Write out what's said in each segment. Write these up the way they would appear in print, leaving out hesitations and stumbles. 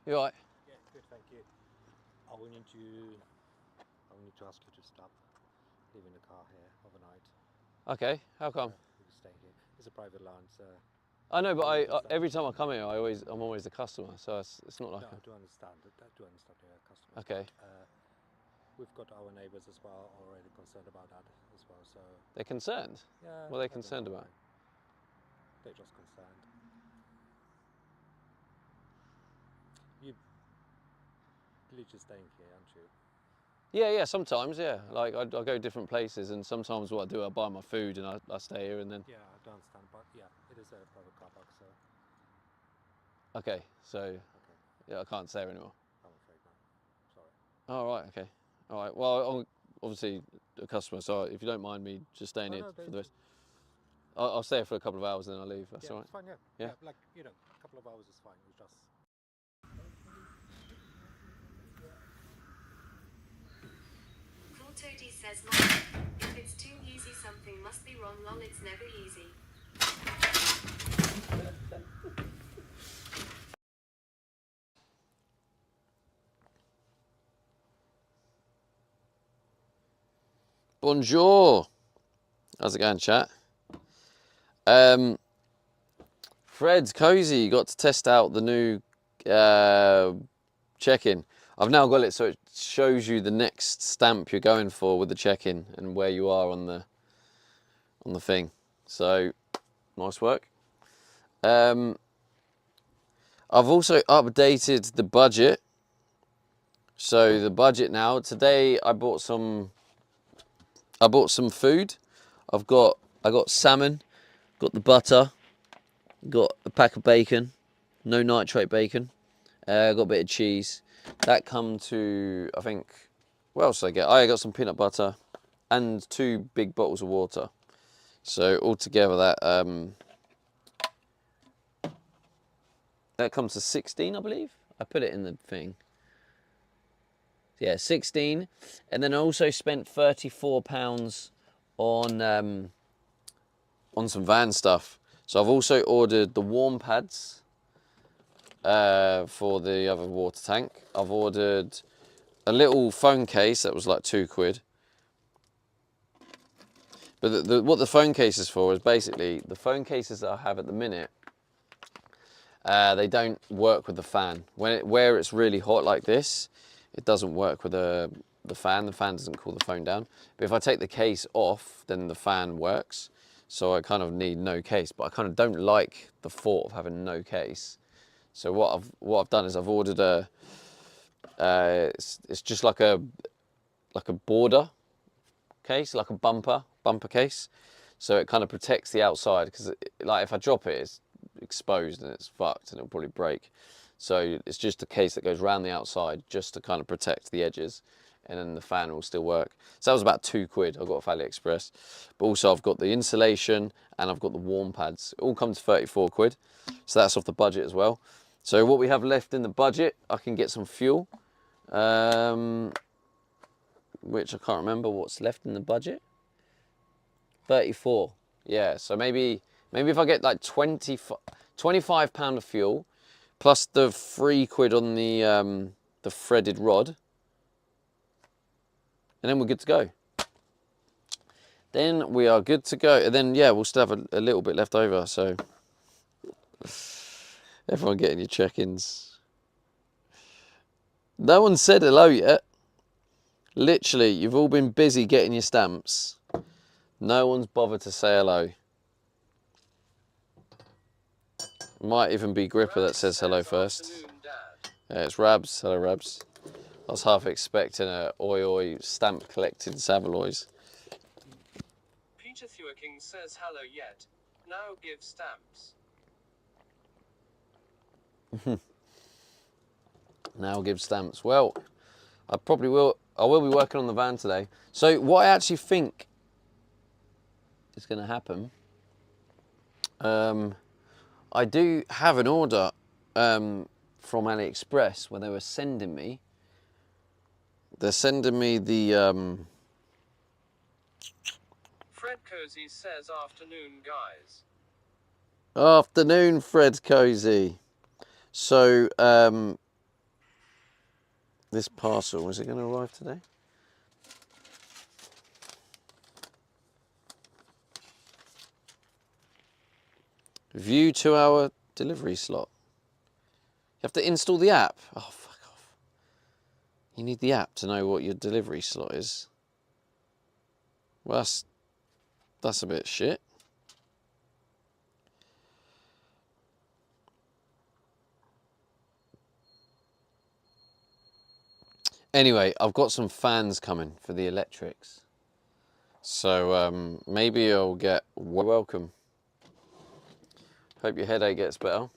You alright? Yeah, good, thank you. I will need to ask you to stop leaving the car here overnight. Okay, how come? You can stay here. It's a private lawn, so I know, but you understand. every time I come here, I'm always the customer, so it's not like No, I do understand. I do understand the customers, okay. but we've got our neighbours as well already concerned about that as well. So They're concerned. yeah, What are they I don't concerned know about? why. They're just concerned. You literally just staying here, aren't you? Yeah, sometimes, yeah. Like I go different places, and sometimes what I do, I buy my food and I stay here, and then Yeah, I do understand, but yeah, it is a private car park, so okay. So okay, yeah, I can't stay here anymore. I'm afraid not. Sorry. All right, okay, all right. Well, I'm obviously a customer, so if you don't mind me just staying No, here no, for the rest, I'll stay here for a couple of hours, and then I'll leave. That's yeah, all right. it's fine. Yeah, Yeah. yeah, like a couple of hours is fine. We just 430 says, Mom, if it's too easy, something must be wrong. Lol, it's never easy. Bonjour. How's it going, chat? Fred's Cozy got to test out the new check-in. I've now got it so it shows you the next stamp you're going for with the check-in and where you are on the thing. So nice work. I've also updated the budget. So the budget now, today I bought some food. I got salmon, got the butter, got a pack of bacon, no nitrate bacon. Got a bit of cheese. That come to, I think, what else did I get? I got some peanut butter and 2 big bottles of water. So altogether that comes to 16, I believe. I put it in the thing. Yeah, 16. And then I also spent £34 on some van stuff. So I've also ordered the warm pads for the other water tank. I've ordered a little phone case that was like £2. But what the phone case is for is basically the phone cases that I have at the minute. They don't work with the fan. Where it's really hot like this, it doesn't work with the fan. The fan doesn't cool the phone down. But if I take the case off, then the fan works. So I kind of need no case. But I kind of don't like the thought of having no case. So what I've done is I've ordered it's just like a border case, like a bumper case. So it kind of protects the outside because like if I drop it, it's exposed and it's fucked and it'll probably break. So it's just a case that goes around the outside just to kind of protect the edges, and then the fan will still work. So that was about £2 I got off AliExpress. But also I've got the insulation and I've got the warm pads. It all comes to £34. So that's off the budget as well. So what we have left in the budget, I can get some fuel, which I can't remember what's left in the budget. 34. Yeah, so maybe if I get like £25 of fuel plus the £3 on the threaded rod, and then we're good to go. Then we are good to go. And then yeah, we'll still have a little bit left over. So everyone getting your check-ins. No one said hello yet. Literally, you've all been busy getting your stamps. No one's bothered to say hello. Might even be Gripper that says hello first. Yeah, it's Rabs. Hello, Rabs. I was half expecting a oi stamp collecting Savaloys. Peter Thurking says hello yet. Now give stamps. Now give stamps. Well, I will be working on the van today. So what I actually think is going to happen, I do have an order from AliExpress where they were sending me. They're sending me the. Fred Cozy says afternoon, guys. Afternoon, Fred Cozy. So This parcel, is it going to arrive today? View 2-hour delivery slot. You have to install the app. Oh, fuck off. You need the app to know what your delivery slot is. Well, that's a bit shit. Anyway, I've got some fans coming for the electrics. So maybe I'll get welcome. Hope your headache gets better.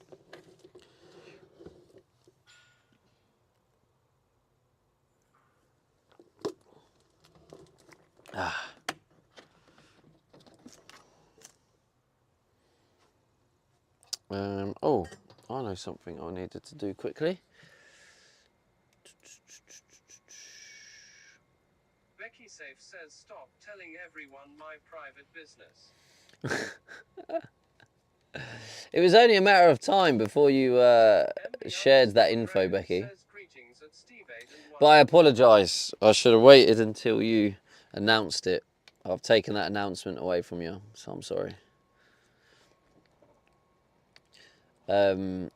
Oh, I know something I needed to do quickly. Becky Safe says stop telling everyone my private business. It was only a matter of time before you shared that info, Becky. Says, greetings at Steve 8 and But I apologise. I should have waited until you announced it. I've taken that announcement away from you, so I'm sorry. That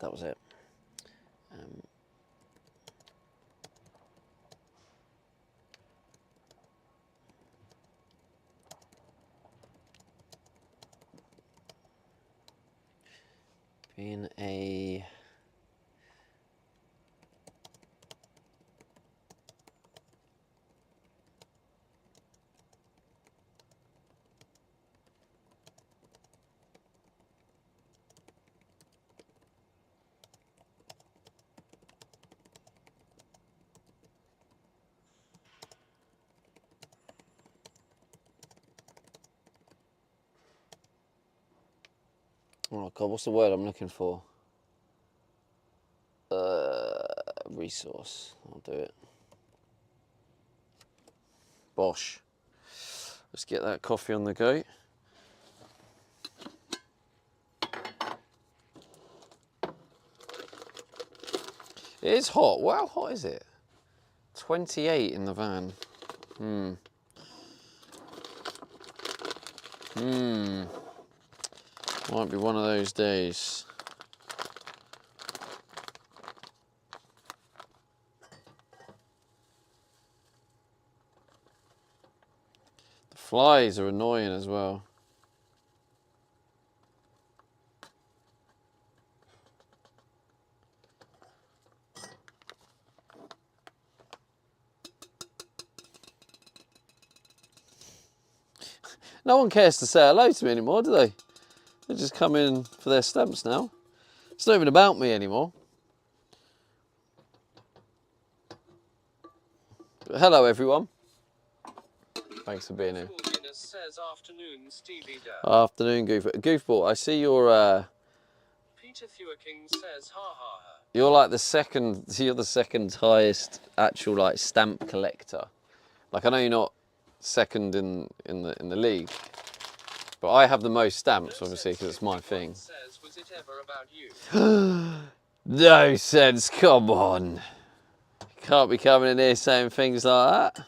was it. Being a oh god, what's the word I'm looking for? Resource. I'll do it. Bosh. Let's get that coffee on the go. It is hot. Wow, how hot is it? 28 in the van. Might be one of those days. The flies are annoying as well. No one cares to say hello to me anymore, do they? They just come in for their stamps now. It's not even about me anymore. But hello, everyone. Thanks for being here. Guinness says afternoon, Stevie Dad. Afternoon, Goofball. I see you're. Peter Thewking says ha ha ha. You're like the second. You're the second highest actual like stamp collector. Like I know you're not second in the league, but I have the most stamps, obviously, because it's my thing. Says, was it ever about you? No sense. Come on. You can't be coming in here saying things like that.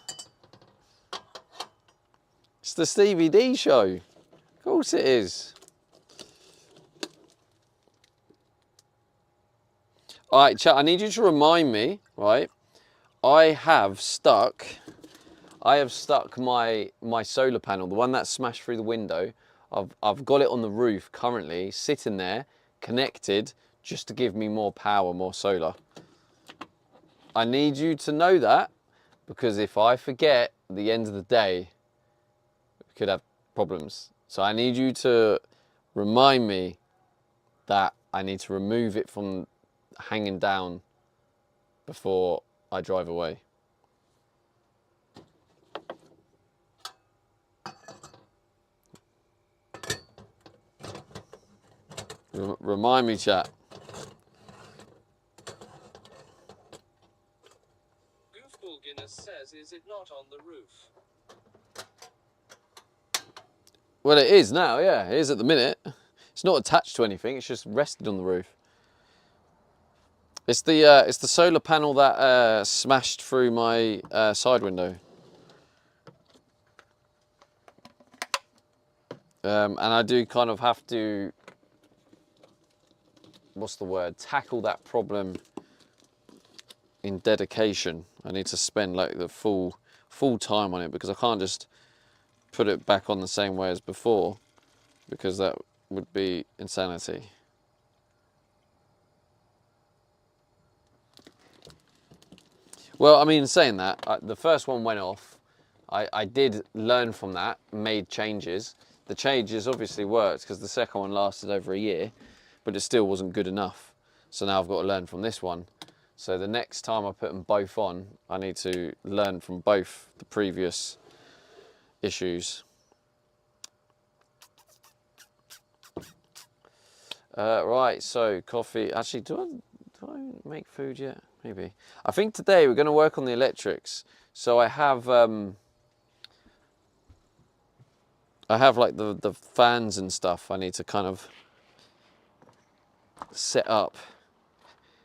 It's the Stevie D show. Of course it is. All right, chat. I need you to remind me, right? I have stuck my solar panel, the one that smashed through the window. I've got it on the roof currently, sitting there, connected, just to give me more power, more solar. I need you to know that, because if I forget at the end of the day, we could have problems. So I need you to remind me that I need to remove it from hanging down before I drive away. Remind me, chat. Goofball Guinness says, is it not on the roof? Well, it is now, yeah. It is at the minute. It's not attached to anything. It's just rested on the roof. It's the solar panel that smashed through my side window. And I do kind of have to, what's the word, tackle that problem in dedication. I need to spend like the full time on it, because I can't just put it back on the same way as before, because that would be insanity. Well, I mean, saying that, the first one went off. I did learn from that, made changes. The changes obviously worked because the second one lasted over a year, but it still wasn't good enough. So now I've got to learn from this one. So the next time I put them both on, I need to learn from both the previous issues. Right, so coffee. Actually, do I make food yet? Maybe. I think today we're going to work on the electrics. So I have like the fans and stuff I need to kind of set up,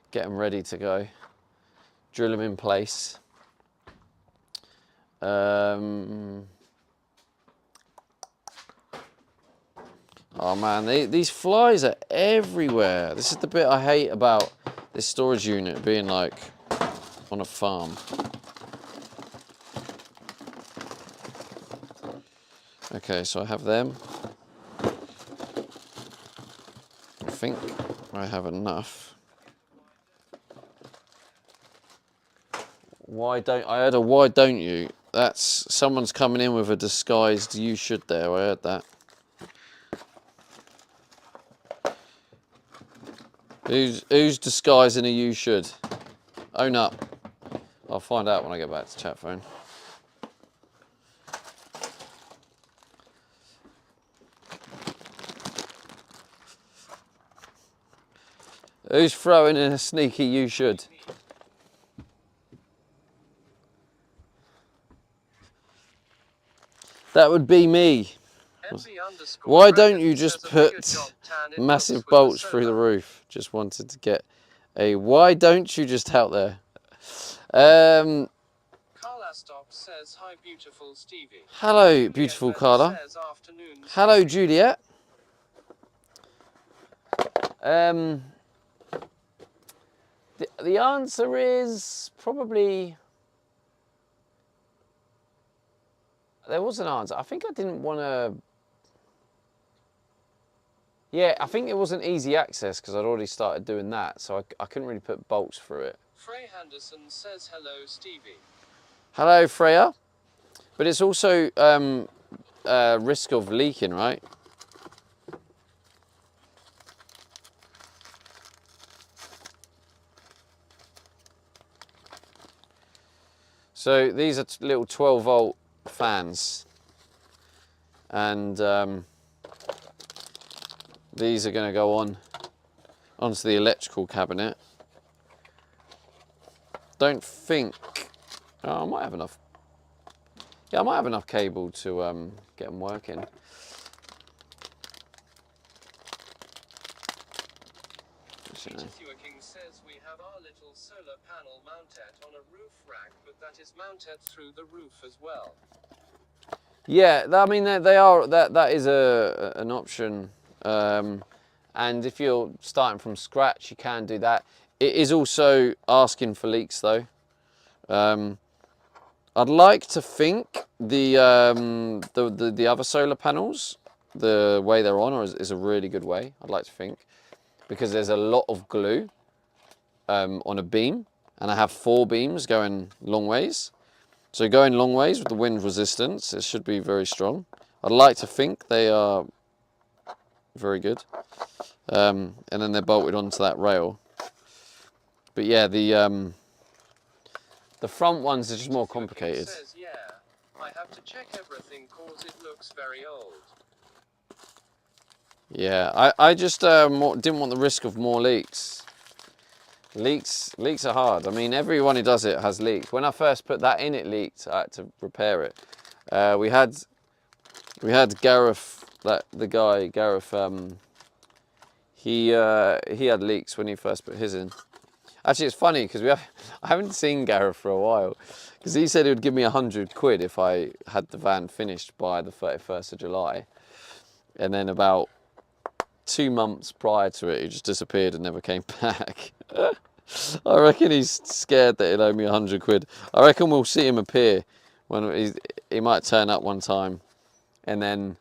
get them ready to go, drill them in place. Oh man, these flies are everywhere. This is the bit I hate about this storage unit being like on a farm. Okay, so I have them. I think I have enough. Why don't I heard a why don't you? That's someone's coming in with a disguised you should there. I heard that. Who's disguising a you should? Own up. I'll find out when I get back to chat phone. Who's throwing in a sneaky you should? That would be me. Why don't you just put massive bolts through the roof? Just wanted to get a why don't you just out there? Carla Stock says hi beautiful Stevie. Hello beautiful Carla. Hello Juliet. The answer is probably, there was an answer. I think I didn't want to, yeah, I think it wasn't easy access because I'd already started doing that, so I couldn't really put bolts through it. Frey Henderson says hello Stevie. Hello Freya. But it's also risk of leaking, right? So these are little 12-volt fans, and these are going to go onto the electrical cabinet. Don't think, oh, I might have enough. Yeah, I might have enough cable to get them working. Peter King says we have our little solar panel mounted on a roof rack, but that is mounted through the roof as well. Yeah, I mean they are. That is an option, and if you're starting from scratch, you can do that. It is also asking for leaks though. I'd like to think the other solar panels, the way they're on, is a really good way. I'd like to think, because there's a lot of glue on a beam, and I have 4 beams going long ways. So going long ways with the wind resistance, it should be very strong. I'd like to think they are very good. And then they're bolted onto that rail. But yeah, the front ones are just more complicated. Says, yeah, I have to check everything cause it looks very old. Yeah, I just didn't want the risk of more leaks. Leaks are hard. I mean, everyone who does it has leaks. When I first put that in, it leaked. I had to repair it. We had Gareth, the guy Gareth He had leaks when he first put his in. Actually, it's funny because I haven't seen Gareth for a while, because he said he would give me 100 quid if I had the van finished by the 31st of July. And then about 2 months prior to it, he just disappeared and never came back. I reckon he's scared that he'll owe me 100 quid. I reckon we'll see him appear when he might turn up one time, and then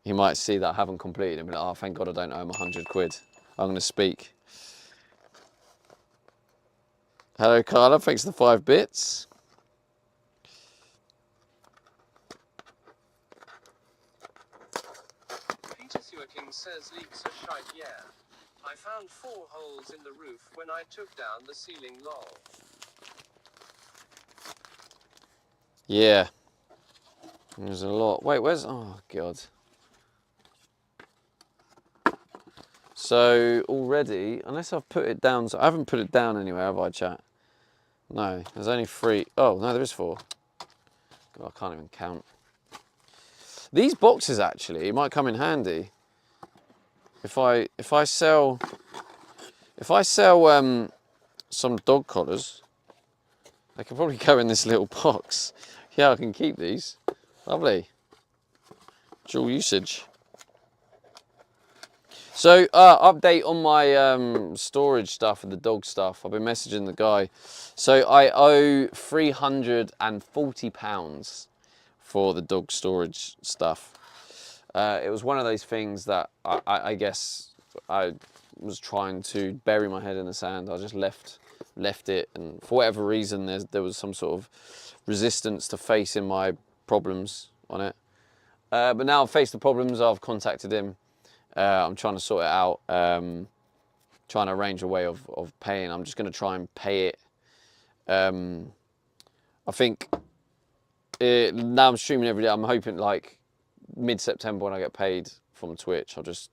he might see that I haven't completed and be like, oh, thank God I don't owe him 100 quid. I'm going to speak. Hello, Carla. Thanks for the 5 bits. Peter King says leaks are shite, yeah. I found 4 holes in the roof when I took down the ceiling, lol. Yeah. There's a lot. Wait, where's... Oh, God. So, already, unless I've put it down... So I haven't put it down anywhere, have I, chat? No, there's only 3. Oh, no, there is 4. God, I can't even count. These boxes, actually, might come in handy. If I sell some dog collars, they can probably go in this little box. Yeah, I can keep these. Lovely. Dual usage. So, update on my storage stuff and the dog stuff. I've been messaging the guy. So, I owe £340 for the dog storage stuff. It was one of those things that I guess I was trying to bury my head in the sand. I just left it, and for whatever reason, there was some sort of resistance to facing my problems on it. But now I've faced the problems. I've contacted him. I'm trying to sort it out. Trying to arrange a way of paying. I'm just going to try and pay it. I think now I'm streaming every day. I'm hoping like mid-September when I get paid from Twitch, I'll just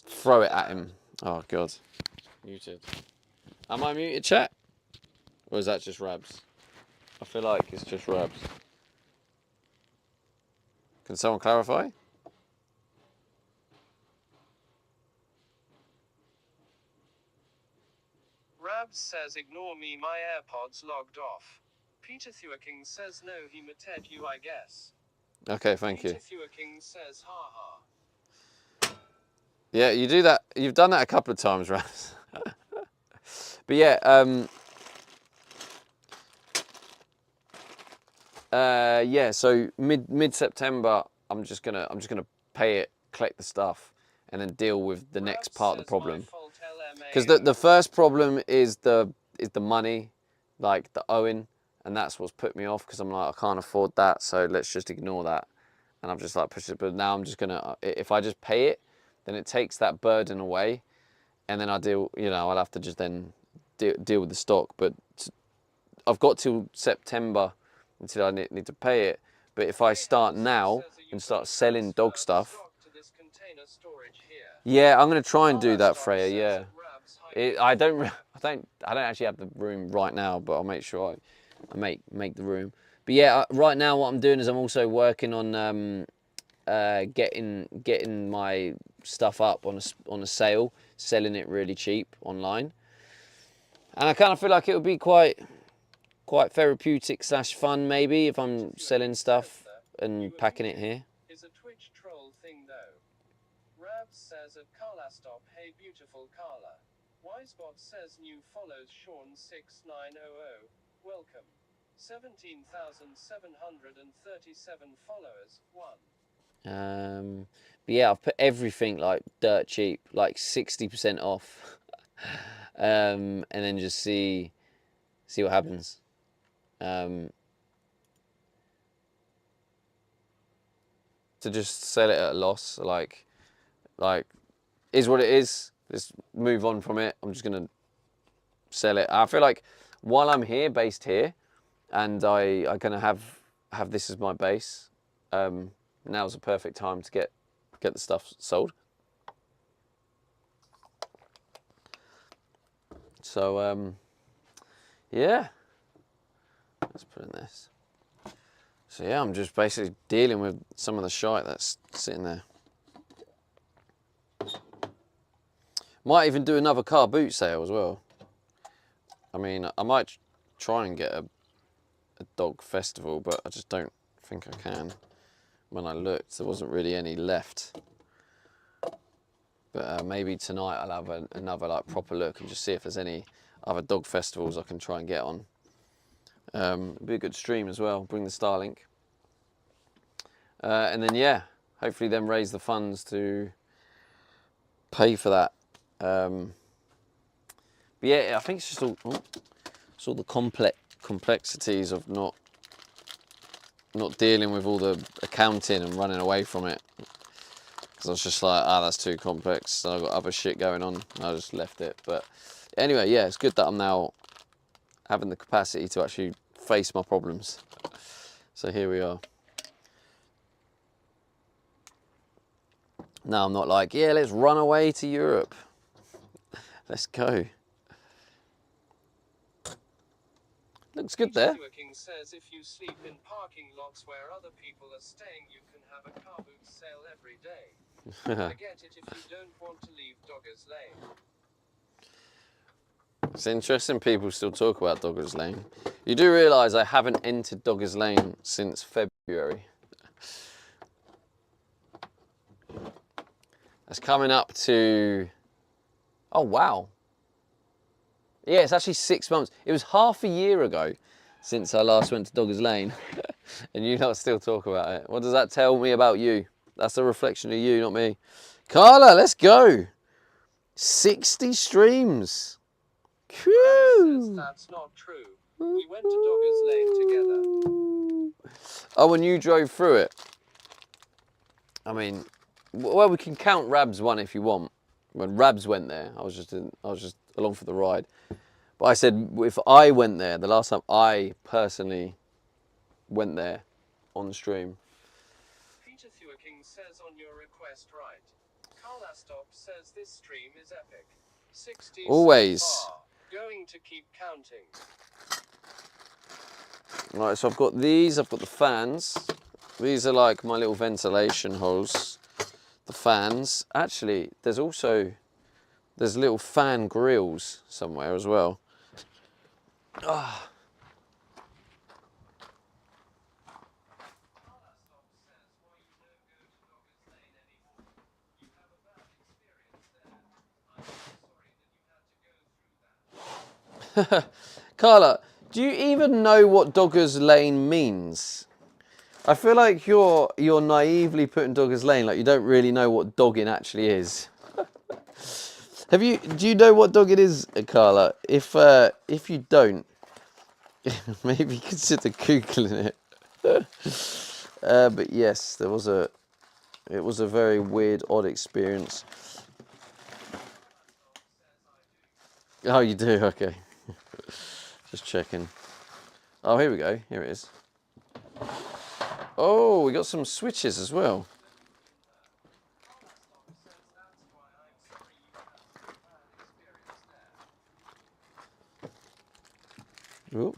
throw it at him. Oh God, muted. Am I muted, chat? Or is that just Rabs? I feel like it's just Rabs. Can someone clarify? Rabs says ignore me, my AirPods logged off. Peter King says no, he muted you, I guess. Okay, thank you. Peter King says ha ha. Yeah, you do that. You've done that a couple of times, Rabs. But yeah, yeah. So mid September, I'm just gonna pay it, collect the stuff, and then deal with the next part of the problem. Because the first problem is the money, like the owing, and that's what's put me off. Because I'm like, I can't afford that, so let's just ignore that. And I'm just like push it. But now I'm just gonna, if I just pay it, then it takes that burden away, and then I deal. You know, I'll have to just then deal with the stock. But I've got till September until I need to pay it. But if I start now and start selling dog stuff, yeah, I'm gonna try and do that, Freya. Yeah. I don't actually have the room right now, but I'll make sure I make the room. But yeah, right now what I'm doing is I'm also working on getting my stuff up on a sale, selling it really cheap online. And I kind of feel like it would be quite therapeutic / fun maybe if I'm selling stuff and packing it here. Is a Twitch troll thing though. Rabs says at Carla stop, hey beautiful Carla. Wisebot says new follows Sean6900. Welcome. 17,737 followers. 1. But yeah, I've put everything like dirt cheap, like 60% off, and then just see what happens. To just sell it at a loss, like is what it is. Just move on from it. I'm just gonna sell it. I feel like while I'm here, based here, and I gonna have this as my base. Now's the perfect time to get the stuff sold. So yeah, let's put in this. So yeah, I'm just basically dealing with some of the shite that's sitting there. Might even do another car boot sale as well. I mean, I might try and get a dog festival, but I just don't think I can. When I looked, there wasn't really any left. But maybe tonight I'll have another like proper look and just see if there's any other dog festivals I can try and get on. It'd be a good stream as well. Bring the Starlink, and then yeah, hopefully then raise the funds to pay for that. But yeah, I think it's just all the complexities of not dealing with all the accounting and running away from it. Because I was just like, that's too complex. So I've got other shit going on. And I just left it. But anyway, yeah, it's good that I'm now having the capacity to actually face my problems. So here we are. Now I'm not like, yeah, let's run away to Europe. Let's go. Looks good there. Peter King says if you sleep in parking lots where other people are staying, you can have a car boot sale every day. I get it if you don't want to leave Doggers Lane. It's interesting people still talk about Doggers Lane. You do realise I haven't entered Doggers Lane since February. That's coming up to... Oh, wow. Yeah, it's actually 6 months. It was half a year ago since I last went to Doggers Lane. And you lot still talk about it. What does that tell me about you? That's a reflection of you, not me. Carla, let's go. 60 streams. Says that's not true. We went to Doggers Lane together. Oh, and you drove through it. I mean, well, we can count Rabs one if you want. When Rabs went there, I was just along for the ride. But I said if I went there, the last time I personally went there on the stream. Peter King says on your request, right? Carl Astop says this stream is epic. 60 Always. So far. Going to keep counting. Right, so I've got these. I've got the fans. These are like my little ventilation holes. The fans. Actually, there's little fan grills somewhere as well. Ah. Carla, do you even know what Doggers Lane means? I feel like you're naively putting Doggers Lane like you don't really know what dogging actually is. Do you know what dogging is, Carla? If you don't, maybe consider Googling it. But yes, it was a very weird, odd experience. Oh, you do? Okay. Just checking. Oh, here we go. Here it is. Oh, we got some switches as well. Ooh.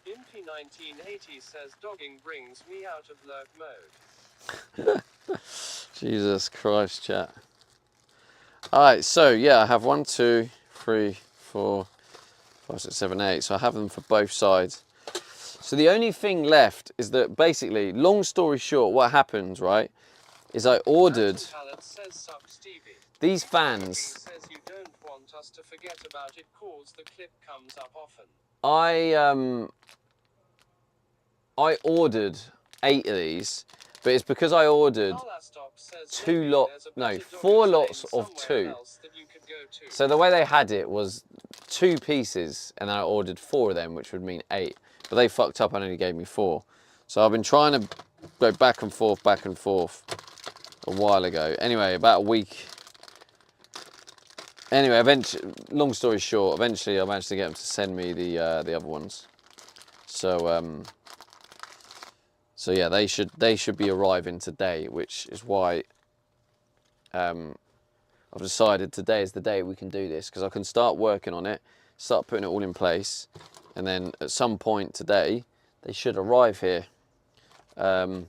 Impy 1980 says dogging brings me out of lurk mode. Jesus Christ, chat. Alright, so yeah, I have 1, 2, 3, 4, 5, 6, 7, 8. So I have them for both sides. So the only thing left is that basically, long story short, what happened, right, is I ordered these fans. Says you don't want us to forget about it cause the clip comes up often. I ordered 8 of these, but it's because I ordered 4 lots of 2. So the way they had it was 2 pieces, and then I ordered 4 of them, which would mean 8. But they fucked up and only gave me 4. So I've been trying to go back and forth a while ago. Anyway, about a week. Anyway, eventually, long story short, eventually I managed to get them to send me the other ones. So so yeah, they should be arriving today, which is why I've decided today is the day we can do this, because I can start working on it, start putting it all in place, and then at some point today they should arrive here. Impy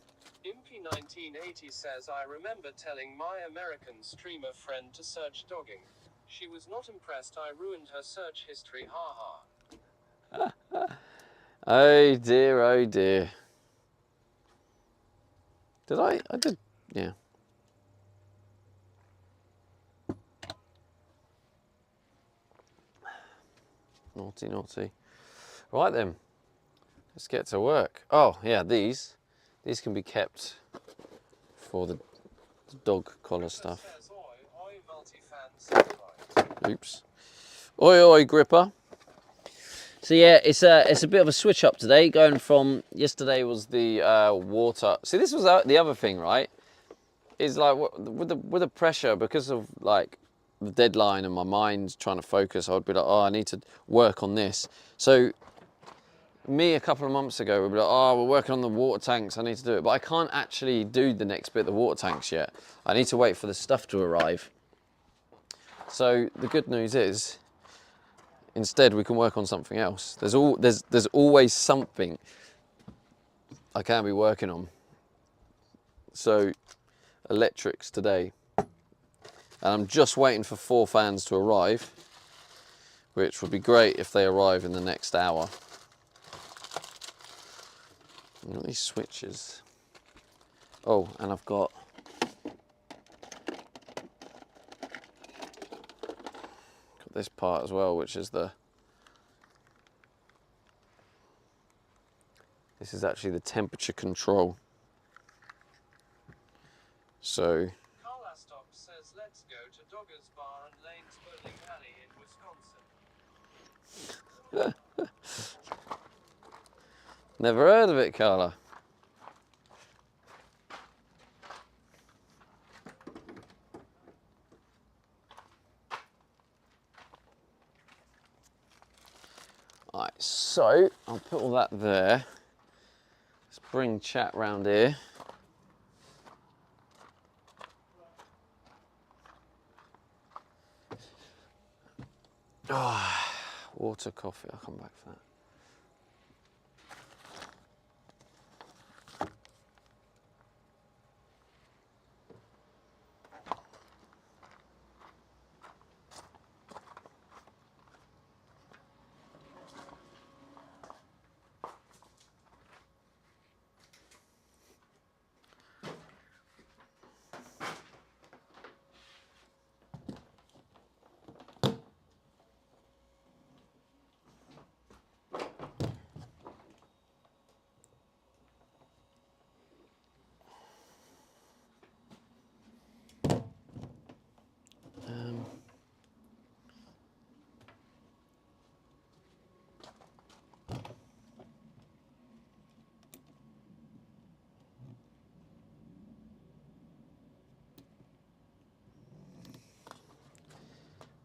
T1980 says, I remember telling my American streamer friend to search dogging. She was not impressed. I ruined her search history. Ha ha. Oh dear, oh dear. Did I? I did, yeah. Naughty, naughty. Right then, let's get to work. Oh yeah, these can be kept for the dog collar stuff. Says, oi, oi, multi-fan satellite. Oops. Oi, oi, gripper. So yeah, it's a bit of a switch up today, going from yesterday was the water. See, this was the other thing, right? Is like with the pressure, because of like the deadline and my mind trying to focus, I'd be like, oh, I need to work on this. So me a couple of months ago would be like, oh, we're working on the water tanks, I need to do it, but I can't actually do the next bit, the water tanks, yet. I need to wait for the stuff to arrive. So the good news is, instead we can work on something else. There's always something I can be working on. So electrics today, and I'm just waiting for 4 fans to arrive, which would be great if they arrive in the next hour. Look at these switches. Oh, and I've got this part as well, which is this is actually the temperature control. So Carl Astok says, let's go to Doggers Bar and Lane's Bowling Alley in Wisconsin. never heard of it, Carla. Alright, so I'll put all that there. Let's bring chat round here. Oh, water, coffee, I'll come back for that.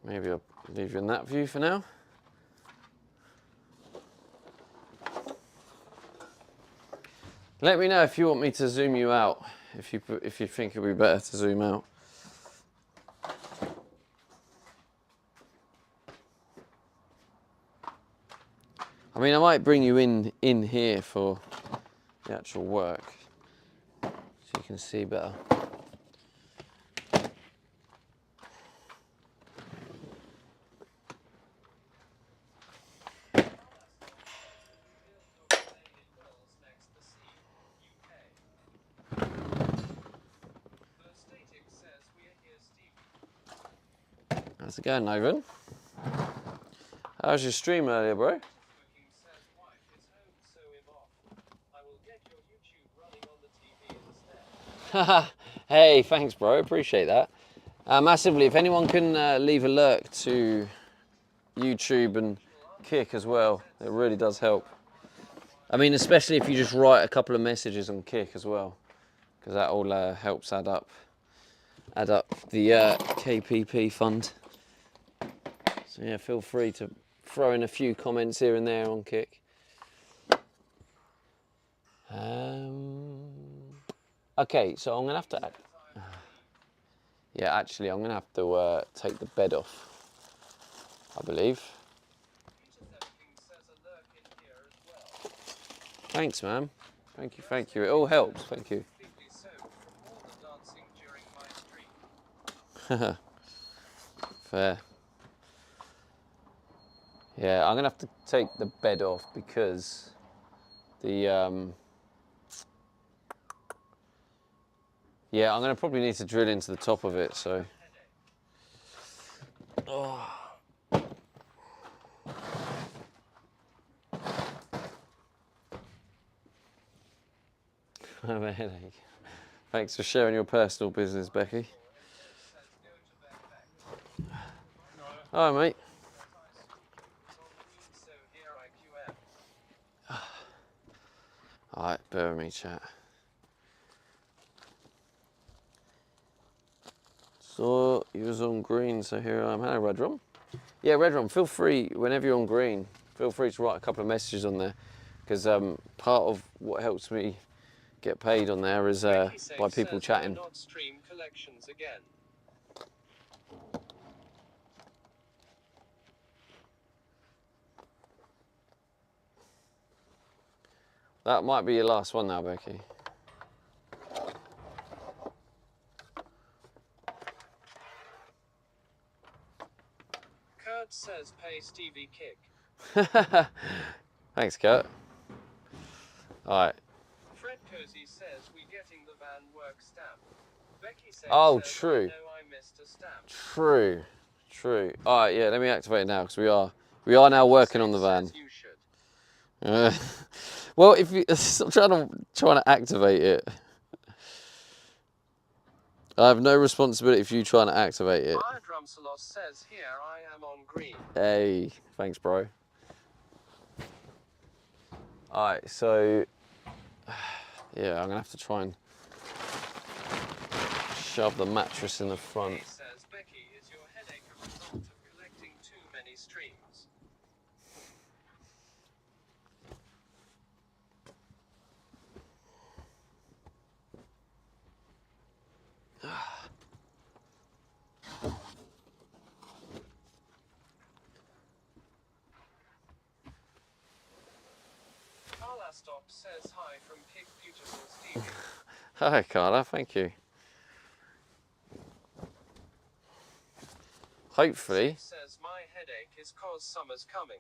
Maybe I'll leave you in that view for now. Let me know if you want me to zoom you out, if you think it would be better to zoom out. I mean, I might bring you in here for the actual work, so you can see better. How's it going, Novan? How was your stream earlier, bro? Hey, thanks, bro. Appreciate that. Massively. If anyone can leave a lurk to YouTube and Kick as well, it really does help. I mean, especially if you just write a couple of messages on Kick as well, because that all helps add up the KPP fund. So yeah, feel free to throw in a few comments here and there on Kick. Okay, so I'm gonna have to. Yeah, actually, I'm gonna have to take the bed off, I believe. Thanks, man. Thank you. It all helps. Thank you. Fair. Yeah, I'm gonna have to take the bed off because the yeah, I'm gonna probably need to drill into the top of it. So. Oh. I have a headache. Thanks for sharing your personal business, Becky. Hi, mate. Alright, bear with me, chat. So, you was on green, so here I am. Hello, Redrum. Yeah, Redrum, feel free, whenever you're on green, feel free to write a couple of messages on there. Because part of what helps me get paid on there is by people chatting. Not stream collections again. That might be your last one now, Becky. Kurt says pay Stevie kick. Thanks, Kurt. Alright. Fred Cozy says we getting the van work stamp. Becky says, Oh, says, true. I know I missed a stamp. True. True. Alright, yeah, let me activate it now because we are now working on the van. Says you should. Well, if you stop trying to activate it. I have no responsibility for you trying to activate it. Drumsalos says here I am on green. Hey, thanks, bro. Alright, so yeah, I'm gonna have to try and shove the mattress in the front. He says, Becky, is your headache a result of collecting too many streams? Carla Stop says hi from Kick Beautiful Stevie. Hi, Carla, thank you. Hopefully. Says my headache is cause summer's coming.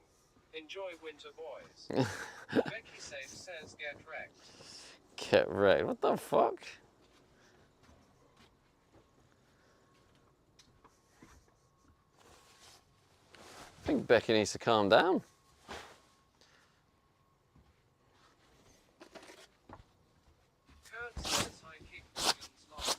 Enjoy winter, boys. Becky says get wrecked. Get wrecked. What the fuck? I think Becky needs to calm down. Kurt says I kick millions long.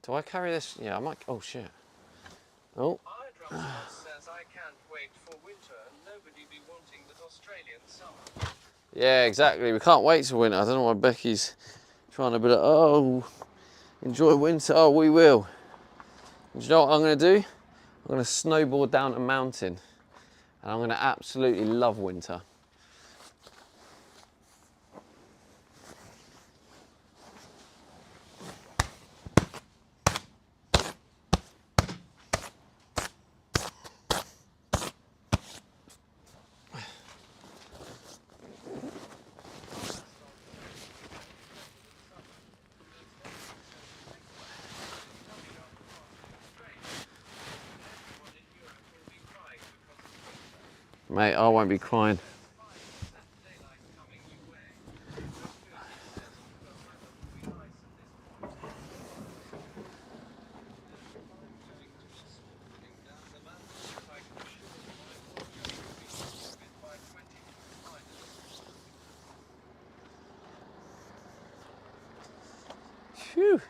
Do I carry this? Yeah, I might. Oh shit. Oh. Drumsalos says I can't wait for winter and nobody be wanting the Australian summer. Yeah, exactly. We can't wait till winter. I don't know why Becky's trying to be like, oh, enjoy winter. Oh, we will. And do you know what I'm going to do? I'm going to snowboard down a mountain. And I'm going to absolutely love winter. Mate, I won't be crying. Phew.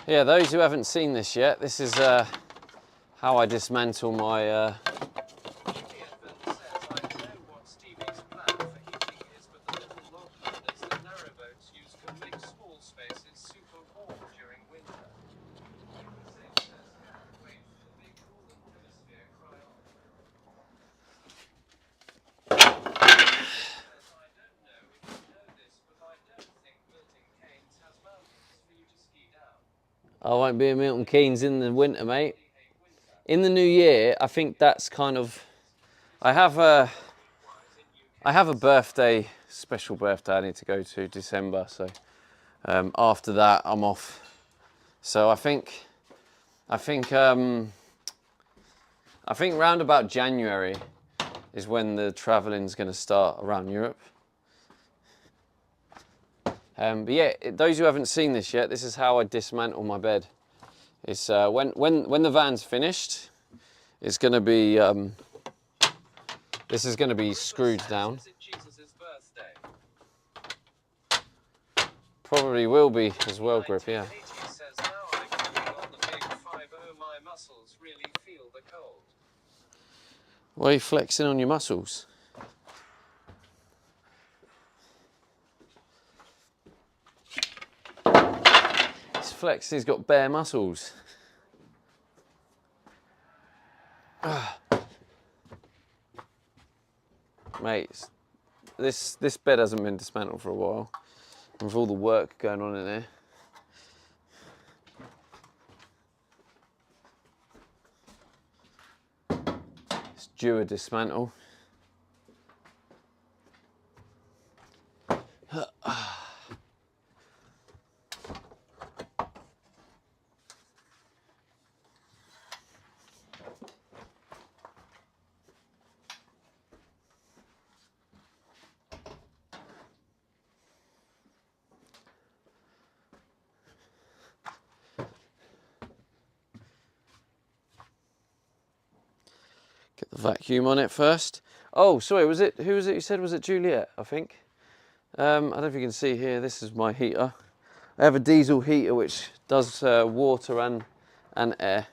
Yeah, those who haven't seen this yet, this is how I dismantle my I won't be in Milton Keynes in the winter, mate. In the new year, I think that's kind of. I have a birthday, special birthday I need to go to December. So after that, I'm off. So I think round about January is when the travelling's going to start around Europe. But yeah, those who haven't seen this yet, this is how I dismantle my bed. It's when the van's finished, it's going to be this is going to be screwed down. Is it Jesus' birthday? Probably will be as well, Grip. Yeah. 1980 says now I can feel on the big 5 my muscles really feel the cold. Why are you flexing on your muscles? He's flexing, he's got bare muscles. Mate, this bed hasn't been dismantled for a while. With all the work going on in there. It's due a dismantle. Get the vacuum on it first. Oh, sorry, who was it you said? Was it Juliet, I think? I don't know if you can see here, this is my heater. I have a diesel heater which does water and air.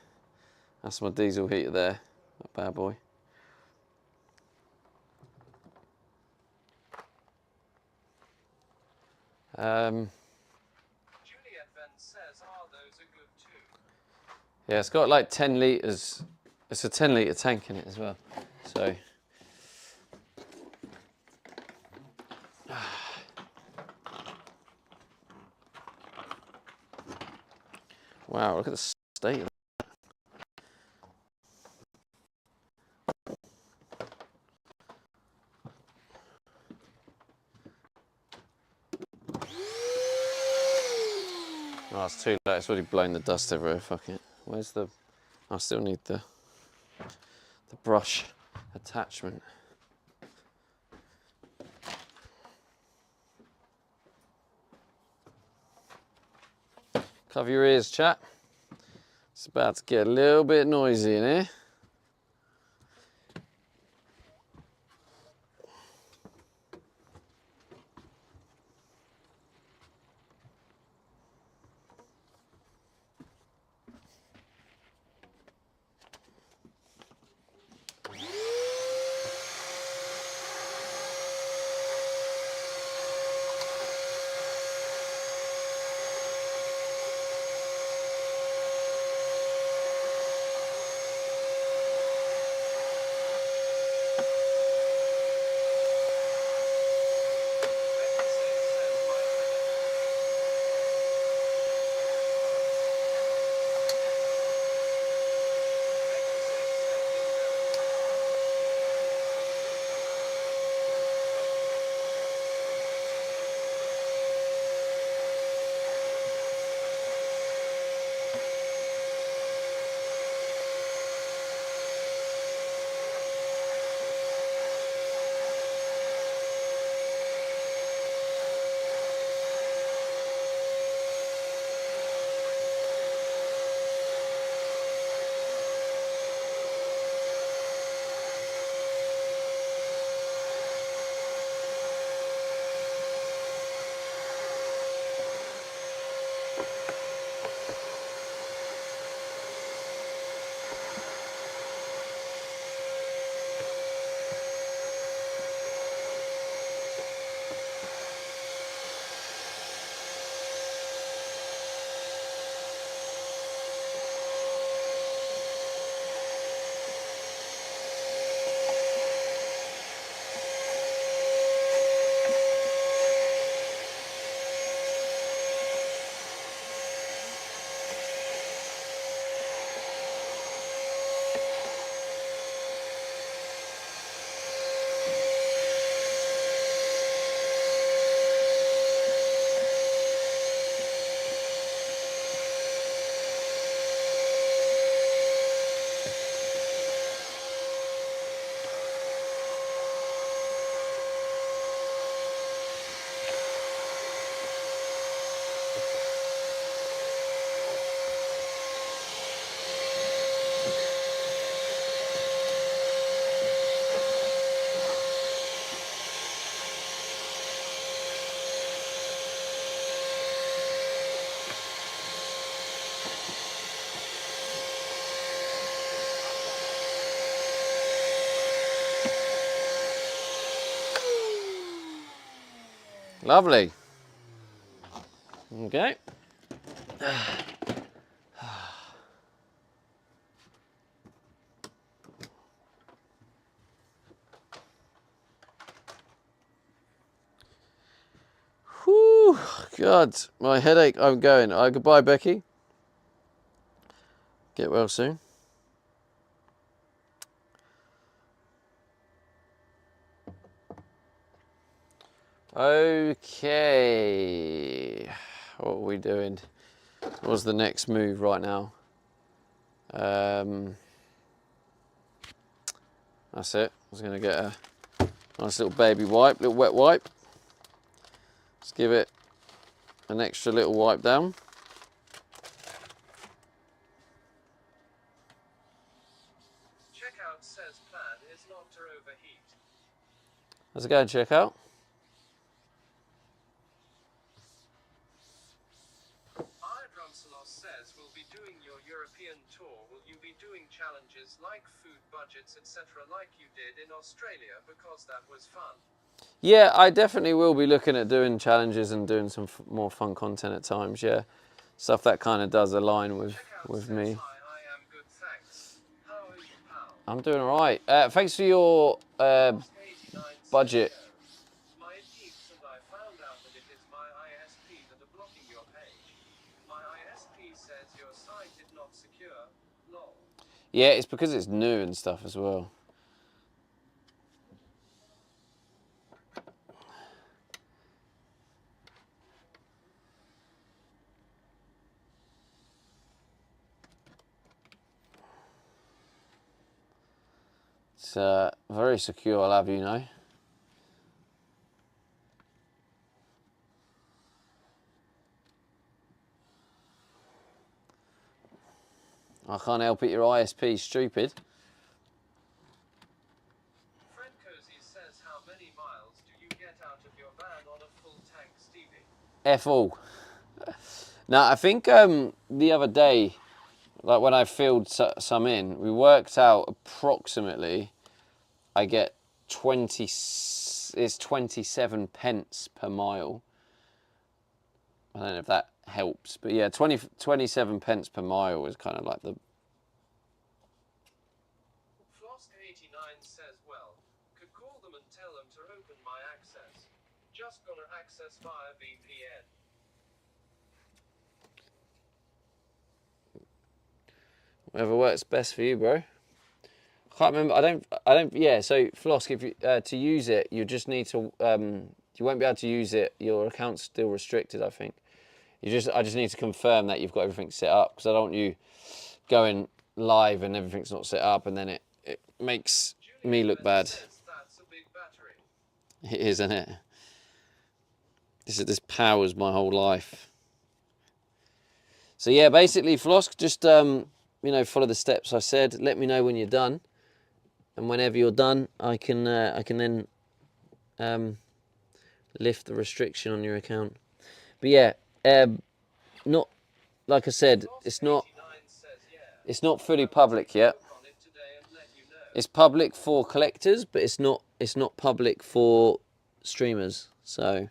That's my diesel heater there, that bad boy. Juliet then says, those are good too. Yeah, it's got like 10 litres. It's a 10 litre tank in it as well. So. Wow, look at the state of that. Oh, it's too late. It's already blown the dust everywhere. Fuck it. Where's the... I still need the brush attachment. Cover your ears, chat. It's about to get a little bit noisy in here. Lovely. Okay. Whew, God, my headache, I'm going. Goodbye, Becky. Get well soon. Okay. What are we doing? What's the next move right now? That's it. I was going to get a nice little baby wipe, little wet wipe. Let's give it an extra little wipe down. Checkout says plan is not to overheat. How's it going, checkout? Drumselos says we'll be doing your European tour. Will you be doing challenges like food budgets, etc., like you did in Australia, because that was fun? Yeah, I definitely will be looking at doing challenges and doing some more fun content at times. Yeah, stuff that kind of does align with me. Hi, I am good, thanks. How are you, pal? I'm doing all right. Thanks for your budget. My peeps and I found out that it is my ISP that are blocking your page. My ISP says your site is not secure. Lol. Yeah, it's because it's new and stuff as well. It's very secure, I'll have you know. I can't help it, your ISP's stupid. Fred Cozy says, how many miles do you get out of your van on a full tank, Stevie? F all. Now, I think the other day, like when I filled some in, we worked out approximately I get 27 pence per mile. I don't know if that helps, but yeah, 27 pence per mile is kind of like the... Flosk89 says, well, could call them and tell them to open my access. Just gonna access via VPN. Whatever works best for you, bro. I can't remember. I don't. Yeah. So Flosk, if you to use it, you just need to. You won't be able to use it. Your account's still restricted, I think. I just need to confirm that you've got everything set up, because I don't want you going live and everything's not set up, and then it makes me look bad. That's a big battery. It is, isn't it? This powers my whole life. So yeah, basically, Flosk, just you know, follow the steps I said. Let me know when you're done, and whenever you're done, I can then lift the restriction on your account. But yeah, not like I said, it's not fully public yet. It's public for collectors, but it's not public for streamers. So,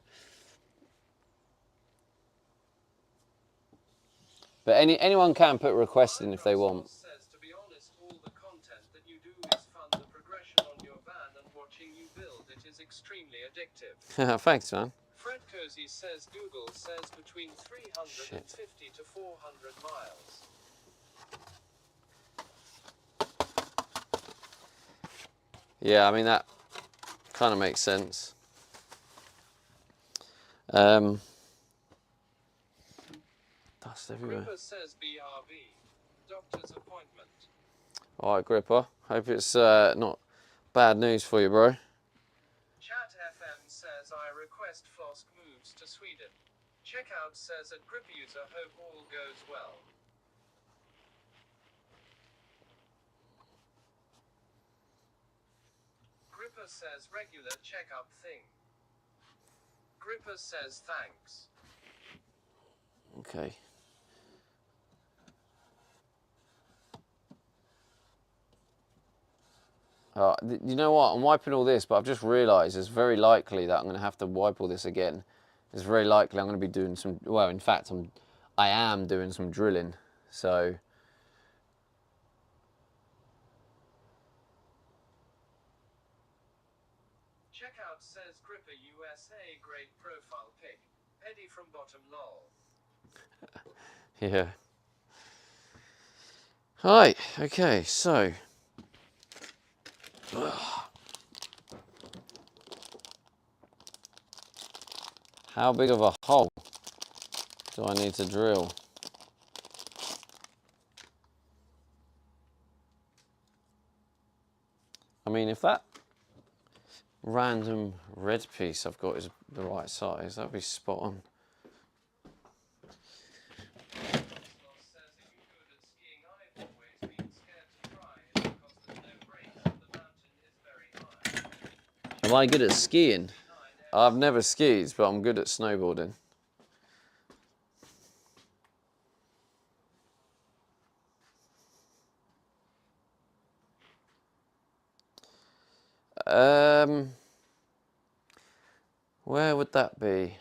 but anyone can put requests in if they want. To be honest, all the content that you do is fun. The progression on your van and watching you build it is extremely addictive. Thanks, man. Fred Cozy says Google says between 350 to 400 miles. Yeah, I mean, that kind of makes sense. Dust everywhere. Gripper says BRB. Doctor's appointment. All right, Gripper. Hope it's not bad news for you, bro. Chat FM says I request Flosk moves to Sweden. Checkout says at Gripper user hope all goes well. Gripper says regular checkup thing. Gripper says thanks. Okay. You know what? I'm wiping all this, but I've just realised it's very likely that I'm going to have to wipe all this again. it's very likely I'm going to be doing some, well, in fact, I am doing some drilling, so. Checkout says Gripper USA, great profile pic. Eddie from bottom lol. Yeah. Right, okay, so. How big of a hole do I need to drill? I mean, if that random red piece I've got is the right size, that'd be spot on. Am I good at skiing? I've never skied, but I'm good at snowboarding. Where would that be?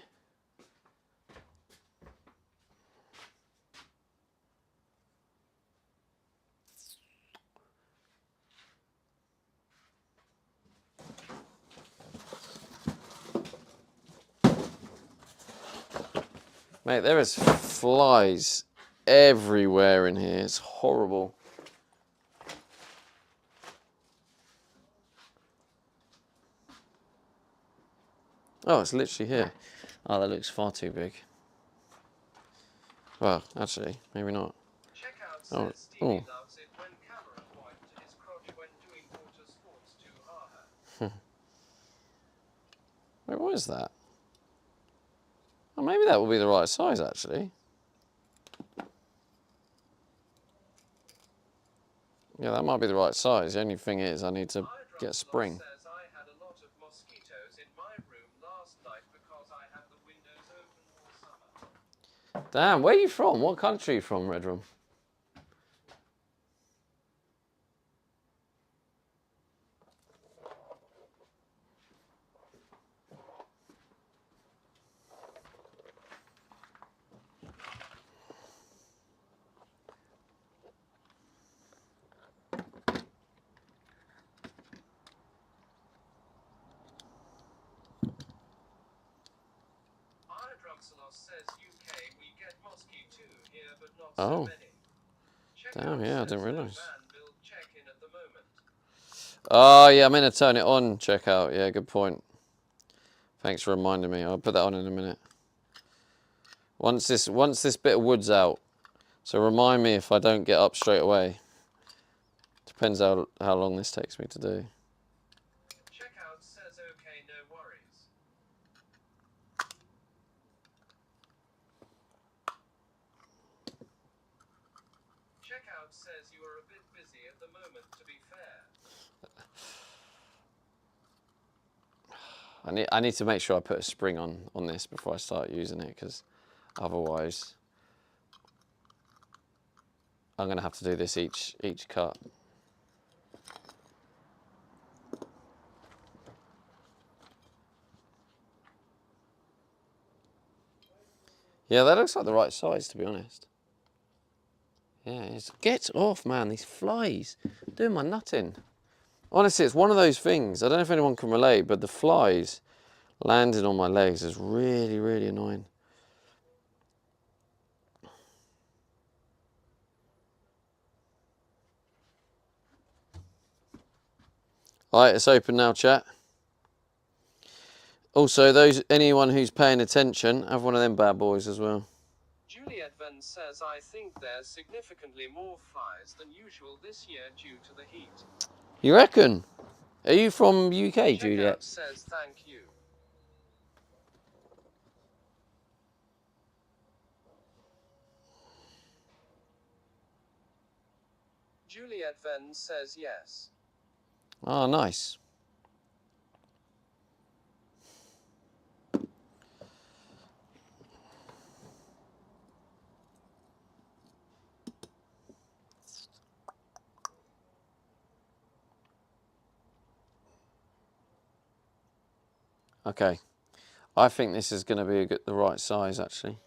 Mate, there is flies everywhere in here. It's horrible. Oh, it's literally here. Oh, that looks far too big. Well, actually, maybe not. Oh, oh. Loves it when camera point to his crotch when doing water sports too hard. Wait, what is that? Oh, maybe that will be the right size, actually. Yeah, that might be the right size. The only thing is, I need to get a spring. Says I had a lot of mosquitoes in my room last night because I had the windows open all summer. Damn, where are you from? What country are you from, Redrum? Says UK, we get mosquito too here, but not Oh. so many. Damn, yeah, I didn't realise. Check-in at the moment. Oh, yeah, I'm going to turn it on, check out. Yeah, good point. Thanks for reminding me. I'll put that on in a minute. Once this bit of wood's out, so remind me if I don't get up straight away. Depends how long this takes me to do. Checkout says okay, no worries. Checkout says you are a bit busy at the moment, to be fair. I need to make sure I put a spring on this before I start using it, because otherwise I'm going to have to do this each cut. Yeah, that looks like the right size, to be honest. Yeah, it's, get off, man, these flies. Doing my nutting. Honestly, it's one of those things, I don't know if anyone can relate, but the flies landing on my legs is really, really annoying. Alright, it's open now, chat. Also, anyone who's paying attention, have one of them bad boys as well. Juliet Van says I think there's significantly more flies than usual this year due to the heat. You reckon? Are you from UK, Juliet? Checkout says thank you. Juliet Van says yes. Oh, nice. Okay. I think this is going to be the right size, actually.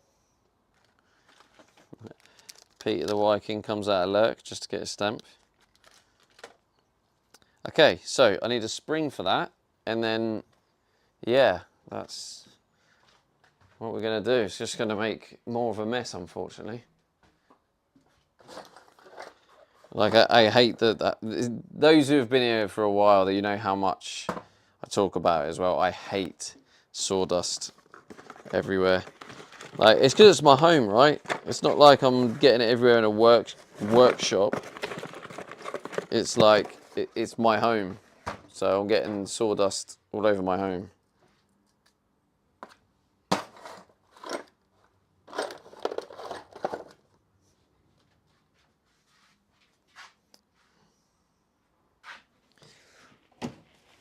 Peter the Viking comes out of Lurk just to get a stamp. Okay, so I need a spring for that, and then, yeah, that's what we're going to do. It's just going to make more of a mess, unfortunately. Like, I hate that. Those who have been here for a while, you know how much I talk about it as well. I hate sawdust everywhere. Like, it's because it's my home, right? It's not like I'm getting it everywhere in a workshop. It's like, it's my home. So I'm getting sawdust all over my home.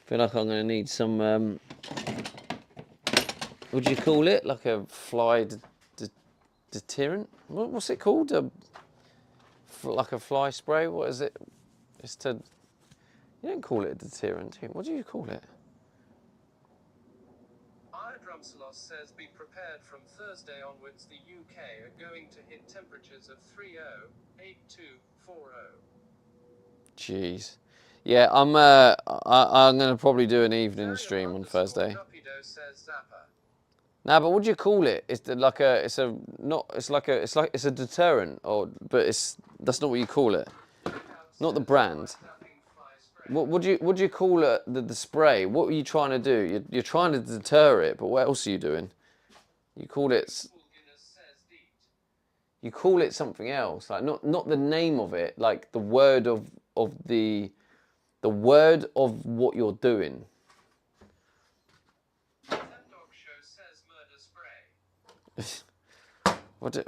Feel like I'm going to need some, what do you call it? Like a fly deterrent? What's it called? Like a fly spray? What is it? It's to, you don't call it a deterrent. What do you call it? Drumselos says be prepared from Thursday onwards. The UK are going to hit temperatures of 30, 82, 40. Jeez. Yeah, I'm gonna probably do an evening stream on Thursday. Nah, but what do you call it? It's like a, it's a deterrent, but that's not what you call it. Not the brand. What do you call it? The spray? What are you trying to do? You're trying to deter it, but what else are you doing? You call it. You call it something else, like not the name of it, like the word of the word of what you're doing. What do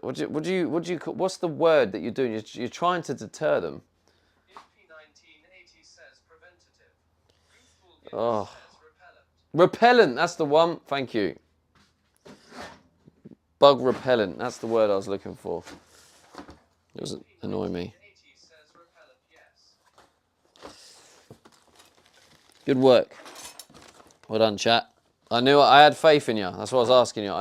you call, what's the word that you're doing? You're trying to deter them. Oh, repellent. That's the one. Thank you. Bug repellent. That's the word I was looking for. It doesn't annoy me. Good work. Well done, chat. I knew, I had faith in you. That's what I was asking you.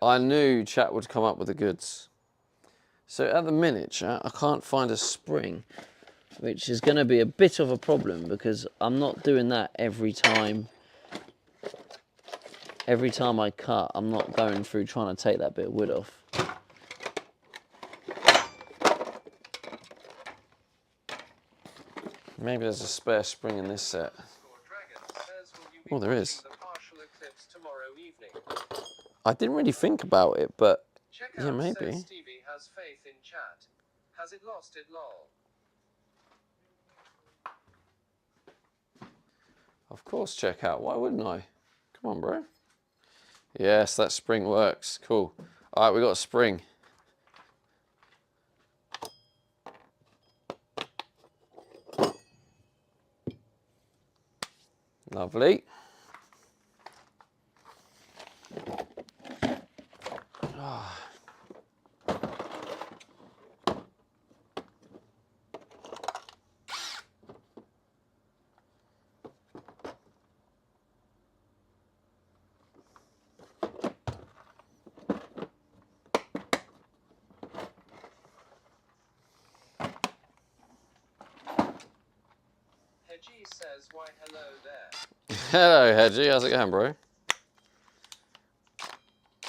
I knew chat would come up with the goods. So at the minute, chat, I can't find a spring, which is going to be a bit of a problem because I'm not doing that every time. Every time I cut, I'm not going through trying to take that bit of wood off. Maybe there's a spare spring in this set. Oh, there is. I didn't really think about it, but yeah, maybe. Stevie has faith in chat. Has it lost it, lol? Of course, check out. Why wouldn't I? Come on, bro. Yes, that spring works. Cool. All right, we got a spring. Lovely. Oh. Hedgie says, why hello there. Hello, Hedgie. How's it going, bro?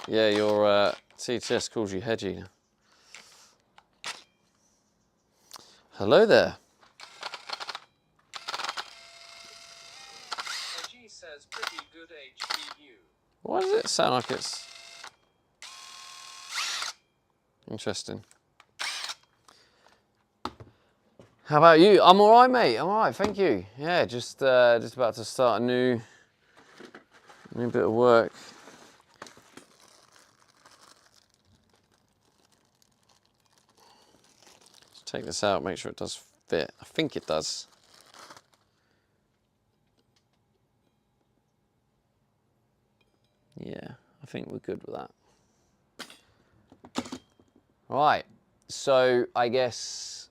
Yeah, your TTS calls you Hedgie. Hello there. Hedgie says, pretty good HBU. Why does it sound like it's interesting? How about you? I'm all right, mate. I'm all right, thank you. Yeah, just about to start a new bit of work. Let's take this out, make sure it does fit. I think it does. Yeah, I think we're good with that. Right, so I guess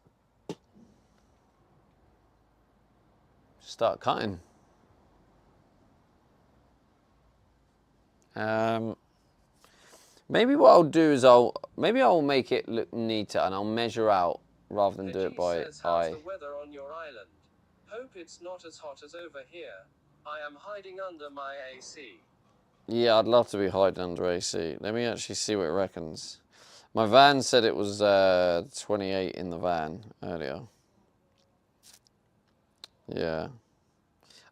start cutting. Maybe what I'll do is I'll make it look neater and I'll measure out rather than do it by says, how's eye. the weather on your island? Hope it's not as hot as over here. I am hiding under my AC. Yeah, I'd love to be hiding under AC. Let me actually see what it reckons. My van said it was 28 in the van earlier. Yeah.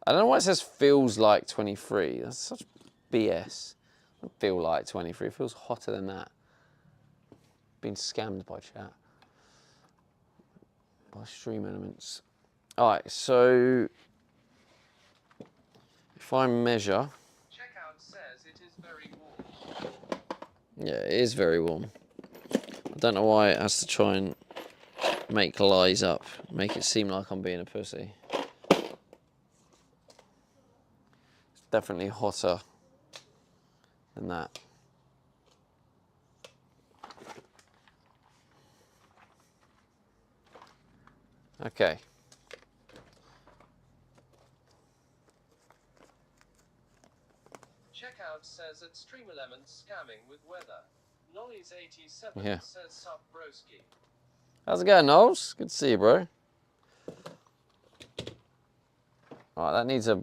I don't know why it says feels like 23. That's such BS. I don't feel like 23. It feels hotter than that. Been scammed by chat. By Stream Elements. Alright, so if I measure. Checkout says it is very warm. Yeah, it is very warm. I don't know why it has to try and make lies up. Make it seem like I'm being a pussy. It's definitely hotter than that. Okay. Checkout says at Stream Elements scamming with weather. Nolly's 87 Yeah. says sup broski. How's it going, Knowles? Good to see you, bro. Alright, that needs a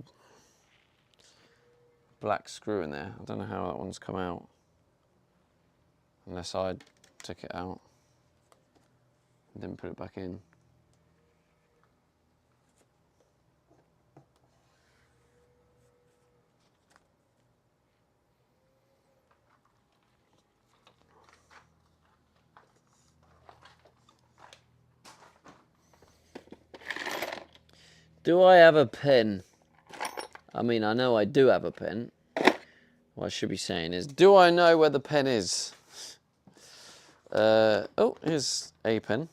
black screw in there. I don't know how that one's come out. Unless I took it out and then put it back in. Do I have a pen? I mean, I know I do have a pen. What I should be saying is, do I know where the pen is? Oh, here's a pen.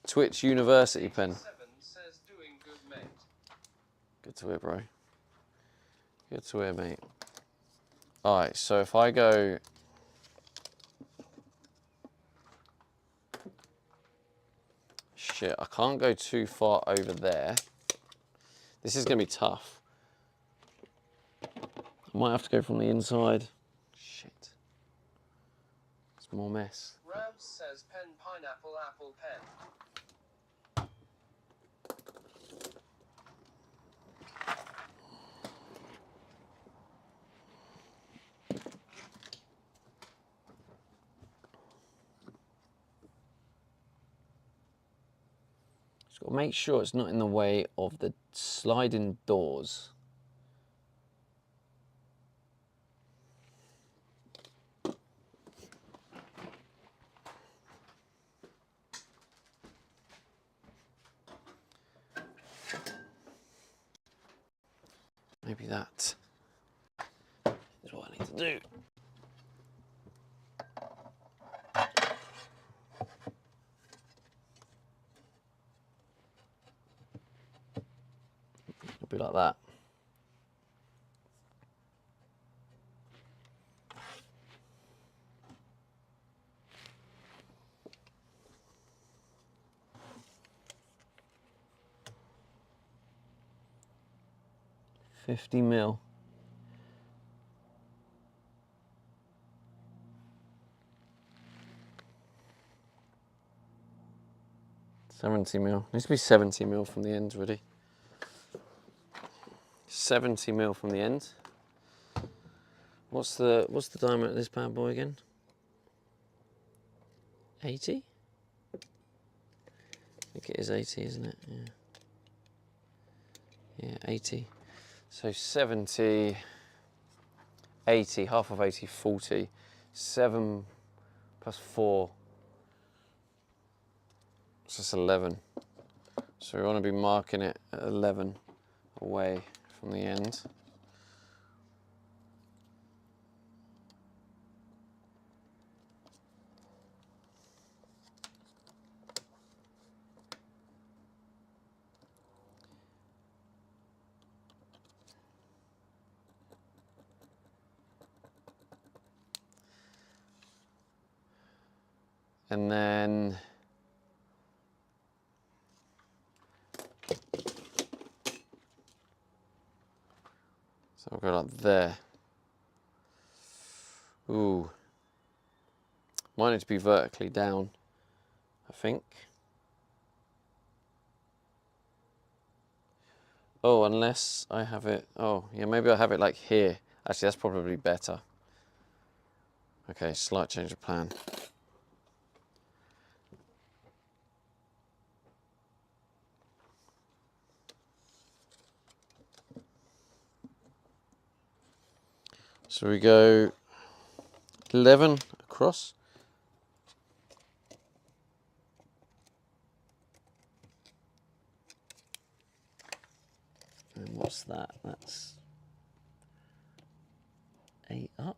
Twitch University pen. 7 says doing good, mate. Good to hear, bro. Good to hear, mate. Alright, so if I go... Shit, I can't go too far over there. This is going to be tough. I might have to go from the inside. Shit. It's more mess. Rams says pen pineapple apple pen. Just got to make sure it's not in the way of the sliding doors. Maybe that is what I need to do. It'll be like that. $50 mil. $70 mil. Needs to be $70 mil from the end, really. $70 mil from the end. What's the diameter of this bad boy again? 80? I think it is 80, isn't it? Yeah. Yeah, 80. So 70, 80, half of 80, 40. 7 plus 4. So it's 11. So we want to be marking it at 11 away from the end. And then so I'll go like there. Ooh. Might need to be vertically down, I think. Oh, unless I have it, oh, yeah, maybe I have it like here. Actually, that's probably better. Okay, slight change of plan. So we go 11 across. And what's that? That's 8 up.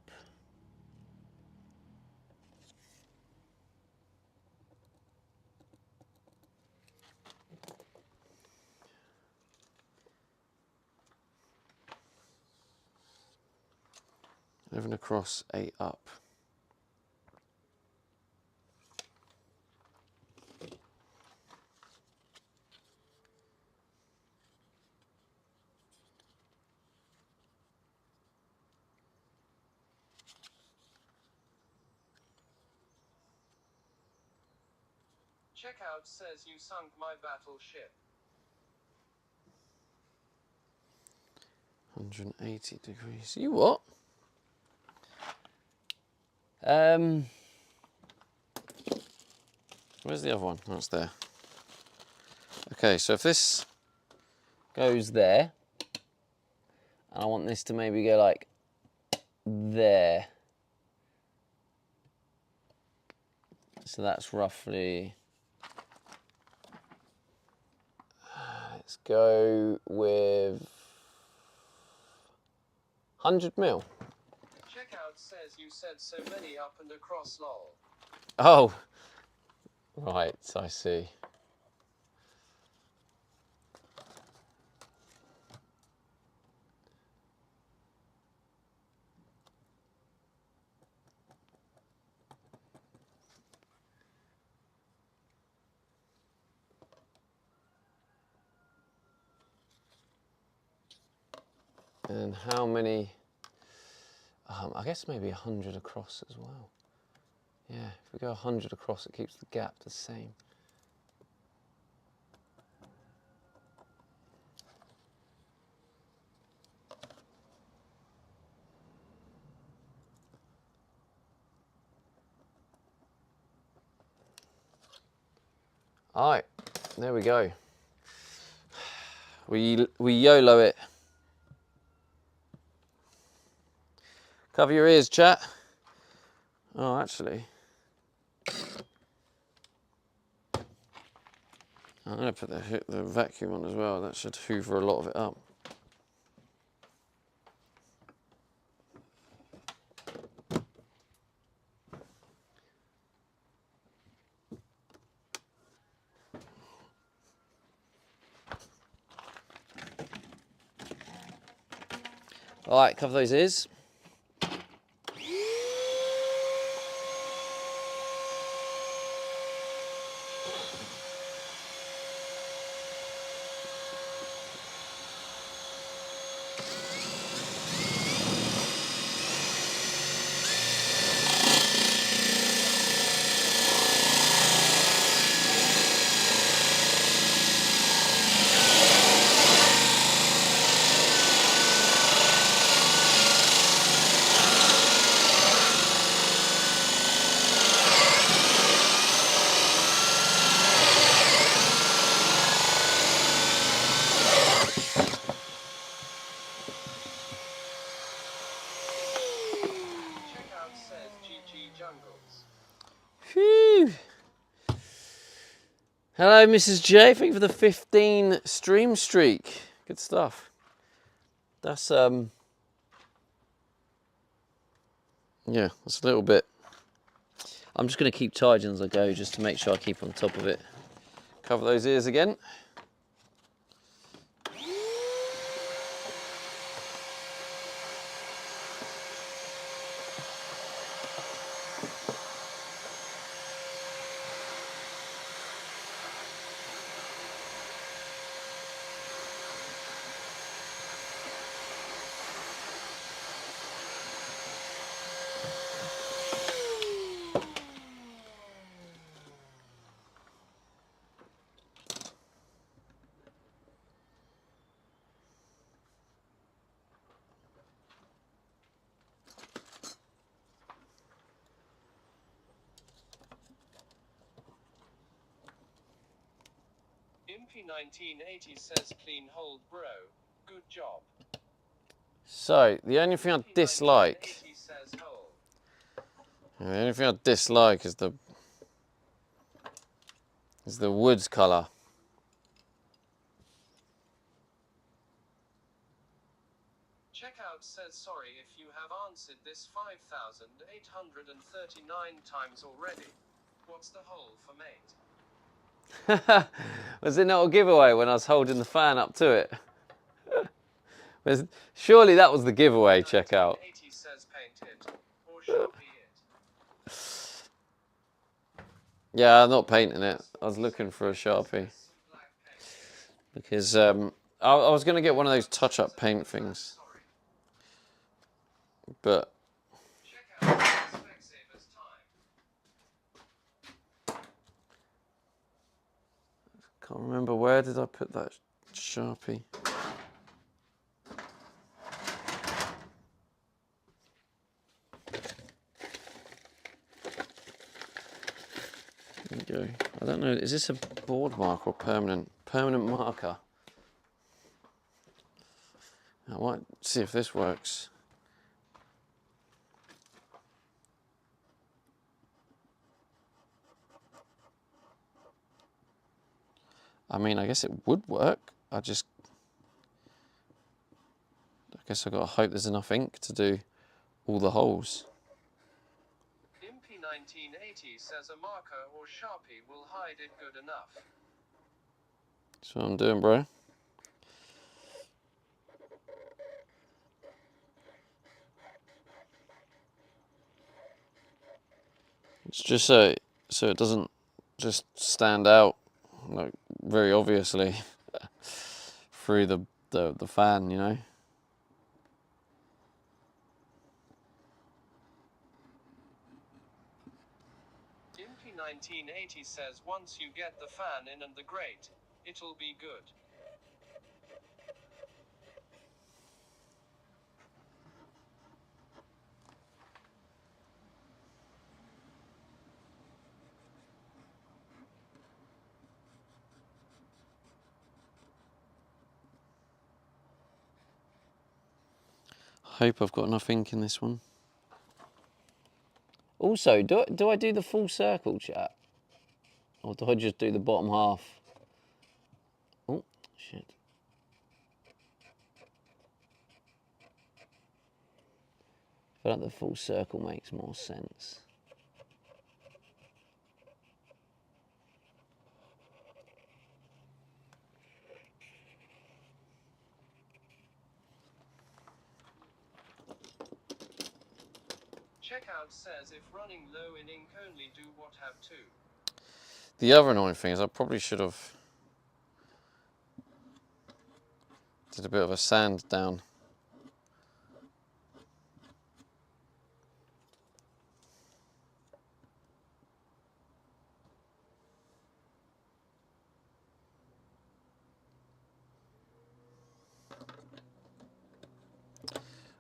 Eleven across, 8 up. Checkout says you sunk my battleship. 180 degrees. You what? Where's the other one? Oh, it's there. Okay, so if this goes there, and I want this to maybe go like there. So that's roughly, let's go with 100 mil. Checkout says you said so many up and across lol. Oh, right, I see. And how many? I guess maybe 100 across as well. Yeah, if we go 100 across, it keeps the gap the same. All right, there we go. We YOLO it. Cover your ears, chat. Oh, actually, I'm going to put the vacuum on as well. That should hoover a lot of it up. All right, cover those ears. Checkout says GG Jungles. Phew. Hello, Mrs. J. Thank you for the 15 stream streak. Good stuff. That's yeah, that's a little bit. I'm just going to keep charging as I go, just to make sure I keep on top of it. Cover those ears again. Impy1980 says clean hold bro. Good job. So, the only thing I dislike... Impy1980 says hold. The only thing I dislike is the woods colour. Checkout says sorry if you have answered this 5,839 times already. What's the hole for mate? Was it not a giveaway when I was holding the fan up to it? Surely that was the giveaway, checkout. 1980 says paint it. Or Sharpie it. Yeah, I'm not painting it. I was looking for a Sharpie. Black paint. Because I was going to get one of those touch-up paint things. But Checkout says Specsavers time. can't remember, where did I put that Sharpie? There we go. I don't know, is this a board marker or permanent marker? I might see if this works. I mean, I guess it would work. I guess I've got to hope there's enough ink to do all the holes. Impy1980 says a marker or Sharpie will hide it good enough. That's what I'm doing, bro. It's just so it doesn't just stand out like very obviously through the fan, you know. Impy1980 says once you get the fan in and the grate, it'll be good. Hope I've got enough ink in this one. Also, do I do the full circle, chat? Or do I just do the bottom half? Oh, shit. I feel like the full circle makes more sense. Checkout says if running low in ink only do what have to. The other annoying thing is I probably should have did a bit of a sand down.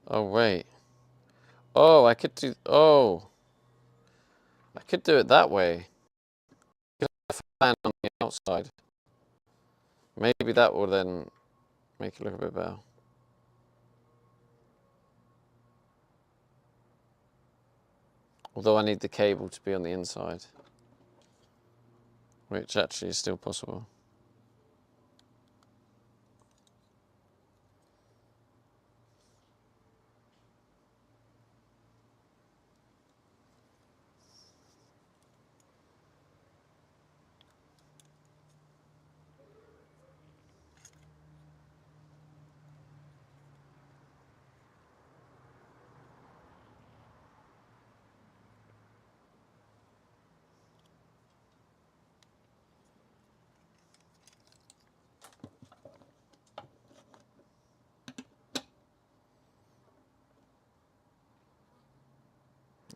Oh wait. Oh, I could do it that way. Fan on the outside. Maybe that will then make it look a bit better. Although I need the cable to be on the inside, which actually is still possible.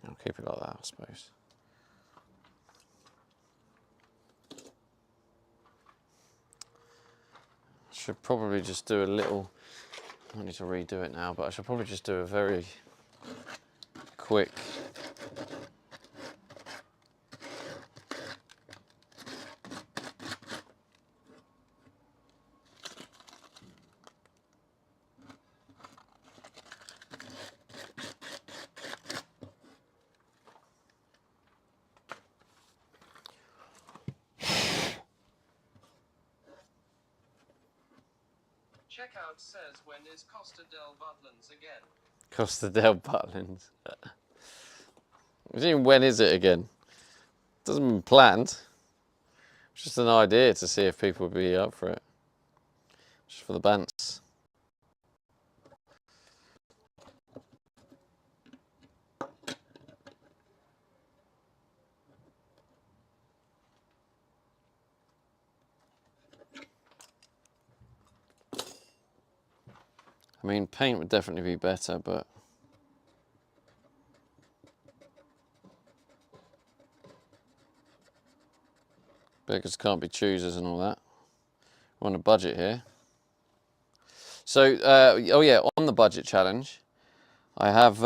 I'll keep it like that, I suppose. Should probably just do a little, I don't need to redo it now, but I should probably just do a very quick Checkout says when is Costa del Butlins again? Costa del Butlins. What do you mean, when is it again? Doesn't mean planned. It's just an idea to see if people would be up for it. Just for the bants. I mean, paint would definitely be better, but beggars can't be choosers and all that. We're on a budget here. So, oh yeah, on the budget challenge, I have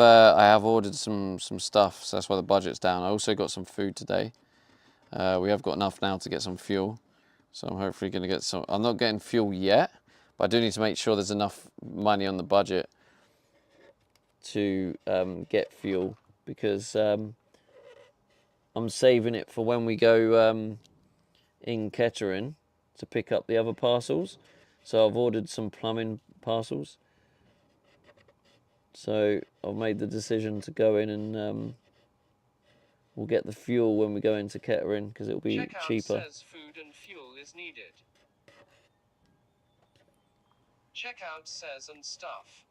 ordered some stuff, so that's why the budget's down. I also got some food today. We have got enough now to get some fuel, so I'm hopefully going to get some. I'm not getting fuel yet, but I do need to make sure there's enough money on the budget to get fuel, because I'm saving it for when we go in Kettering to pick up the other parcels. So I've ordered some plumbing parcels. So I've made the decision to go in and we'll get the fuel when we go into Kettering, because it'll be Checkout cheaper. says food and fuel is needed. Checkout says and stuff.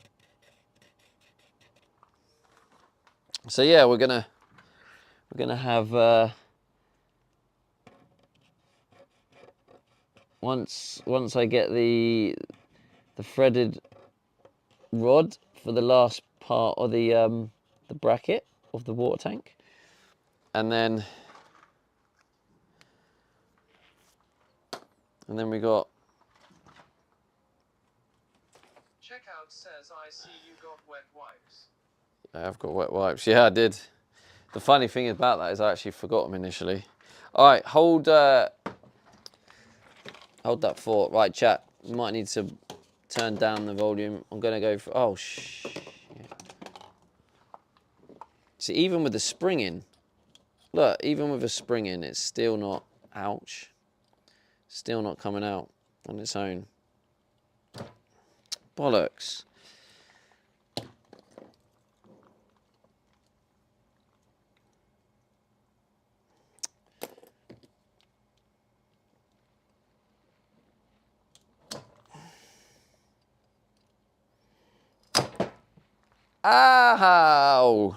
So yeah, we're gonna have once I get the threaded rod for the last part of the bracket of the water tank, and then we got. Checkout says I see you got wet wipes. I've got wet wipes. Yeah, I did. The funny thing about that is I actually forgot them initially. All right, hold that thought. Right, chat. You might need to turn down the volume. I'm gonna go for. Oh shit. See, even with the spring in, look, even with a spring in, it's still not. Ouch. Still not coming out on its own. Bollocks. Ow!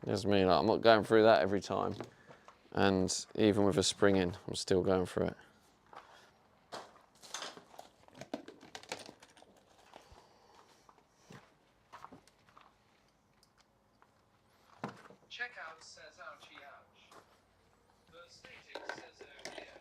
There's me, like, I'm not going through that every time. And even with a spring in, I'm still going through it. Checkout says ouchie ouch. The static says oh dear.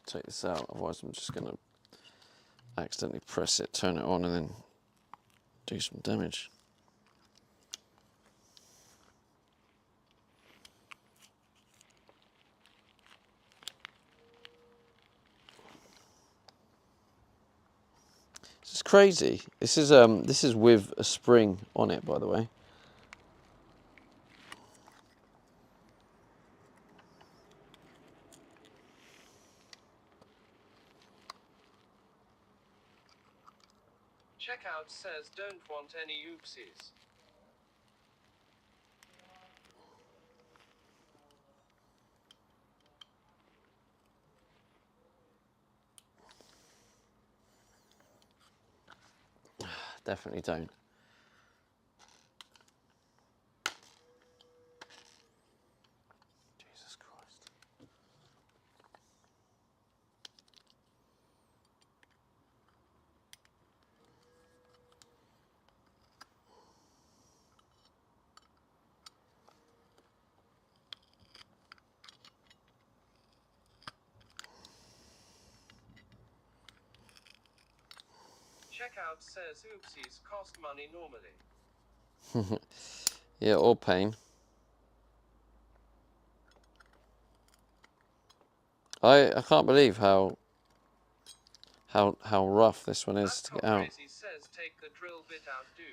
Take this out, otherwise I'm just going to accidentally press it, turn it on, and then do some damage. This is crazy. This is with a spring on it, by the way. Checkout says don't want any oopsies. Definitely don't. Jesus Christ. Checkout says oopsies cost money normally. Yeah, or pain. I can't believe how rough this one is to get out. Crazy says take the drill bit out, dude.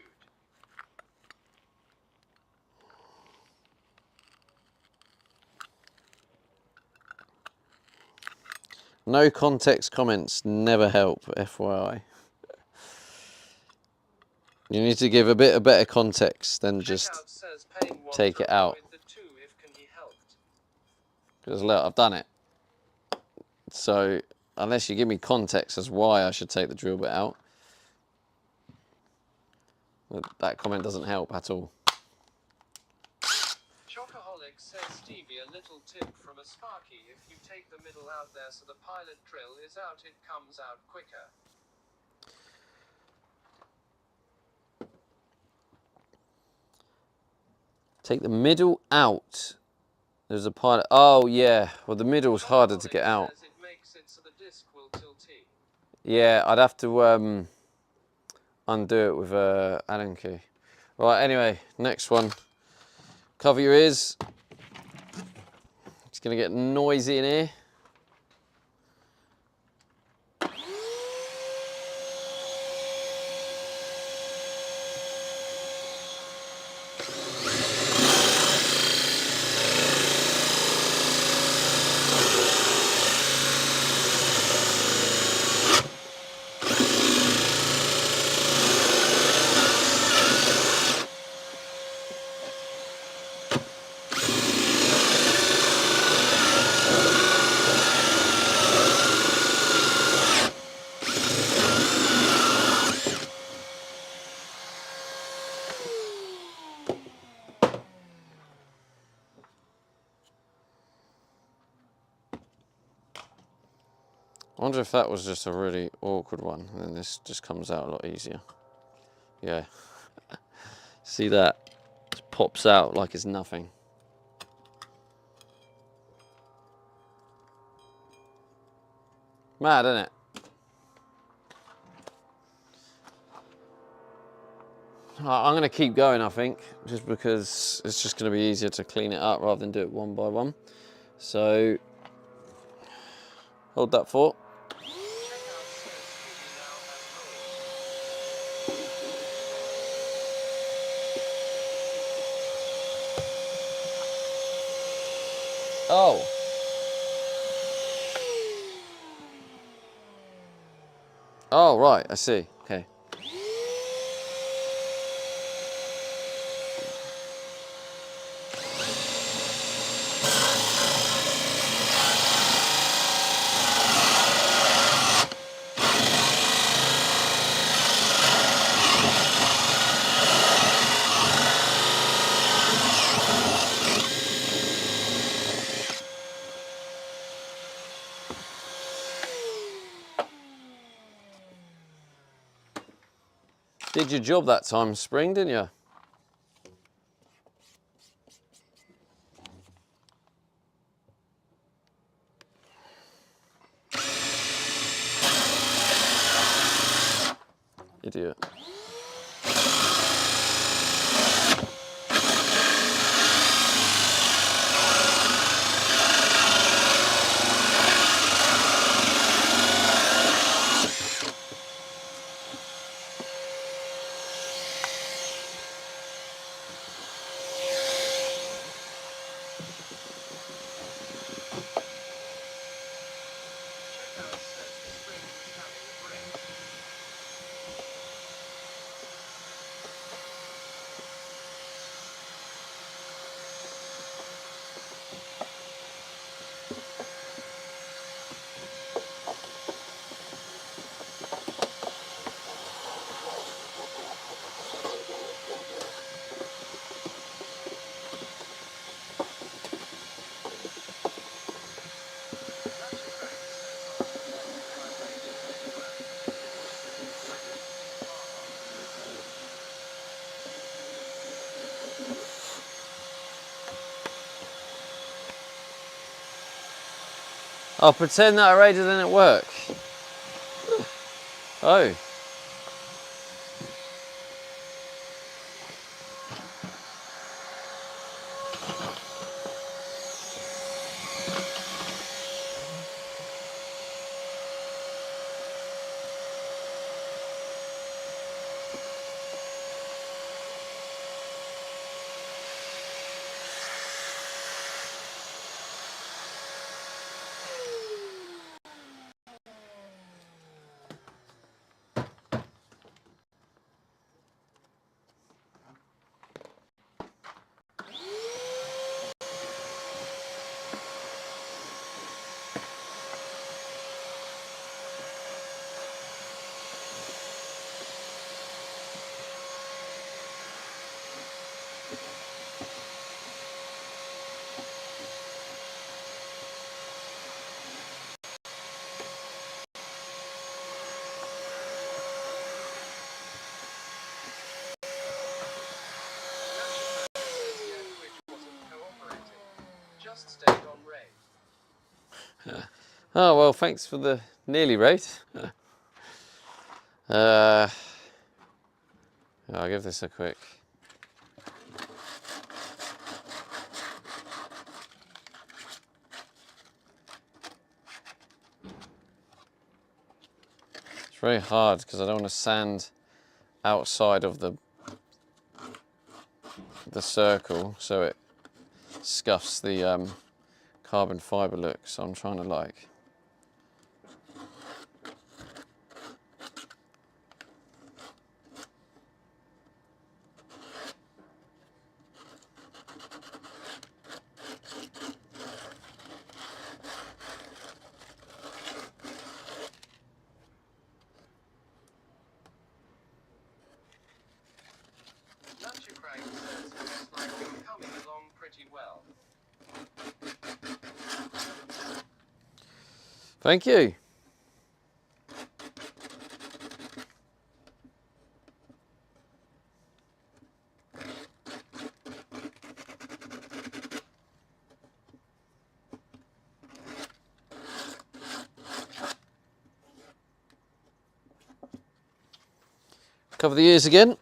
No context comments never help, FYI. You need to give a bit of better context than just Checkout says paying one take it to out. avoid the two if can be helped. Because look, I've done it. So unless you give me context as why I should take the drill bit out, that comment doesn't help at all. Chocoholic says Stevie, a little tip from a Sparky: if you take the middle out there so the pilot drill is out, it comes out quicker. Take the middle out. There's a pilot. Oh yeah, well the middle's harder to get out. Says it makes it so the disc will tilt-y. Yeah, I'd have to undo it with a Allen key. Right, anyway, next one. Cover your ears. It's gonna get noisy in here. I wonder if that was just a really awkward one, and then this just comes out a lot easier. Yeah. See that? Just pops out like it's nothing. Mad, isn't it? I'm going to keep going, I think, just because it's just going to be easier to clean it up rather than do it one by one. So, hold that thought. Oh. Oh, right, I see. Okay. Did your job that time, Spring, didn't you? Idiot. Checkout says the spring is having a break. Ratchet Crank says on the electric vibration network, I'll pretend that a radio didn't work. Oh. which wasn't cooperating. Just stayed on Ray. Oh, well, thanks for the nearly rate. I'll give this a quick. It's very hard because I don't want to sand outside of the circle so it scuffs the carbon fibre look. So I'm trying to like. Ratchet Crank says it looks like you're coming along pretty well. Thank you. Cover the ears again.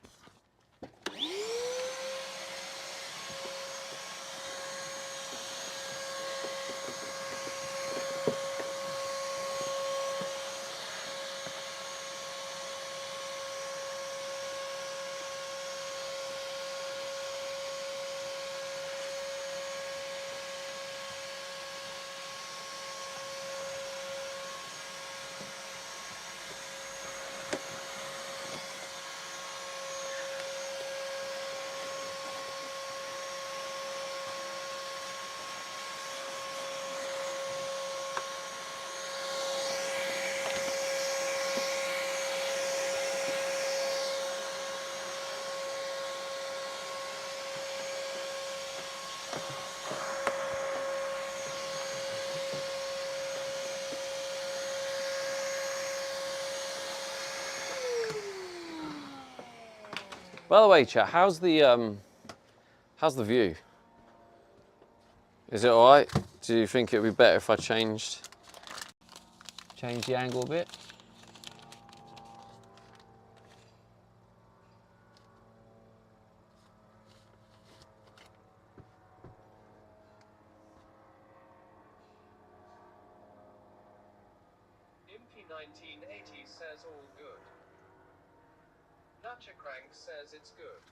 By the way, chat, how's the view? Is it all right? Do you think it would be better if I changed the angle a bit? Impy1980 says all good. Natchacrank says it's good.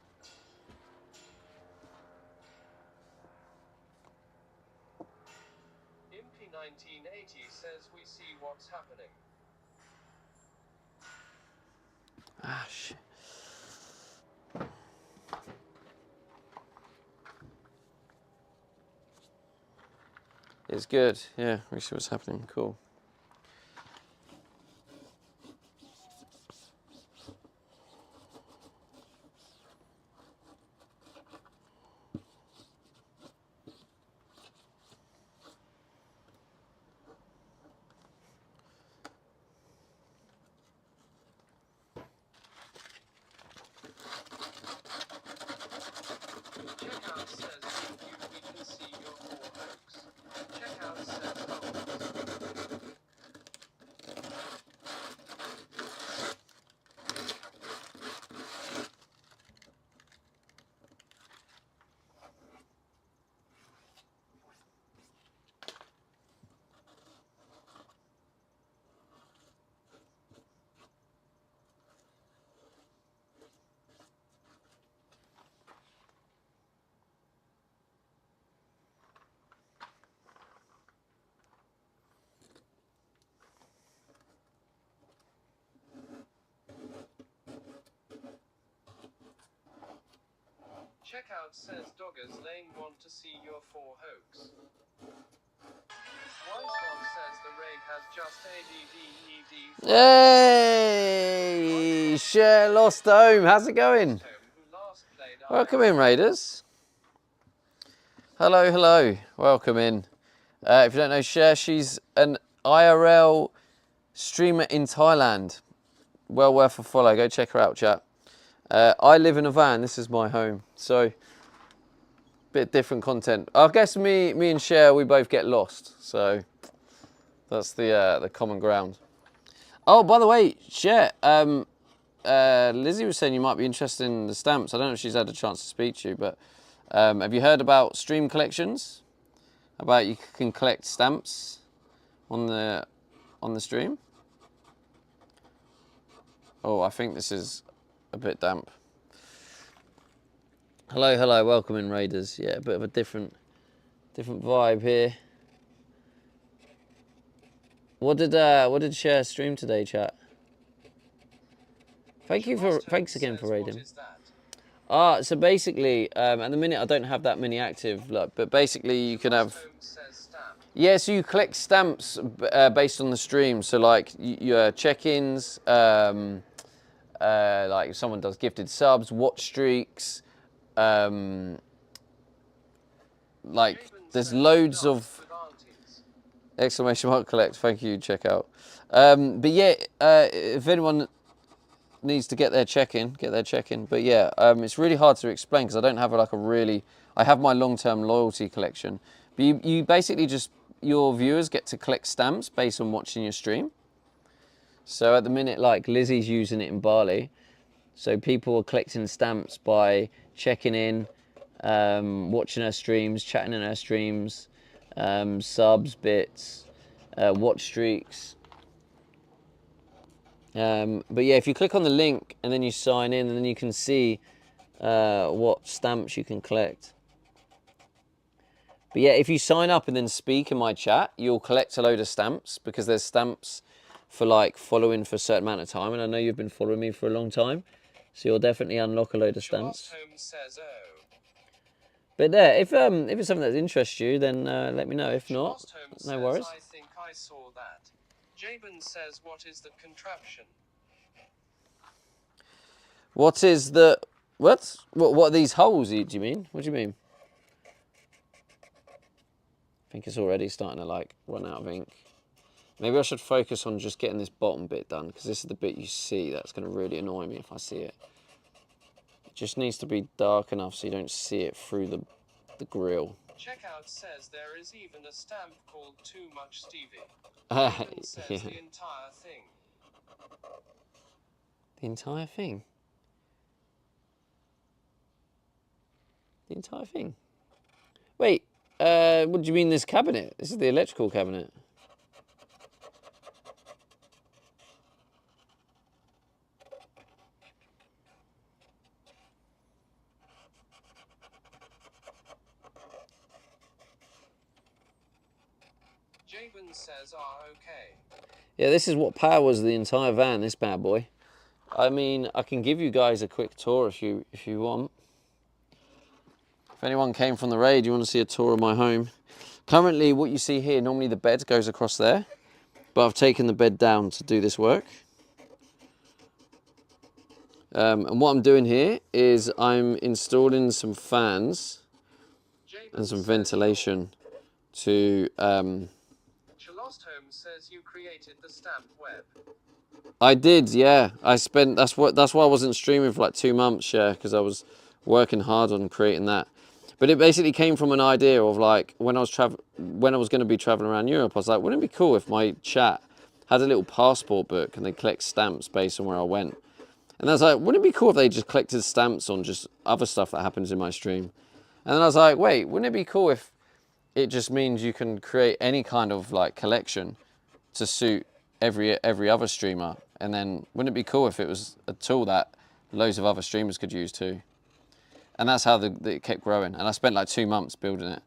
Impy1980 says we see what's happening. Ah, shit. It's good. Yeah, we see what's happening. Cool. Checkout says we can see your 4 hoax. Checkout says hoax. Checkout says Doggers Lane want to see your 4 hoax. Wisebot says the raid has just ADDED. Hey, Share Lost Home. How's it going? Who last played Welcome in, Raiders. Hello, hello. Welcome in. If you don't know Share, she's an IRL streamer in Thailand. Well worth a follow. Go check her out, chat. I live in a van. This is my home. So, bit different content. I guess me and Share, we both get lost. So, that's the common ground. Oh, by the way, Share, Lizzie was saying you might be interested in the stamps. I don't know if she's had a chance to speak to you, but have you heard about stream collections? About you can collect stamps on the stream? Oh, I think this is a bit damp. Hello, hello, welcome in, Raiders. Yeah, a bit of a different vibe here. What did Share stream today, chat? Thanks again for raiding. So basically, at the minute I don't have that many active, but basically you can have. Yeah, so you collect stamps based on the stream. So like your check-ins, like if someone does gifted subs, watch streaks, like there's loads of exclamation mark collect. Thank you. Check out. But yeah, if anyone needs to get their check-in. But yeah, it's really hard to explain because I don't have I have my long-term loyalty collection. But you basically just, your viewers get to collect stamps based on watching your stream. So at the minute, like Lizzie's using it in Bali. So people are collecting stamps by checking in, watching her streams, chatting in her streams, subs, bits, watch streaks. But yeah, if you click on the link and then you sign in, and then you can see what stamps you can collect. But yeah, if you sign up and then speak in my chat, you'll collect a load of stamps because there's stamps for like following for a certain amount of time. And I know you've been following me for a long time, so you'll definitely unlock a load of stamps. But there, if it's something that interests you, then let me know. If not, no worries. I think I saw that. Jabin says, what is the contraption? What is the... What are these holes, do you mean? What do you mean? I think it's already starting to, like, run out of ink. Maybe I should focus on just getting this bottom bit done, because this is the bit you see. That's going to really annoy me if I see it. It just needs to be dark enough so you don't see it through the grill. Checkout says there is even a stamp called Too Much Stevie. Says Yeah. the entire thing. The entire thing? The entire thing? Wait, what do you mean this cabinet? This is the electrical cabinet. Jabin says, ah, okay. Yeah, this is what powers the entire van, this bad boy. I mean, I can give you guys a quick tour if you want. If anyone came from the raid, you want to see a tour of my home. Currently, what you see here, normally the bed goes across there, but I've taken the bed down to do this work. And what I'm doing here is I'm installing some fans and some ventilation to... Lost Holmes says you created the stamp web. I did, yeah. That's why I wasn't streaming for like 2 months, yeah, because I was working hard on creating that. But it basically came from an idea of like when I was going to be traveling around Europe, I was like, wouldn't it be cool if my chat had a little passport book and they collect stamps based on where I went? And I was like, wouldn't it be cool if they just collected stamps on just other stuff that happens in my stream? And then I was like, wait, wouldn't it be cool if it just means you can create any kind of like collection to suit every other streamer? And then wouldn't it be cool if it was a tool that loads of other streamers could use too? And that's how it kept growing. And I spent like 2 months building it.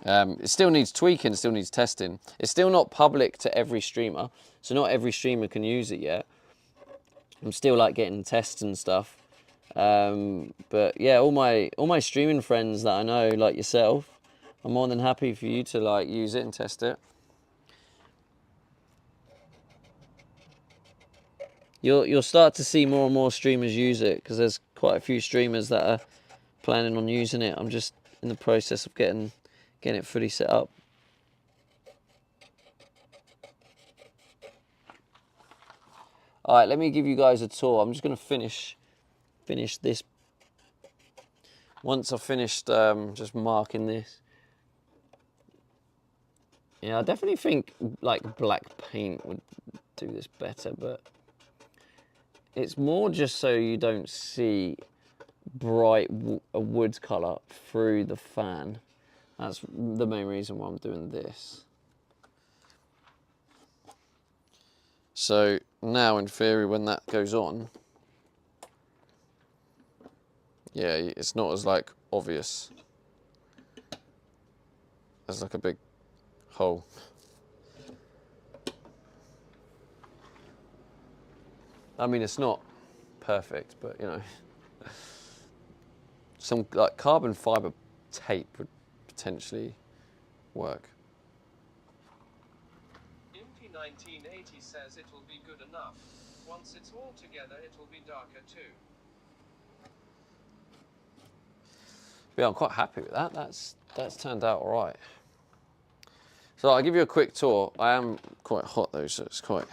It still needs tweaking, it still needs testing. It's still not public to every streamer, so not every streamer can use it yet. I'm still like getting tests and stuff. But yeah, all my streaming friends that I know, like yourself, I'm more than happy for you to like use it and test it. You'll start to see more and more streamers use it because there's quite a few streamers that are planning on using it. I'm just in the process of getting it fully set up. All right, let me give you guys a tour. I'm just going to finish this. Once I've finished just marking this. Yeah, I definitely think like black paint would do this better, but it's more just so you don't see bright wood colour through the fan. That's the main reason why I'm doing this. So now, in theory, when that goes on, yeah, it's not as like obvious. There's like a big hole. I mean, it's not perfect, but you know, some like carbon fiber tape would potentially work. Impy 1980 says it'll be good enough. Once it's all together, it'll be darker too. Yeah, I'm quite happy with that. That's turned out all right. So I'll give you a quick tour. I am quite hot though, so it's quite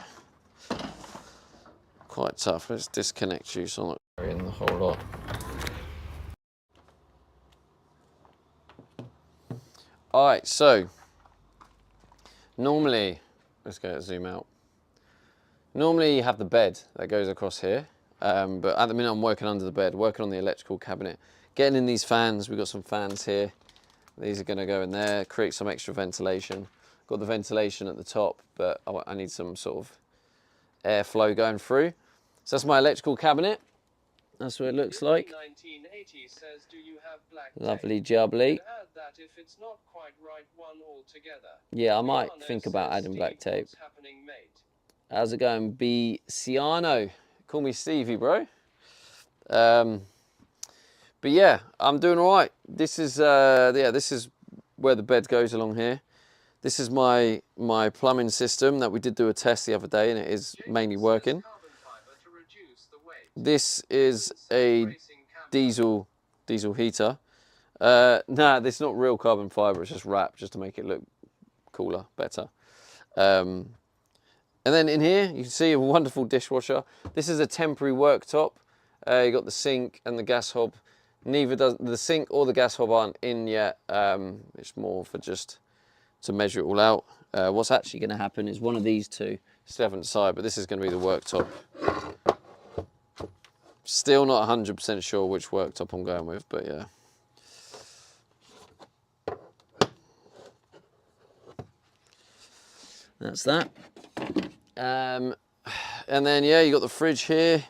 tough. Let's disconnect you so I'm not carrying the whole lot. All right, so normally, let's go zoom out. Normally you have the bed that goes across here, but at the minute I'm working under the bed, working on the electrical cabinet, getting in these fans. We've got some fans here. These are going to go in there, create some extra ventilation. Got the ventilation at the top, but I need some sort of airflow going through. So that's my electrical cabinet. That's what it looks like. 1980 says, do you have black Lovely tape? jubbly. Add that if it's not quite right one altogether. Yeah, I might Ciano think about says, adding black Steve, tape. what's happening, mate? How's it going, B. Ciano? Call me Stevie, bro. But yeah, I'm doing all right. This is this is where the bed goes along here. This is my plumbing system that we did do a test the other day, and it is mainly working. This is a diesel heater. Nah, this is not real carbon fiber. It's just wrapped just to make it look cooler, better. And then in here you can see a wonderful dishwasher. This is a temporary worktop. You got the sink and the gas hob. Neither does the sink or the gas hob aren't in yet. It's more for just to measure it all out. What's actually going to happen is one of these two. Still haven't decided, but this is going to be the worktop. Still not 100% sure which worktop I'm going with, but yeah. That's that. And then yeah, you got the fridge here.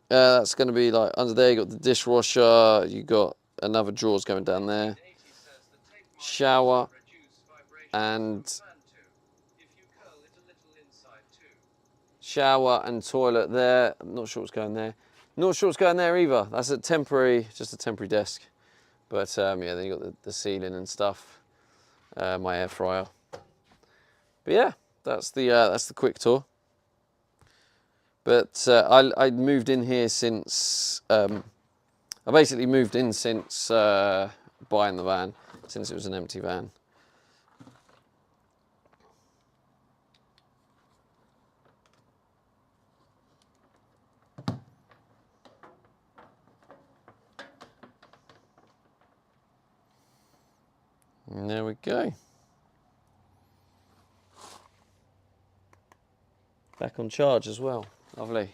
That's going to be like under there. You got the dishwasher. You got another drawers going down there. Shower. and Fan too. If you curl it a little inside too. shower and toilet there. I'm not sure what's going there. Not sure what's going there either. That's just a temporary desk. But yeah, then you got the ceiling and stuff. My air fryer. But yeah, that's the quick tour. But I moved in here since I basically moved in since buying the van, since it was an empty van. And there we go. Back on charge as well. Lovely.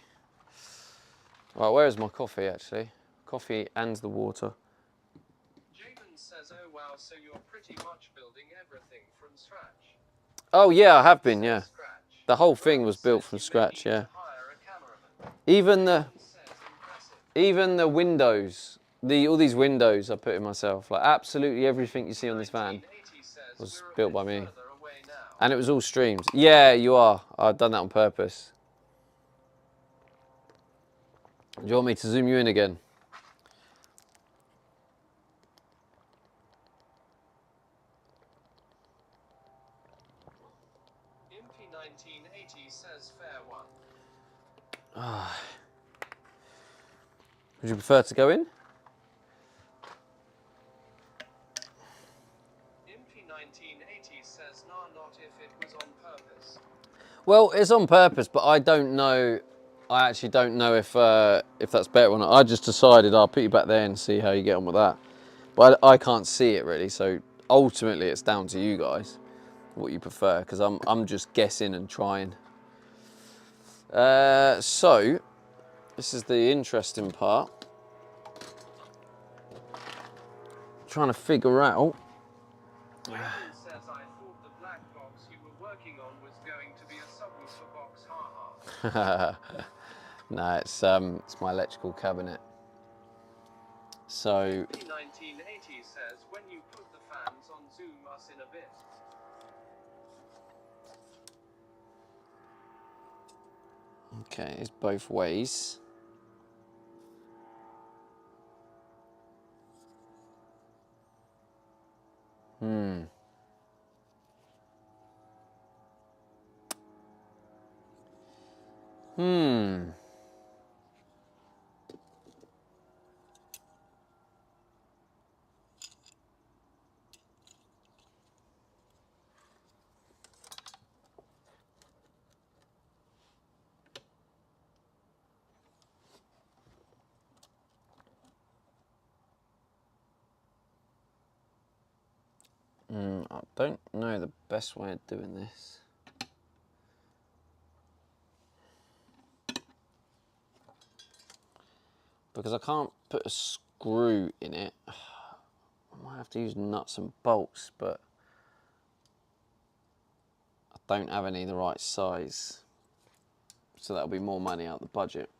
Right, where is my coffee actually? Coffee and the water. Jayden says, oh wow, so you're pretty much building everything from scratch. Oh yeah, I have been, yeah. Scratch. The whole thing was built from scratch, yeah. Even the windows, all these windows I put in myself. Like absolutely everything you see on this van was built by me. And it was all streams. Yeah, you are. I've done that on purpose. Do you want me to zoom you in again? Impy 1980 says fair one. Would you prefer to go in? Impy 1980 says nah, not if it was on purpose. Well, it's on purpose, but I don't know. I actually don't know if that's better or not. I just decided I'll put you back there and see how you get on with that. But I can't see it really, so ultimately it's down to you guys what you prefer, because I'm just guessing and trying. So this is the interesting part. Trying to figure out. Jayden says I thought the black box you were working on was going to be a subwoofer box, haha. No, it's my electrical cabinet. So Impy 1980 says when you put the fans on, zoom us in a bit. okay, it's both ways. I don't know the best way of doing this. Because I can't put a screw in it. I might have to use nuts and bolts, but I don't have any the right size. So that'll be more money out the budget.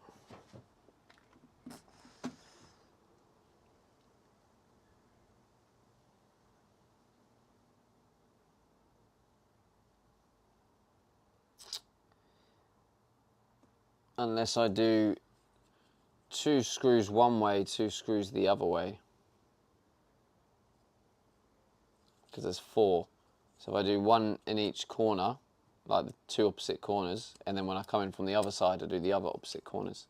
Unless I do 2 screws one way, 2 screws the other way. Because there's 4. So if I do 1 in each corner, like the 2 opposite corners, and then when I come in from the other side, I do the other opposite corners.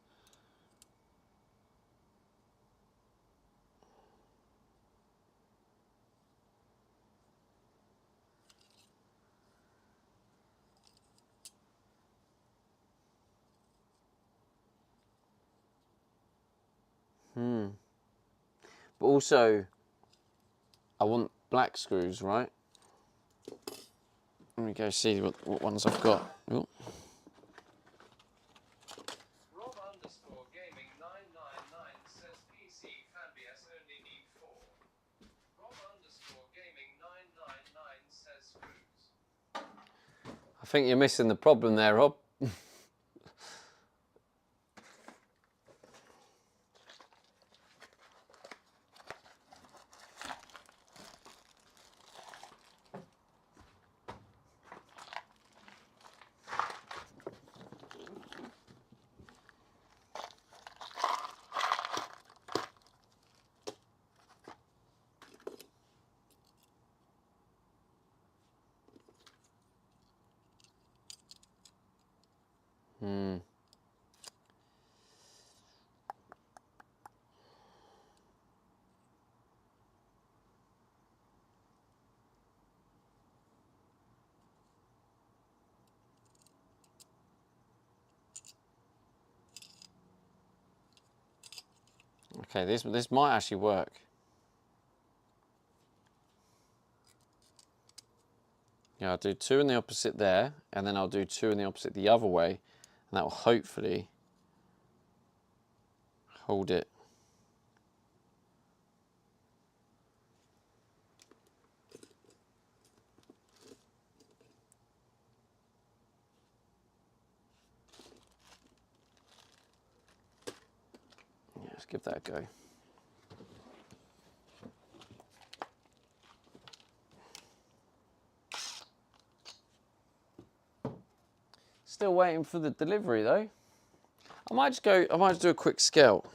But also, I want black screws, right? Let me go see what ones I've got. Ooh. Rob_gaming999 says PC FanBS only need 4. Rob_gaming999 says screws. I think you're missing the problem there, Rob. Hmm. Okay, this might actually work. Yeah, I'll do 2 in the opposite there, and then I'll do 2 in the opposite the other way, and that will hopefully hold it. Yeah, let's give that a go. Still waiting for the delivery though. I might just do a quick scout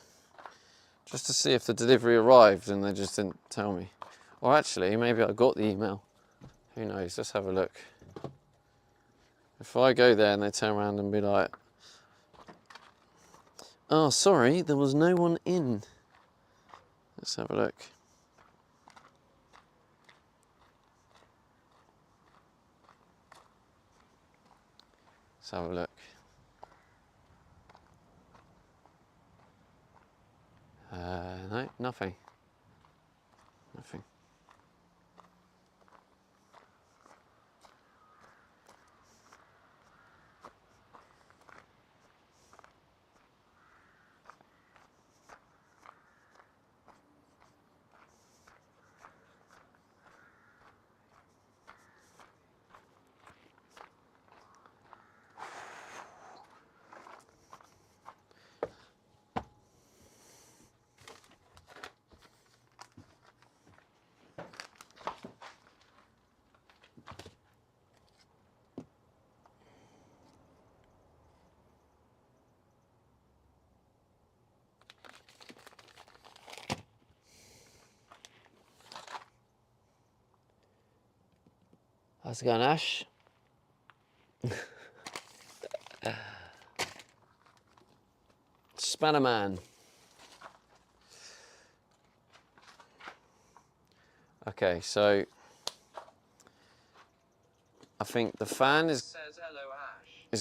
just to see if the delivery arrived and they just didn't tell me. Or actually, maybe I got the email. Who knows? Let's have a look. If I go there and they turn around and be like, oh, sorry, there was no one in. Let's have a look. Let's have a look. No, nothing. Nothing. How's it going, Ash? Spannerman. Okay, so I think the fan is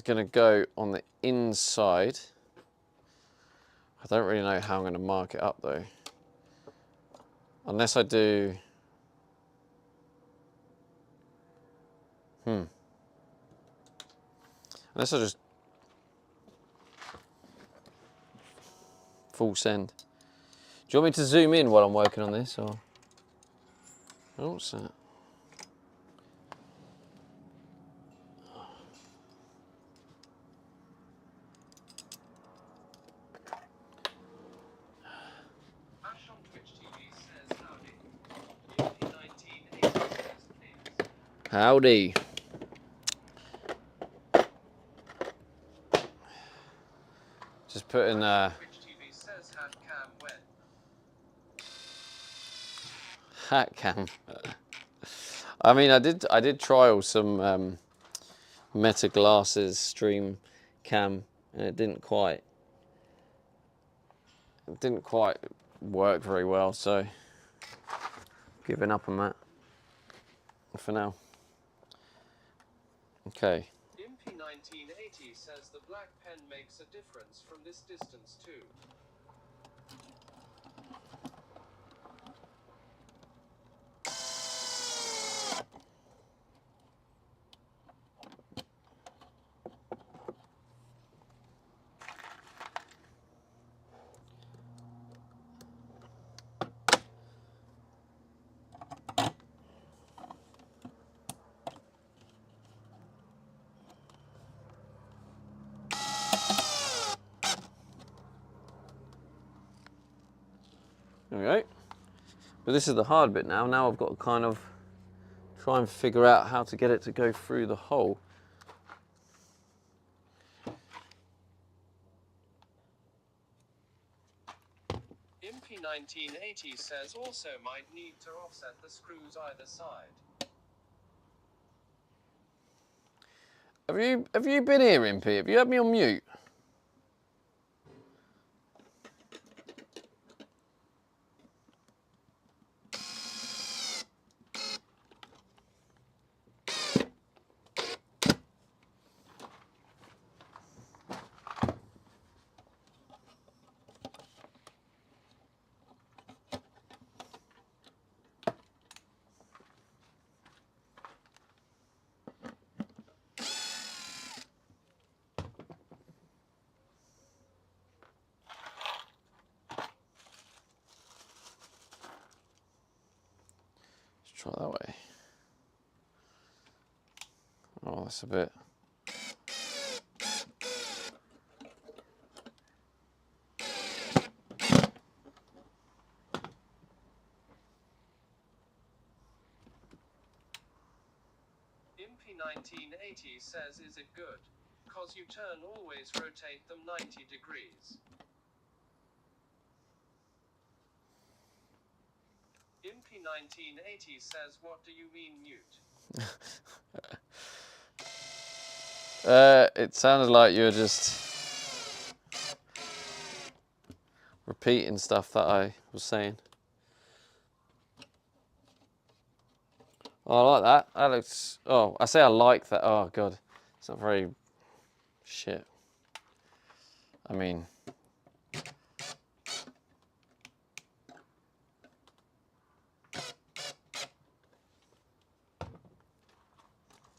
going to go on the inside. I don't really know how I'm going to mark it up though. Unless I do... Unless I just full send. Do you want me to zoom in while I'm working on this, or? Oh, what's that? Ash on Twitch TV says howdy. EP1980 says please. Howdy. Just putting Twitch TV says hat cam when. hat cam. I mean, I did trial some Meta Glasses stream cam, and it didn't quite work very well. So giving up on that for now. Okay. Impy1980 says the black pen makes a difference from this distance too. There we go. But this is the hard bit now. Now I've got to kind of try and figure out how to get it to go through the hole. Impy1980 says also might need to offset the screws either side. Have you been here, Impy? Have you had me on mute? Let's try that way. Oh, that's a bit. Impy1980 says, is it good? Cause you turn always rotate them 90 degrees. Impy1980 says, what do you mean mute? It sounded like you were just repeating stuff that I was saying. Oh, I like that. That looks. Oh, I say I like that. Oh God, it's not very. Shit. I mean.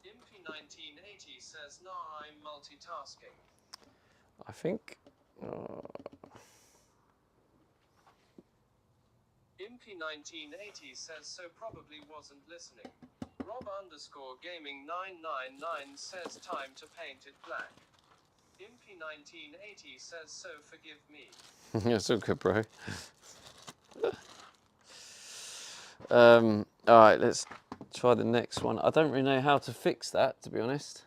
Impy1980 says, nah, I'm multitasking. I think. Impy1980 says, so probably wasn't listening. Rob_gaming999 says, time to paint it black. Impy1980 says, so forgive me. Yeah, it's all good, bro. All right, let's try the next one. I don't really know how to fix that, to be honest.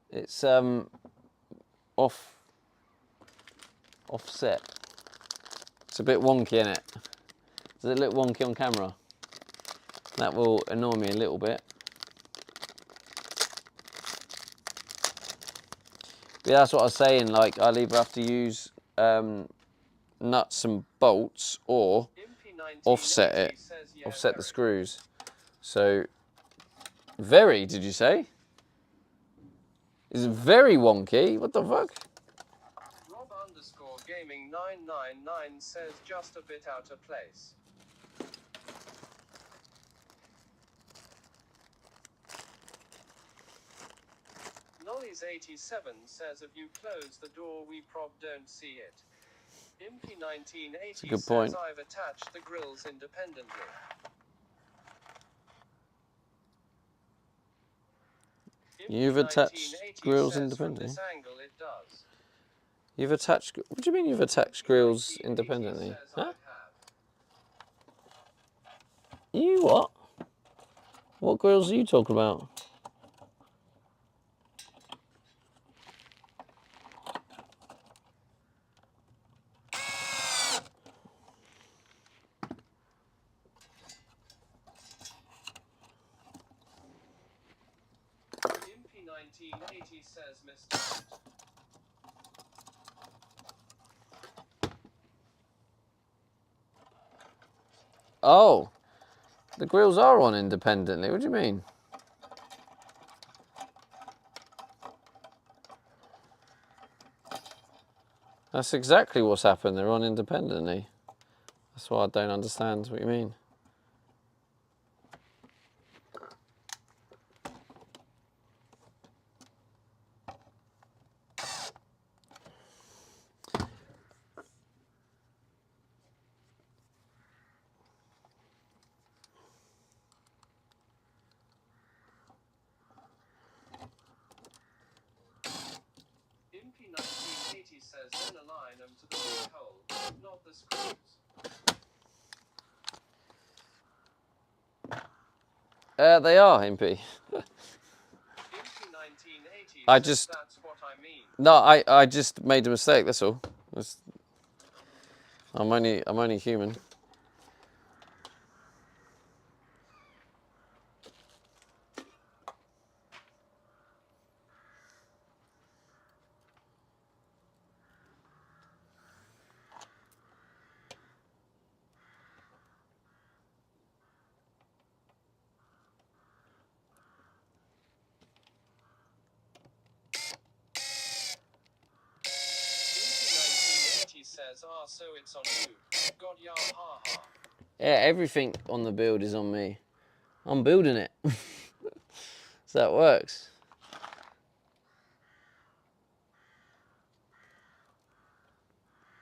It's offset. It's a bit wonky, isn't it? Does it look wonky on camera? That will annoy me a little bit. But yeah, that's what I was saying. Like, I'll either have to use nuts and bolts or offset it, says, yeah, offset the very. screws. So, very, did you say? Is it very wonky? What the fuck? Rob_gaming999 says, just a bit out of place. Nollies87 says, if you close the door we don't see it. Impy1980 a good says, point. I've attached the grills independently. You've attached Impy1980 grills says, independently? from this angle it does. You've attached... What do you mean you've attached grills independently? Says, Huh? I have. You what? What grills are you talking about? Impy1980 says, Mr. Oh, the grills are on independently. What do you mean? That's exactly what's happened. They're on independently. That's why I don't understand what you mean. Impy1980 says, then align them to the big hole, not the screws. They are, Impy. Impy1980 I says, just... that's what I mean. No, I just made a mistake, that's all. I'm only human. says, ah, so it's on you. God, ya, ha, ha. Yeah, everything on the build is on me. I'm building it. So that works.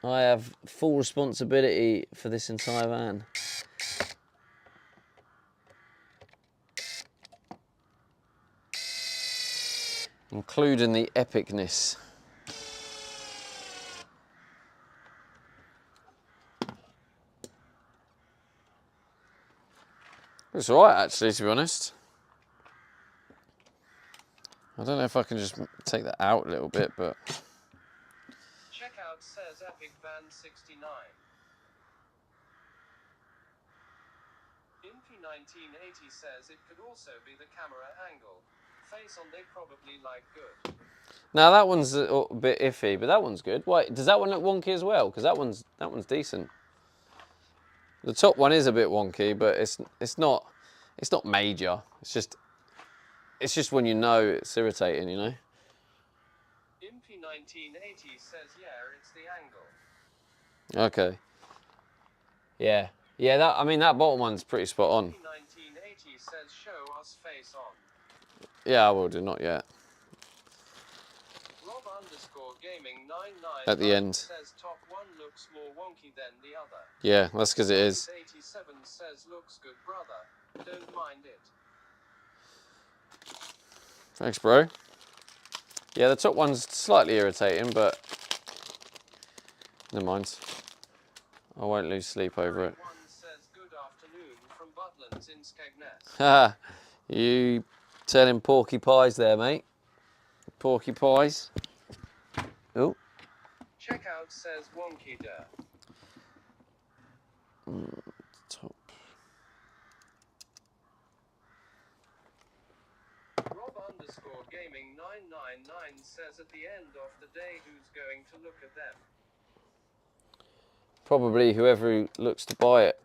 I have full responsibility for this entire van. Including the epicness. It's alright actually, to be honest. I don't know if I can just take that out a little bit, but... Checkout says Epic Van 69. Infi1980 says it could also be the camera angle. Face on they probably like good. Now that one's a bit iffy, but that one's good. Wait, does that one look wonky as well? Because that one's decent. The top one is a bit wonky, but it's not major. It's just when you know it's irritating, you know. Infi1980 says yeah, it's the angle. Okay. Yeah. Yeah. That bottom one's pretty spot on. Infi1980 says show us face on. Yeah, I will do. Not yet. Rob_gaming999 At the end. says top one looks more wonky than the other. Yeah, that's because it is. 87 says looks good, brother. Don't mind it. Thanks, bro. Yeah, the top one's slightly irritating, but never mind. I won't lose sleep over it. One says good afternoon from Butlins in Skegness. Ha! You telling porky pies there, mate. Porky pies. Oh. Checkout says wonky der. Top. Rob_gaming999 says at the end of the day who's going to look at them. Probably whoever looks to buy it.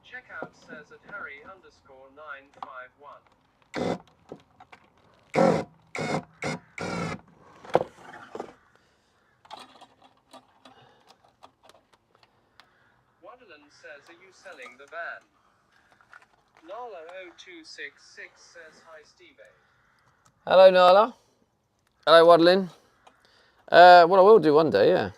Checkout says at Harry_951. Wonderland says, are you selling the van? Nala0266 says, hi Steve. Hello, Nala. Hello, Waddlin. Well, I will do one day, yeah.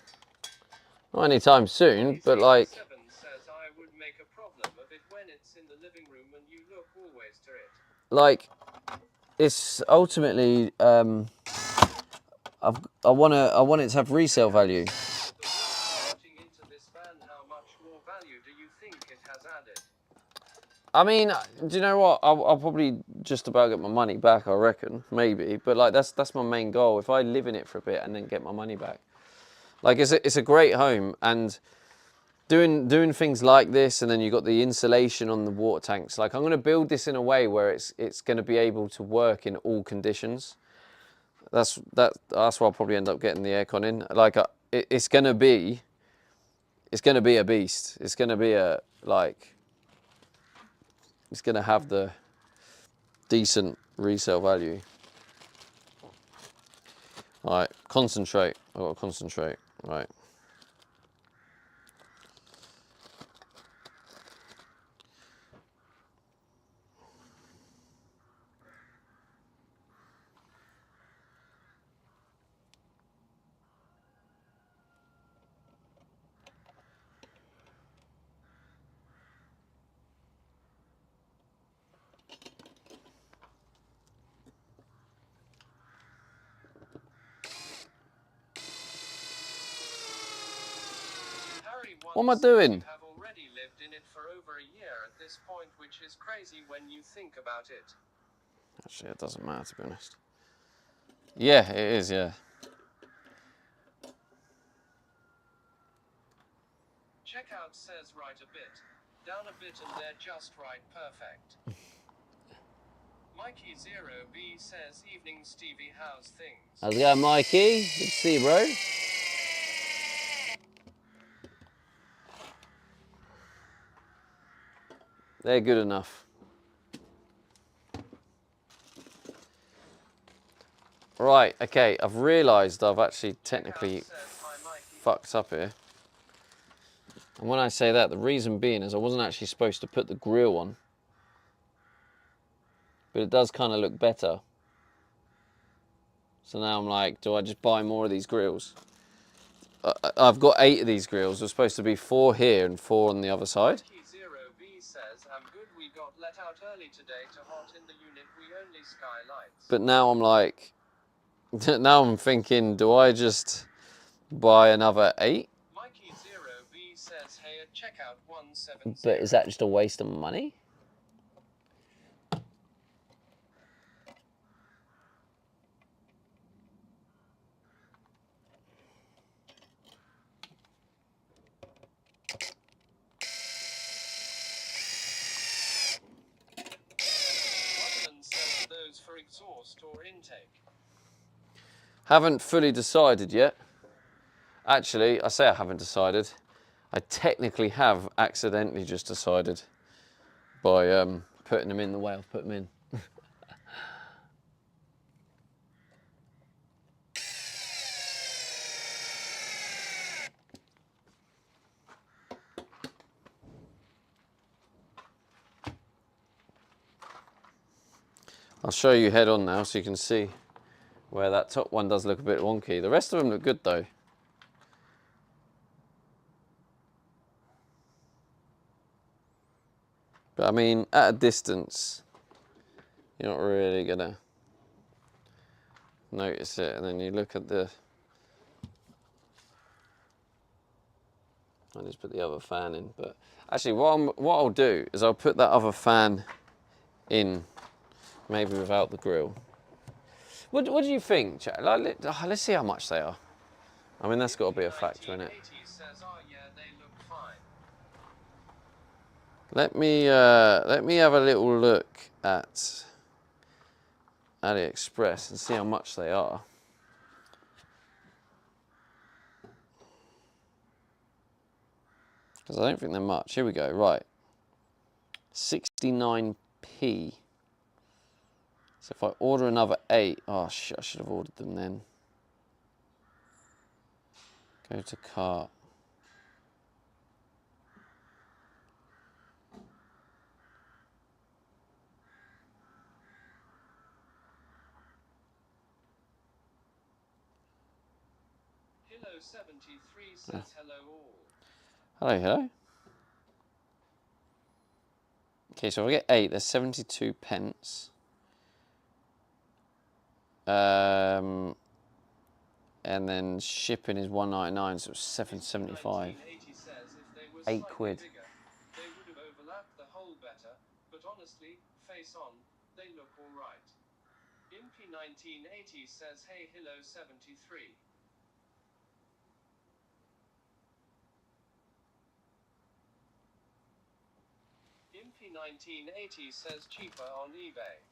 Not anytime soon, but like... says, I would make a problem of it when it's in the living room and you look always to it. Like, it's ultimately, I want it to have resale value. Putting into this van, how much more value do you think it has added? I mean, do you know what? I'll probably just about get my money back, I reckon, maybe. But like, that's my main goal. If I live in it for a bit and then get my money back, like it's a great home, and doing things like this, and then you got the insulation on the water tanks. Like, I'm going to build this in a way where it's going to be able to work in all conditions. That's why I'll probably end up getting the aircon in. Like, it's going to be a beast. It's going to be it's going to have the decent resale value. All right, concentrate. I've got to concentrate. Right. What am I doing? You have already lived in it for over a year at this point, which is crazy when you think about it. Actually, it doesn't matter, to be honest. Yeah, it is, yeah. Checkout says right a bit, down a bit, and they're just right, perfect. Mikey0B says, evening Stevie, how's things? How's it going, Mikey? Good to see you, bro. They're good enough. Right, okay, I've realised I've actually technically fucked up here. And when I say that, the reason being is I wasn't actually supposed to put the grill on. But it does kind of look better. So now I'm like, do I just buy more of these grills? I've got 8 of these grills. There's supposed to be 4 here and 4 on the other side. Mikey0B says, I'm good, we got let out early today to hot in the unit, we only skylights. But now I'm like, now I'm thinking, do I just buy another 8? Mikey0B says, hey, at checkout 170. But is that just a waste of money? Rutland says those for exhaust or intake. Haven't fully decided yet. Actually, I say I haven't decided. I technically have accidentally just decided by putting them in the way I've put them in. I'll show you head on now so you can see where that top one does look a bit wonky. The rest of them look good though. But I mean, at a distance, you're not really gonna notice it. And then you look at the, I'll just put the other fan in. But actually what I'll do is I'll put that other fan in, maybe without the grill. What do you think, chat? Like, let's see how much they are. I mean, that's got to be a factor in it. Says, oh yeah, they look fine. Let me have a little look at AliExpress and see how much they are. Because I don't think they're much. Here we go. Right, 69p. So if I order another 8, oh shit, I should have ordered them then. Go to cart. Hilo73 says hello all. Hello, hello. Okay, so if I get 8, there's 72 pence. And then shipping is £1.99, so it's £7.75. 8 quid. Bigger, they would have overlapped the hole better, but honestly, face on, they look alright. Impy1980 says hey Hilo73. Impy1980 says cheaper on eBay.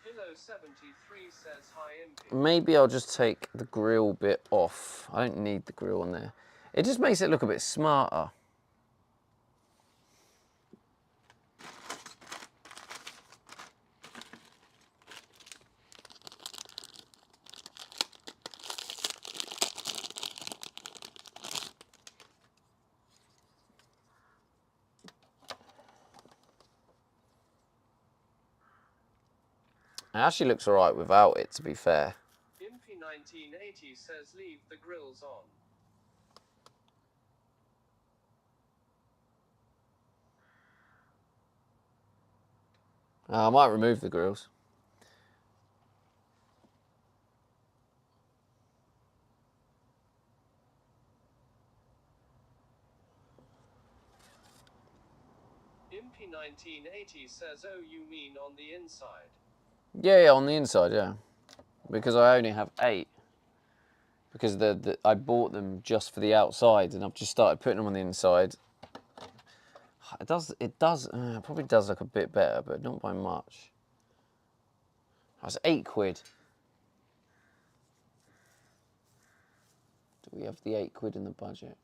Hilo73 says hi Impy. Maybe I'll just take the grill bit off. I don't need the grill on there. It just makes it look a bit smarter. It actually looks alright without it, to be fair. Impy1980 says leave the grills on. I might remove the grills. Impy1980 says oh you mean on the inside? Yeah, on the inside, yeah. Because I only have 8. Because I bought them just for the outside, and I've just started putting them on the inside. It probably does look a bit better, but not by much. That's 8 quid. Do we have the 8 quid in the budget?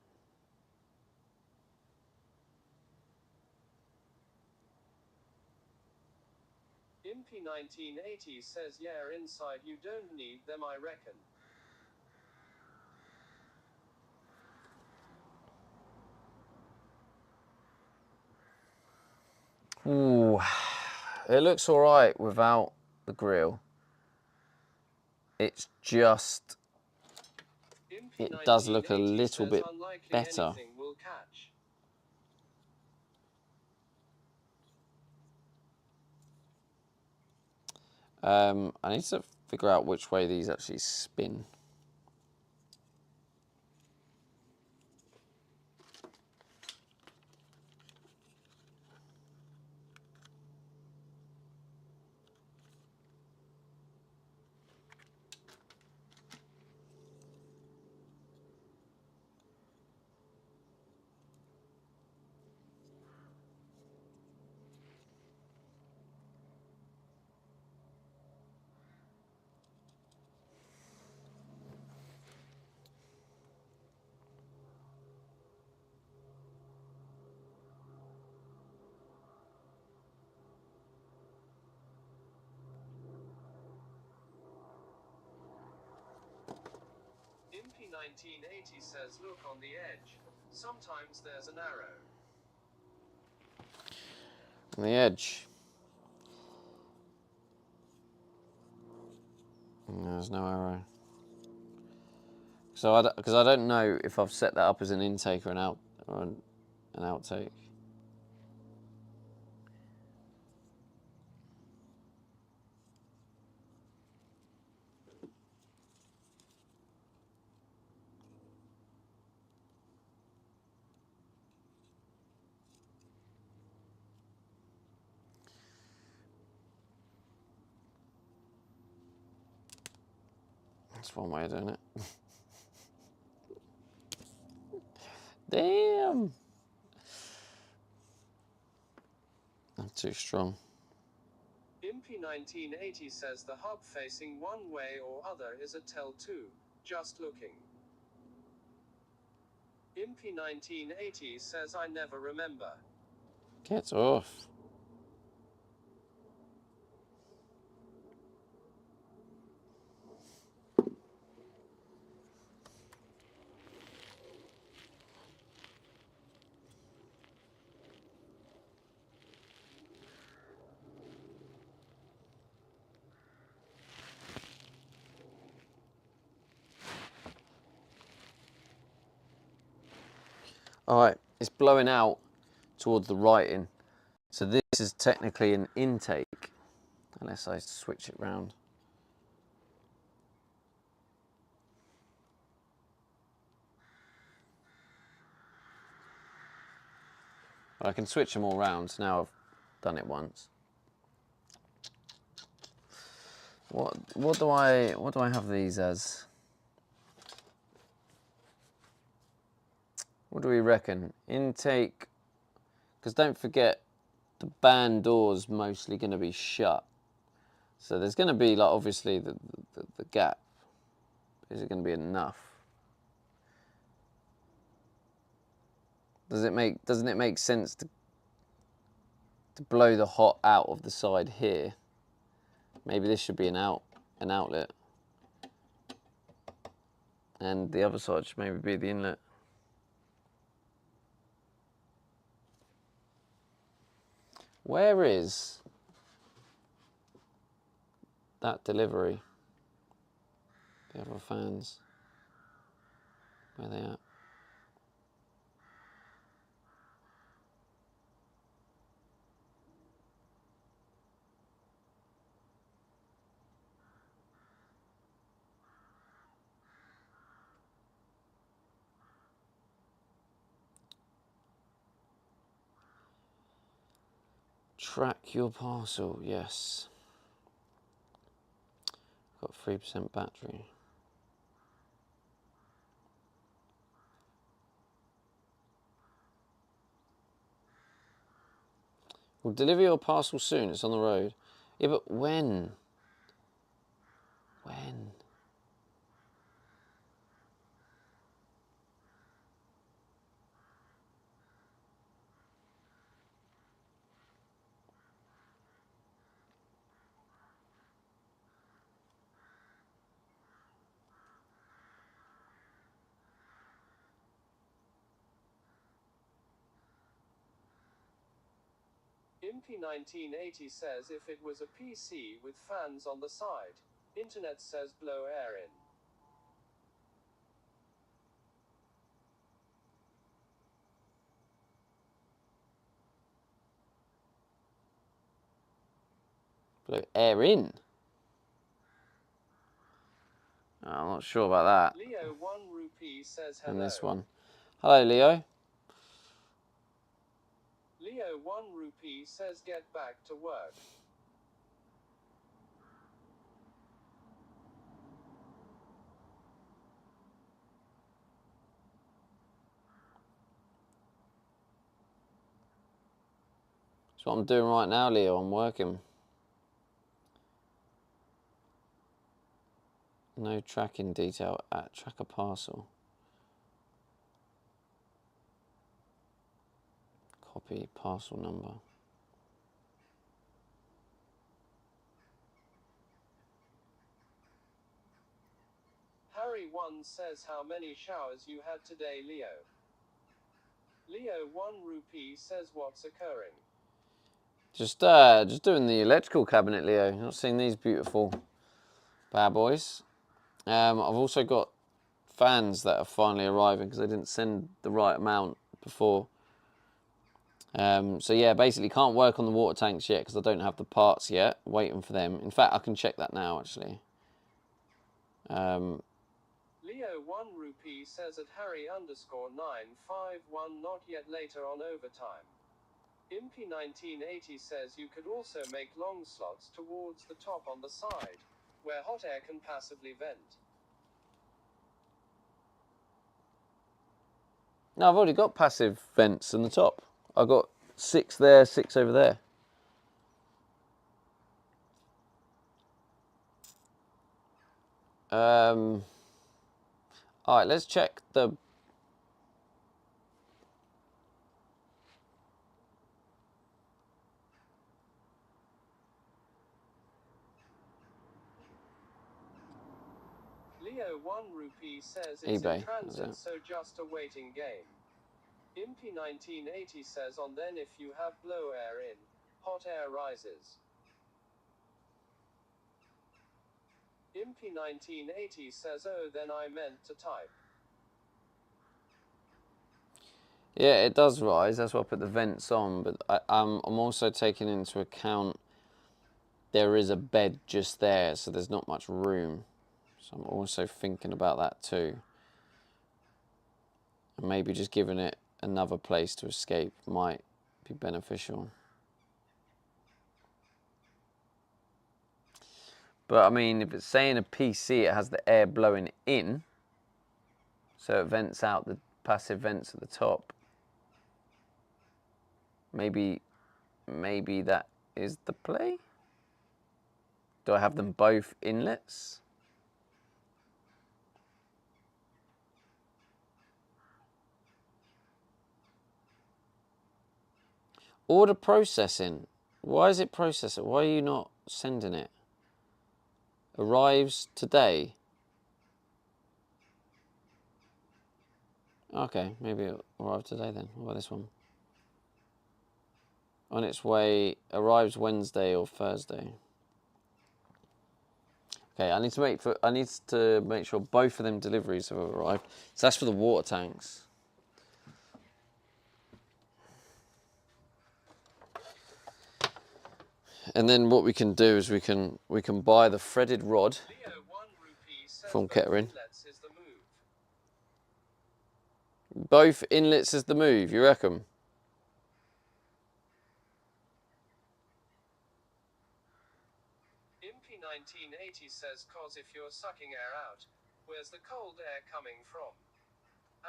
Impy 1980 says yeah, inside you don't need them, I reckon. Ooh, it looks all right without the grill. It's just, Impy it does look a 1980 little says bit unlikely better. anything will catch. I need to figure out which way these actually spin. Impy 1980 says look on the edge. Sometimes there's an arrow. On the edge. There's no arrow. So because I don't know if I've set that up as an intake or an outtake. That's one way of doing it. Damn. I'm too strong. Impy 1980 says the hub facing one way or other is a tell too. Just looking. Impy 1980 says I never remember. Get off. All right, it's blowing out towards the writing. So this is technically an intake, unless I switch it round. But I can switch them all round. Now I've done it once. What do I have these as? What do we reckon? Intake, because don't forget the band door's mostly going to be shut. So there's going to be, like, obviously the gap. Is it going to be enough? Doesn't it make sense to blow the hot out of the side here? Maybe this should be an outlet. And the other side should maybe be the inlet. Where is that delivery? The other fans. Where are they at? Track your parcel, yes. Got 3% battery. We'll deliver your parcel soon, it's on the road. Yeah, but when? When? Impy1980 says if it was a PC with fans on the side. Internet says blow air in. Blow air in. I'm not sure about that. Leo 1 rupee says hello. And this one. Hello, Leo. Leo 1 rupee says get back to work. That's what I'm doing right now, Leo. I'm working. No tracking detail at tracker parcel. Copy parcel number. Harry 1 says how many showers you had today, Leo. Leo 1 rupee says what's occurring. Just doing the electrical cabinet, Leo. Not seeing these beautiful bad boys. I've also got fans that are finally arriving because I didn't send the right amount before. So yeah, basically can't work on the water tanks yet because I don't have the parts yet. Waiting for them. In fact, I can check that now actually. Leo 1 rupee says at Harry_951 not yet later on overtime. Impy1980 says you could also make long slots towards the top on the side, where hot air can passively vent. No, I've already got passive vents in the top. I've got 6 there, 6 over there. Alright, let's check the... Leo 1 rupee says it's eBay, in transit, is it? so just a waiting game. Impy1980 says on then if you have blow air in, hot air rises. Impy1980 says oh then I meant to type. Yeah, it does rise. That's why I put the vents on. But I'm also taking into account there is a bed just there, so there's not much room. So I'm also thinking about that too. And maybe just giving it another place to escape might be beneficial. But I mean, if it's saying a PC, it has the air blowing in, so it vents out the passive vents at the top. Maybe that is the play. Do I have them both inlets? Order processing. Why is it processing? Why are you not sending it? Arrives today. Okay, maybe it'll arrive today then. What about this one? On its way, arrives Wednesday or Thursday. Okay, I need to make sure both of them deliveries have arrived. So that's for the water tanks. And then what we can do is we can buy the threaded rod from Kettering. Both inlets is the move, you reckon? Impy1980 says cause if you're sucking air out, where's the cold air coming from?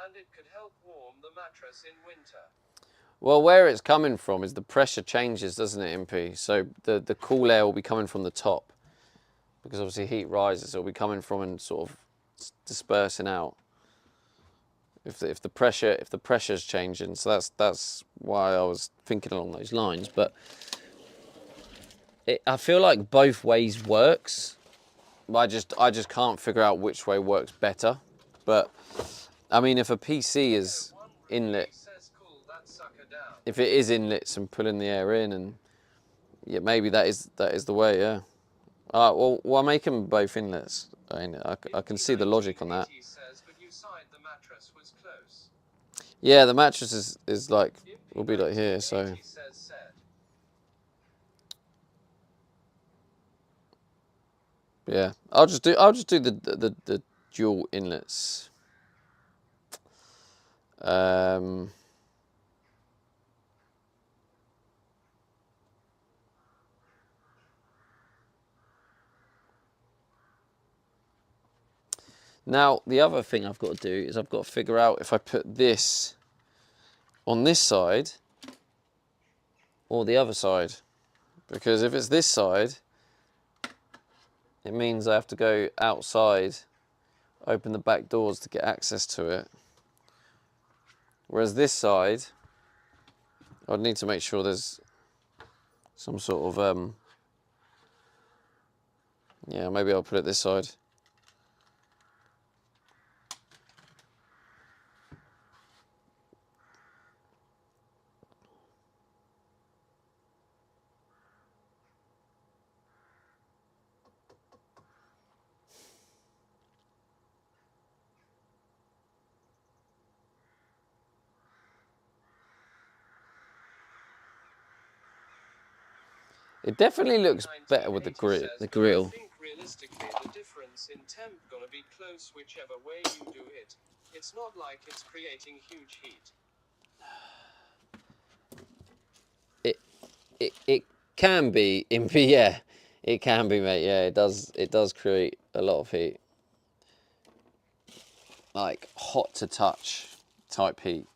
And it could help warm the mattress in winter. Well, where it's coming from is the pressure changes, doesn't it, MP? So the cool air will be coming from the top because obviously heat rises. It'll be coming from and sort of dispersing out. If the pressure's changing, so that's why I was thinking along those lines. But I feel like both ways works. I just can't figure out which way works better. But I mean, if a PC is inlet. If it is inlets and pulling the air in, and Yeah, maybe that is the way. Yeah. Well, I'll make them both inlets. I can see the logic on that. Says, but you sighed the mattress was close. Yeah, the mattress is like will be like here. So Says, yeah, I'll just do the dual inlets. Now, the other thing I've got to do is I've got to figure out if I put this on this side or the other side. Because if it's this side, it means I have to go outside, open the back doors to get access to it. Whereas this side, I'd need to make sure there's some sort of, yeah, maybe I'll put it this side. It definitely looks better with the grill. I think realistically the difference in temp gonna be close whichever way you do it. It's not like it's creating huge heat. It can be, yeah, it can be, mate. Yeah, it does create a lot of heat, like hot to touch type heat.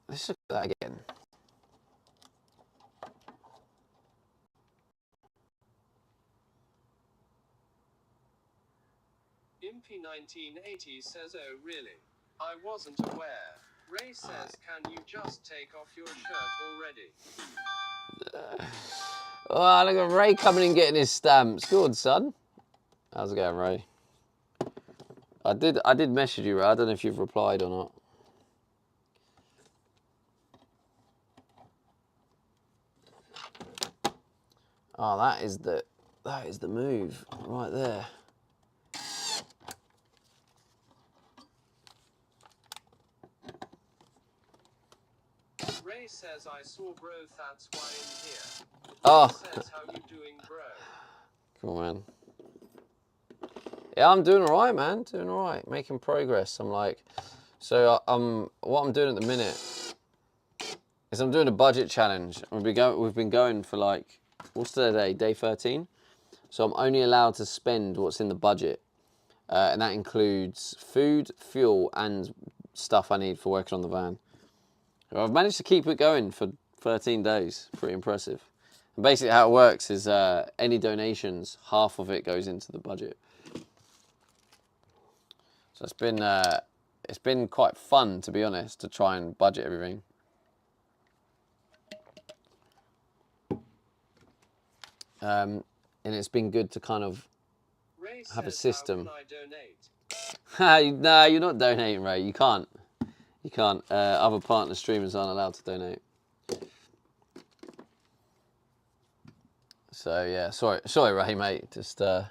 Let's look at that again. Impy 1980 says, oh really? I wasn't aware. Ray says, can you just take off your shirt already? Oh, look at Ray coming in getting his stamps. Good, son. How's it going, Ray? I did message you, Ray. I don't know if you've replied or not. Oh, that is the move right there. Ray says, I saw bro, that's why in here. Oh. Says, how you doing, bro? Cool, man. Yeah, I'm doing all right, man. Doing all right. Making progress. I'm like, so what I'm doing at the minute is I'm doing a budget challenge. We've been going for like, what's today? Day 13. So I'm only allowed to spend what's in the budget, and that includes food, fuel, and stuff I need for working on the van. I've managed to keep it going for 13 days. Pretty impressive. And basically how it works is any donations, half of it goes into the budget. So it's been quite fun, to be honest, to try and budget everything. And it's been good to kind of have a system. How can I donate? No, you're not donating, Ray. You can't. You can't. Other partner streamers aren't allowed to donate. So yeah, sorry, Ray, mate. Just not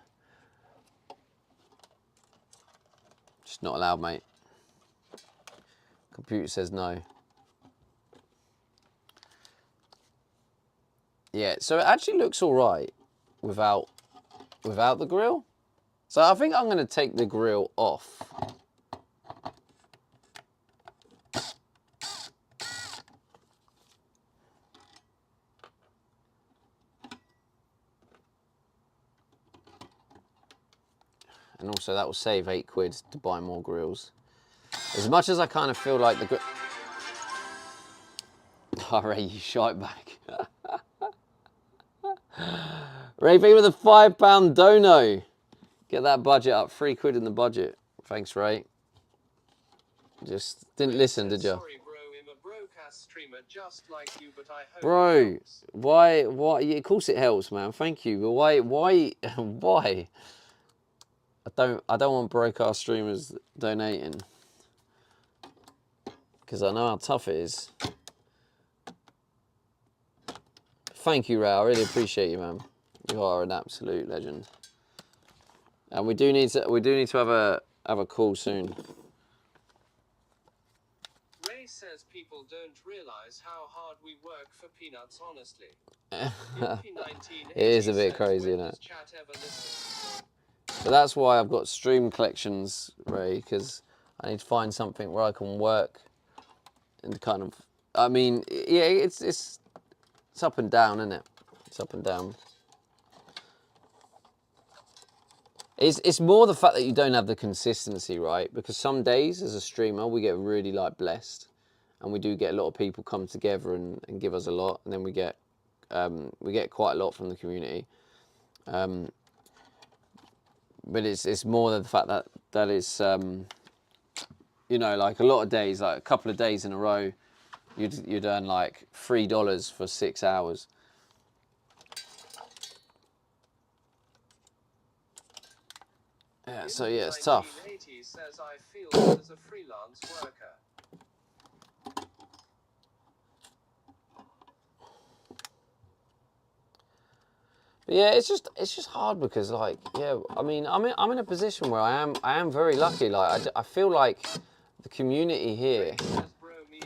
allowed, mate. Computer says no. Yeah, so it actually looks all right without the grill. So I think I'm going to take the grill off. And also that will save £8 to buy more grills. As much as I kind of feel like the grill... Oh, Ray, you shite back. Ray B with a £5 dono. Get that budget up, £3 in the budget. Thanks, Ray. Just didn't listen, did you? Sorry, bro, I'm a broadcast streamer just like you, but I hope Bro, it helps. why? Yeah, of course it helps, man. Thank you. But why? I I don't want broke-ass streamers donating. Because I know how tough it is. Thank you, Ray. I really appreciate you, man. You are an absolute legend. And we do need to have a call soon. Ray says people don't realize how hard we work for peanuts, honestly. It is a bit crazy, isn't it? But that's why I've got stream collections, Ray, because I need to find something where I can work and kind of. I mean, yeah, it's up and down, isn't it? It's up and down. It's more the fact that you don't have the consistency, right? Because some days as a streamer, we get really like blessed, and we do get a lot of people come together and give us a lot, and then we get quite a lot from the community. But it's more the fact that it's you know, like a lot of days, like a couple of days in a row, you'd earn like $3 for 6 hours. Yeah, so yeah, it's tough. Says I feel as a freelance worker. But yeah, it's just hard because like, yeah, I mean, I'm in a position where I am very lucky. Like I feel like the community here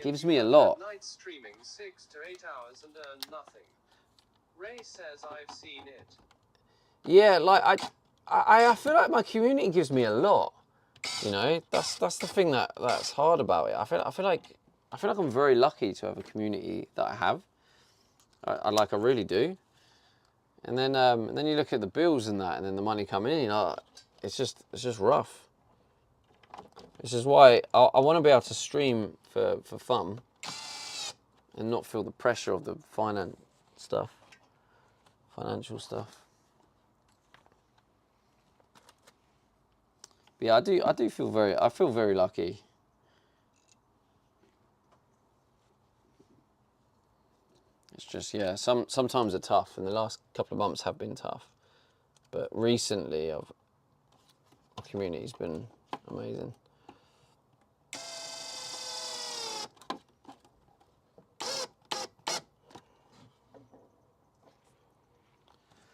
gives me a lot. Night streaming 6 to 8 hours and earn nothing. Ray says I've seen it. Yeah, like I feel like my community gives me a lot. You know, that's the thing that's hard about it. I feel like I'm very lucky to have a community that I have. I really do. And then you look at the bills and that, and then the money coming in. You know, it's just rough. This is why I want to be able to stream for fun, and not feel the pressure of the financial stuff. But yeah, I feel very lucky. It's just, yeah, sometimes they're tough, and the last couple of months have been tough. But recently, our community's been amazing.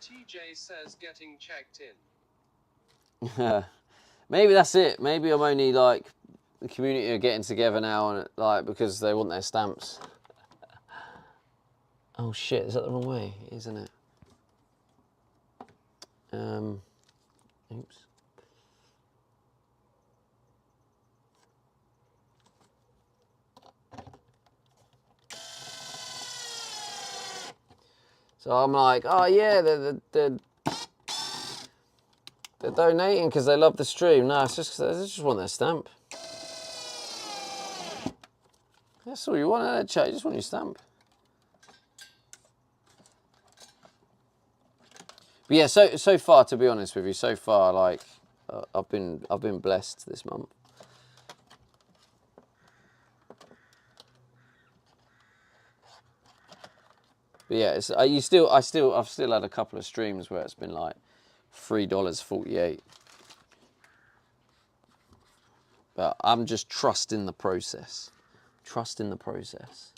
TJ says getting checked in. Maybe that's it. Maybe I'm only like, the community are getting together now, and like because they want their stamps. Oh shit, is that the wrong way? Isn't it? Oops. So I'm like, oh yeah, they're donating because they love the stream. No, it's just they just want their stamp. That's all you want in that chat. You just want your stamp. But yeah, so far, to be honest with you, so far, like I've been blessed this month. But yeah, it's, I've still had a couple of streams where it's been like $3.48. But I'm just trusting the process. Trusting the process.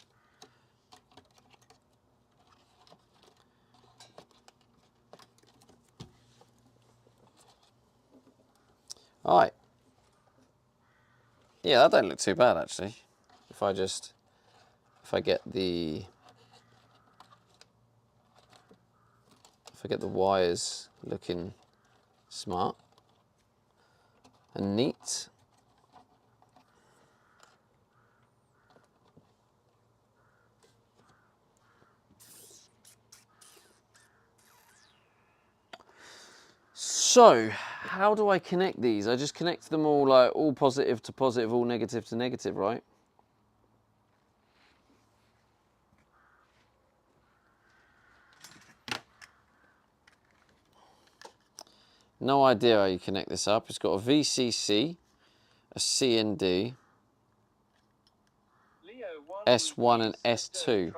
All right. Yeah, that don't look too bad actually. If I get the wires looking smart and neat. So, how do I connect these? I just connect them all like all positive to positive, all negative to negative, right? No idea how you connect this up. It's got a VCC, a CND, S1 and S2.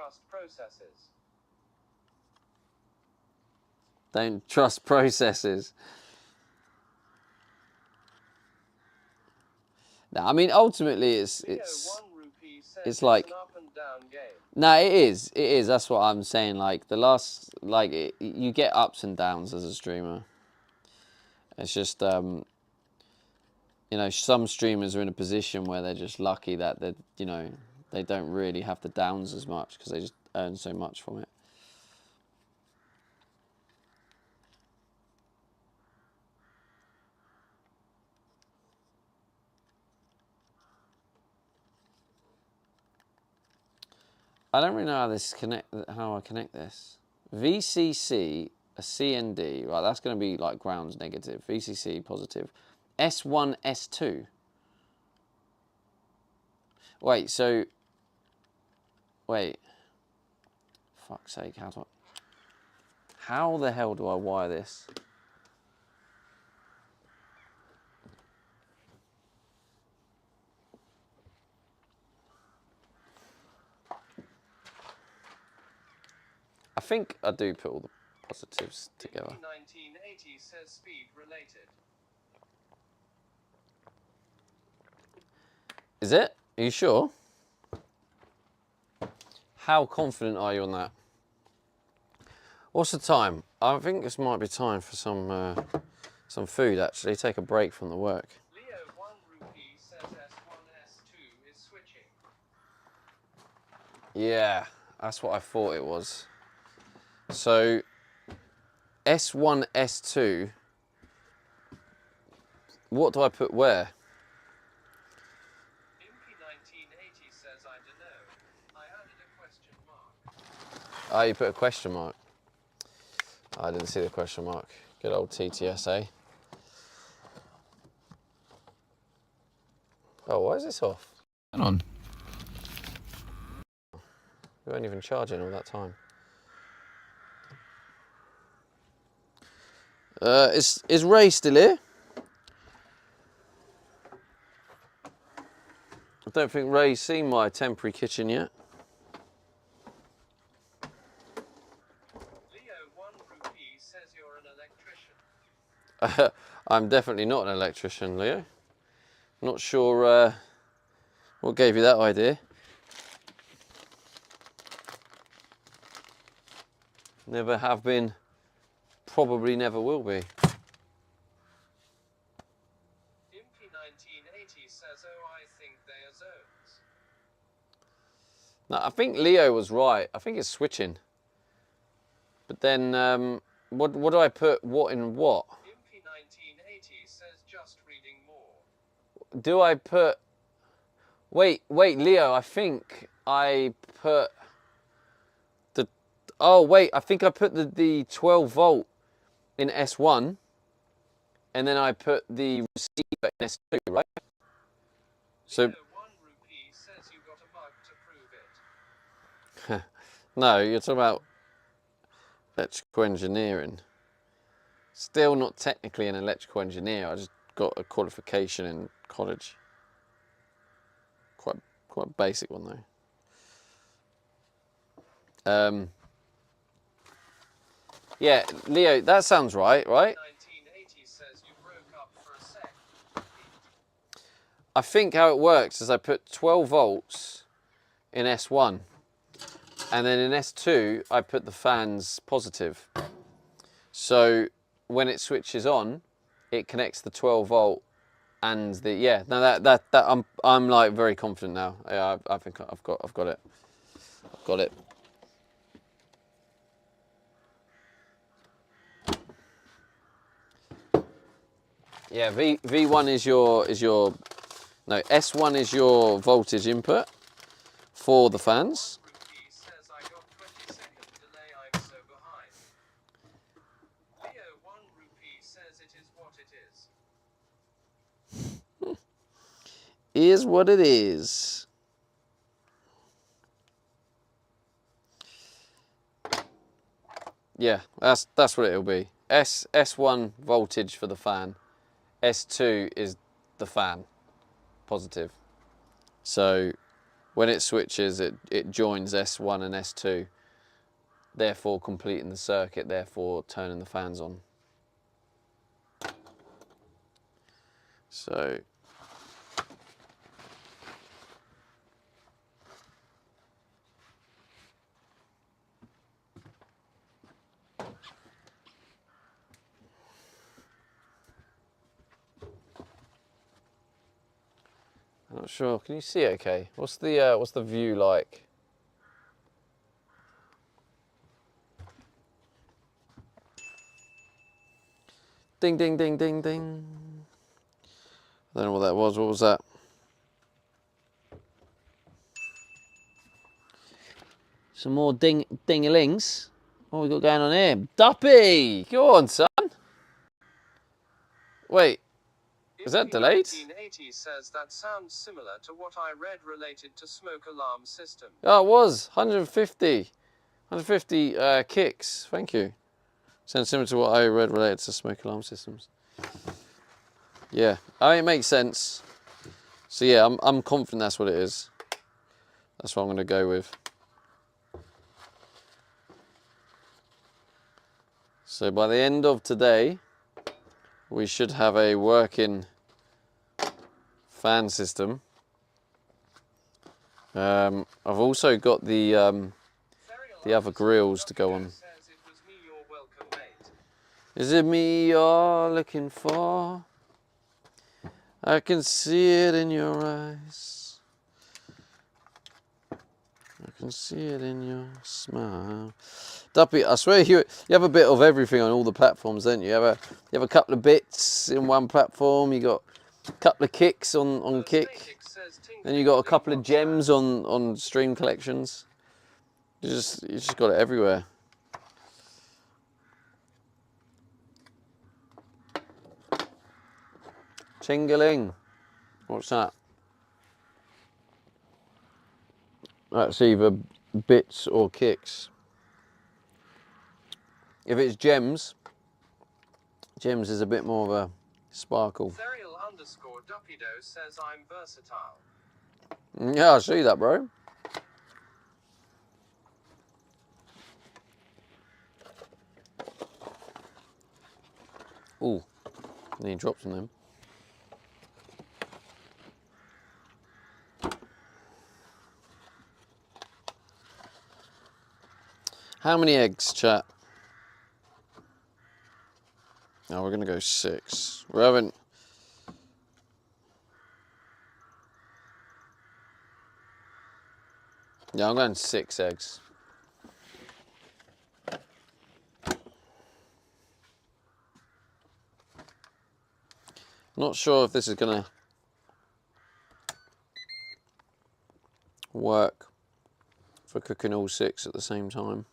Don't trust processes. No, I mean ultimately it's Leo 1 rupee says it's like an up and down game. no, it is. It is. That's what I'm saying. Like the last, you get ups and downs as a streamer. It's just, you know, some streamers are in a position where they're just lucky that they, you know, they don't really have the downs as much because they just earn so much from it. I don't really know how this how I connect this. VCC, a CND, right, that's going to be like grounds negative. VCC positive. S1, S2. Wait, so, wait. Fuck's sake, how the hell do I wire this? I think I do put all the positives together. 1980 says speed related. Is it? Are you sure? How confident are you on that? What's the time? I think this might be time for some food actually. Take a break from the work. Leo 1 rupee says S1 S2 is switching. Yeah, that's what I thought it was. So S1, S2. What do I put where? Impy 1980 says I don't know. I added a question mark. Oh, you put a question mark. I didn't see the question mark. Good old TTSA. Oh, why is this off? Hang on. We weren't even charging all that time. Is Ray still here? I don't think Ray's seen my temporary kitchen yet. Leo 1 rupee says you're an electrician. I'm definitely not an electrician, Leo. Not sure what gave you that idea. Never have been, probably never will be. Impy 1980 says, oh, I think they are zones. No, I think Leo was right. I think it's switching. But then, what do I put what in what? Impy 1980 says just reading more. Do I put... Wait, Leo, I think I put the... Oh, wait, I think I put the 12 volt in S1, and then I put the receiver in S2, right? So... Leo 1 rupee says you got a mug to prove it. No, you're talking about electrical engineering. Still not technically an electrical engineer. I just got a qualification in college. Quite a basic one though. Yeah, Leo, that sounds right? 1980 says you broke up for a sec. I think how it works is I put 12 volts in S1, and then in S2 I put the fans positive. So when it switches on, it connects the 12 volt and the that I'm like very confident now. Yeah, I think I've got it. I've got it. Yeah, V1 is your no, S1 is your voltage input for the fans. Rupee says I got 20-second delay, I'm so behind. Leo 1 rupee says it is what it is. Is what it is. Yeah, that's what it'll be. S1 voltage for the fan. S2 is the fan, positive. So when it switches, it joins S1 and S2, therefore completing the circuit, therefore turning the fans on. So I'm not sure. Can you see it okay? What's the view like? Ding, ding, ding, ding, ding. I don't know what that was. What was that? Some more ding-a-lings. What we got going on here? Duppy! Go on, son. Wait, is that delayed? 1980 says that sounds similar to what I read related to smoke alarm system. Oh, it was 150 kicks. Thank you. Sounds similar to what I read related to smoke alarm systems. Yeah, I mean, it makes sense. So yeah, I'm confident that's what it is. That's what I'm going to go with. So by the end of today, we should have a working fan system. I've also got the other grills to go on. Is it me you're looking for? I can see it in your eyes. I can see it in your smile. Duppy, I swear you have a bit of everything on all the platforms, don't you? You have a couple of bits in one platform. You got a couple of kicks on Kick. Then you got a couple of gems on Stream Collections. You just got it everywhere. Chingaling. What's that? That's either bits or kicks. If it's gems is a bit more of a sparkle. Therial_Duppydo says I'm versatile. Yeah, I see that, bro. Ooh, need drops on them. How many eggs, chat? Oh, we're gonna go 6. We haven't. Yeah, I'm going 6 eggs. Not sure if this is gonna work for cooking all 6 at the same time.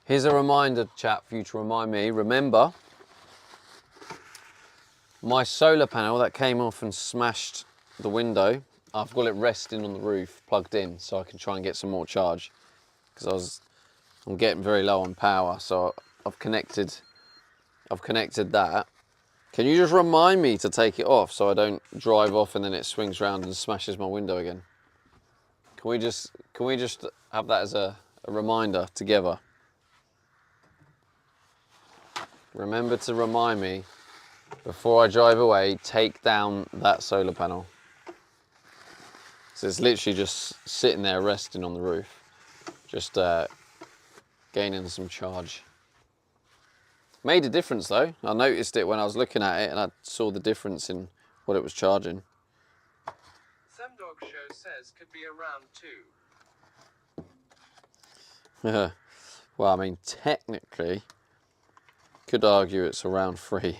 Here's a reminder, chat, for you to remind me. Remember, my solar panel that came off and smashed the window, I've got it resting on the roof, plugged in, so I can try and get some more charge. Because I'm getting very low on power, so I've connected that. Can you just remind me to take it off so I don't drive off and then it swings round and smashes my window again? Can we just have that as a reminder together? Remember to remind me before I drive away, take down that solar panel. So it's literally just sitting there resting on the roof, just gaining some charge. Made a difference though. I noticed it when I was looking at it and I saw the difference in what it was charging. Semdog Show says could be around 2. Well, I mean, technically, could argue it's around 3.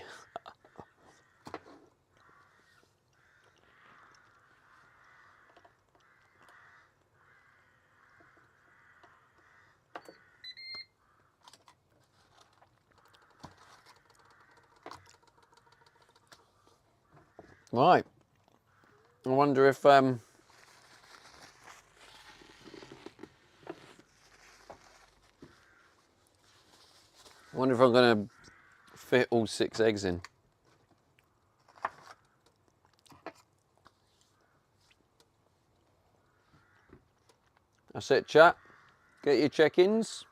Right. I wonder if I wonder if I'm going to fit all 6 eggs in. That's it, chat. Get your check-ins.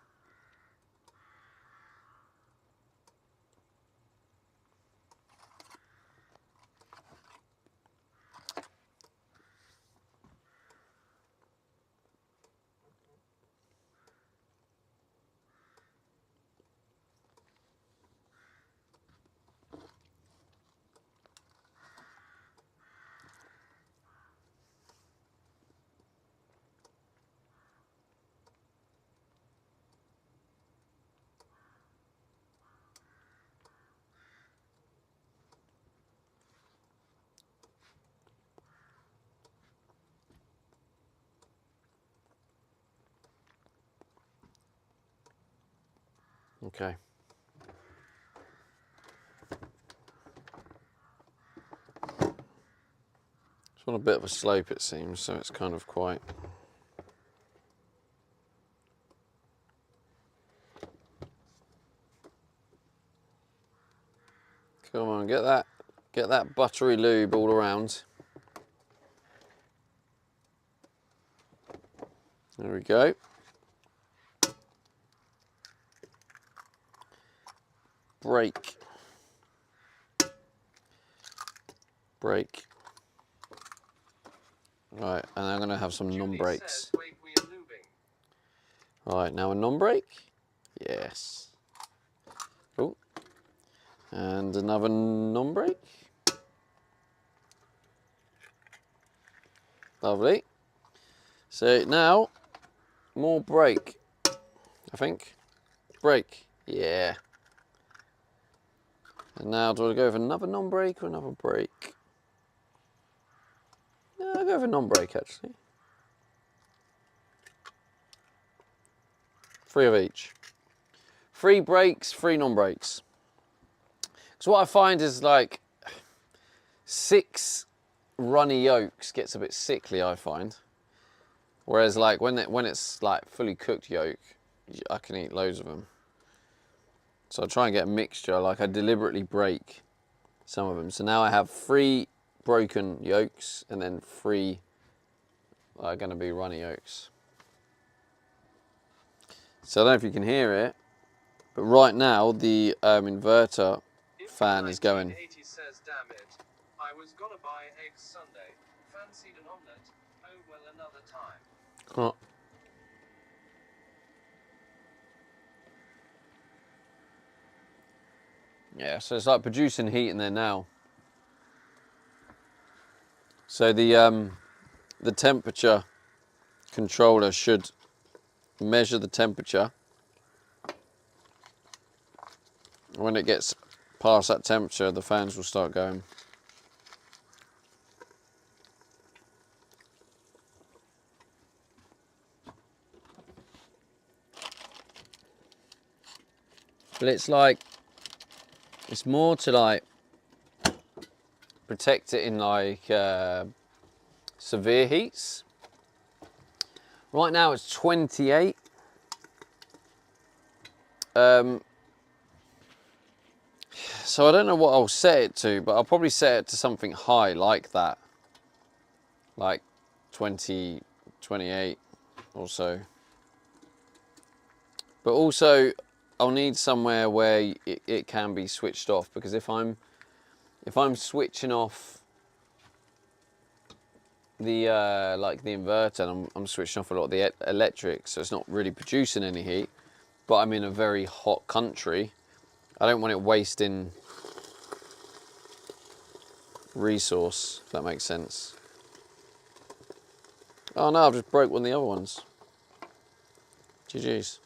Okay. It's on a bit of a slope, it seems, so it's kind of quite... Come on, get that buttery lube all around. There we go. Brake. Brake. Right, and I'm going to have some Julie non-brakes. says, "Wait, we are lubing." Right, now a non-brake. Yes. Oh. And another non-brake. Lovely. So now, more brake, I think. Brake. Yeah. And now, do I go with another non-brake or another brake? No, I'll go with a non-brake, actually. 3 of each. 3 brakes, 3 non-brakes. So what I find is like 6 runny yolks gets a bit sickly, I find. Whereas like when it's like fully cooked yolk, I can eat loads of them. So I try and get a mixture, like I deliberately break some of them. So now I have 3 broken yolks and then 3 are going to be runny yolks. So I don't know if you can hear it, but right now the inverter fan is going. 1980 says, "Damn it. I was gonna buy eggs Sunday. Fancied an omelette. Oh well, another time." Oh. Yeah, so it's like producing heat in there now. So the temperature controller should measure the temperature. When it gets past that temperature, the fans will start going. But it's like, it's more to like protect it in like severe heats. Right now it's 28. So I don't know what I'll set it to, but I'll probably set it to something high like that. Like 20, 28 or so. But also I'll need somewhere where it can be switched off, because if I'm switching off the like the inverter, and I'm switching off a lot of the electric, so it's not really producing any heat, but I'm in a very hot country, I don't want it wasting resource, if that makes sense. Oh no, I've just broke one of the other ones. GG's.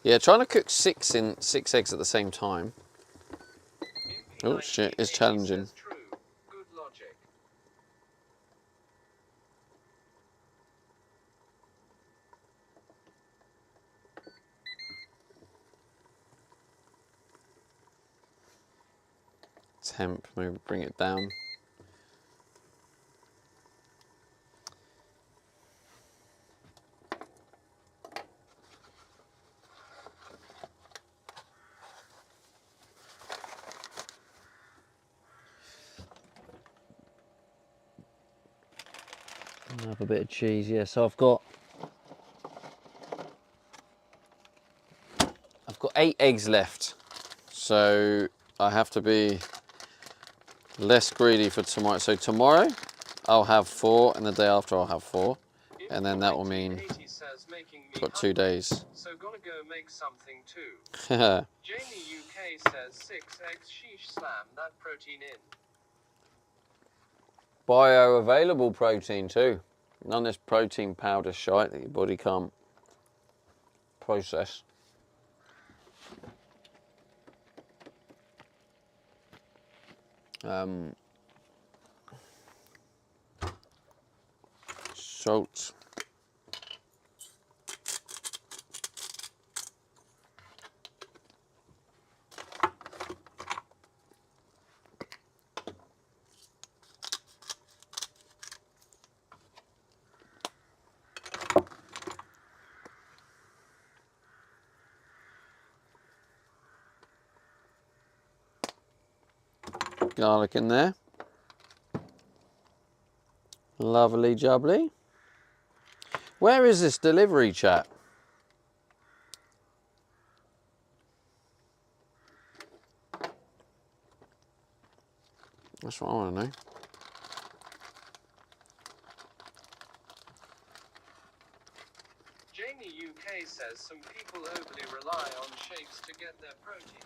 Yeah, trying to cook 6 eggs at the same time. Oh shit, it's challenging. True. Good logic. Temp, maybe bring it down. Have a bit of cheese, yeah. So I've got 8 eggs left. So I have to be less greedy for tomorrow. So tomorrow I'll have 4, and the day after I'll have 4. And then that will mean I've got 2 days. So gonna go make something too. Bio Jamie UK says 6 eggs, sheesh, slam that protein in. available protein too. None of this protein powder shite that your body can't process. Salt. Garlic in there. Lovely jubbly. Where is this delivery, chat? That's what I want to know. Jamie UK says some people overly rely on shakes to get their protein,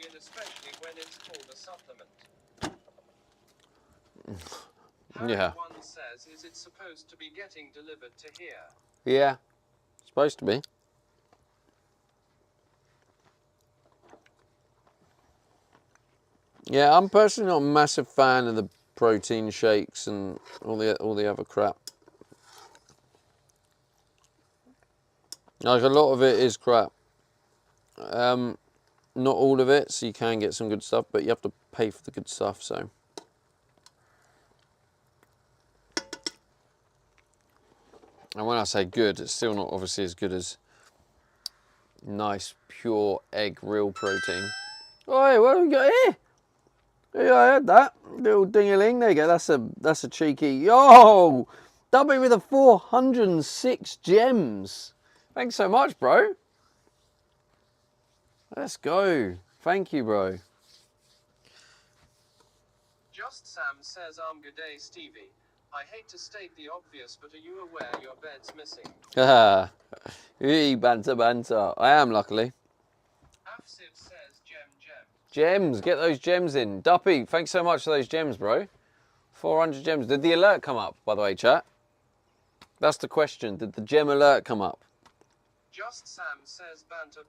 and especially when it's called a supplement. Yeah. One says, is it supposed to be getting delivered to here? Yeah, supposed to be. Yeah, I'm personally not a massive fan of the protein shakes and all the other crap. Like a lot of it is crap. Not all of it, so you can get some good stuff, but you have to pay for the good stuff, so. And when I say good, it's still not obviously as good as nice, pure egg, real protein. Oh, hey, what have we got here? Yeah, I heard that. Little ding-a-ling. There you go. That's a cheeky. Yo! Dubby with a 406 gems. Thanks so much, bro. Let's go. Thank you, bro. Just Sam says, good day, Stevie. I hate to state the obvious, but are you aware your bed's missing? Haha. Banter, banter. I am, luckily. Afsiv says, gem. Gems. Get those gems in. Duppy, thanks so much for those gems, bro. 400 gems. Did the alert come up, by the way, chat? That's the question. Did the gem alert come up? Just Sam says, banter.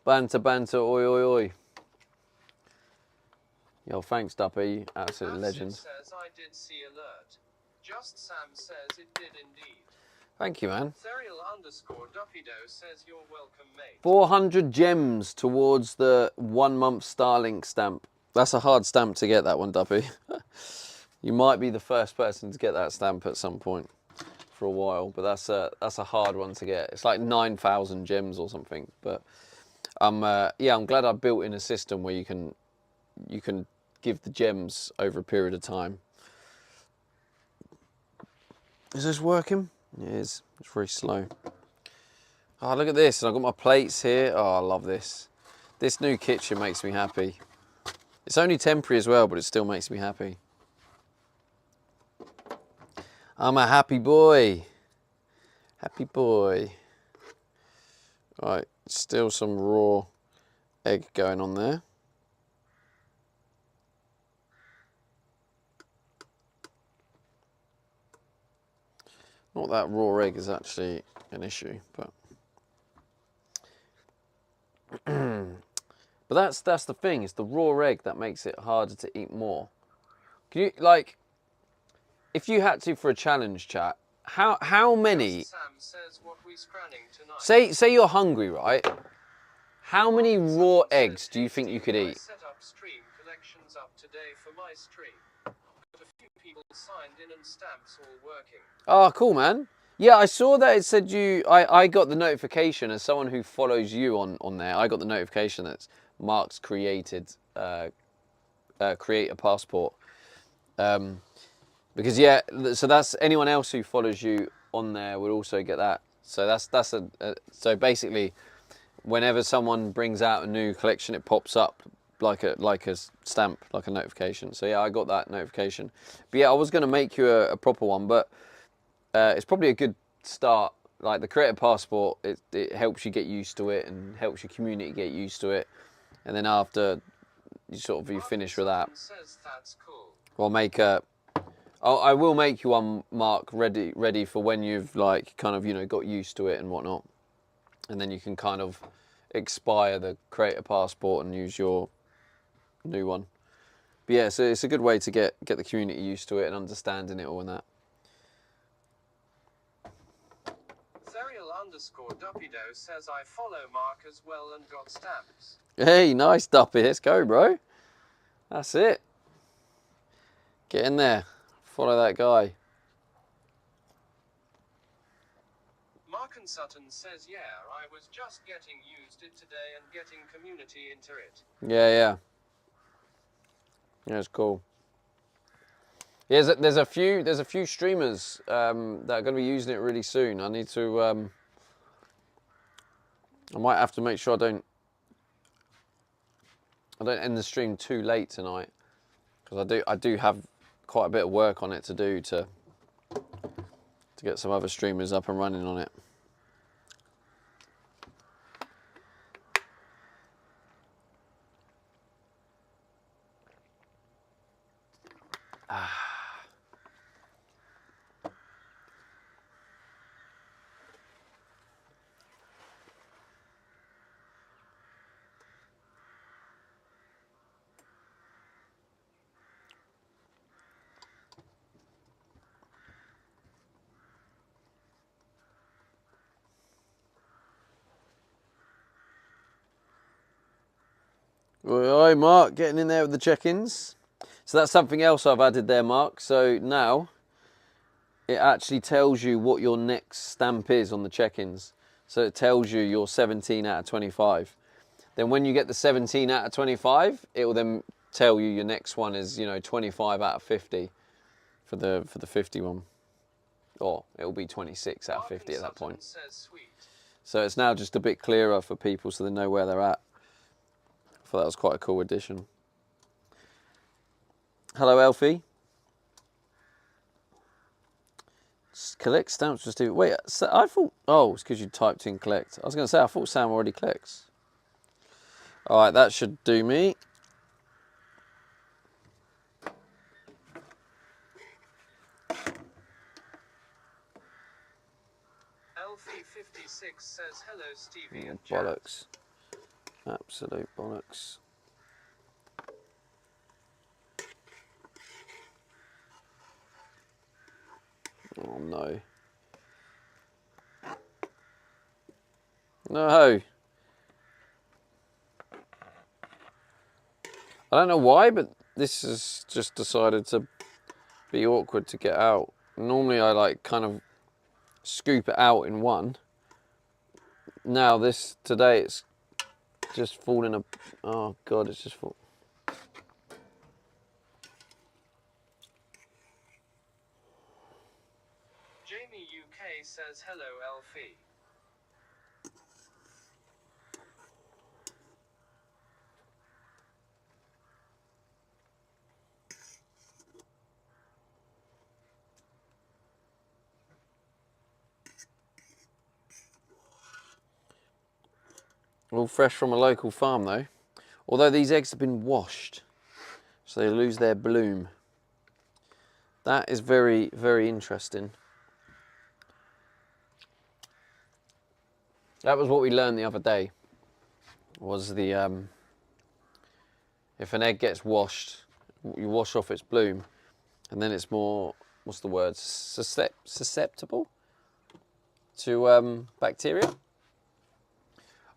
Banter, banter, oi, oi, oi. Yo, thanks, Duppy. Absolute legend. Says, I did see alert. Just Sam says it did indeed. Thank you, man. Therial_Duppido says you're welcome, mate. 400 gems towards the 1 month Starlink stamp. That's a hard stamp to get, that one, Duppy. You might be the first person to get that stamp at some point for a while, but that's a hard one to get. It's like 9,000 gems or something. But I'm glad I built in a system where you can give the gems over a period of time. Is this working? It is. It's very slow. Oh, look at this. And I've got my plates here. Oh, I love this. This new kitchen makes me happy. It's only temporary as well, but it still makes me happy. I'm a happy boy. Happy boy. Right, still some raw egg going on there. Not that raw egg is actually an issue, but but that's the thing. It's the raw egg that makes it harder to eat more. Can you, like, if you had to for a challenge, chat, how many? Sam says what we scanning tonight. Say you're hungry, right? How many raw eggs do you think you could eat? Set up stream collections up today for my stream. But a few people signed in and stamps all working. Oh, cool, man. Yeah, I saw that it said you... I got the notification as someone who follows you on there. I got the notification that Mark's created... create a passport. Because, yeah, so that's... Anyone else who follows you on there would also get that. So that's so basically, whenever someone brings out a new collection, it pops up like a stamp, like a notification. So, yeah, I got that notification. But, yeah, I was going to make you a proper one, but... it's probably a good start. Like the Creator Passport, it helps you get used to it and helps your community get used to it. And then after you finish with that, I will make you one, Mark, ready for when you've like kind of got used to it and whatnot. And then you can kind of expire the Creator Passport and use your new one. But yeah, so it's a good way to get the community used to it and understanding it all and that. Duppydo says I follow Mark as well and got stamps. Hey, nice Duppy. Let's go, bro. That's it. Get in there. Follow that guy. Mark and Sutton says, yeah, I was just getting used it today and getting community into it. Yeah. Yeah, it's cool. Yeah, there's a few streamers that are going to be using it really soon. I need to. I might have to make sure I don't end the stream too late tonight, because I do have quite a bit of work on it to do to get some other streamers up and running on it. Hi, Mark, getting in there with the check-ins. So that's something else I've added there, Mark. So now it actually tells you what your next stamp is on the check-ins. So it tells you you're 17 out of 25. Then when you get the 17 out of 25, it will then tell you your next one is, 25 out of 50 for the 50 one. Or it will be 26 out of 50 at that point. So it's now just a bit clearer for people so they know where they're at. I thought that was quite a cool addition. Hello, Elfie. Collect stamps for Steve. Wait, I thought... Oh, it's because you typed in collect. I was going to say, I thought Sam already collects. All right, that should do me. Elfie56 says, hello, Stevie and bollocks. Absolute bollocks. Oh no. No. I don't know why, but this has just decided to be awkward to get out. Normally I like kind of scoop it out in one. Now today it's just falling up. Oh God, it's just falling. Jamie UK says hello, Elfie. All fresh from a local farm though. Although these eggs have been washed, so they lose their bloom. That is very, very interesting. That was what we learned the other day, was the, if an egg gets washed, you wash off its bloom, and then it's more, what's the word, susceptible to bacteria.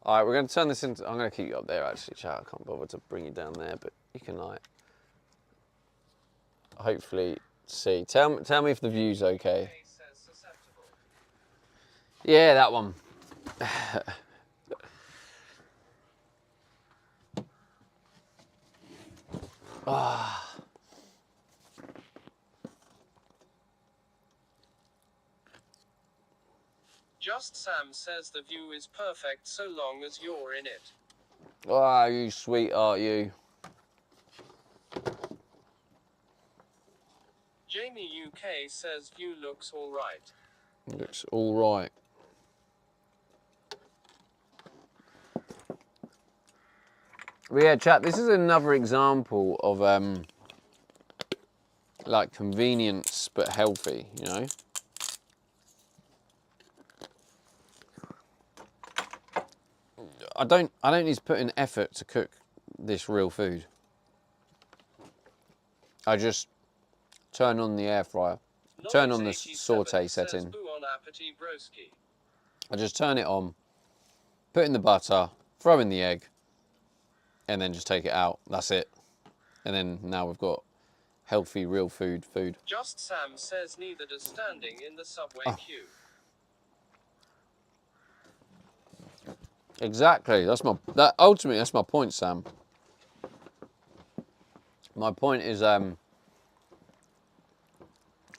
All right, we're going to turn this into... I'm going to keep you up there, actually, chat. I can't bother to bring you down there, but you can, like, hopefully see. Tell me if the view's okay. Yeah, that one. Ah. Just Sam says the view is perfect so long as you're in it. Ah, you sweetheart, you. Jamie UK says view looks alright. Looks alright. But yeah, chat, this is another example of like convenience but healthy, you know? I don't need to put in effort to cook this real food. I just turn on the air fryer, turn on the saute setting. Bon appetit, broski. I just turn it on, put in the butter, throw in the egg, and then just take it out. That's it. And then now we've got healthy, real food. Just Sam says neither does standing in the subway queue. Exactly. Ultimately that's my point, Sam. My point is a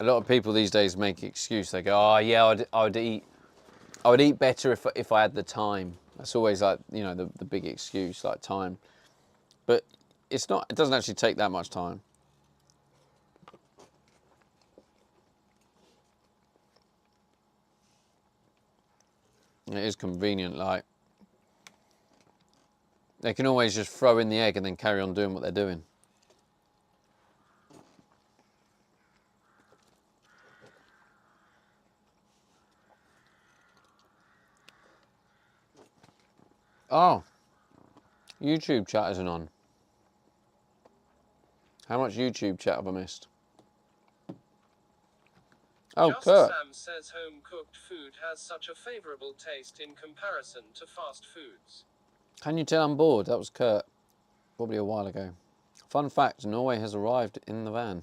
lot of people these days make an excuse. They go, "Oh yeah, I would eat better if I had the time." That's always like, you know, the big excuse, like time. But it's not. It doesn't actually take that much time. It is convenient. Like, they can always just throw in the egg and then carry on doing what they're doing. Oh, YouTube chat isn't on. How much YouTube chat have I missed? Oh, Just Kurt. Sam says home cooked food has such a favourable taste in comparison to fast foods. Can you tell I'm bored? That was Kurt. Probably a while ago. Fun fact, Norway has arrived in the van.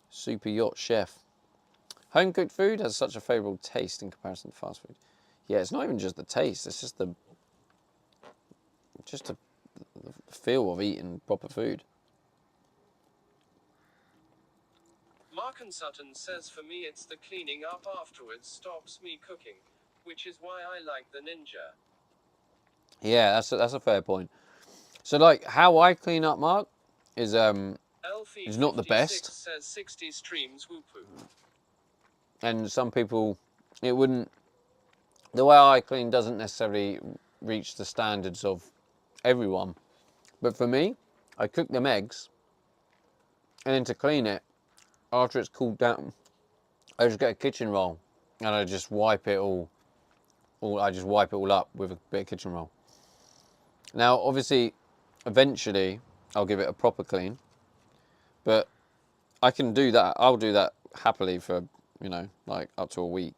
Super yacht chef. Home cooked food has such a favourable taste in comparison to fast food. Yeah, it's not even just the taste, it's just the feel of eating proper food. Mark and Sutton says for me it's the cleaning up afterwards stops me cooking, which is why I like the Ninja. Yeah, that's a fair point. So like how I clean up, Mark, is not the best. Says 60 streams whoopoo. And some people, it wouldn't, the way I clean doesn't necessarily reach the standards of everyone. But for me, I cook them eggs, and then to clean it, after it's cooled down, I just get a kitchen roll, and I just wipe it all up with a bit of kitchen roll. Now, obviously, eventually, I'll give it a proper clean, but I can do that. I'll do that happily for, you know, like up to a week.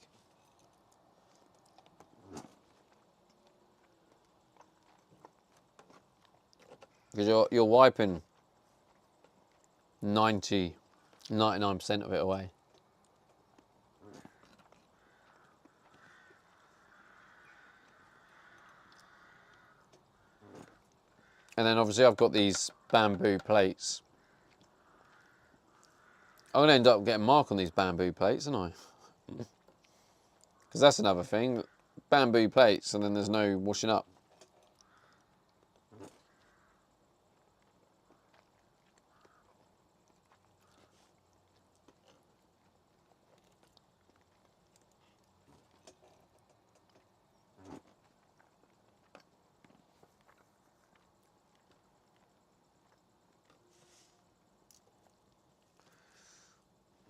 Because you're wiping 99% of it away. And then obviously I've got these bamboo plates. I'm going to end up getting Mark on these bamboo plates, aren't I? Because that's another thing. Bamboo plates and then there's no washing up.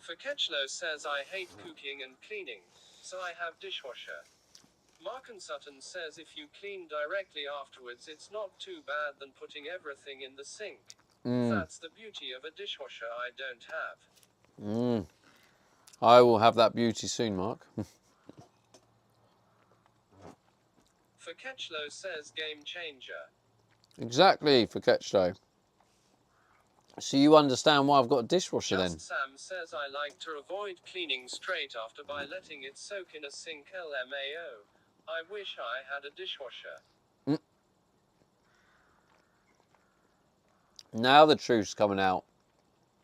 Fakechlo says I hate cooking and cleaning, so I have dishwasher. Mark and Sutton says if you clean directly afterwards it's not too bad than putting everything in the sink. That's the beauty of a dishwasher I don't have. I will have that beauty soon, Mark. Fakechlo says game changer. Exactly, for Ketcho. So you understand why I've got a dishwasher then? Just Sam says I like to avoid cleaning straight after by letting it soak in a sink LMAO. I wish I had a dishwasher. Now the truth's coming out.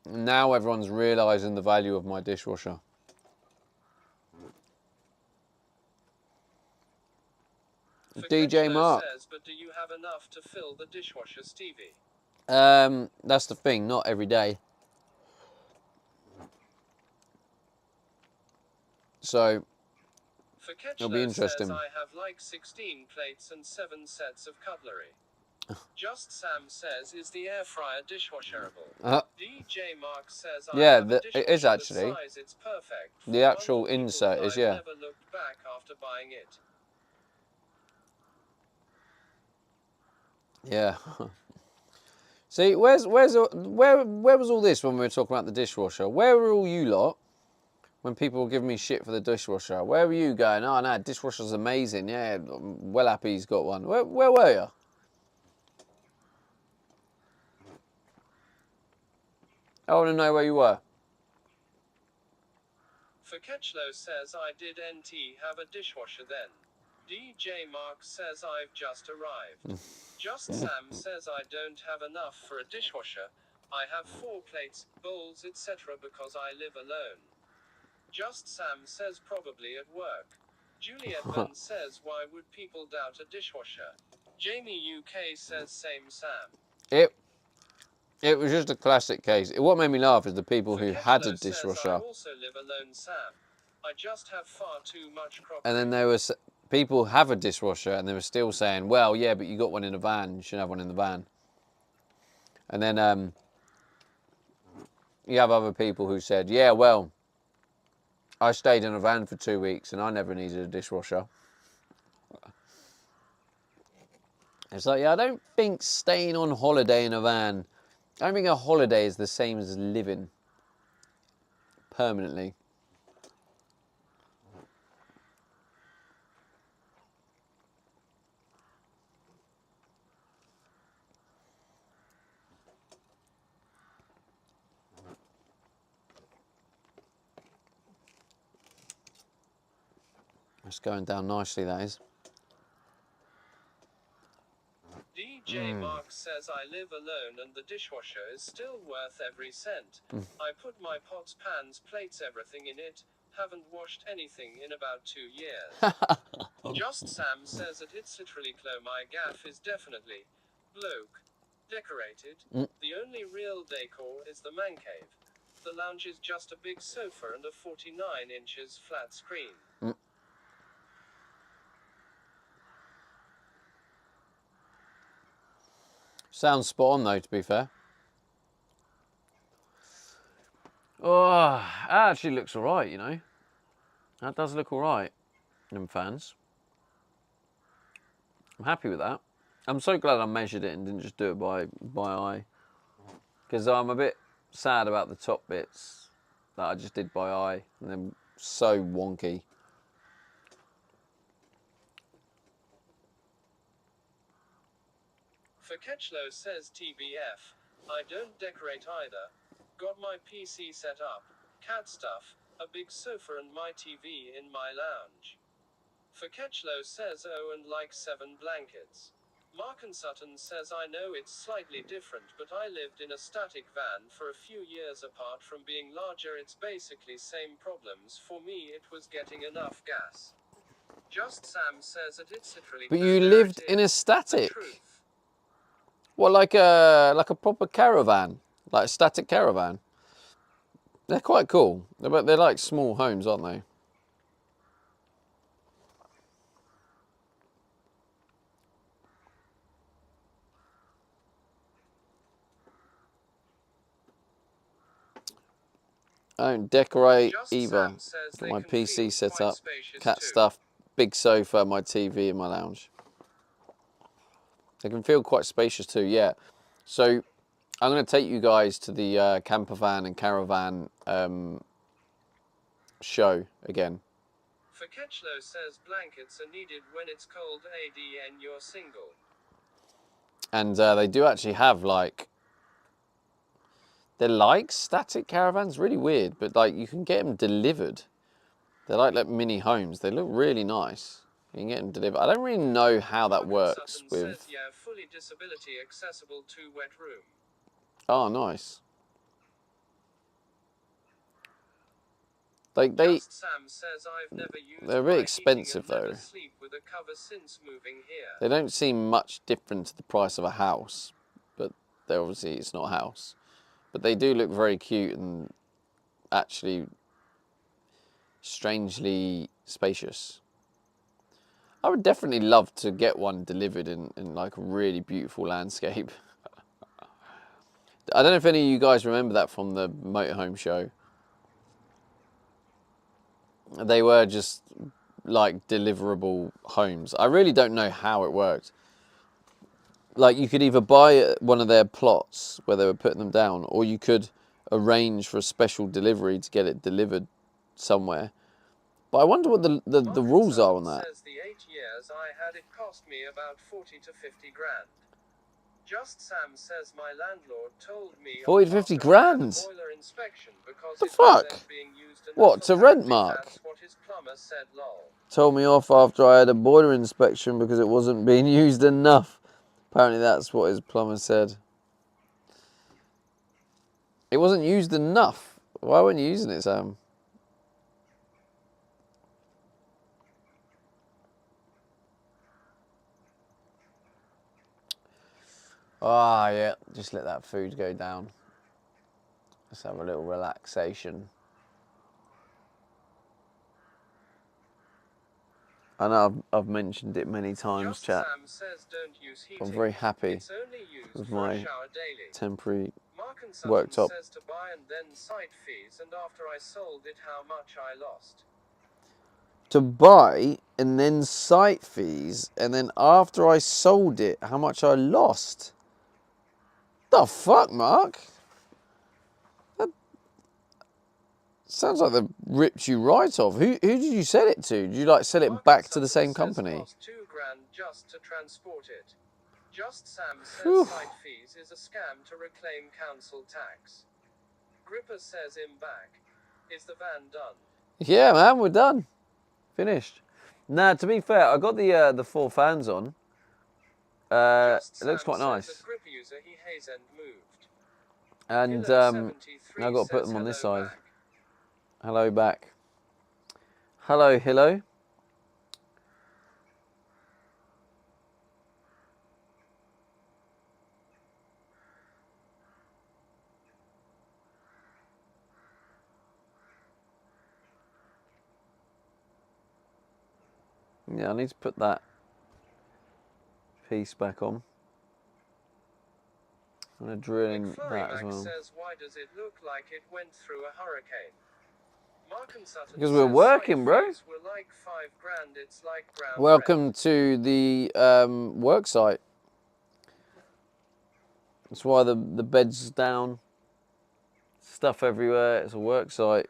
Now everyone's realising the value of my dishwasher. DJ Mark. Says, but do you have enough to fill the dishwasher, Stevie? That's the thing, not every day. So it'll be interesting. Says I have like 16 plates and 7 sets of cutlery. Just Sam says, is the air fryer dishwasherable? DJ Mark says I have a dishwasher it is actually. the size it's perfect. The actual insert is, yeah. Never looked back after buying it. Yeah. See, where was all this when we were talking about the dishwasher? Where were all you lot When people were giving me shit for the dishwasher, where were you going? Oh no, dishwasher's amazing. Yeah, I'm well happy he's got one. Where were you? I want to know where you were. Faketchlo says I did NT have a dishwasher then. DJ Mark says I've just arrived. Just Sam says I don't have enough for a dishwasher. I have 4 plates, bowls, etc. because I live alone. Just Sam says probably at work. Juliet Van says why would people doubt a dishwasher? Jamie UK says same Sam. It was just a classic case. What made me laugh is the people who had a Faketchlo says dishwasher. I also live alone Sam. I just have far too much crockery. And then there was people have a dishwasher and they were still saying, well, yeah, but you got one in the van. You should have one in the van. And then you have other people who said, yeah, well, I stayed in a van for 2 weeks and I never needed a dishwasher. It's like, yeah, I don't think staying on holiday in a van, I don't think a holiday is the same as living permanently. It's going down nicely, that is. DJ Mark says I live alone and the dishwasher is still worth every cent. I put my pots, pans, plates, everything in it. Haven't washed anything in about 2 years. Just Sam says that it's literally clo. My gaff is definitely bloke decorated. The only real decor is the man cave. The lounge is just a big sofa and a 49 inches flat screen. Sounds spot on though, to be fair. Oh, that actually looks alright, you know. That does look alright, them fans. I'm happy with that. I'm so glad I measured it and didn't just do it by eye. Because I'm a bit sad about the top bits that I just did by eye. And they're so wonky. Faketchlo says TBF, I don't decorate either. Got my PC set up, cat stuff, a big sofa and my TV in my lounge. Faketchlo says oh and like 7 blankets. Mark and Sutton says I know it's slightly different but I lived in a static van for a few years apart from being larger it's basically same problems for me it was getting enough gas. Just Sam says that it's literally But you lived in a static? What, like a proper caravan? Like a static caravan? They're quite cool. They're like small homes, aren't they? I don't decorate either. Got my PC set up, cat stuff, big sofa, my TV in my lounge. They can feel quite spacious too, yeah. So I'm going to take you guys to the camper van and caravan show again. Faketchlo says blankets are needed when it's cold AD and you're single. And they do actually have like, they're like static caravans, really weird, but like you can get them delivered. They're like mini homes. They look really nice. You can get them delivered. I don't really know how that works Sutton with. says, yeah, fully disability accessible to wet room. Oh, nice. Like they, Just Sam says I've never used they're a bit my expensive heating and though. never sleep with a cover since moving here. They don't seem much different to the price of a house, but they're obviously it's not a house. But they do look very cute and actually strangely spacious. I would definitely love to get one delivered in like a really beautiful landscape. I don't know if any of you guys remember that from the motorhome show. They were just like deliverable homes. I really don't know how it worked. Like you could either buy one of their plots where they were putting them down, or you could arrange for a special delivery to get it delivered somewhere. But I wonder what the rules are on that. Says the 8 years I had it cost me about 40 to 50 grand. Just Sam says my landlord told me 40 to 50 after I had a grand? boiler inspection because The it fuck? wasn't being used enough. What, to rent, Apparently Mark? That's what his plumber said, lol. Told me off after I had a boiler inspection because it wasn't being used enough. Apparently that's what his plumber said. It wasn't used enough. Why weren't you using it, Sam? Ah, yeah. Just let that food go down. Let's have a little relaxation. I know I've mentioned it many times, Just chat. Sam says don't use heating. I'm very happy It's only used with for my a shower daily. temporary Mark and Sutton worktop. says to buy and then site fees, and after I sold it, how much I lost. To buy and then site fees, and then after I sold it, how much I lost. The fuck, Mark? That sounds like they ripped you right off. Who did you sell it to? Did you like sell it Mark back and to the Sutton same says company? Cost $2 grand just to transport it. Just Sam says Whew. site fees is a scam to reclaim council tax. Gripper says him back. Is the van done? Yeah, man, we're done. Finished. Nah, to be fair, I got the 4 fans on. It Just looks Sam quite says nice. that Gripper user he hasn't moved. And Kilo 73 I've got to put says them on this hello side. back. Hello back. Hello, hello. Yeah, I need to put that piece back on. I'm going to drill in that as McFlurry well. says why does it look like it went through a hurricane? Mark and Sutton Because we're says working, site bro. fees were like $5 grand, it's like ground Welcome rent. to the work site. That's why the bed's down. Stuff everywhere. It's a work site.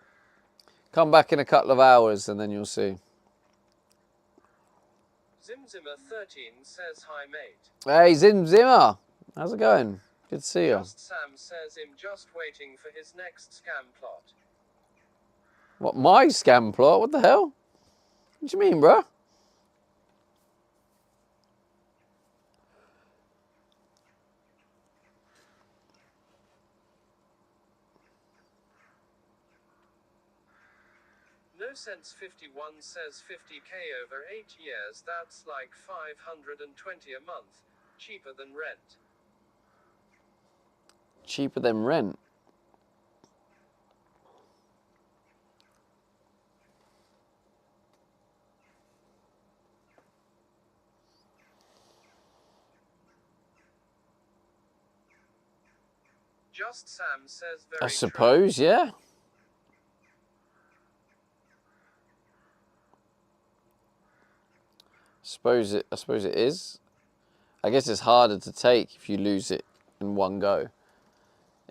Come back in a couple of hours and then you'll see. Zimzimmer13 says hi mate. Hey, Zim Zimmer. How's it going? Good to see you. Just Sam says him just waiting for his next scam plot. What, my scam plot? What the hell? What do you mean, bro? No Sense 51 says 50k over 8 years, that's like 520 a month. Cheaper than rent. Cheaper than rent. Just Sam says very I true. suppose, yeah. I suppose it is. I guess it's harder to take if you lose it in one go.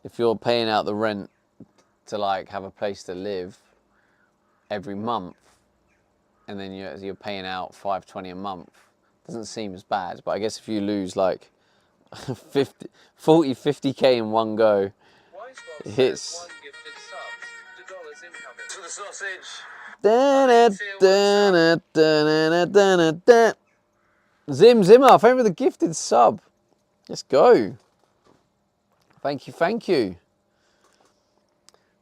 If you're paying out the rent to like have a place to live every month, and then you're paying out $5.20 a month, doesn't seem as bad. But I guess if you lose like 50k in one go, Wisebot it hits. says one gifted sub. $2 incoming. To the sausage. Zim Zimmer, thank you for the gifted sub. Let's go. Thank you, thank you.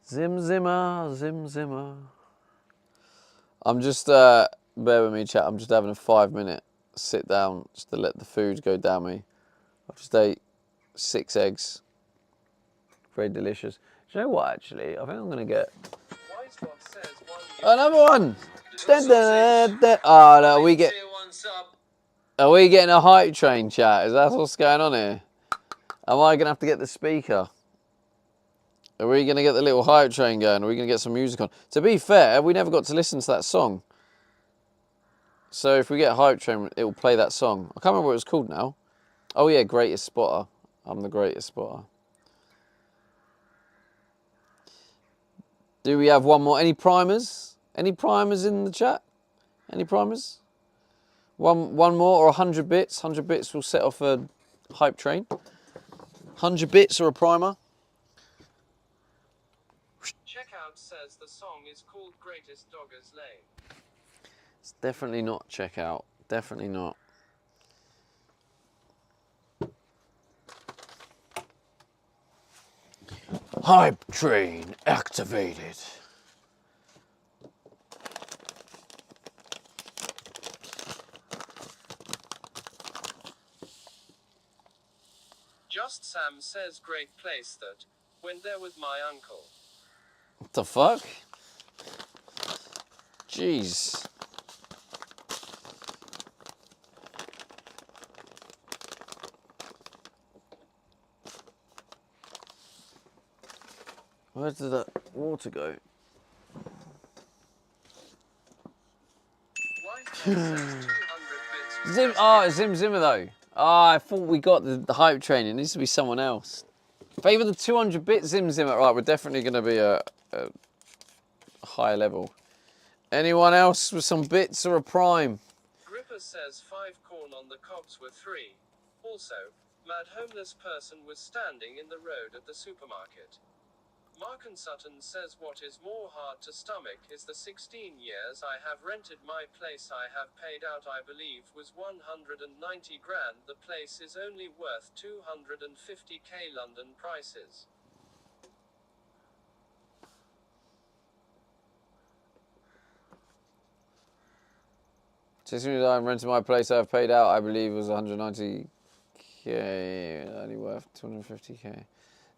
Zim Zimmer, Zim Zimmer. I'm just, bear with me, chat. I'm just having a 5-minute sit down just to let the food go down me. I've just ate 6 eggs. Very delicious. Do you know what, actually? I think I'm going to get Wisebot says one gifted another one. sub. Oh, no, are we getting a hype train, chat? Is that what's going on here? Am I going to have to get the speaker? Are we going to get the little hype train going? Are we going to get some music on? To be fair, we never got to listen to that song. So if we get a hype train, it will play that song. I can't remember what it was called now. Oh yeah, Greatest Spotter. I'm the greatest spotter. Do we have one more? Any primers? Any primers in the chat? Any primers? One more or 100 bits? 100 bits will set off a hype train. 100 bits or a primer? Checkout says the song is called Greatest Doggers Lane. It's definitely not Checkout. Definitely not. Hype train activated. Just Sam says great place that. Went there with my uncle. What the fuck? Jeez. Where did that water go? Wise Man says 200 bits was Zim, just oh, given. it's Zim Zimmer though. Oh, I thought we got the hype train. It needs to be someone else. Favour the 200-bit Zim Zimmer. Right, we're definitely going to be a higher level. Anyone else with some bits or a prime? Gripper says 5 corn on the cobs were 3. Also, mad homeless person was standing in the road at the supermarket. Mark and Sutton says what is more hard to stomach is the 16 years I have rented my place I have paid out I believe was 190 grand. The place is only worth 250k London prices. As soon as I rented my place I've paid out, I believe was 190k, only worth 250k.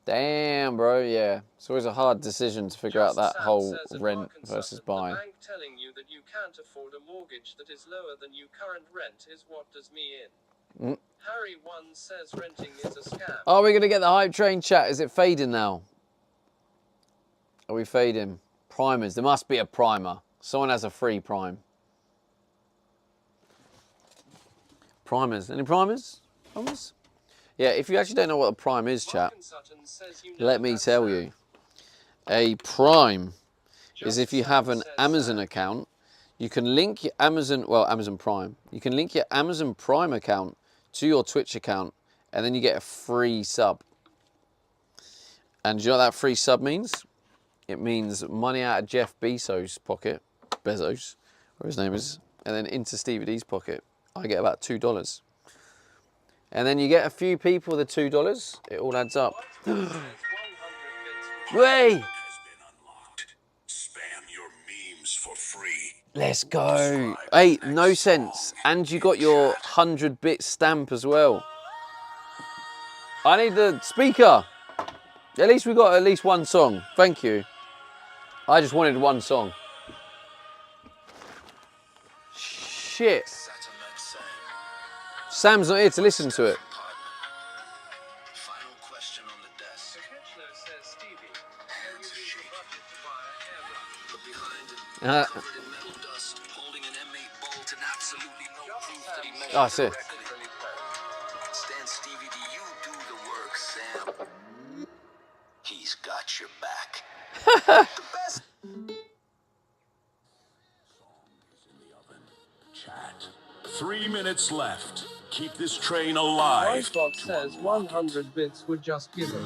Damn, bro, yeah. It's always a hard decision to figure out that Sam whole says at rent Mark and versus Sutton, buy. the bank telling you that you can't afford a mortgage that is lower than your current rent is what does me in. Harry 1 says renting is a scam. Are we going to get the hype train chat? Is it fading now? Are we fading? Primers. There must be a primer. Someone has a free prime. Primers. Any primers? Primers? Yeah, if you actually don't know what a prime is, chat, Mark and Sutton says you know let me that, tell Sam. you. A prime is Just if you Sam have an says Amazon Sam. account, you can link your Amazon Prime. You can link your Amazon Prime account to your Twitch account, and then you get a free sub. And do you know what that free sub means? It means money out of Jeff Bezos' pocket, Bezos, whatever his name is, and then into Stevie D's pocket. I get about $2. And then you get a few people the $2, it all adds up. White Man says 100 bits. Way! Has been unlocked. Spam your memes for free. Let's go. Hey, no sense. And you got your 100-bit stamp as well. I need the speaker. At least we got at least one song. Thank you. I just wanted one song. Shit. Sam's not here to listen to it. Final question on the desk. Ketchlow says Stevie, can you use the budget to buy a hairbrush? But behind it, Uh, covered in metal dust, holding an M8 bolt and absolutely no Just proof Sam that he made says Oh, I see. the record. really close. Stan Stevie, do you do the work, Sam? He's got your back. The best. Chat. 3 minutes left. Keep this train alive. Icebox says 100 bits were just given.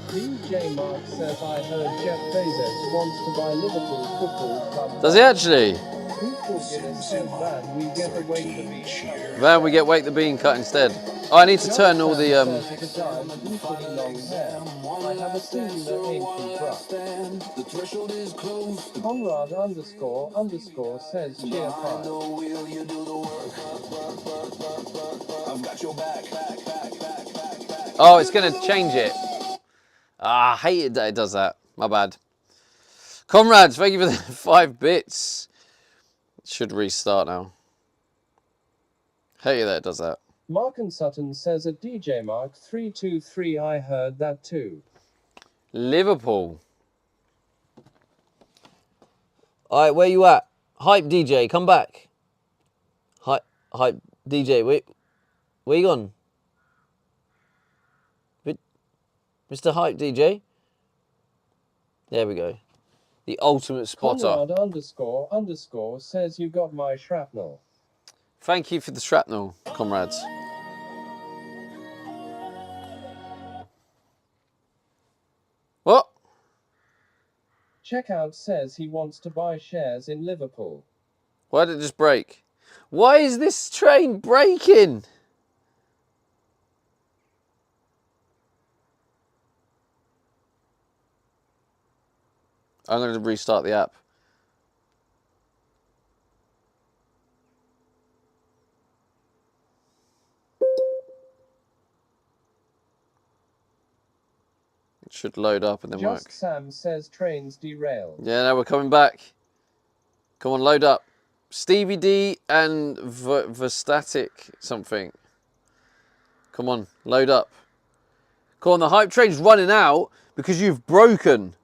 DJ Mark says I heard Jeff Bezos wants to buy Liverpool Football Club. Does he actually? People get says Van, we get away to be Van, we get Wake the Bean cut instead. Oh, I need to turn all the I have a singular ancient brush. The threshold is closed. Conrad _ says cheer 5. You do the work. I've got your back. Oh, it's going to change it. Ah, I hate it that it does that. My bad. Comrades, thank you for the 5 bits. It should restart now. Hate it that it does that. Mark and Sutton says at DJ Mark 323 I heard that too. Liverpool. All right, where you at? Hype DJ, come back. Hype DJ, where you gone? Mr. Hype DJ? There we go. The ultimate spotter. Conrad___ says you got my shrapnel. Thank you for the shrapnel, comrades. What? Checkout says he wants to buy shares in Liverpool. Why did it just break? Why is this train breaking? I'm going to restart the app. It should load up and then Just work. Sam says trains derailed. Yeah, now we're coming back. Come on, load up. Stevie D and Verstatic something. Come on, load up. Come on, the hype train's running out because you've broken.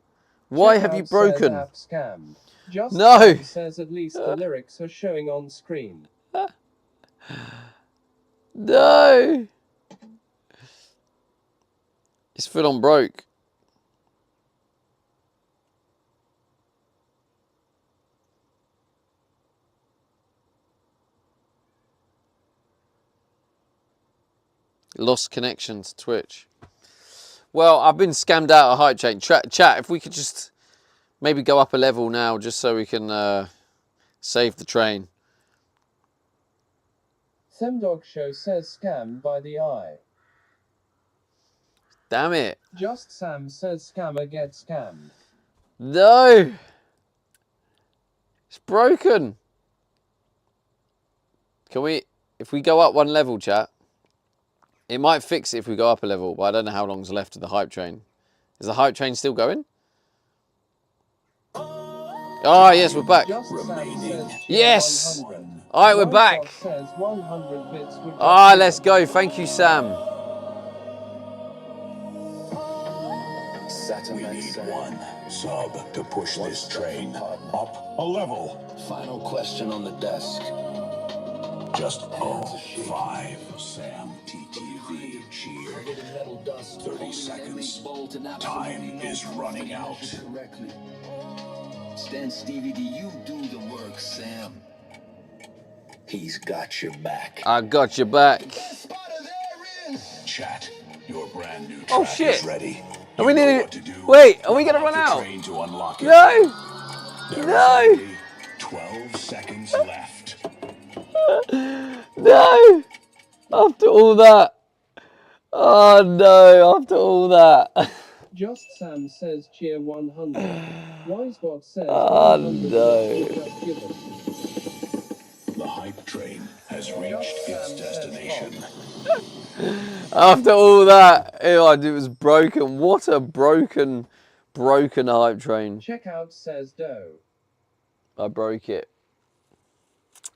Why have you broken? App scammed. Just No. Sam says at least the lyrics are showing on screen. No. It's full on broke. Lost connection to Twitch. Well, I've been scammed out of hype chain. Chat, if we could just maybe go up a level now just so we can save the train. Semdog Show says scammed by the eye. Damn it. Just Sam says scammer gets scammed. No. It's broken. Can we, if we go up one level, chat, it might fix it if we go up a level, but I don't know how long's left of the hype train. Is the hype train still going? Oh, yes, we're back. Yes! Alright, we're back. Ah, let's go. Thank you, Sam. We need one sub to push this train up a level. Final question on the desk. Just 5. Sam TTV cheered. 30 seconds. Time is running out. Stan Stevie, do you do the work, Sam? He's got your back. I got your back. Chat, your brand new track Oh, shit. is ready. Are we You know nearly... what to do. Wait, are we going to run The out? train to unlock it. No! There is No! only 12 seconds left. No! After all that. Oh, no. After all that. Just Sam says cheer 100. Wisebot says Oh, 100 no. just given. The hype train has reached its destination. After all that, it was broken. What a broken hype train. Checkout says dough. I broke it.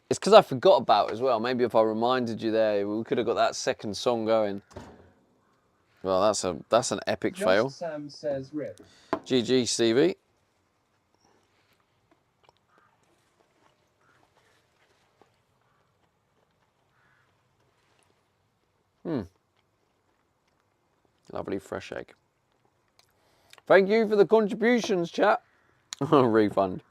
It's because I forgot about it as well. Maybe if I reminded you there, we could have got that second song going. Well, that's an epic Just fail. Sam says rip. GG, Stevie. Lovely fresh egg. Thank you for the contributions, chat. Refund.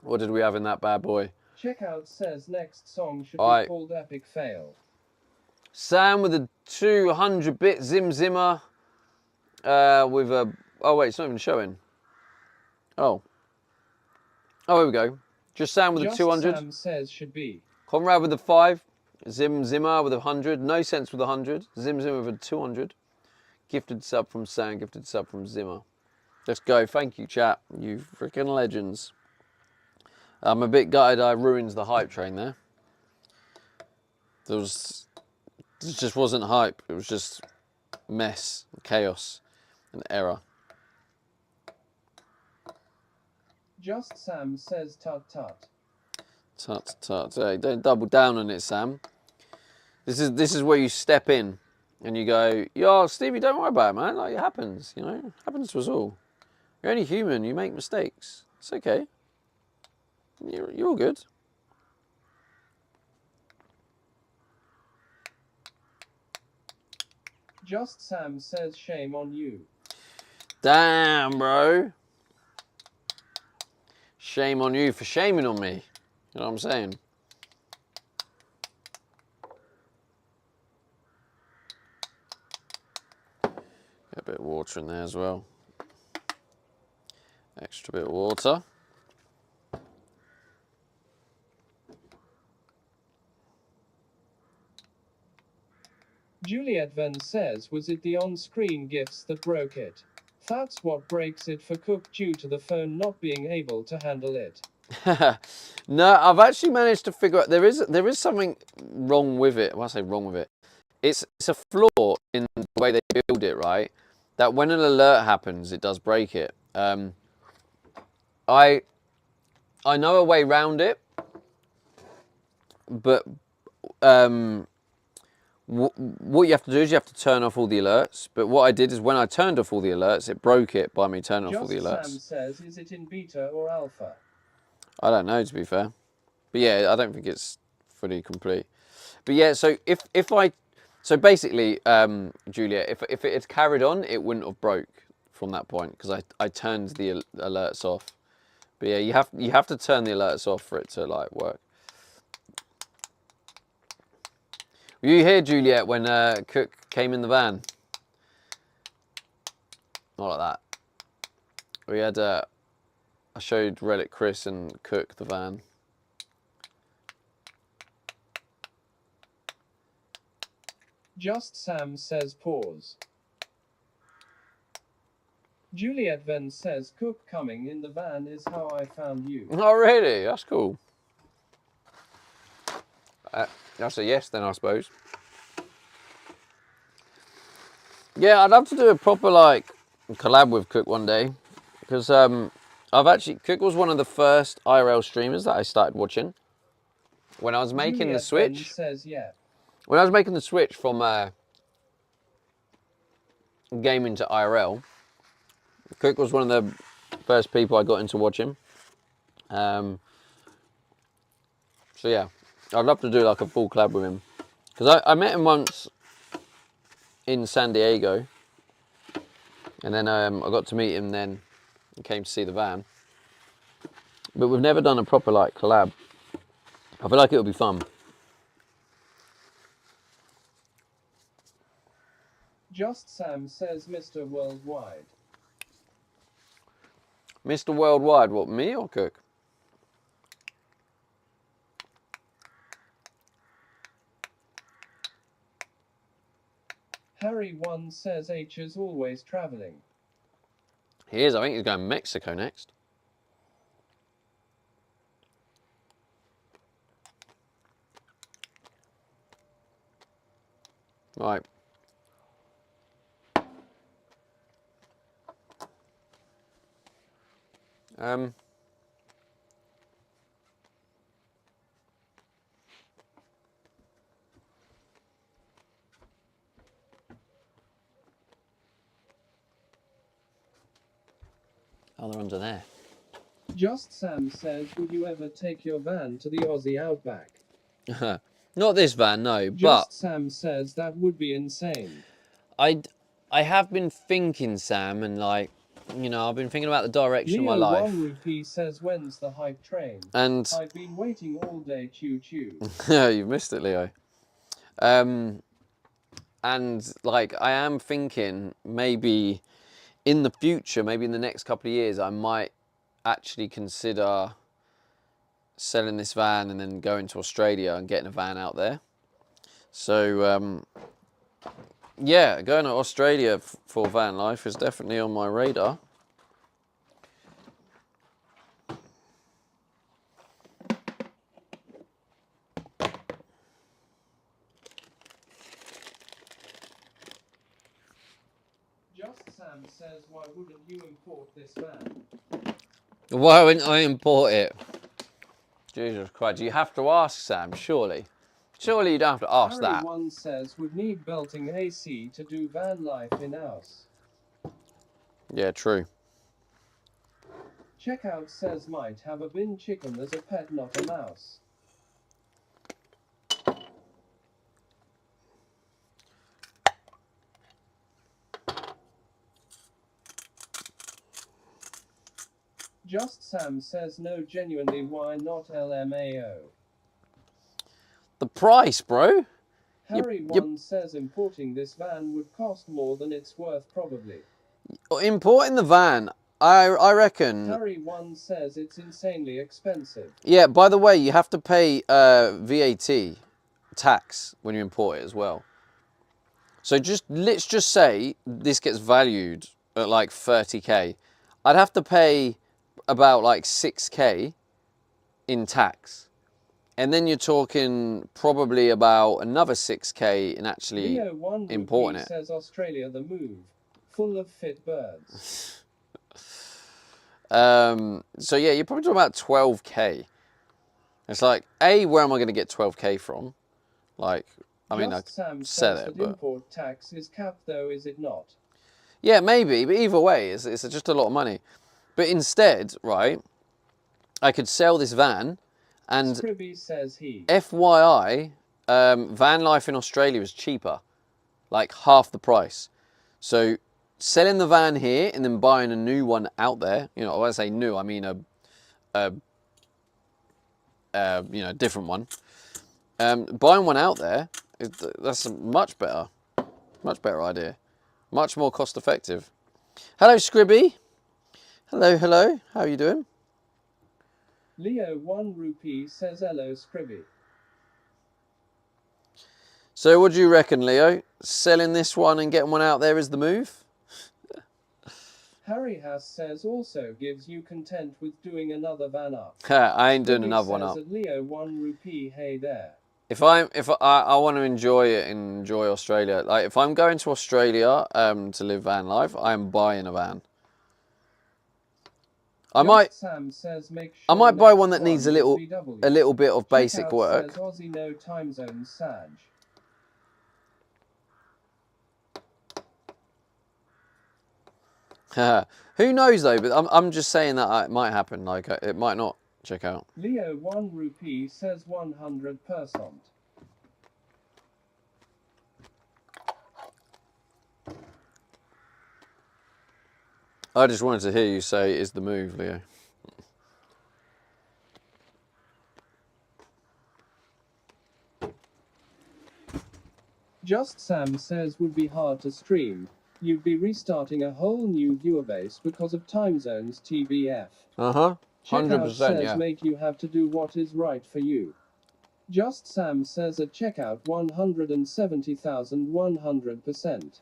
What did we have in that bad boy? Checkout says next song should Alright. be called Epic Fail. Sam with a 200-bit Zim Zimmer. With a... Oh, wait, it's not even showing. Oh. Oh, here we go. Just Sam with a 200. Sam says should be. Conrad with a 5. Zim Zimmer with a 100. No Sense with a 100. Zim Zimmer with a 200. Gifted sub from Sam. Gifted sub from Zimmer. Let's go. Thank you, chat. You freaking legends. I'm a bit gutted I ruined the hype train there. It just wasn't hype. It was just mess, chaos, and error. Just Sam says tut tut. Tut tut. Hey, don't double down on it, Sam. This is where you step in and you go, yo, Stevie, don't worry about it, man. Like, it happens, you know. It happens to us all. You're only human. You make mistakes. It's okay. You're all good. Just Sam says shame on you. Damn, bro. Shame on you for shaming on me. You know what I'm saying? Get a bit of water in there as well. Extra bit of water. Juliet Venn says, was it the on-screen GIFs that broke it? That's what breaks it for Cook due to the phone not being able to handle it. No, I've actually managed to figure out there is something wrong with it. When I say wrong with it, it's a flaw in the way they build it, right? That when an alert happens, it does break it. I know a way around it, but what you have to do is you have to turn off all the alerts. But what I did is when I turned off all the alerts, it broke it by me turning off all the Just alerts. Sam says, is it in beta or alpha? I don't know, to be fair. But yeah, I don't think it's fully complete. But yeah, so so basically, Julia, if it had carried on, it wouldn't have broke from that point because I turned the alerts off. But yeah, you have to turn the alerts off for it to like work. Were you here, Juliet, when Cook came in the van? Not like that. We had I showed Relic Chris and Cook the van. Just Sam says pause. Juliet Venn says Cook coming in the van is how I found you. Oh really? That's cool. That's a yes then, I suppose. Yeah, I'd love to do a proper like collab with Cook one day because Cook was one of the first IRL streamers that I started watching when I was making the Juliet switch. Venn says yeah. When I was making the switch from gaming to IRL, Cook was one of the first people I got into watching. So yeah, I'd love to do like a full collab with him because I met him once in San Diego, and then I got to meet him then and came to see the van. But we've never done a proper like collab. I feel like it would be fun. Just Sam says Mr. Worldwide. Mr. Worldwide, what, me or Cook? Harry1 says H is always traveling. He is, I think he's going to Mexico next. Right. Oh, they're under there. Just Sam says, would you ever take your van to the Aussie Outback? Not this van, no, Just Sam says that would be insane. I have been thinking, Sam, and like, you know, I've been thinking about the direction Leo of my life. Rupee says, when's the hype train? And I've been waiting all day, choo choo. you've missed it, Leo. And like, I am thinking maybe in the future, maybe in the next couple of years, I might actually consider selling this van and then going to Australia and getting a van out there. So, yeah, going to Australia for van life is definitely on my radar. Just Sam says, why wouldn't you import this van? Why wouldn't I import it? Jesus Christ, you have to ask, Sam, surely. Surely you don't have to ask that. Harry1 says, would need belting AC to do van life in house. Yeah, true. Checkout says might have a bin chicken as a pet, not a mouse. Just Sam says no, genuinely, why not LMAO? The price, bro. Harry you- One says importing this van would cost more than it's worth, probably. Importing the van, I reckon. Harry One says it's insanely expensive. Yeah, by the way, you have to pay VAT tax when you import it as well. So let's just say this gets valued at like 30k. I'd have to pay about like 6k in tax. And then you're talking probably about another 6k in actually Leo One importing it. says Australia the move, full of fit birds. So yeah, you're probably talking about 12k. It's like, where am I going to get 12k from? Like, I mean, I Just Sam sell says it, that but import tax is capped, though, is it not? yeah, maybe. But either way, it's just a lot of money. But instead, right, I could sell this van, and Scribby says he. FYI, van life in Australia is cheaper, like half the price. So selling the van here and then buying a new one out there, you know, when I say new, I mean a different one. Buying one out there, that's a much better idea, much more cost effective. Hello, Scribby. Hello. How are you doing? Leo 1 rupee says hello, Scribby. So what do you reckon, Leo? Selling this one and getting one out there is the move? Harry Haas says also gives you content with doing another van up. I ain't doing Scribby another one says up. at Leo 1 rupee, hey there. If I want to enjoy it and enjoy Australia, like if I'm going to Australia to live van life, I am buying a van. I might Sam says make sure I might buy next one that needs a little VW. bit of basic Checkout work. Says Aussie no time zone Sag. Who knows though? But I'm just saying that it might happen. Like it might not. Check out. Leo 1 rupee says 100%. I just wanted to hear you say is the move, Leo. Just Sam says would be hard to stream. You'd be restarting a whole new viewer base because of time zones, TBF. 100%. Checkout says Yeah. make you have to do what is right for you. Just Sam says at checkout 170,100%.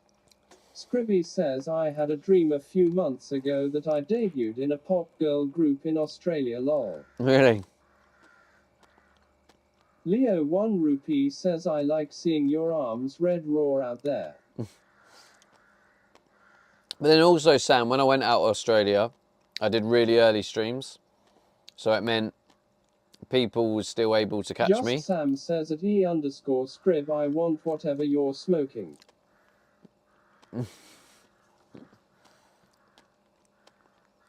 Scribby says I had a dream a few months ago that I debuted in a pop girl group in Australia, lol. Really. Leo 1 rupee says I like seeing your arms red raw out there. But then also, Sam, when I went out to Australia, I did really early streams, so it meant people were still able to catch me. Just Sam says at E_scrib I want whatever you're smoking. I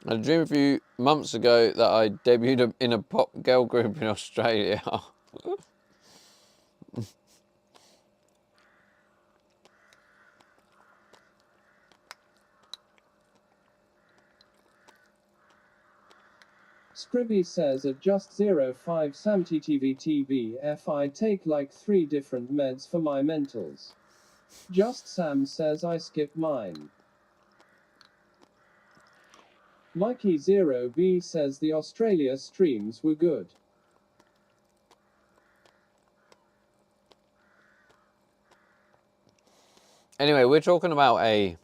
had a dream a few months ago that I debuted in a pop girl group in Australia. Scribby says at just 05 SamTTV I take like 3 different meds for my mentals. Just Sam says I skip mine. Mikey 0B says the Australia streams were good. Anyway, we're talking about a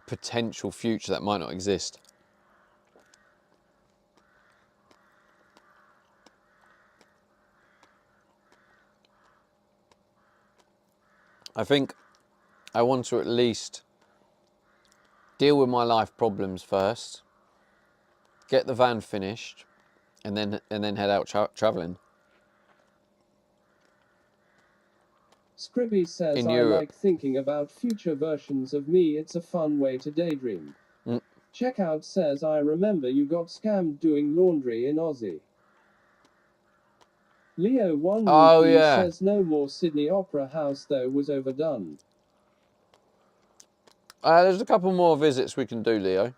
potential future that might not exist. I think I want to at least deal with my life problems first, get the van finished, and then head out traveling. Scribby says In I Europe. like thinking about future versions of me, it's a fun way to daydream. Checkout says I remember you got scammed doing laundry in Aussie. Leo 1 yeah. says no more Sydney Opera House though was overdone. There's a couple more visits we can do, Leo.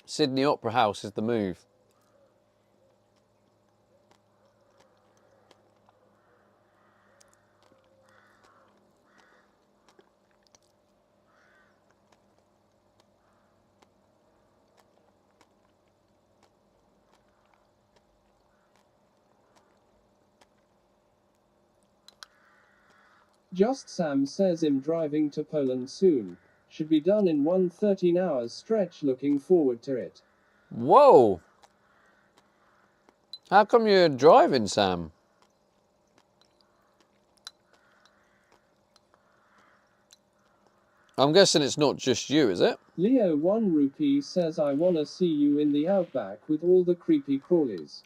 Sydney Opera House is the move. Just Sam says I'm driving to Poland soon. Should be done in 1 13 hours stretch. Looking forward to it. Whoa! How come you're driving, Sam? I'm guessing it's not just you, is it? Leo 1 rupee says I wanna see you in the outback with all the creepy crawlies.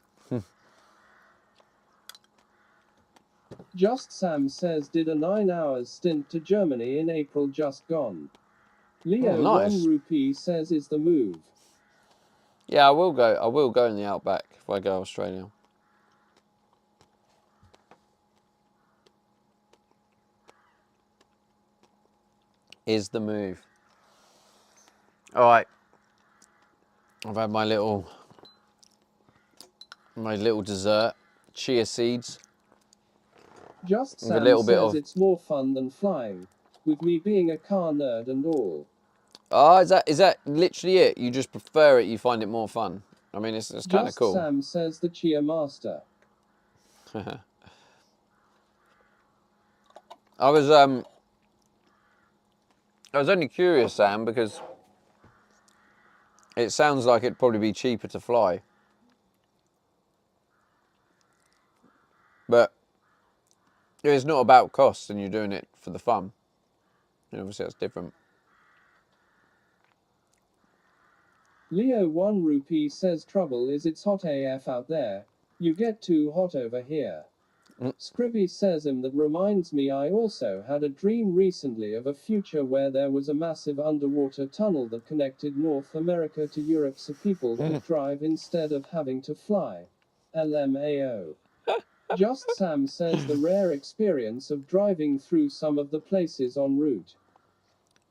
Just Sam says did a 9 hours stint to Germany in April just gone. Leo Oh, nice. 1 rupee says is the move. Yeah, I will go. I will go in the outback if I go Australia. Is the move. All right. I've had my little dessert, chia seeds. Just With a Sam little says bit of- it's more fun than flying, with me being a car nerd and all. Oh, is that literally it? You just prefer it? You find it more fun? I mean, it's kind of Just cool. Sam says the chia master. I was only curious, Sam, because it sounds like it'd probably be cheaper to fly. But it's not about cost and you're doing it for the fun. And obviously that's different. Leo 1 rupee says trouble is it's hot AF out there. You get too hot over here. Scribby says that reminds me I also had a dream recently of a future where there was a massive underwater tunnel that connected North America to Europe so people could drive instead of having to fly. LMAO. Just Sam says the rare experience of driving through some of the places en route.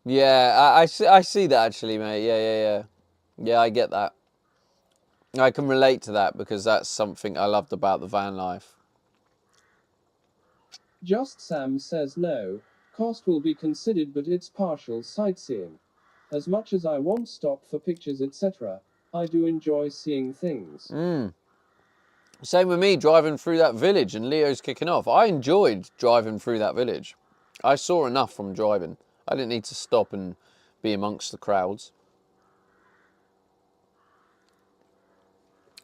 Yeah, I see that actually, mate. Yeah. Yeah, I get that. I can relate to that because that's something I loved about the van life. Just Sam says no, cost will be considered but it's partial sightseeing. As much as I won't stop for pictures etc., I do enjoy seeing things. Same with me driving through that village and Leo's kicking off. I enjoyed driving through that village. I saw enough from driving. I didn't need to stop and be amongst the crowds.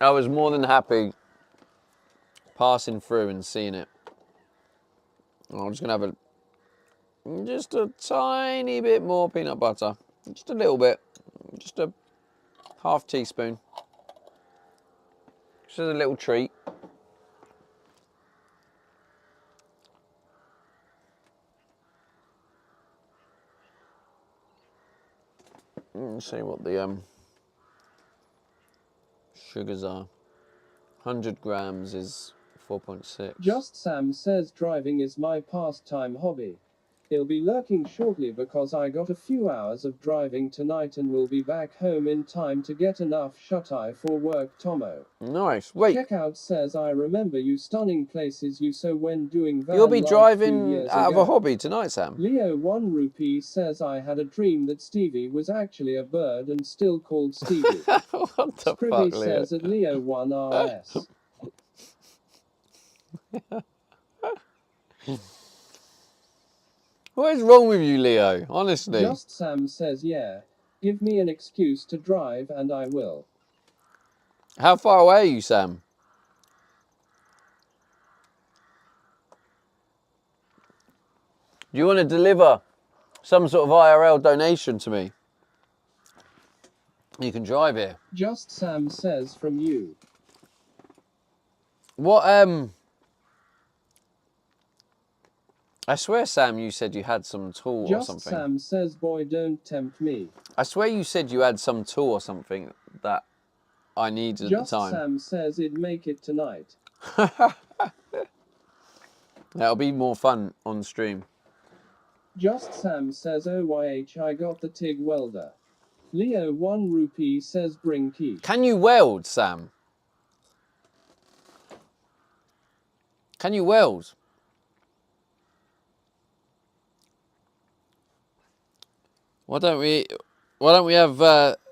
I was more than happy passing through and seeing it. I'm just going to have just a tiny bit more peanut butter. Just a little bit. Just a half teaspoon. Just a little treat. Let's see what the sugars are. 100 grams is 4.6. Just Sam says driving is my pastime hobby. He'll be lurking shortly because I got a few hours of driving tonight and will be back home in time to get enough shut-eye for work. Tomo. Nice. Wait, Checkout says I remember you stunning places you saw when doing van you'll be life 2 driving years out of ago. a hobby tonight, Sam? Leo 1 rupee says I had a dream that Stevie was actually a bird and still called Stevie. What the Scribby fuck, Leo? says at Leo 1 RS. What is wrong with you, Leo? Honestly. Just Sam says yeah. Give me an excuse to drive and I will. How far away are you, Sam? Do you want to deliver some sort of IRL donation to me? You can drive here. Just Sam says from you. What, I swear, Sam, you said you had some tool or Just something. Sam says boy don't tempt me. I swear you said you had some tool or something that I needed Just at the time. Sam says it'd make it tonight. That'll be more fun on stream. Just Sam says OYH I got the TIG welder. Leo 1 rupee says bring quiche. Can you weld, Sam? Can you weld? Why don't we have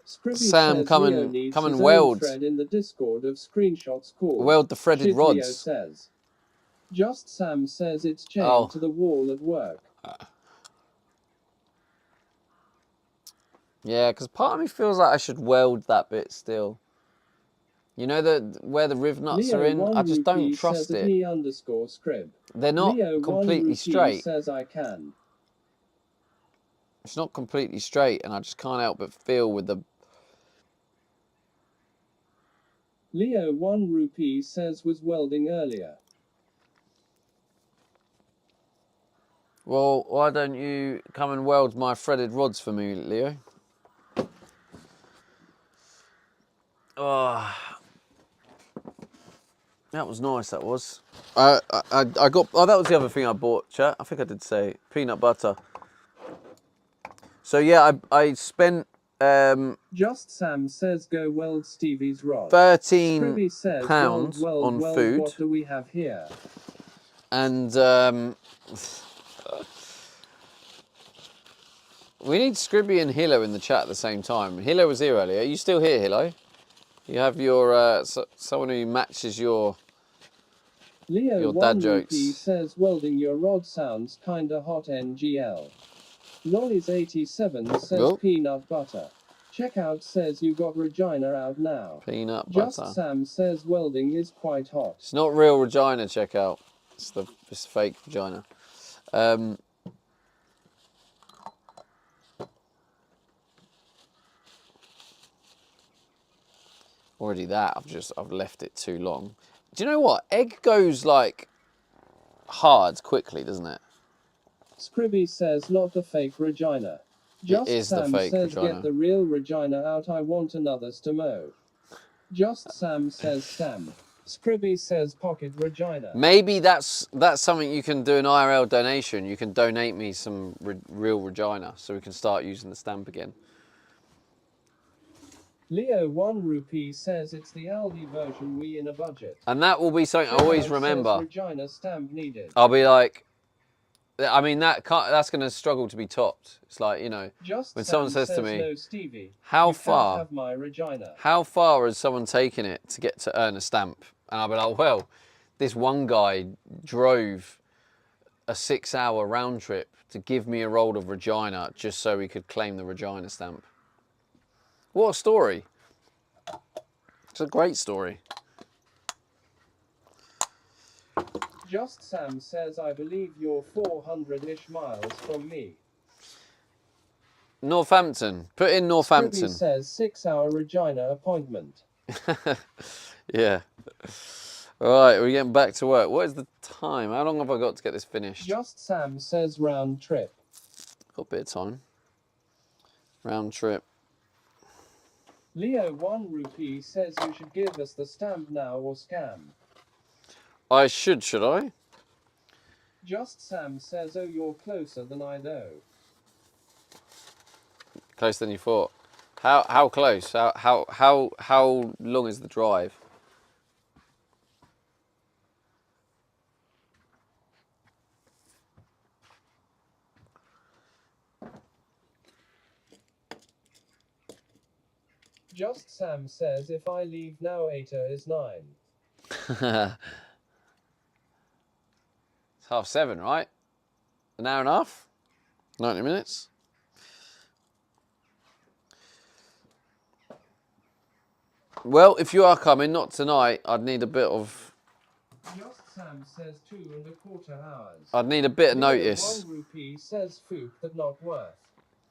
Scribby Sam says come Leo and needs come and his own weld thread in the Discord of screenshots called weld the threaded Shit Leo rods? says. Just Sam says it's chained Oh. to the wall at work. Yeah, because part of me feels like I should weld that bit still. You know where the riv nuts Leo are in? 1 I just don't rupee trust says it. @me_scrib. They're not Leo 1 completely rupee straight. says I can. It's not completely straight, and I just can't help but feel with the... Leo 1 rupee says was welding earlier. Well, why don't you come and weld my threaded rods for me, Leo? Oh, that was nice, that was. I got... Oh, that was the other thing I bought, chat. I think I did say peanut butter. So, yeah, I spent... Just Sam says go weld Stevie's rod. £13 Scribby says on food. What do we have here? And we need Scribby and Hilo in the chat at the same time. Hilo was here earlier. Are you still here, Hilo? You have your someone who matches your Leo dad 1 jokes. rupee says welding your rod sounds kinda hot NGL. Lollies87 says Well. peanut butter. Checkout says you got Regina out now. peanut Just butter. Sam says welding is quite hot. It's not real Regina, check out. It's fake Regina. Already that, I've left it too long. Do you know what? Egg goes like hard quickly, doesn't it? Scribby says not the fake Regina. Just is the Sam fake says Regina. get the real Regina out, I want another Stamo. Just Sam says Sam. Scribby says pocket Regina. Maybe that's something you can do an IRL donation. You can donate me some real Regina so we can start using the stamp again. Leo 1 rupee says it's the Aldi version we in a budget. And that will be something I always remember. Regina stamp needed. I'll be like, I mean, that's going to struggle to be topped. It's like, you know, Just when Sam someone says to me, no, Stevie, how you can't far have my Regina. How far has someone taken it to get to earn a stamp? And I'll be like, well, this one guy drove a 6-hour round trip to give me a roll of Regina just so he could claim the Regina stamp. What a story. It's a great story. Just Sam says I believe you're 400-ish miles from me. Northampton. Put in Northampton. Scribby says 6-hour Regina appointment. Yeah. All right, we're getting back to work. What is the time? How long have I got to get this finished? Just Sam says round trip. Got a bit of time. Round trip. Leo 1 rupee says you should give us the stamp now or scam. I should I? Just Sam says oh you're closer than I know. Closer than you thought. How close? How long is the drive? Just Sam says if I leave now 8 is 9. It's 7:30, right? An hour and a half? 90 minutes? Well, if you are coming, not tonight, I'd need a bit of... Just Sam says 2¼ hours. I'd need a bit of Leo notice. 1 rupee says fook but not worth.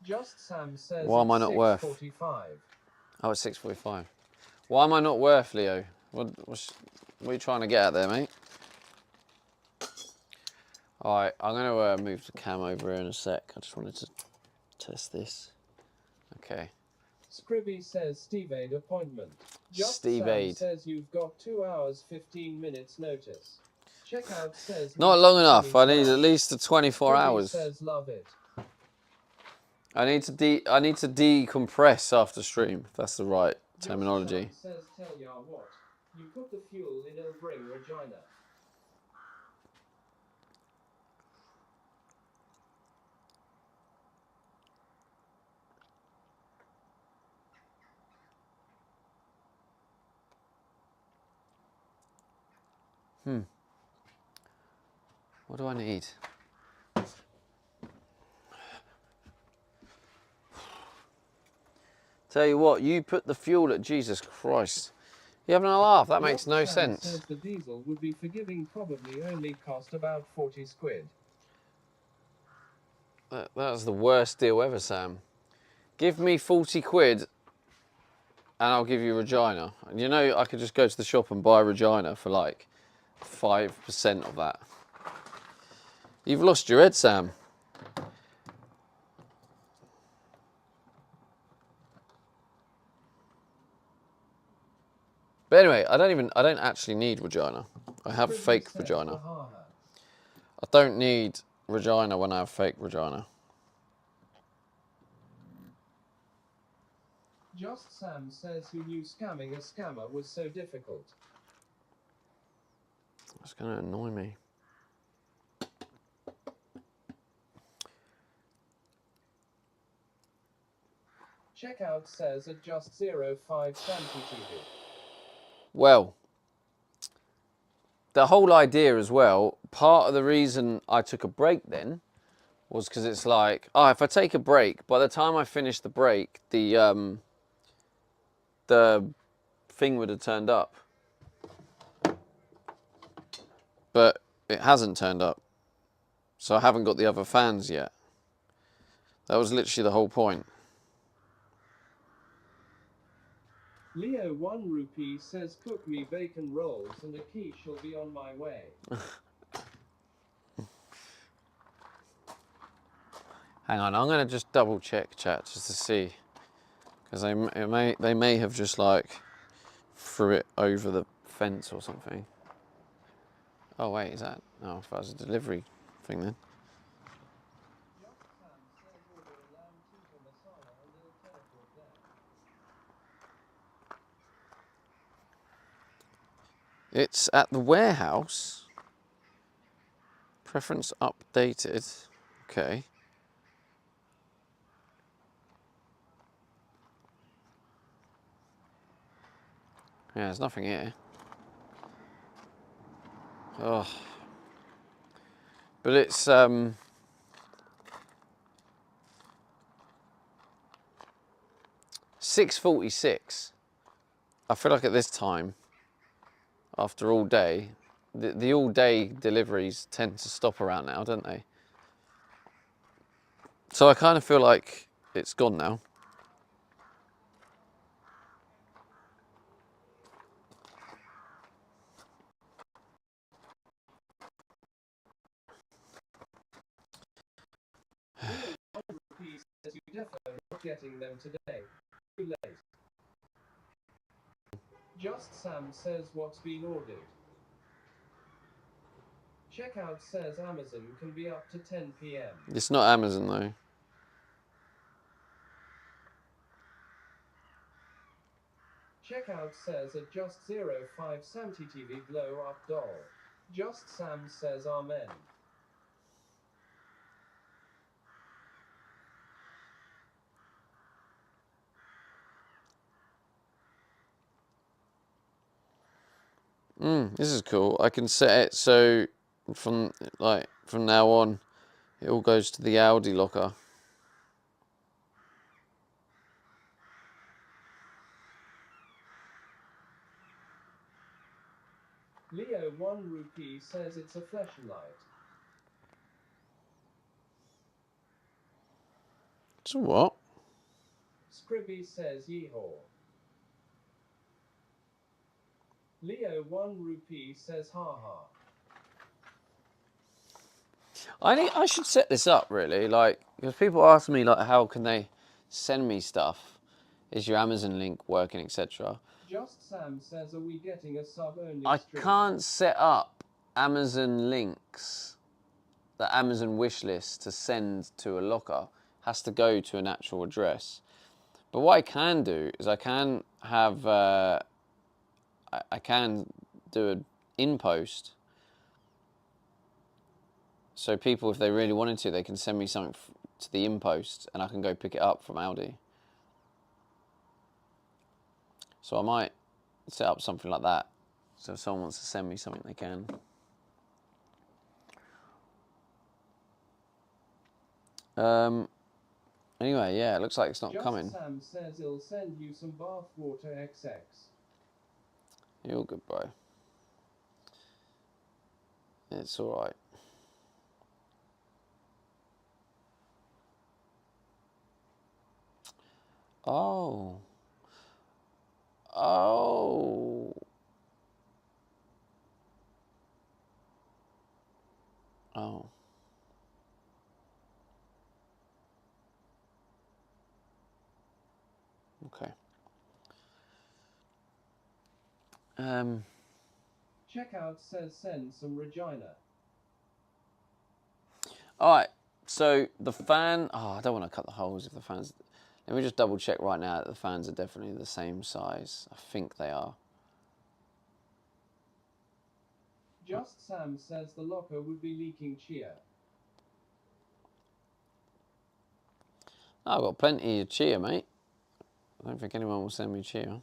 Just Sam says Why am I not worth? 6:45. Oh, it's 6:45. Why am I not worth, Leo? What are you trying to get at there, mate? Alright, I'm going to move the cam over here in a sec. I just wanted to test this. Okay. Scribby says Steve Aid appointment. Just Steve Sam Aid. says you've got 2 hours 15 minutes notice. Checkout says Not he's long actually enough. I need fast. at least the 24 Scribby hours. says love it. I need to decompress after stream. If that's the right Just terminology. Sam says tell ya what. You put the fuel in, it'll bring Regina. What do I need? Tell you what, you put the fuel at Jesus Christ. You having a laugh? That makes no Just Sam sense. says the diesel would be forgiving, probably only cost about 40 squid. That was the worst deal ever, Sam. Give me 40 quid and I'll give you Regina. And you know, I could just go to the shop and buy Regina for like 5% of that. You've lost your head, Sam. But anyway, I don't actually need Regina. I have Scribby fake says Regina. Bahaha. I don't need Regina when I have fake Regina. Just Sam says who knew scamming a scammer was so difficult. It's going to annoy me. Checkout says at just 05 Santi TV. Well, the whole idea as well, part of the reason I took a break then was because it's like, oh, if I take a break, by the time I finish the break, the thing would have turned up. But it hasn't turned up. So I haven't got the other fans yet. That was literally the whole point. Leo 1 rupee says cook me bacon rolls and a quiche will be on my way. Hang on, I'm going to just double check chat just to see. Because they may have just like threw it over the fence or something. Oh wait, is that? Oh, if that was a delivery thing then. It's at the warehouse. Preference updated. Okay. Yeah, there's nothing here. Oh. But it's 6:46. I feel like at this time, after all day, the all day deliveries tend to stop around now, don't they? So I kind of feel like it's gone now. He says you definitely not getting them today. Too late. Just Sam says what's been ordered. Checkout says Amazon can be up to 10 p.m. It's not Amazon though. Checkout says at just 05 Santi TV blow up doll. Just Sam says amen. This is cool. I can set it so from now on, it all goes to the Audi locker. Leo 1 rupee says it's a flashlight. So what? Scribby says yeehaw. Leo 1 rupee says ha ha. I should set this up really, like, because people ask me like how can they send me stuff, Is your Amazon link working, etc.? Just Sam says, are we getting a sub-only I stream? can't set up Amazon links, the Amazon wish list to send to a locker. Has to go to an actual address. But what I can do is I can have I can do an in-post. So people, if they really wanted to, they can send me something to the in-post and I can go pick it up from Aldi. So I might set up something like that. So if someone wants to send me something, they can. Anyway, yeah, it looks like it's not Just coming. Sam says he'll send you some bathwater XX. You're good, bro. It's alright. Oh. Oh. Oh. Okay. Checkout says send some Regina. Alright, so the fan... Oh, I don't want to cut the holes if the fans... Let me just double check right now that the fans are definitely the same size. I think they are. Just Sam says the locker would be leaking cheer. I've got plenty of cheer, mate. I don't think anyone will send me cheer.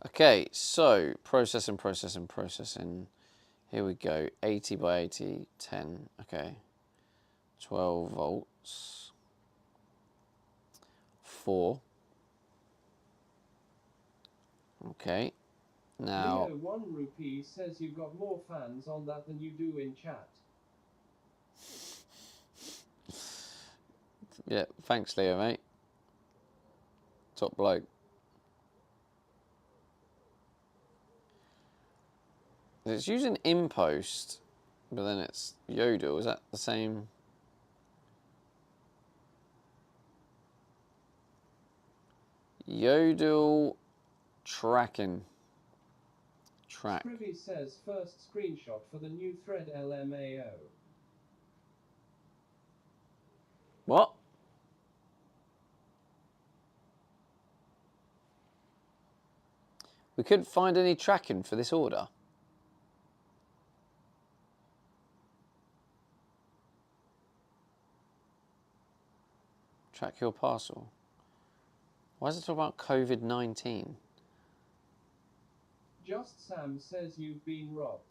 Okay, so processing. Here we go. 80 by 80, 10. Okay. 12 volts. 4. Okay. Now... Leo 1 rupee says you've got more fans on that than you do in chat. Yeah, thanks, Leo, mate. Top bloke. It's using InPost, but then it's Yodel. Is that the same? Yodel tracking. Track. Privy says first screenshot for the new thread LMAO. What? We couldn't find any tracking for this order. Track your parcel. Why is it talking about COVID-19? Just Sam says you've been robbed.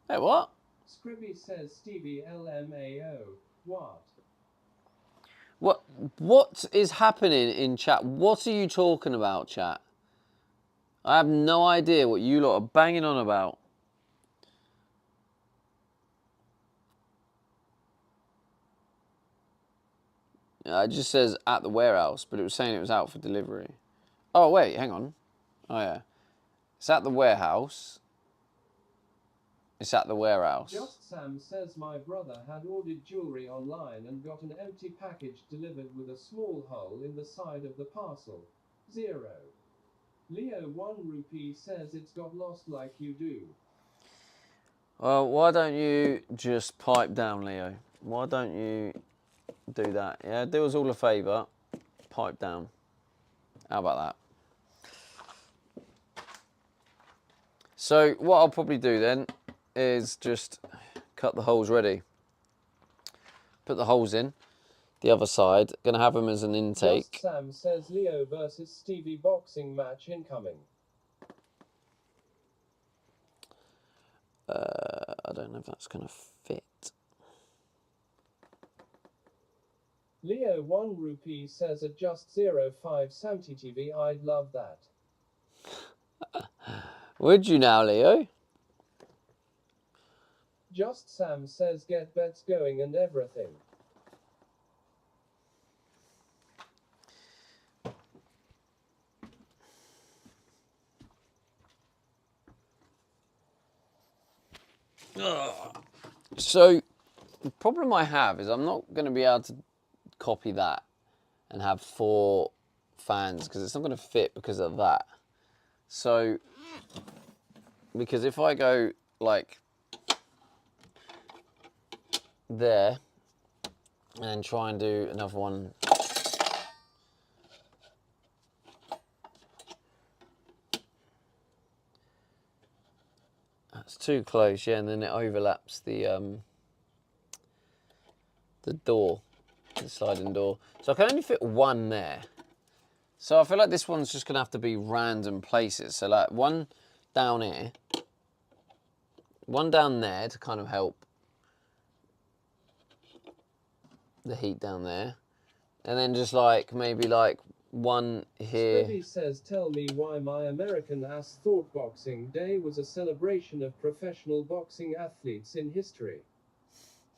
Hey, what? Scribby says Stevie LMAO. What? What is happening in chat? What are you talking about, chat? I have no idea what you lot are banging on about. It just says at the warehouse, but it was saying it was out for delivery. Oh, wait, hang on. Oh, yeah. It's at the warehouse. It's at the warehouse. Just Sam says my brother had ordered jewelry online and got an empty package delivered with a small hole in the side of the parcel. 0. Leo 1 rupee says it's got lost like you do. Well, why don't you just pipe down, Leo? Why don't you do that? Yeah, do us all a favour. Pipe down. How about that? So what I'll probably do then is just cut the holes ready. Put the holes in the other side. Gonna have them as an intake. Just Sam says Leo versus Stevie boxing match incoming. I don't know if that's gonna fit. Leo 1 rupee says at just 05 Samty TV, I'd love that. Would you now, Leo? Just Sam says get bets going and everything. So the problem I have is I'm not going to be able to copy that and have 4 fans because it's not going to fit because of that. So, because if I go like there and try and do another one, that's too close, yeah, and then it overlaps the door, the sliding door. So I can only fit 1 there. So I feel like this one's just gonna have to be random places. So like 1 down here, 1 down there to kind of help the heat down there, and then just like maybe like 1 here. Scribby says, tell me why my American ass thought Boxing Day was a celebration of professional boxing athletes in history.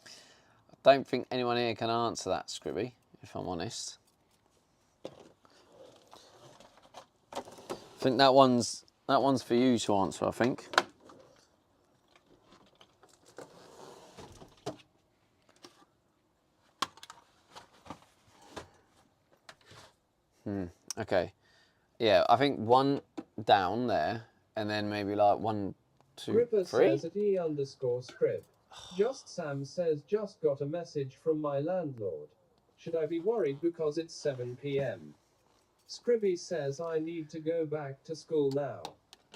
I don't think anyone here can answer that, Scribby, if I'm honest. I think that one's for you to answer, I think. Okay. Yeah, I think 1 down there, and then maybe like 1, 2, Gripper 3. says at E_scrib. Just Sam says, just got a message from my landlord. Should I be worried because it's 7 p.m? Scribby says I need to go back to school now.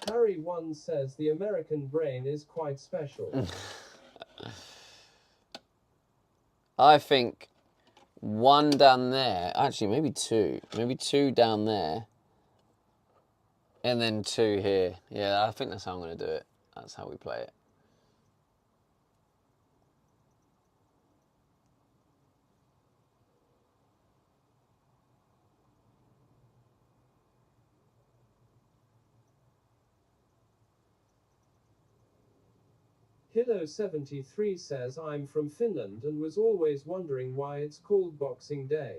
Harry1 says the American brain is quite special. I think 1 down there, actually maybe 2. Maybe 2 down there. And then 2 here. Yeah, I think that's how I'm going to do it. That's how we play it. Hilo73 says I'm from Finland and was always wondering why it's called Boxing Day.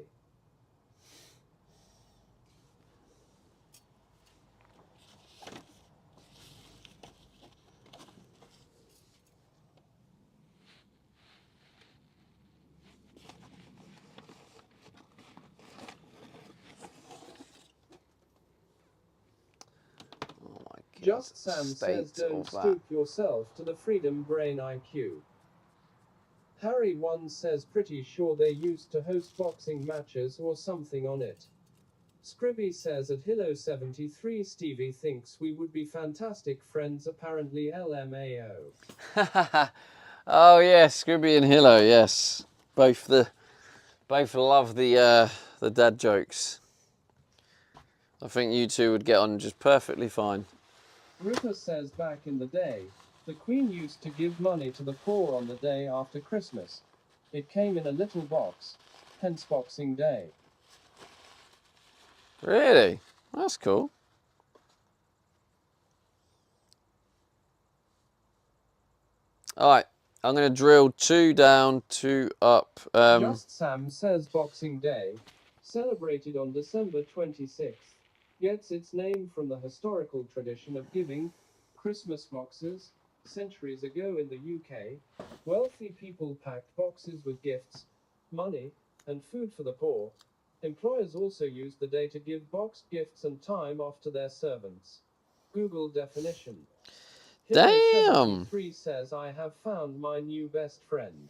Just Sam says don't stoop yourself to the Freedom Brain IQ. Harry1 says pretty sure they used to host boxing matches or something on it. Scribby says at Hilo73 Stevie thinks we would be fantastic friends, apparently LMAO. Oh yes, Scribby and Hilo, yes. Both love the dad jokes. I think you two would get on just perfectly fine. Rupert says back in the day, the Queen used to give money to the poor on the day after Christmas. It came in a little box, hence Boxing Day. Really? That's cool. Alright, I'm going to drill 2 down, 2 up. Just Sam says Boxing Day, celebrated on December 26th, gets its name from the historical tradition of giving Christmas boxes. Centuries ago in the UK, wealthy people packed boxes with gifts, money, and food for the poor. Employers also used the day to give boxed gifts and time off to their servants. Google definition. Damn! 3 says I have found my new best friend.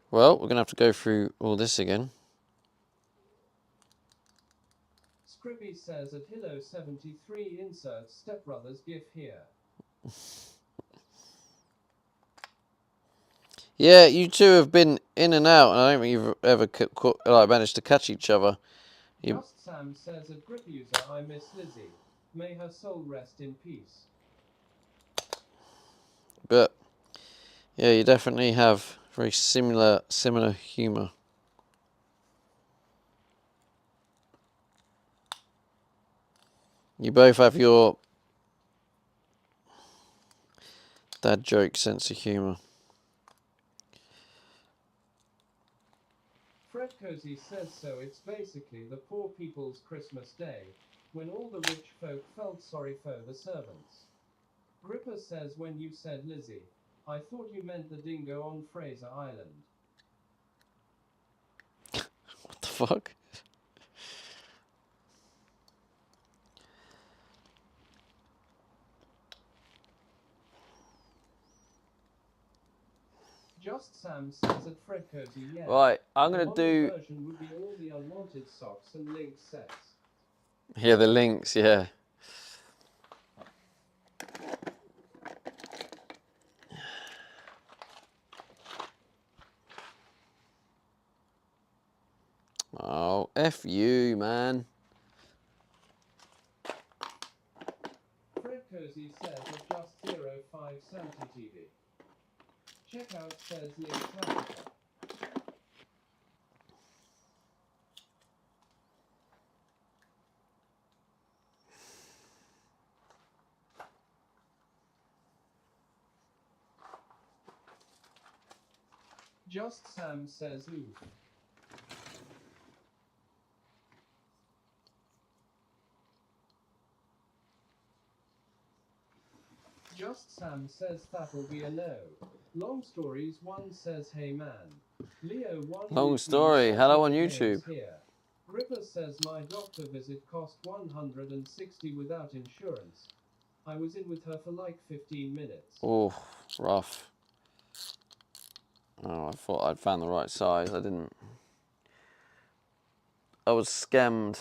Well, we're going to have to go through all this again. Scribby says at Hilo73 insert stepbrother's gif here. Yeah, you two have been in and out, and I don't think you've ever managed to catch each other. Just Sam says at grip user I miss Lizzie. May her soul rest in peace. But yeah, you definitely have very similar humour. You both have your dad joke sense of humour. Fred Cozy says so. It's basically the poor people's Christmas Day. when all the rich folk felt sorry for the servants. Gripper says when you said Lizzie, I thought you meant the dingo on Fraser Island. What the fuck? Just Sam says at Fred Cozy, yeah. Right, I'm The gonna modern do. version would be all the unwanted socks and link sets. Yeah, the links. Yeah. Oh, F you, man. Fred Cozy says at just 05 Santi TV. Checkout says link Classica. Just Sam says oof. Just Sam says that'll be a no. Long stories, one says hey man. Leo one Long weekly story. says Hello on Nick James YouTube. Here. Gripper says my doctor visit cost 160 without insurance. I was in with her for like 15 minutes. Oh, rough. Oh, I thought I'd found the right size. I didn't. I was scammed.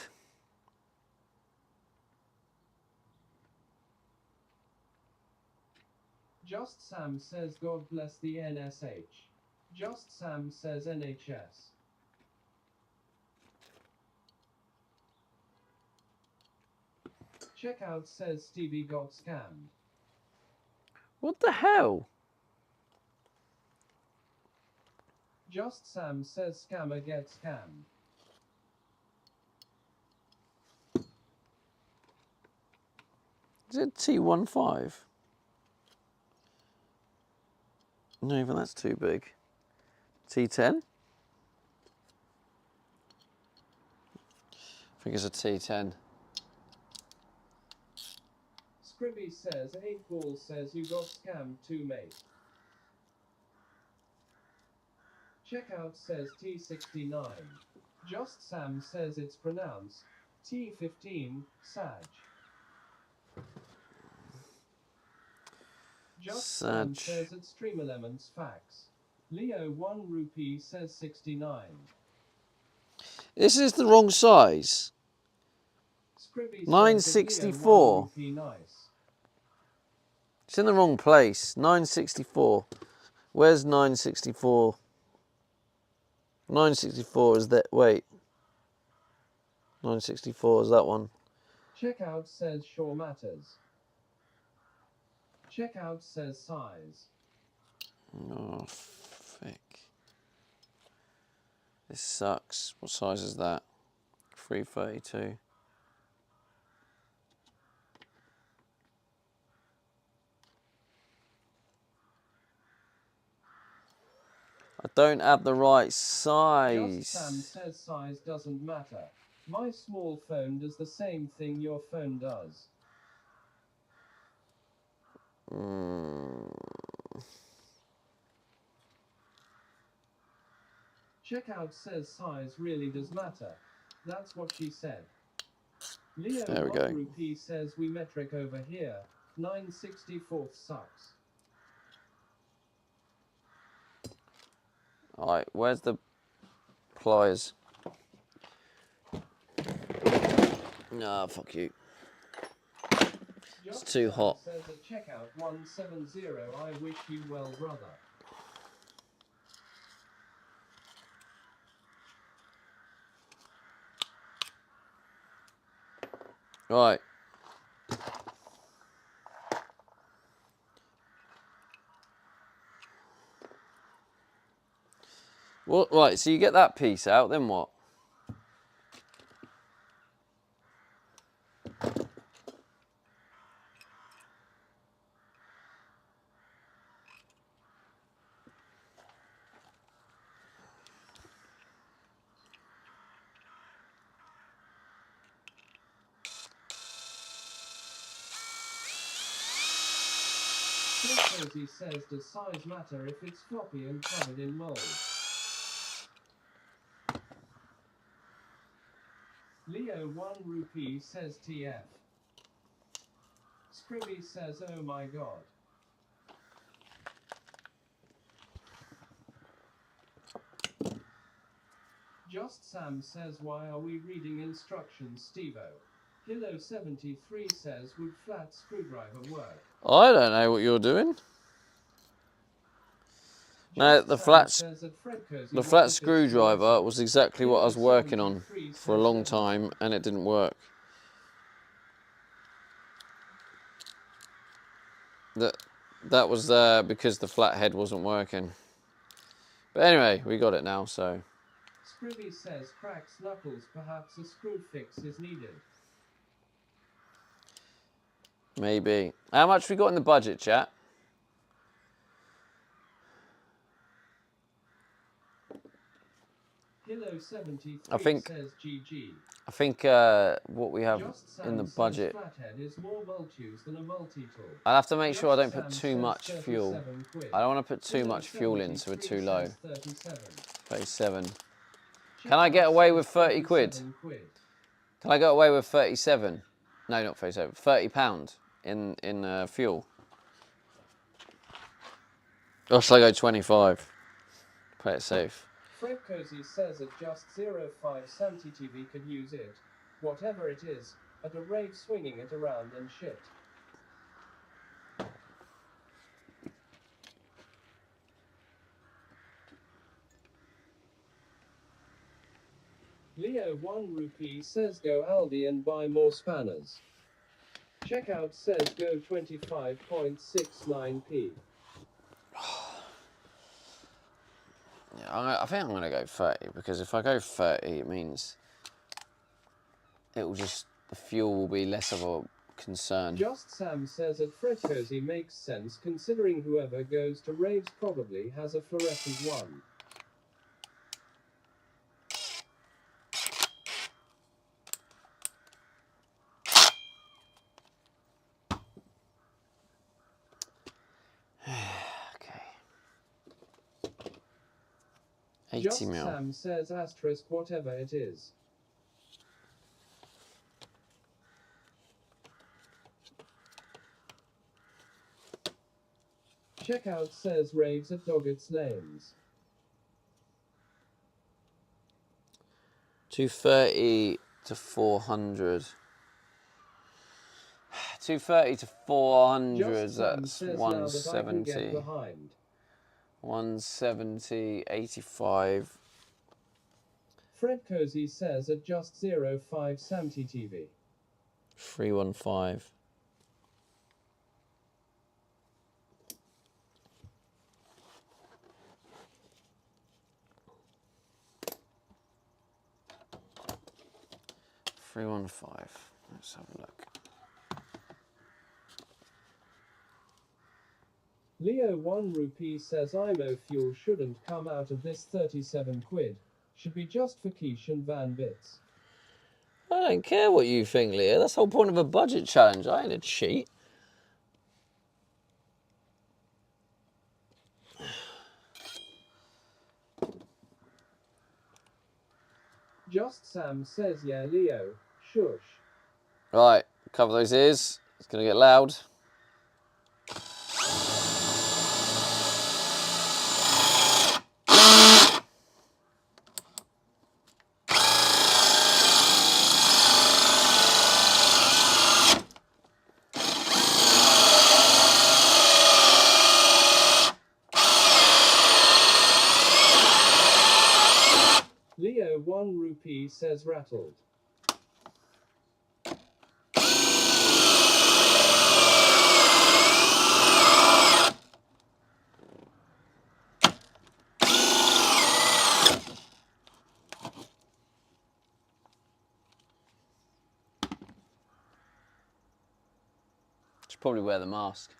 Just Sam says God bless the NSH. Just Sam says NHS. Checkout says Stevie got scammed. What the hell? Just Sam says scammer gets scammed. Is it T15? No, even that's too big. T10? I think it's a T10. Scribby says 8 Ball says you got scammed too, mate. Checkout says T69. Just Sam says it's pronounced T15, Sag. Just Sam Sag. says at Stream Elements facts. Leo 1 rupee says 69. This is the wrong size. Scribby says 964. 1 rupee nice. It's in the wrong place. 964. Where's 964? 964 is that. Wait. 964 is that one. Checkout says sure matters. Checkout says size. Oh, frick. This sucks. What size is that? 332. I don't have the right size. Just Sam says size doesn't matter. My small phone does the same thing your phone does. Checkout says size really does matter. That's what she said. Leo There we go. rupee says we metric over here. 964 sucks. Alright, where's the pliers? Nah, fuck you. Just too Sam hot. Says at checkout 170, I wish you well, brother. Right. Well, right, so you get that piece out, then what? Cozy says, does size matter if it's floppy and covered in mold? Leo 1 rupee says TF. Scribby says, oh my god. Just Sam says, why are we reading instructions, Stevo? Kilo 73 says, would flat screwdriver work? I don't know what you're doing. No, the flat screwdriver was exactly what I was working on for a long time, and it didn't work. That was because the flathead wasn't working. But anyway, we got it now, so. Scribby says, cracks knuckles, perhaps a screw fix is needed. Maybe. How much we got in the budget, chat? Kilo 73 I think- says GG. I think what we have Just in the Sam says budget, flathead is more multi-use than a multi-tool. I'll have to make sure I don't Just put Sam too says much fuel. 37 quid. I don't want to put too Kilo much fuel in, so we're 73 too low. says 37. 37. Can I get away with 30 quid? 37 quid. Can I get away with 37? No, not 37. £30 in fuel. Or shall I go 25? Play it safe. Fred Cozy says at just 05 Santi TV could use it, whatever it is, at a rave swinging it around and shit. Leo 1 rupee says go Aldi and buy more spanners. Checkout says go 25.69p. Yeah, I think I'm going to go 30, because if I go 30, it means it will just, the fuel will be less of a concern. Just Sam says at Fred Cozy makes sense considering whoever goes to raves probably has a fluorescent one. Okay. 80 Just mil. Sam says asterisk whatever it is. Checkout says raves at Doggett's Lanes. 230 to 400. 230 to 400, Just Sam that's says now that I can get 170. behind. 170, 85. Fred Cozy says at just 05 Samty TV. 315. Let's have a look. Leo 1 rupee says IMO fuel shouldn't come out of this 37 quid. Should be just for quiche and van bits. I don't care what you think, Leah. That's the whole point of a budget challenge. I ain't a cheat. Just Sam says yeah Leo, shush. Right, cover those ears. It's going to get loud. Leo 1 rupee says rattled. Should probably wear the mask.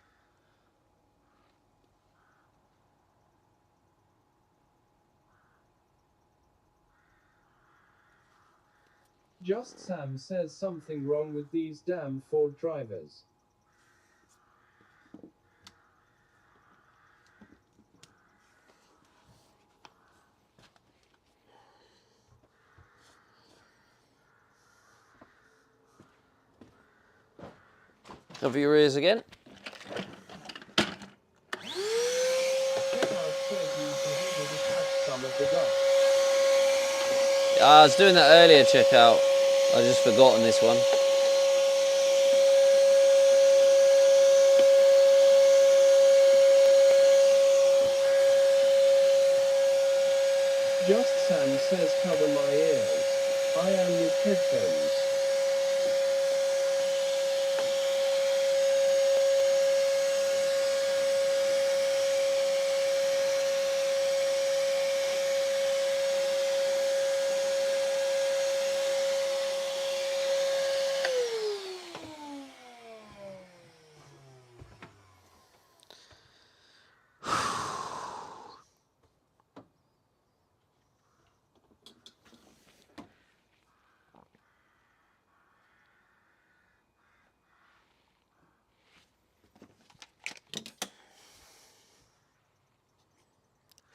Just Sam says something wrong with these damn Ford drivers. Cover your ears again. Checkout says use the Hoover to catch some of the dust. I was doing that earlier, checkout. I just forgotten this one. Just Sam says cover my ears. I am with headphones.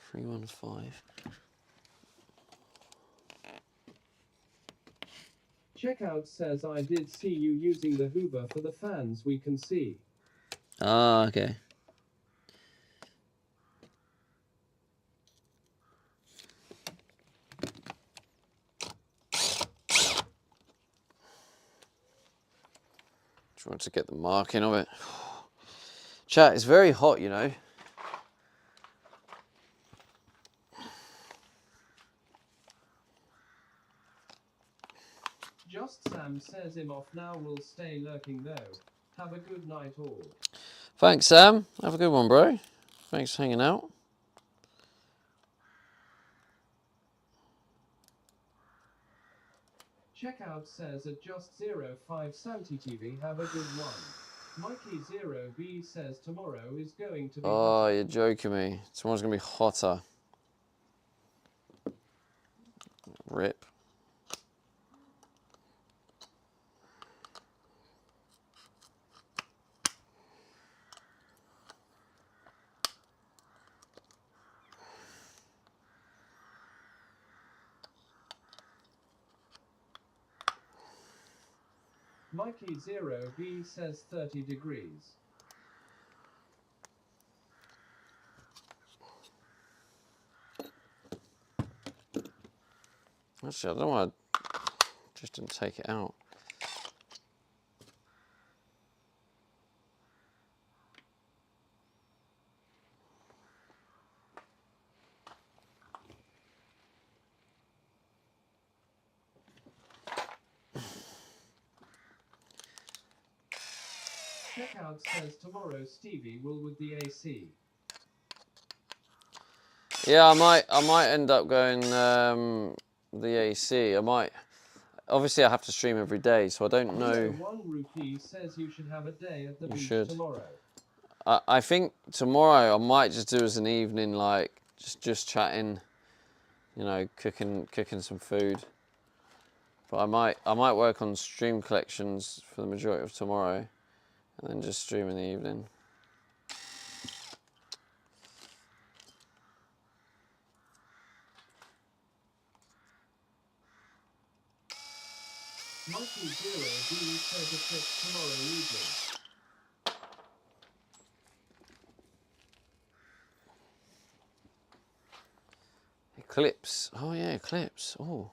Three, 1, 5. Checkout says I did see you using the Hoover for the fans we can see. Ah, okay. Trying to get the marking of it. Chat, it's very hot, you know. Just Sam says him off now, will stay lurking though. Have a good night all. Thanks, Sam. Have a good one, bro. Thanks for hanging out. Checkout says at just 05 Santi TV, have a good one. Mikey 0B says tomorrow is going to be Oh, hotter. you're joking me. Tomorrow's going to be hotter. Rip. Mikey 0B says 30 degrees. Actually, I don't want to... Just didn't take it out. Checkout says tomorrow Stevie will with the AC. Yeah, I might end up going the AC. I might. Obviously, I have to stream every day, so I don't know. 1 rupee says you should have a day at the You beach should. tomorrow. I think tomorrow I might just do as an evening, like just chatting, you know, cooking some food. But I might work on stream collections for the majority of tomorrow, and then just stream in the evening. Mikey 0B says a trip tomorrow evening. Eclipse. Oh yeah, Eclipse. Oh.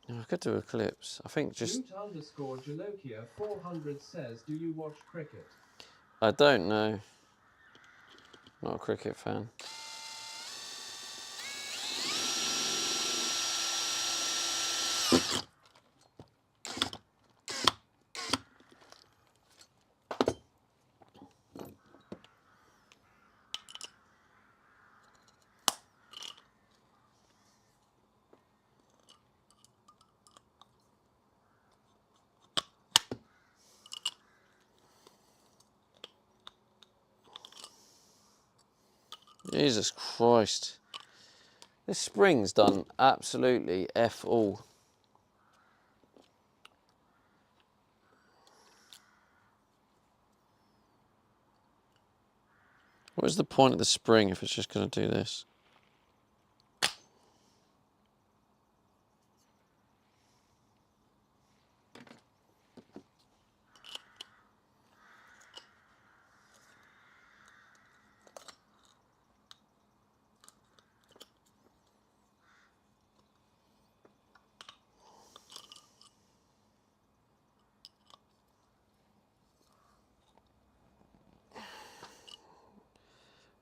Yeah, I could do Eclipse. I think just... Root_Jalokia 400 says, do you watch cricket? I don't know. Not a cricket fan. Jesus Christ. This spring's done absolutely F all. What is the point of the spring if it's just going to do this?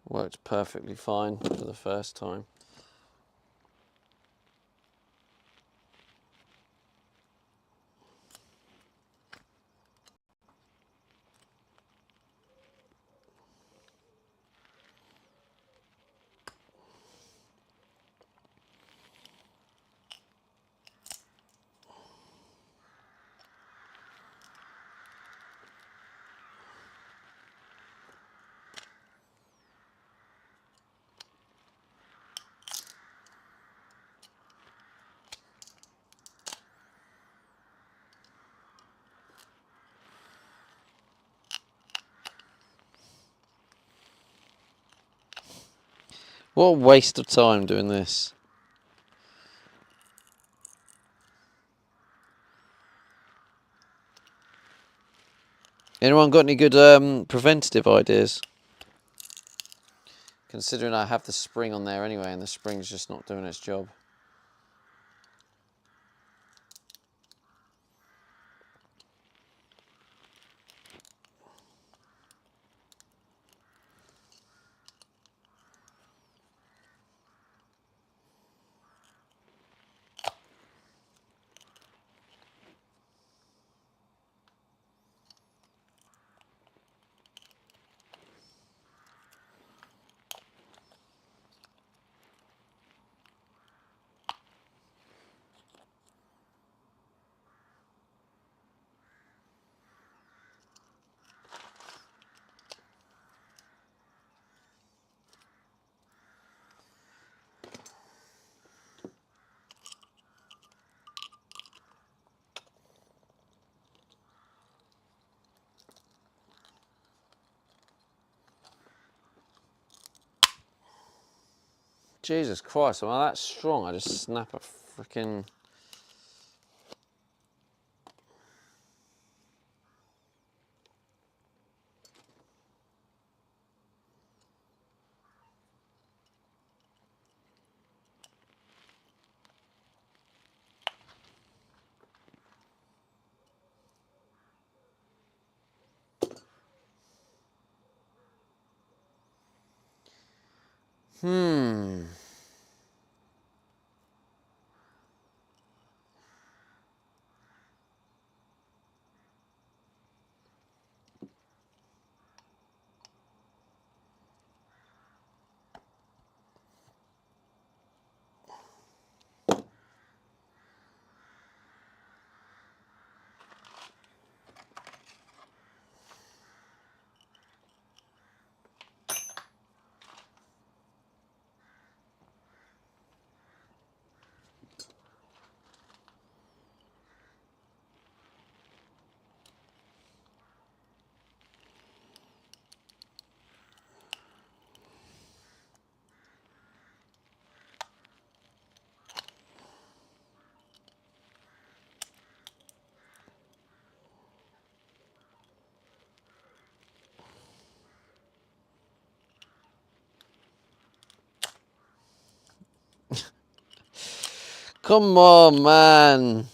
Worked perfectly fine for the first time. What a waste of time doing this. Anyone got any good preventative ideas? Considering I have the spring on there anyway and the spring's just not doing its job. Jesus Christ, am I that strong? I just snap a freaking... Come on, man.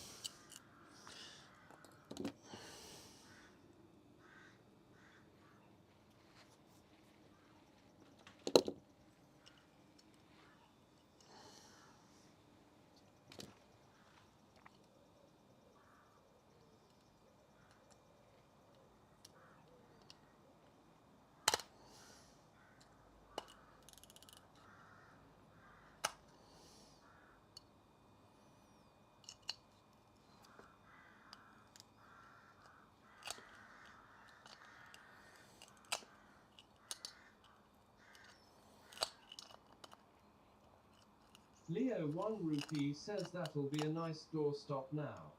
Leo 1 rupee says that'll be a nice doorstop now.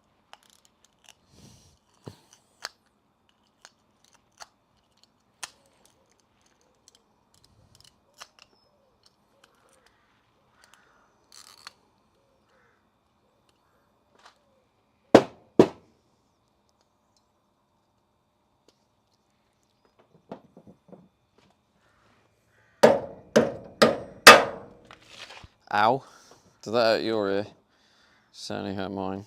Ow. Did that hurt your ear? Certainly hurt mine.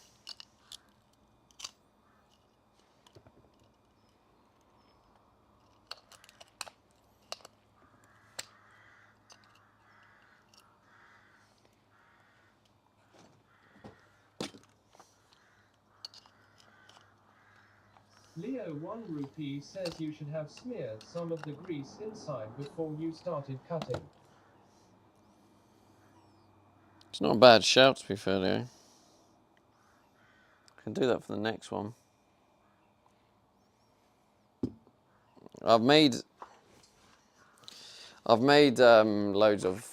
Leo 1 rupee says you should have smeared some of the grease inside before you started cutting. It's not a bad shout, to be fair, Leo. I can do that for the next one. I've made loads of.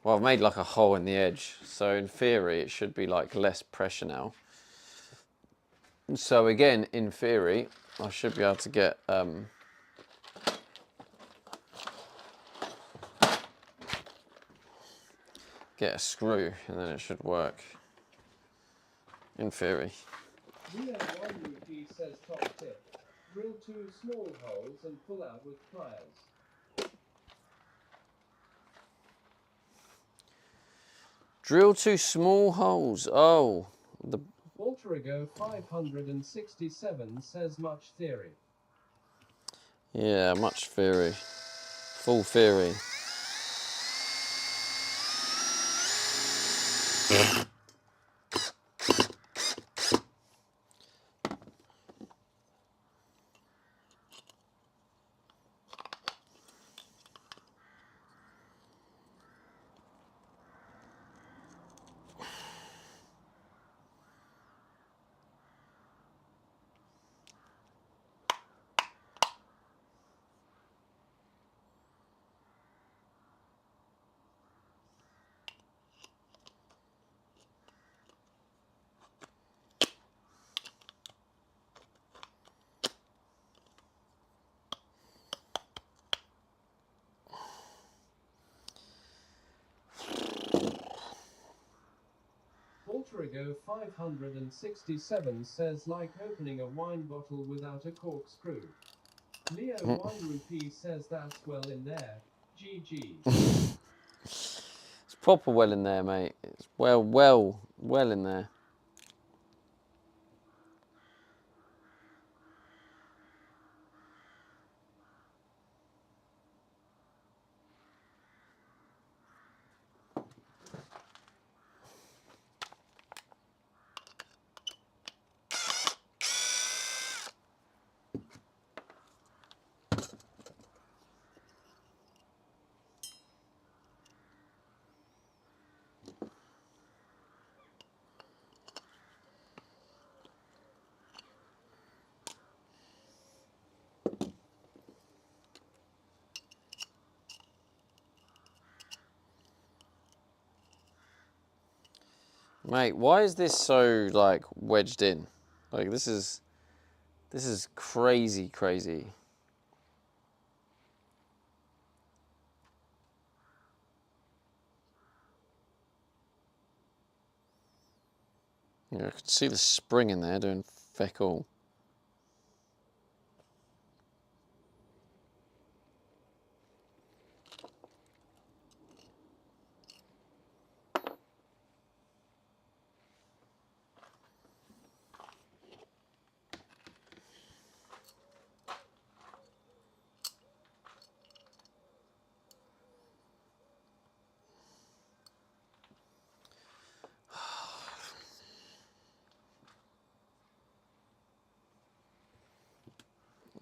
Well, I've made like a hole in the edge, so in theory it should be like less pressure now. So again, in theory, I should be able to get a screw, and then it should work. In theory. Leo 1 rupee says top tip. Drill 2 small holes and pull out with pliers. Drill 2 small holes. Oh, the Alterigo 567 says much theory. yeah, much theory. Full theory. Alterigo 567 says like opening a wine bottle without a corkscrew. Leo 1 rupee says that's well in there. GG. It's proper well in there, mate. It's well in there. Mate, why is this so like wedged in? Like this is crazy. Yeah, I can see the spring in there doing feck all.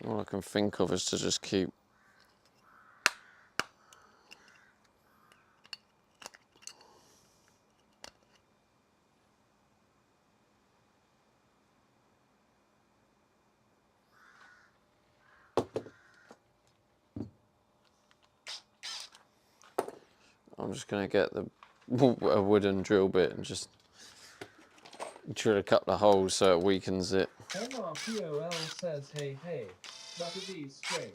All I can think of is to just keep. I'm just gonna get a wooden drill bit and just drill a couple of holes so it weakens it. MRPOL says hey, but it is string.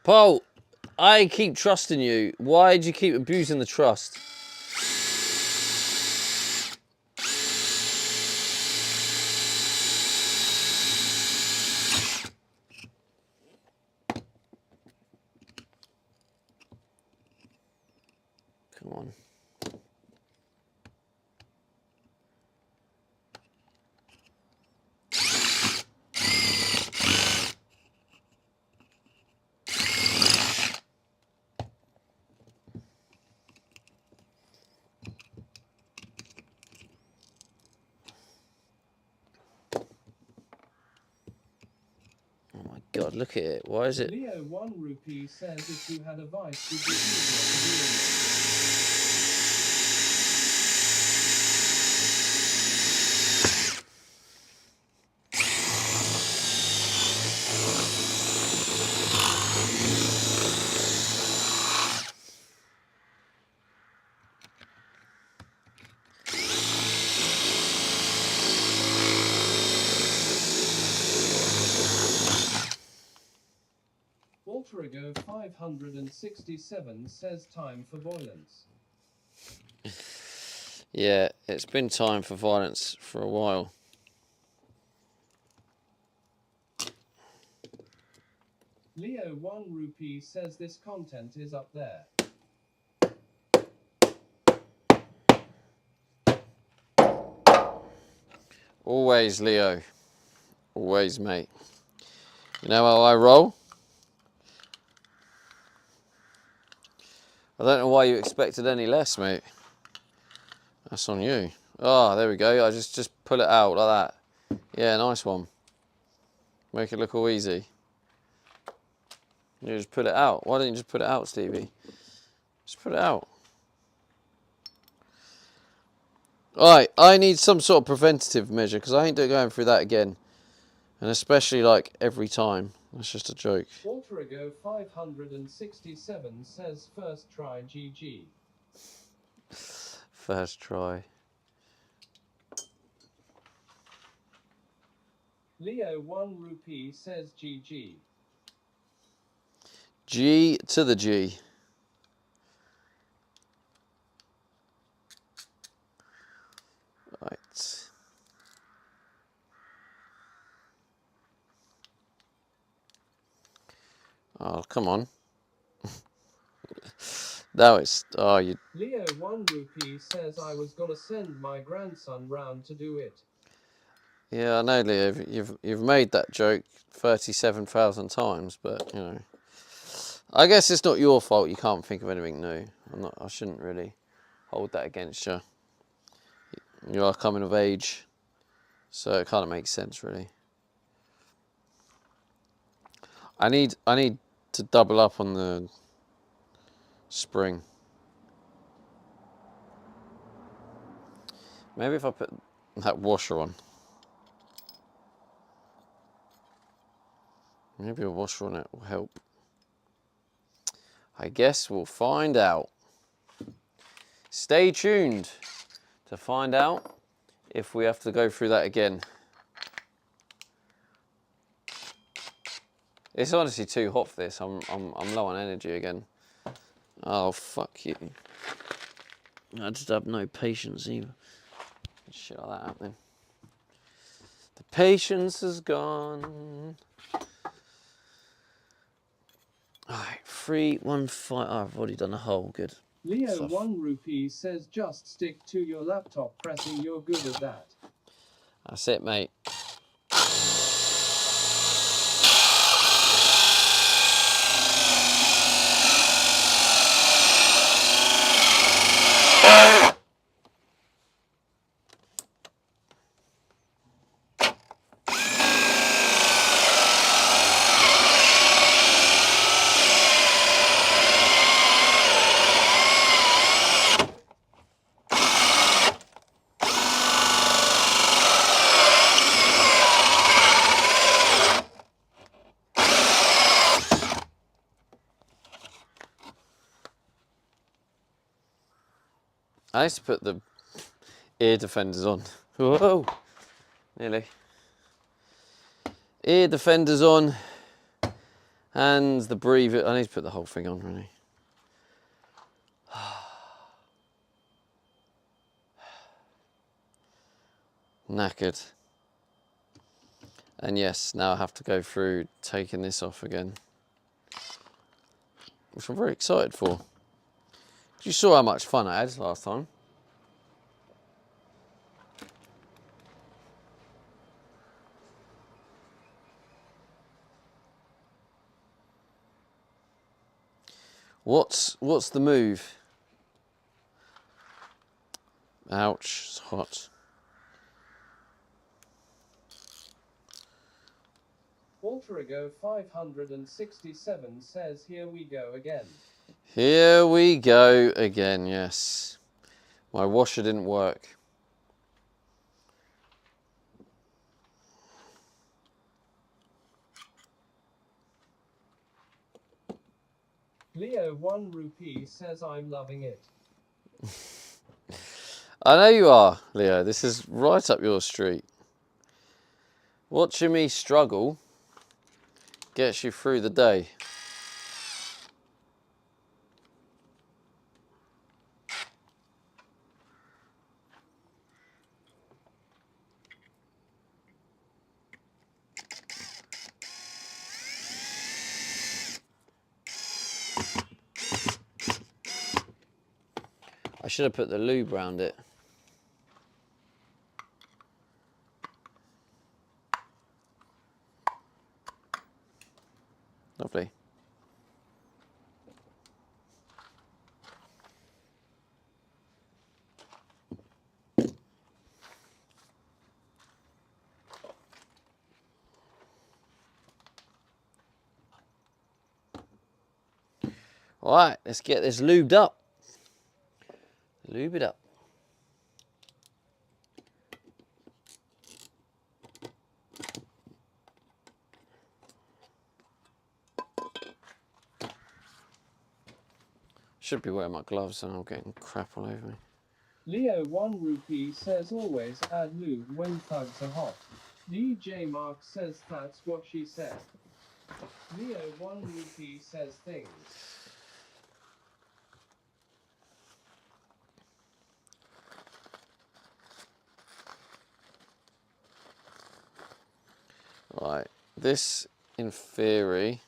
Paul, I keep trusting you. Why do you keep abusing the trust? Come on. God, look at it. Why is it? Leo 1 rupee says if you had a vice, would be easier to deal with. Walterigo 567 says time for violence. Yeah, it's been time for violence for a while. Leo 1 rupee says this content is up there. Always, Leo. Always, mate. You know how I roll? I don't know why you expected any less, mate. That's on you. Ah, there we go. I just pull it out like that. Yeah, nice one. Make it look all easy. You just put it out. Why don't you just put it out, Stevie? Just put it out. Alright, I need some sort of preventative measure because I ain't going through that again. And especially like every time. That's just a joke. Walterigo 567 says first try GG. First try. Leo 1 rupee says GG. G to the G. Right. Oh, come on. Now it's... Oh, you... Leo 1 rupee says I was gonna send my grandson round to do it. Yeah, I know, Leo. You've made that joke 37,000 times, but, you know... I guess it's not your fault you can't think of anything new. I shouldn't really hold that against you. You are coming of age, so it kind of makes sense, really. I need to double up on the spring. Maybe if I put that washer on. Maybe a washer on it will help. I guess we'll find out. Stay tuned to find out if we have to go through that again. It's honestly too hot for this. I'm low on energy again. Oh, fuck you. I just have no patience either. Shit like that happening. The patience is gone. Alright, 3, 1, 5. Oh, I've already done a hole. Good. Leo Stuff. 1 rupee says just stick to your laptop pressing, you're good at that. That's it, mate. I used to put the ear defenders on. Whoa, nearly. Ear defenders on, and the breather. I need to put the whole thing on, really. Knackered. And yes, now I have to go through taking this off again, which I'm very excited for. You saw how much fun I had last time. What's the move? Ouch, it's hot. Walterigo 567 says, here we go again. Here we go again, yes. My washer didn't work. Leo 1 rupee says, I'm loving it. I know you are, Leo. This is right up your street. Watching me struggle gets you through the day. I should have put the lube around it. Lovely. All right, let's get this lubed up. Lube it up. Should be wearing my gloves and I'm getting crap all over me. Leo 1 rupee says, always add lube when thugs are hot. DJ Mark says, that's what she said. Leo 1 rupee says, things. Right, this in theory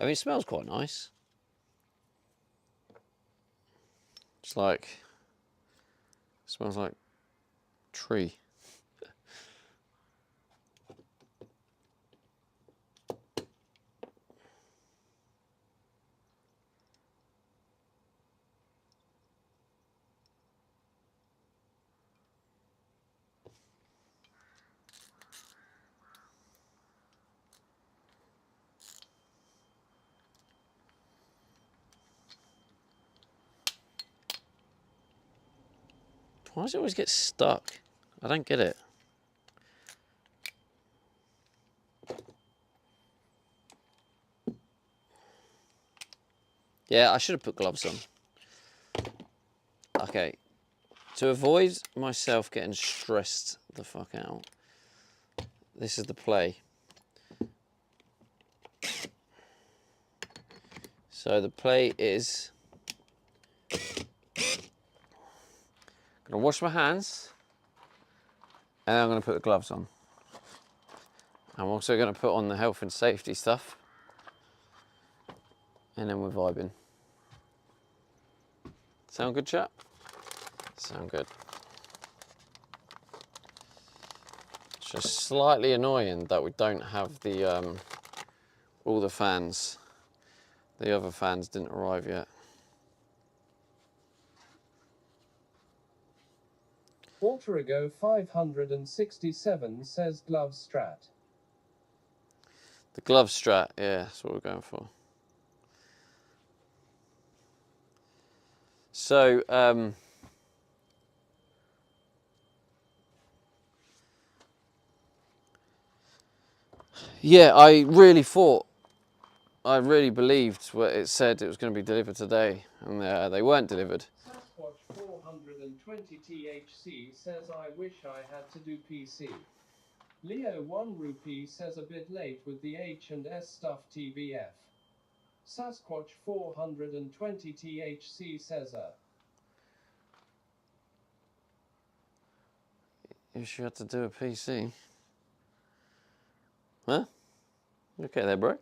I mean, it smells quite nice. It's like, smells like tree. Why does it always get stuck? I don't get it. Yeah, I should have put gloves on. Okay, to avoid myself getting stressed the fuck out, this is the play. So the play is, I'm gonna wash my hands and I'm gonna put the gloves on. I'm also gonna put on the health and safety stuff and then we're vibing. Sound good, chat? Sound good. It's just slightly annoying that we don't have the all the fans. The other fans didn't arrive yet. Walterigo 567 says, glove strat. The glove strat, yeah, that's what we're going for. So, yeah, I really believed what it said it was going to be delivered today, and they weren't delivered. Sasquatch 420 THC says, I wish I had to do PC. Leo 1 rupee says, a bit late with the H&S stuff TBF. Sasquatch 420 THC says, You sure had to do a PC? Huh? You okay there, bro?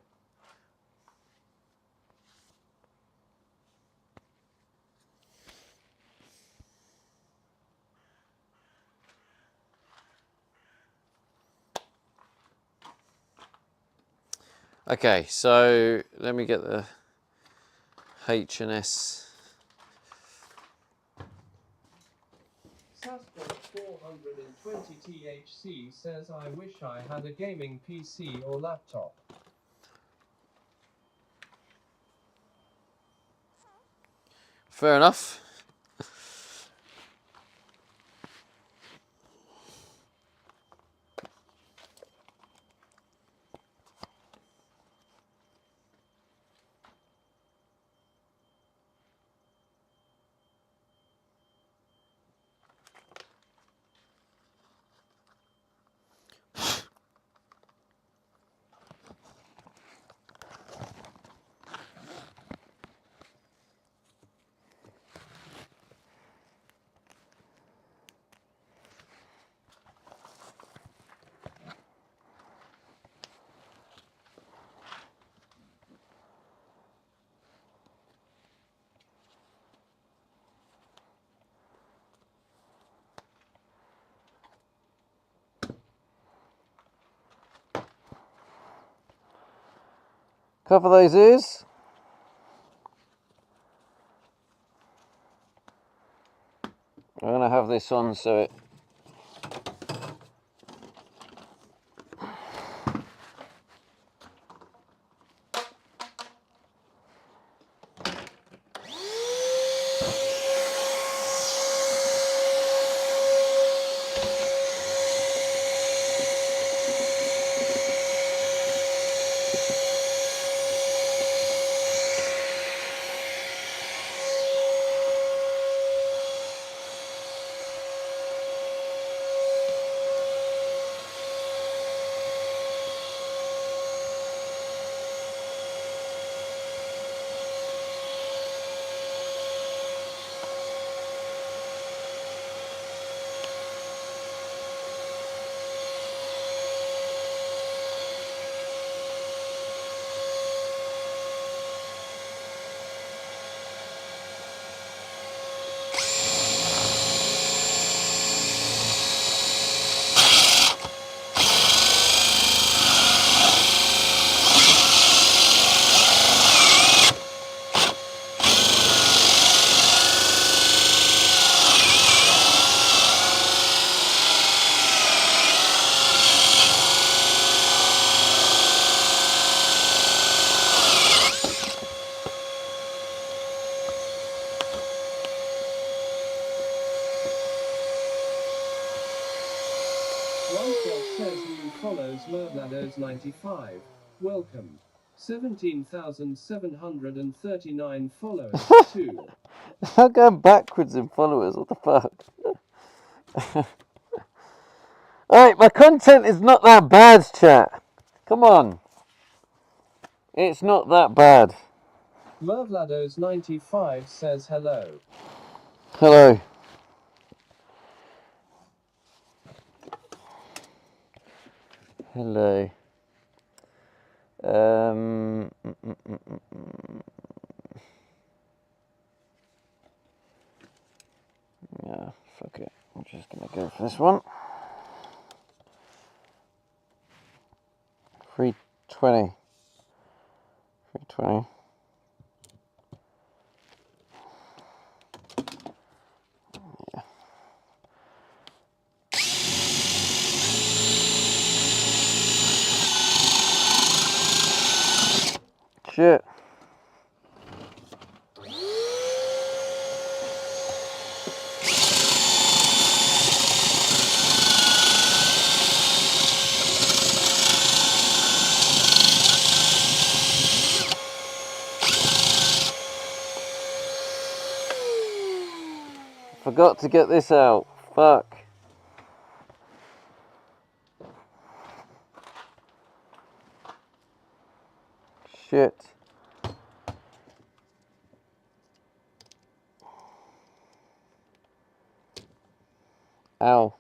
Okay, so let me get the H&S. Sasquatch 420 THC says I wish I had a gaming PC or laptop. Fair enough. Cover those ears. I'm going to have this on so it Lancelot says new follows Mervlados95. Welcome. 17,739 followers too. I'm going backwards in followers, what the fuck? Alright, my content is not that bad, chat. Come on. It's not that bad. Mervlados95 says hello. Hello. Hello. Yeah, fuck it. I'm just gonna go for this one. 320. 320. Shit. Forgot to get this out. Fuck. Shit. Ow.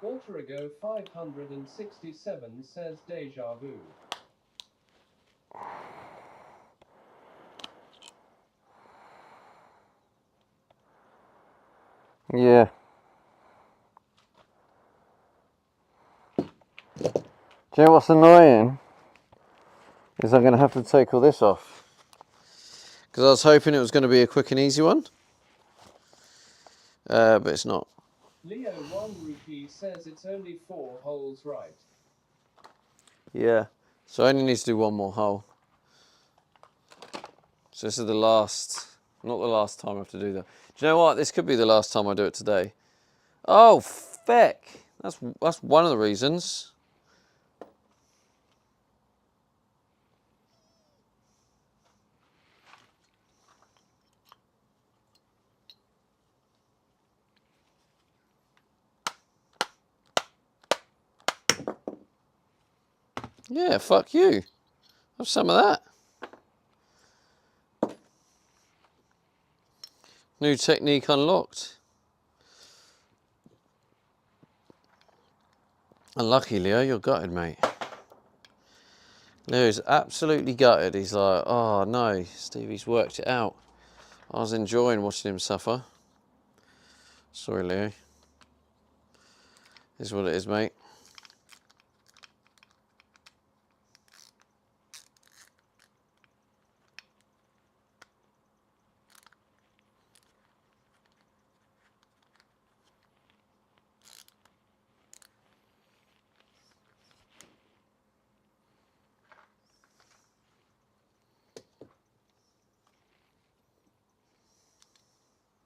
Walter Ago 567 says deja vu. Yeah. Do you know what's annoying? Is I'm going to have to take all this off. Because I was hoping it was going to be a quick and easy one. But it's not. Leo 1 rupee says it's only 4 holes right. Yeah. So I only need to do one more hole. So this is the last, not the last time I have to do that. Do you know what? This could be the last time I do it today. Oh, feck. That's one of the reasons. Yeah, fuck you. Have some of that. New technique unlocked. Unlucky, Leo, you're gutted, mate. Leo's absolutely gutted. He's like, oh no, Stevie's worked it out. I was enjoying watching him suffer. Sorry, Leo. This is what it is, mate.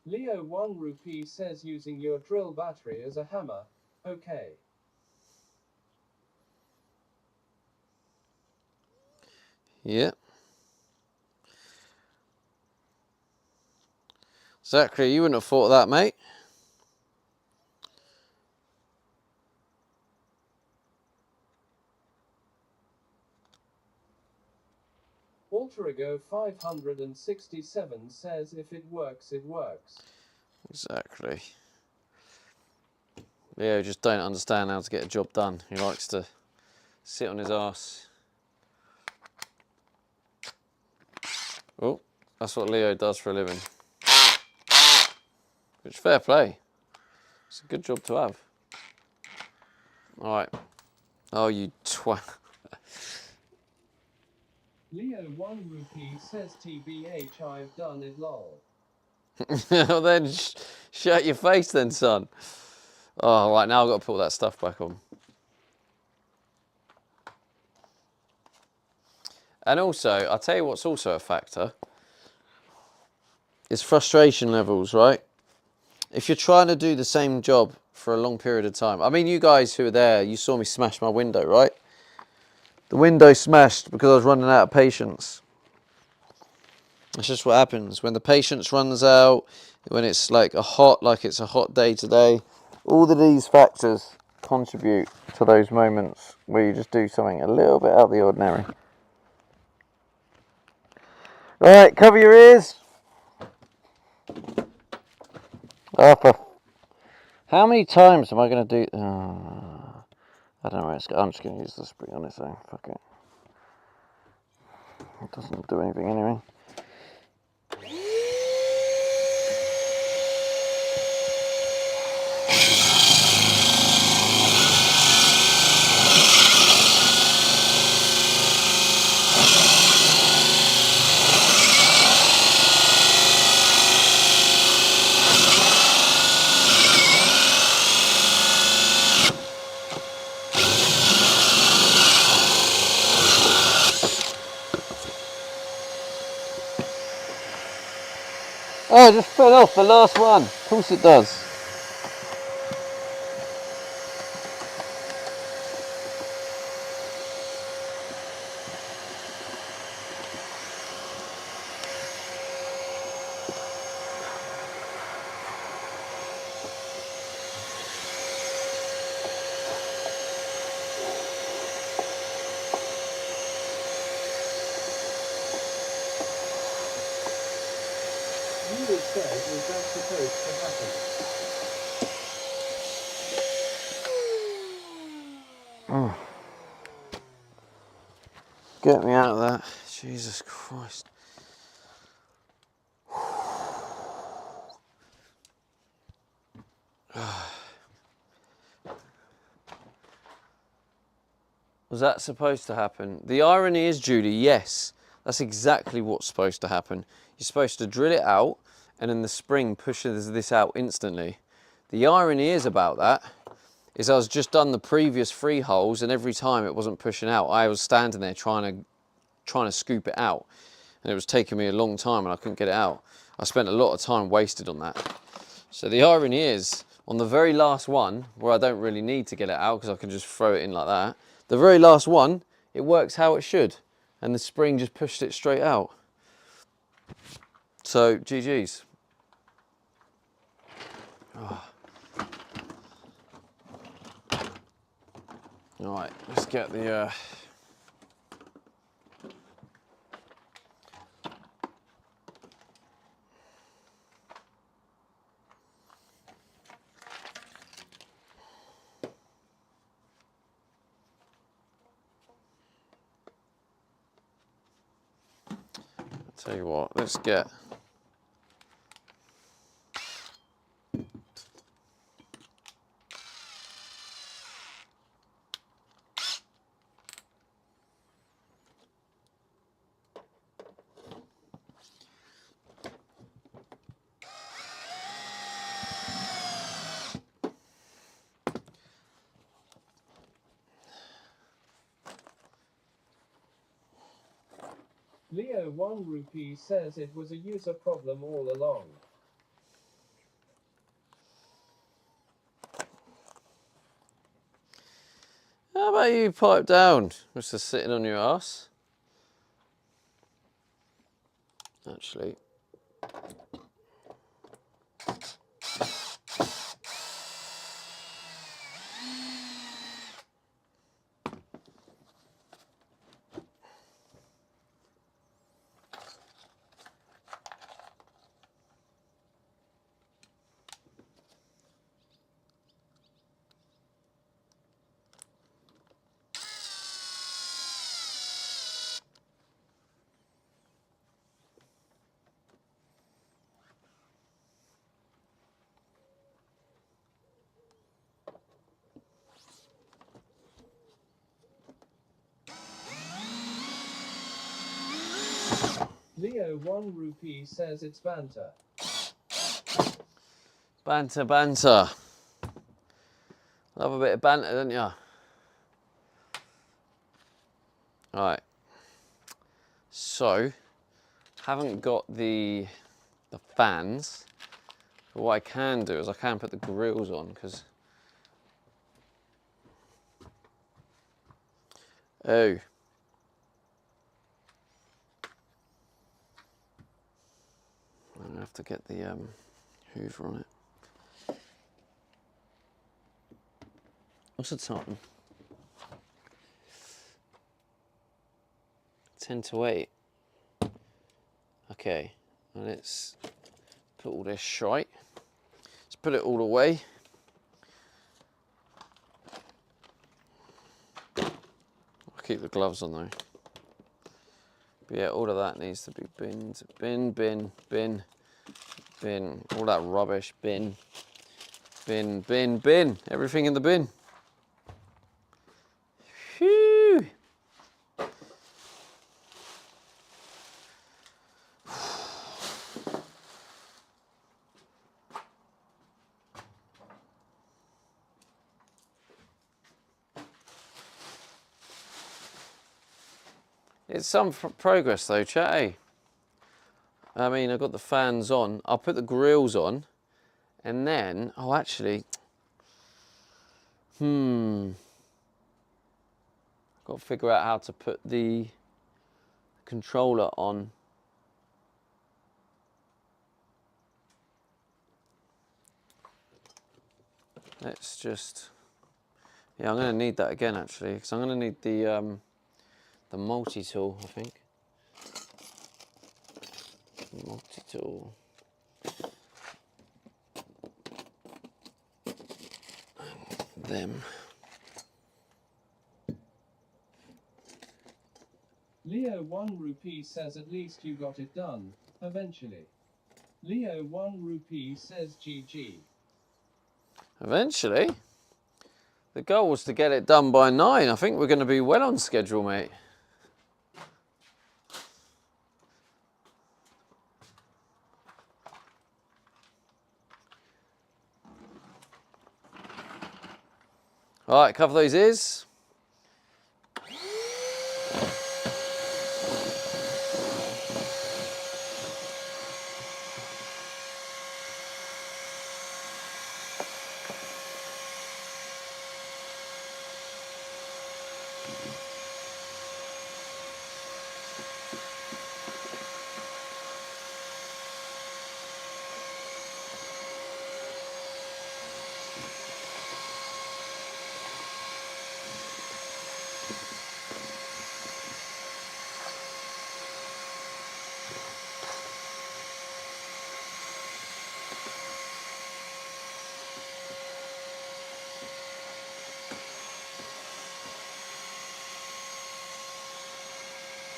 Leo 1 rupee says using your drill battery as a hammer. Okay. Yeah. Zachary, you wouldn't have thought of that, mate. Walter Ago 567 says if it works, it works. Exactly. Leo just don't understand how to get a job done. He likes to sit on his ass. Oh, that's what Leo does for a living. Which, fair play. It's a good job to have. All right. Oh, you twat. Leo 1 rupee says TBH I've done it lol. Well then, shut your face then, son. Oh, right, now I've got to put all that stuff back on. And also, I'll tell you what's also a factor. Is frustration levels, right? If you're trying to do the same job for a long period of time. I mean, you guys who were there, you saw me smash my window, right? The window smashed because I was running out of patience. That's just what happens. When the patience runs out, when it's like it's a hot day today, all of these factors contribute to those moments where you just do something a little bit out of the ordinary. Right, cover your ears. How many times am I going to do... I don't know. I'm just going to use the spring on its own. Fuck it. It doesn't do anything anyway. Oh, it just fell off the last one. Of course it does. Scrubby said, was that supposed to happen? Get me out of that. Jesus Christ. Was that supposed to happen? The irony is, Judy, yes, that's exactly what's supposed to happen. You're supposed to drill it out, and then the spring pushes this out instantly. The irony is about that, is I was just done the previous 3 holes, and every time it wasn't pushing out, I was standing there trying to scoop it out, and it was taking me a long time, and I couldn't get it out. I spent a lot of time wasted on that. So the irony is, on the very last one, where I don't really need to get it out because I can just throw it in like that, the very last one, it works how it should, and the spring just pushed it straight out. So, GG's. Oh. All right, let's get the... Tell you what, let's get... Leo 1 Rupee says it was a user problem all along. How about you pipe down? Just sitting on your ass. Actually. Leo 1 Rupee says it's banter. Banter, banter. Love a bit of banter, don't you? Alright. So, haven't got the fans. But what I can do is I can put the grills on, because... Oh. I'm going to have to get the Hoover on it. What's the time? 10 to 8. Okay, let's put all this shite. Let's put it all away. I'll keep the gloves on though. But yeah, all of that needs to be binned. Bin, bin, bin, bin. All that rubbish, bin. Bin, bin, bin. Everything in the bin. Phew. It's some progress though, chat, eh? I mean, I've got the fans on. I'll put the grills on. And then, oh, actually, I've got to figure out how to put the controller on. Let's just, yeah, I'm going to need that again actually, because I'm going to need the multi-tool, I think. Multi-tool. them. Leo 1 rupee says at least you got it done, eventually. Leo 1 rupee says GG. Eventually. The goal was to get it done by 9. I think we're going to be well on schedule, mate. All right, cover those ears.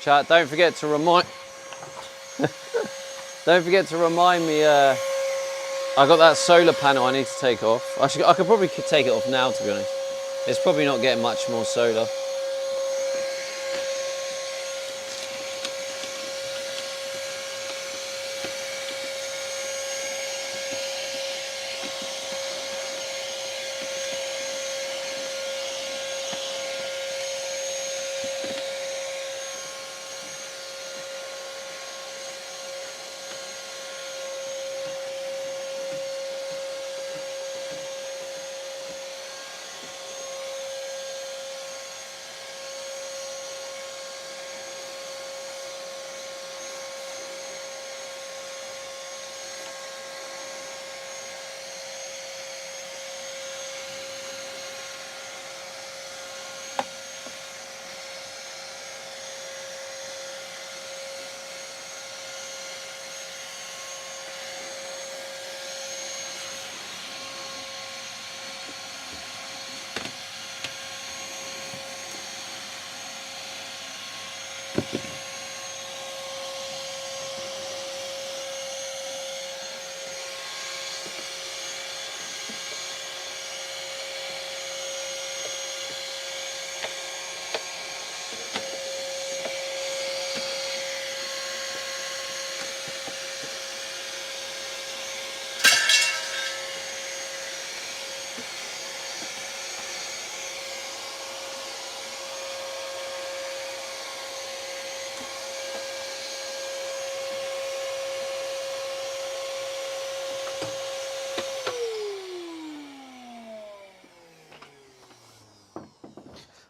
Chat, don't forget to remind me I got that solar panel I need to take off. I could probably take it off now, to be honest. It's probably not getting much more solar.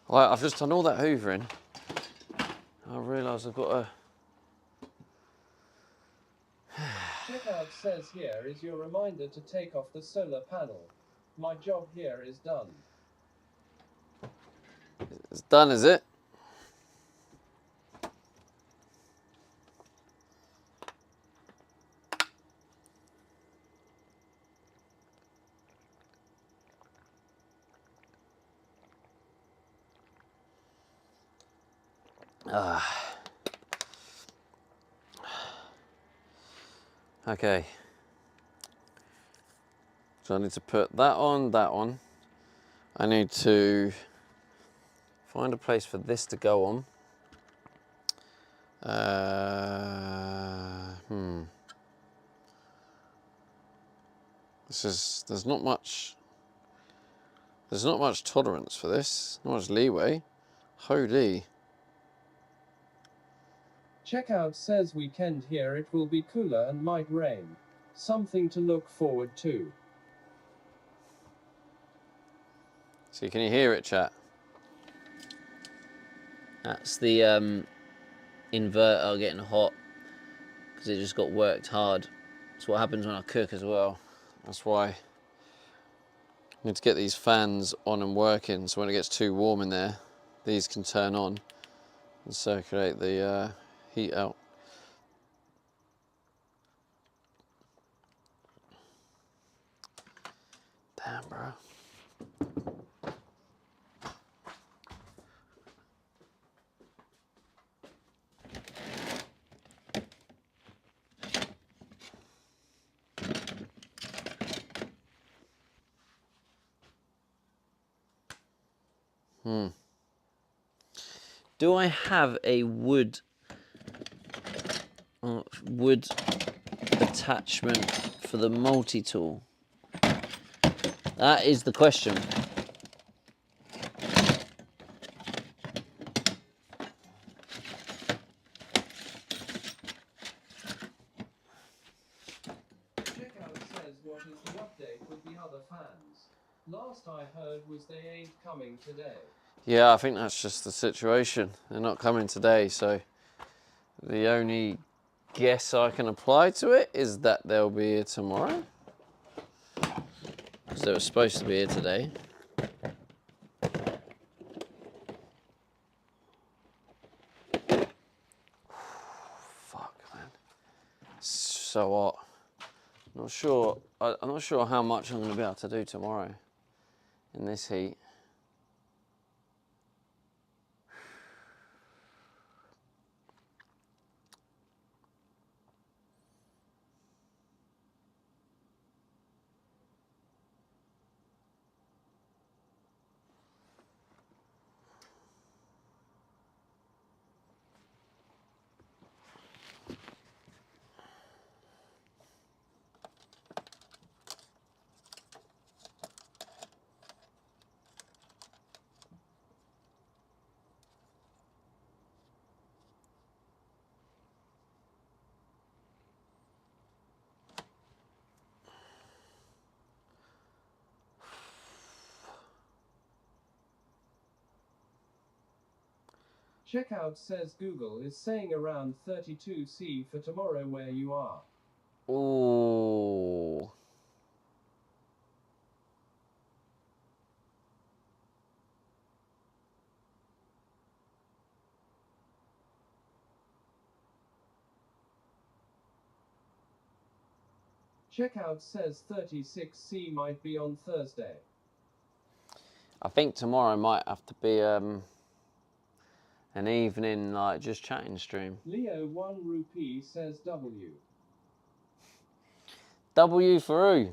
Right, I've just done all that hoovering. I realise I've got a... Checkout says here is your reminder to take off the solar panel. My job here is done. It's done, is it? Okay. So I need to put that on, that on. I need to find a place for this to go on. There's not much tolerance for this, not much leeway. Holy. Checkout says weekend here it will be cooler and might rain. Something to look forward to. So can you hear it, chat? That's the inverter getting hot because it just got worked hard. That's what happens when I cook as well. That's why I need to get these fans on and working, so when it gets too warm in there, these can turn on and circulate the heat out. Damn, bro. Do I have a wood attachment for the multi-tool? That is the question. Checkout says, what is the update with the other fans? Last I heard was they ain't coming today. Yeah, I think that's just the situation. They're not coming today, so the only guess I can apply to it is that they'll be here tomorrow. Because they were supposed to be here today. Fuck, man. So hot. I'm not sure how much I'm going to be able to do tomorrow in this heat. Checkout says Google is saying around 32°C for tomorrow where you are. Ooh. Checkout says 36°C might be on Thursday. I think tomorrow might have to be an evening, like, just chatting stream. Leo 1 rupee says W. W for who?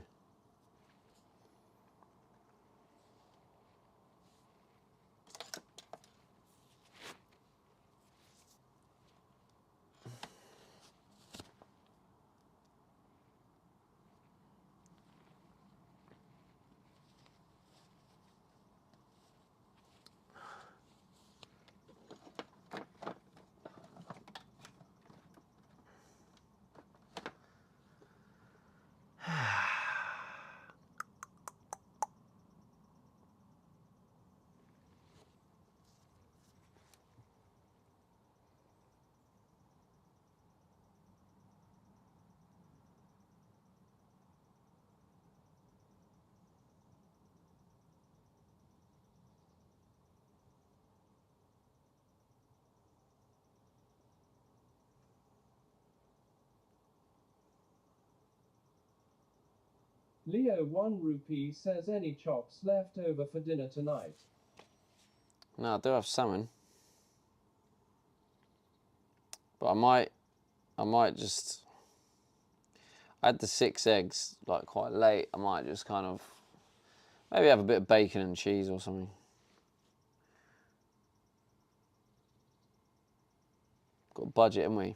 Leo 1 rupee says any chops left over for dinner tonight. No, I do have salmon. But I might just... I had the 6 eggs, like, quite late. I might just kind of... maybe have a bit of bacon and cheese or something. Got a budget, haven't we?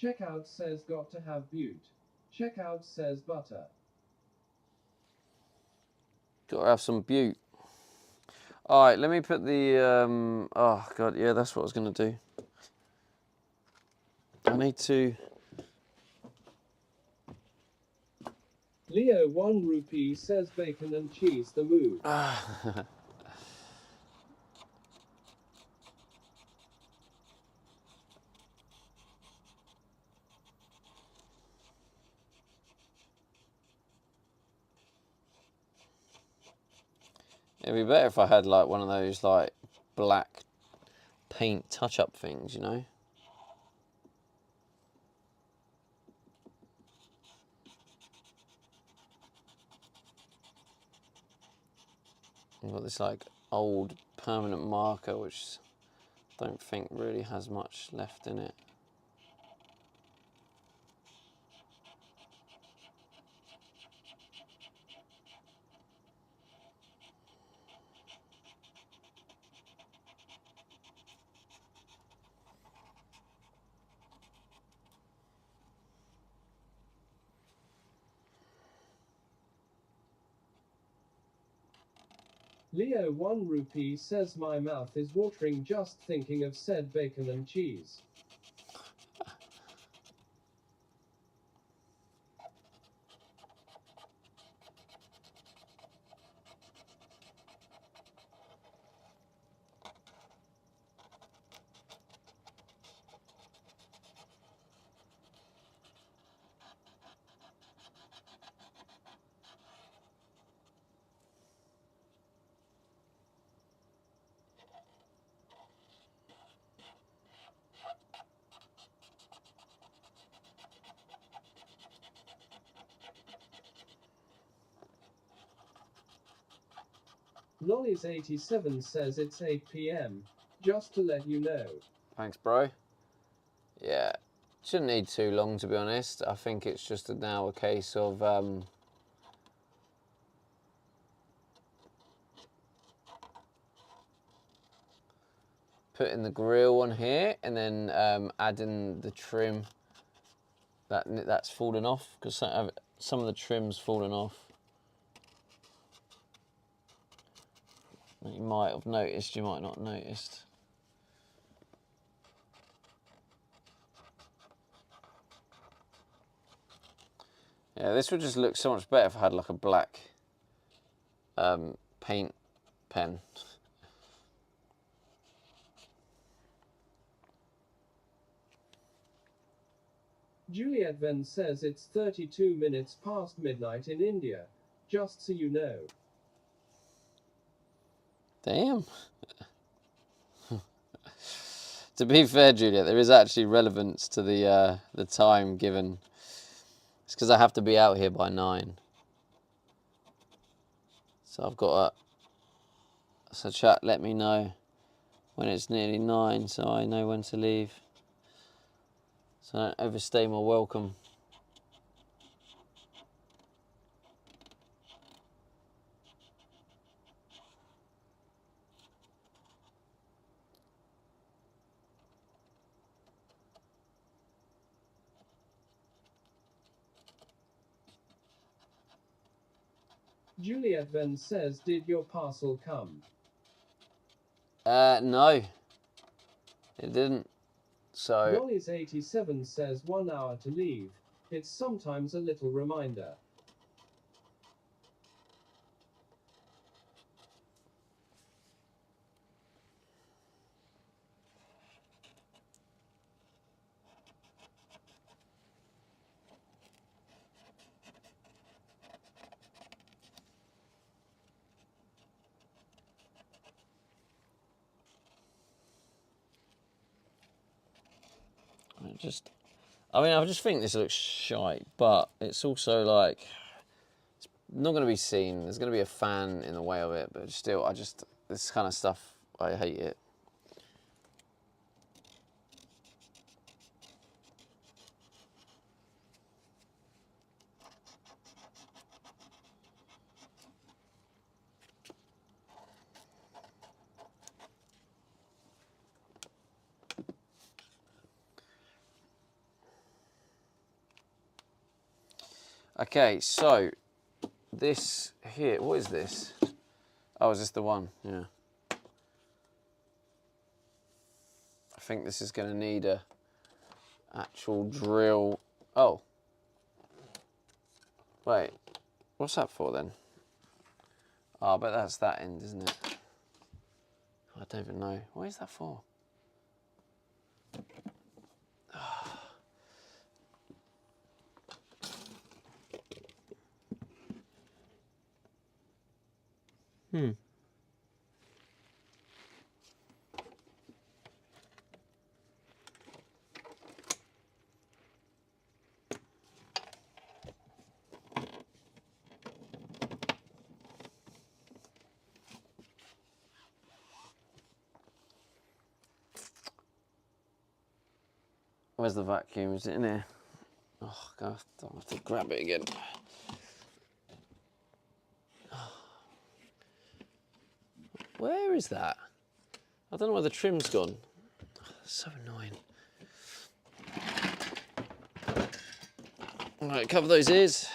Checkout says got to have butte. Checkout says butter. Got to have some butte. All right, let me put the... oh, God, yeah, that's what I was going to do. I need to... Leo 1 rupee says bacon and cheese the mood. It'd be better if I had, like, one of those, like, black paint touch-up things, you know? I've got this like old permanent marker which I don't think really has much left in it. Leo 1 rupee says my mouth is watering just thinking of said bacon and cheese. Lollies87 says it's 8 p.m. Just to let you know. Thanks, bro. Yeah, shouldn't need too long to be honest. I think it's just now a case of putting the grill on here and then adding the trim that's fallen off, because some of the trim's fallen off. You might have noticed, you might not have noticed. Yeah, this would just look so much better if I had like a black paint pen. Juliet Venn says it's 32 minutes past midnight in India. Just so you know. Damn. To be fair, Juliet, there is actually relevance to the time given. It's because I have to be out here by 9. So I've got a... So chat, let me know when it's nearly 9 so I know when to leave. So I don't overstay my welcome. Juliet Venn says, did your parcel come? No. It didn't. So... Lollies87 says 1 hour to leave. It's sometimes a little reminder. I just think this looks shite, but it's also like, it's not going to be seen. There's going to be a fan in the way of it, but still, this kind of stuff, I hate it. Okay, so this here, what is this? Oh, is this the one? Yeah. I think this is going to need a actual drill. Oh. Wait, what's that for then? Oh, but that's that end, isn't it? I don't even know. What is that for? Where's the vacuum? Is it in here? Oh, God, I'll have to grab it again. Where is that? I don't know where the trim's gone. So annoying. All right, cover those ears.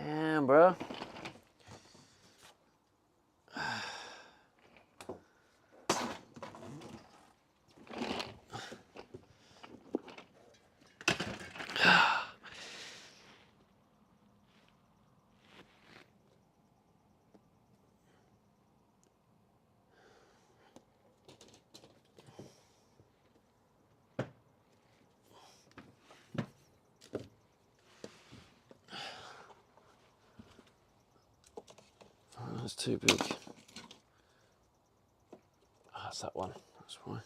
Damn, bro. That's too big. Oh, that's that one. That's why.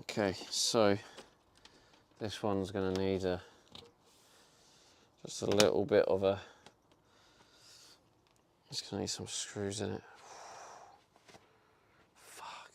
Okay, so this one's going to need just a little bit of a. It's going to need some screws in it. Fuck.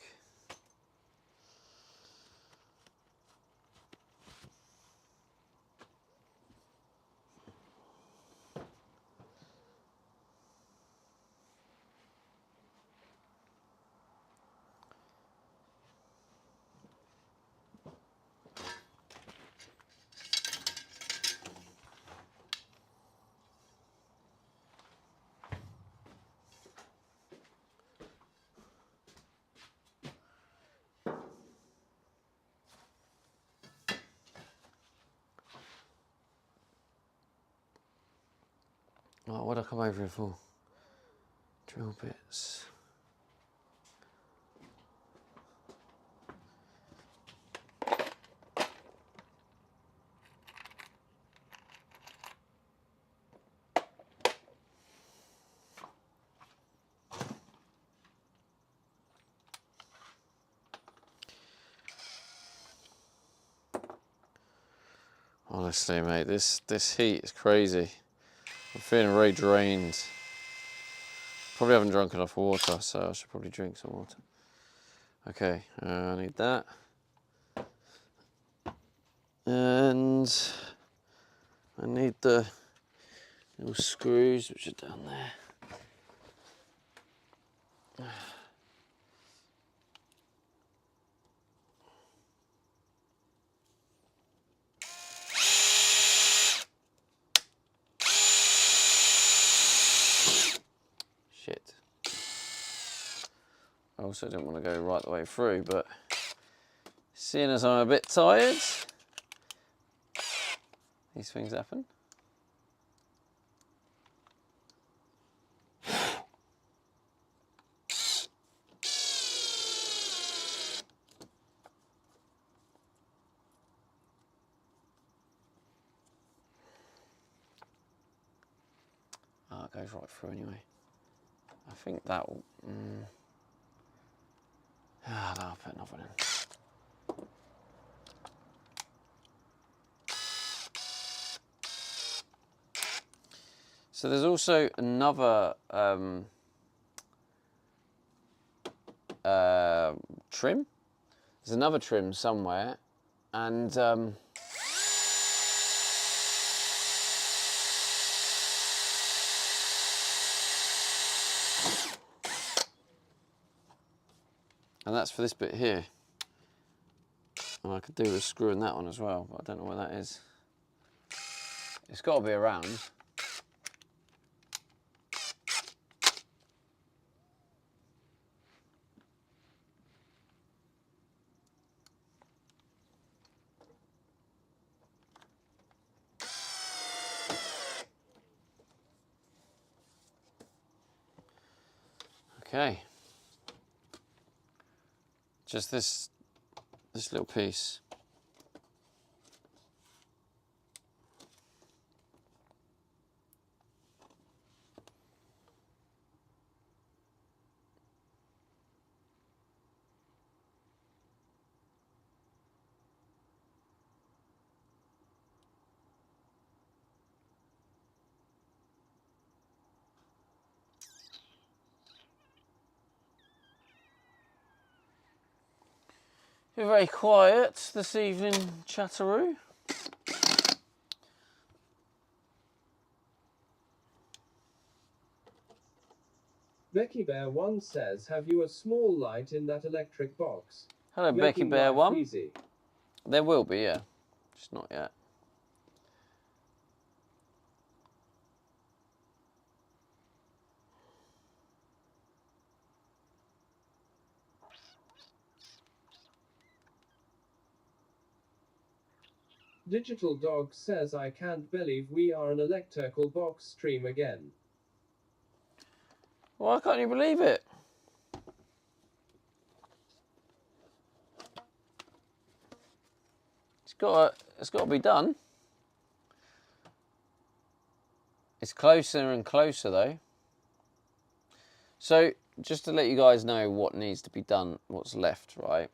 Oh, what'd I come over here for? Drill bits. Honestly, mate, this heat is crazy. I'm feeling very drained. Probably haven't drunk enough water, so I should probably drink some water. Okay, I need that. And I need the little screws which are down there. also didn't want to go right the way through, but seeing as I'm a bit tired, these things happen. Oh, it goes right through anyway. I think that will... no, I'll put another one in. So there's also another trim. There's another trim somewhere, and that's for this bit here. And I could do with screwing that on as well, but I don't know where that is. It's got to be around. Okay. Just this little piece. You're very quiet this evening, Chatteroo. Becky Bear 1 says, have you a small light in that electric box? Hello, Making Becky Bear life 1. Easy. There will be, yeah. Just not yet. Digital Dog says, I can't believe we are an electrical box stream again. Why can't you believe it? It's got to be done. It's closer and closer though. So just to let you guys know what needs to be done, what's left, right?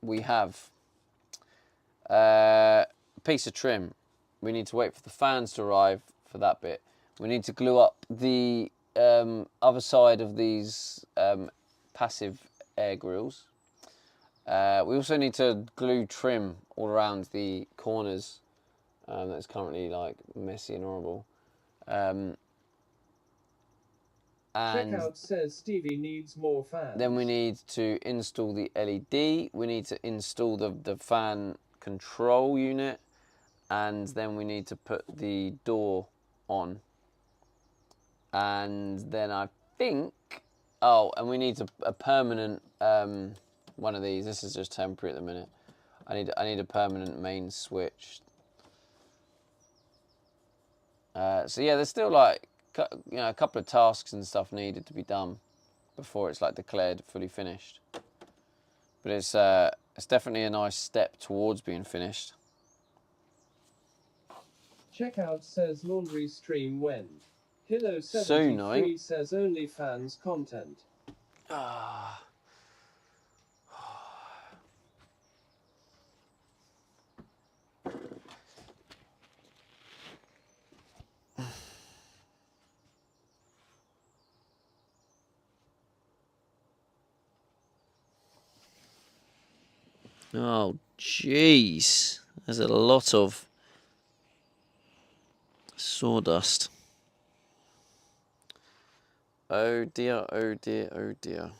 We have a piece of trim. We need to wait for the fans to arrive for that bit. We need to glue up the other side of these passive air grills. We also need to glue trim all around the corners. That's currently like messy and horrible. And Checkout says Stevie needs more fans. then we need to install the LED. We need to install the fan control unit, and then we need to put the door on. And then I think, oh, and we need a permanent one of these. This is just temporary at the minute. I need a permanent main switch. So yeah, there's still like a couple of tasks and stuff needed to be done before it's like declared fully finished. But it's definitely a nice step towards being finished. Checkout says laundry stream when. Hilo Soon, 73 says OnlyFans content. Ah. Oh, jeez. There's a lot of sawdust. Oh dear, oh dear, oh dear.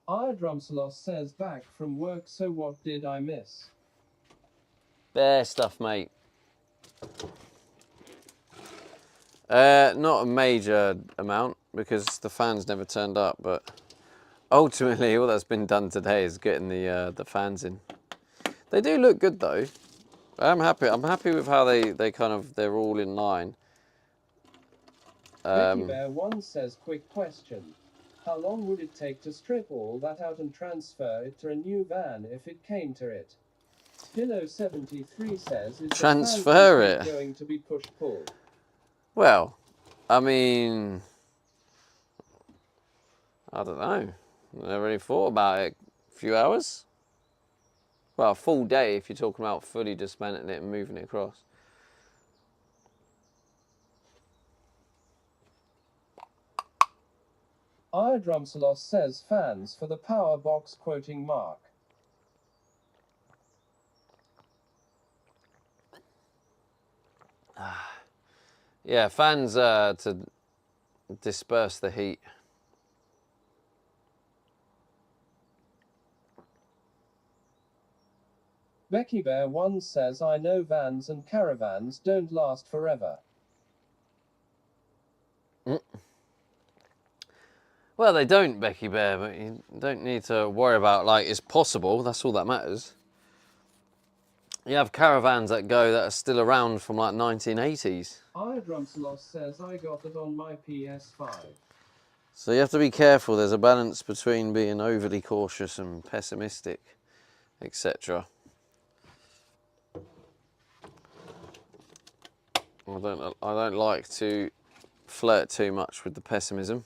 Iadrumsalos says back from work, so what did I miss? Bare stuff, mate. Not a major amount because the fans never turned up, but ultimately all that's been done today is getting the fans in. They do look good though. I'm happy with how they're all in line. Becky Bear 1 says, quick question. How long would it take to strip all that out and transfer it to a new van if it came to it? Pillow 73 says, is Transfer the fan it? going to be push-pull? Well, I mean, I don't know. I never really thought about it. A few hours? Well, a full day if you're talking about fully dismantling it and moving it across. Iadrumsalos says fans for the power box, quoting Mark. Yeah, fans to disperse the heat. Becky Bear 1 says, I know vans and caravans don't last forever. Well, they don't, Becky Bear, but you don't need to worry about, like, it's possible. That's all that matters. You have caravans that are still around from like 1980s. Iadrumsalos says, I got that on my PS5. So you have to be careful. There's a balance between being overly cautious and pessimistic, etc. I don't like to flirt too much with the pessimism.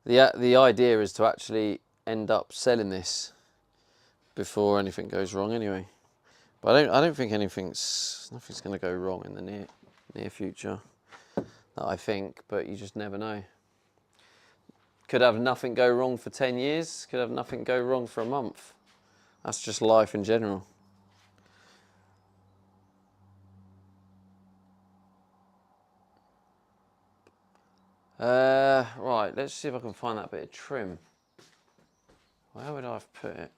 The idea is to actually end up selling this before anything goes wrong anyway. But I don't think nothing's going to go wrong in the near future. That I think, but you just never know. Could have nothing go wrong for 10 years. Could have nothing go wrong for a month. That's just life in general. Right, let's see if I can find that bit of trim. Where would I have put it?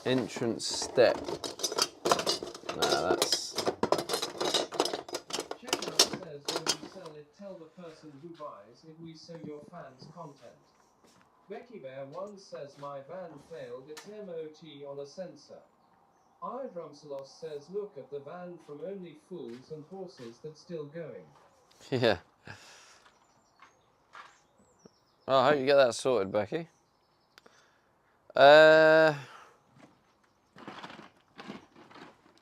Entrance step. No, that's... Checkout says, when we sell it, tell the person who buys it we sell your fans content. Becky Bear 1 says, my van failed its MOT on a sensor. Iadrumsalos says, look at the van from Only Fools and Horses that's still going. Yeah. Well, I hope you get that sorted, Becky.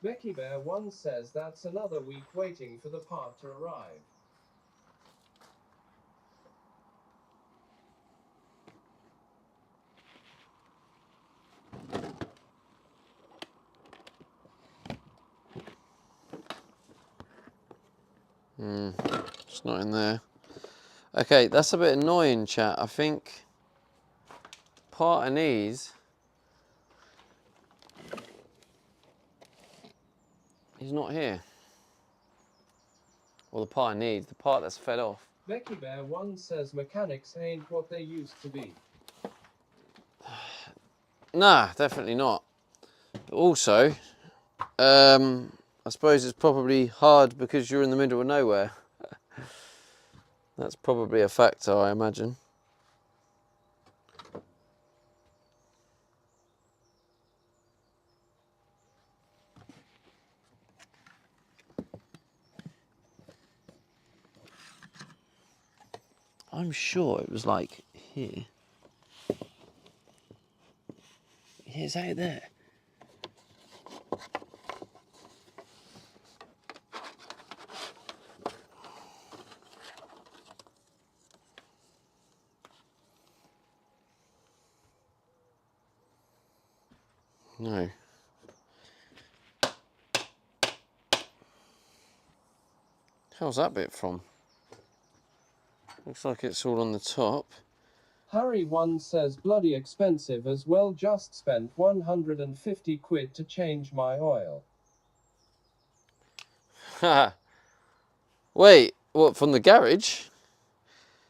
Becky Bear 1 says, that's another week waiting for the part to arrive. It's not in there. Okay, that's a bit annoying, chat. I think part I need is not here. Well, the part I need, the part that's fell off. Becky Bear 1 says mechanics ain't what they used to be. Nah, definitely not. But also, I suppose it's probably hard because you're in the middle of nowhere. That's probably a factor, I imagine. I'm sure it was like here. Is that it there? No. How's that bit from? Looks like it's all on the top. Harry1 says bloody expensive as well, just spent 150 quid to change my oil. Wait, what, from the garage?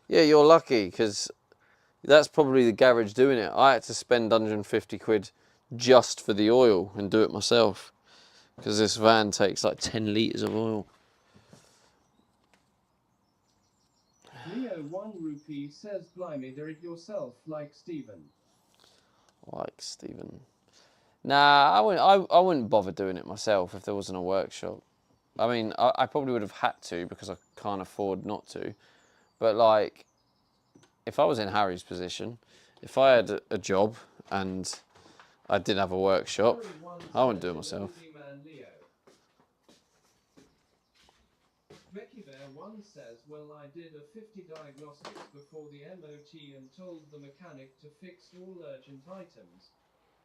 Yeah, you're lucky, because that's probably the garage doing it. I had to spend 150 quid just for the oil and do it myself, because this van takes like 10 litres of oil. Leo 1 rupee says blimey, do it yourself like Stephen. Like Stephen. Nah, I wouldn't bother doing it myself if there wasn't a workshop. I mean, I probably would have had to because I can't afford not to. But like, if I was in Harry's position, if I had a job and I did have a workshop, I wouldn't do it myself. Becky Bear 1 says, well, I did a 50 diagnostics before the MOT and told the mechanic to fix all urgent items.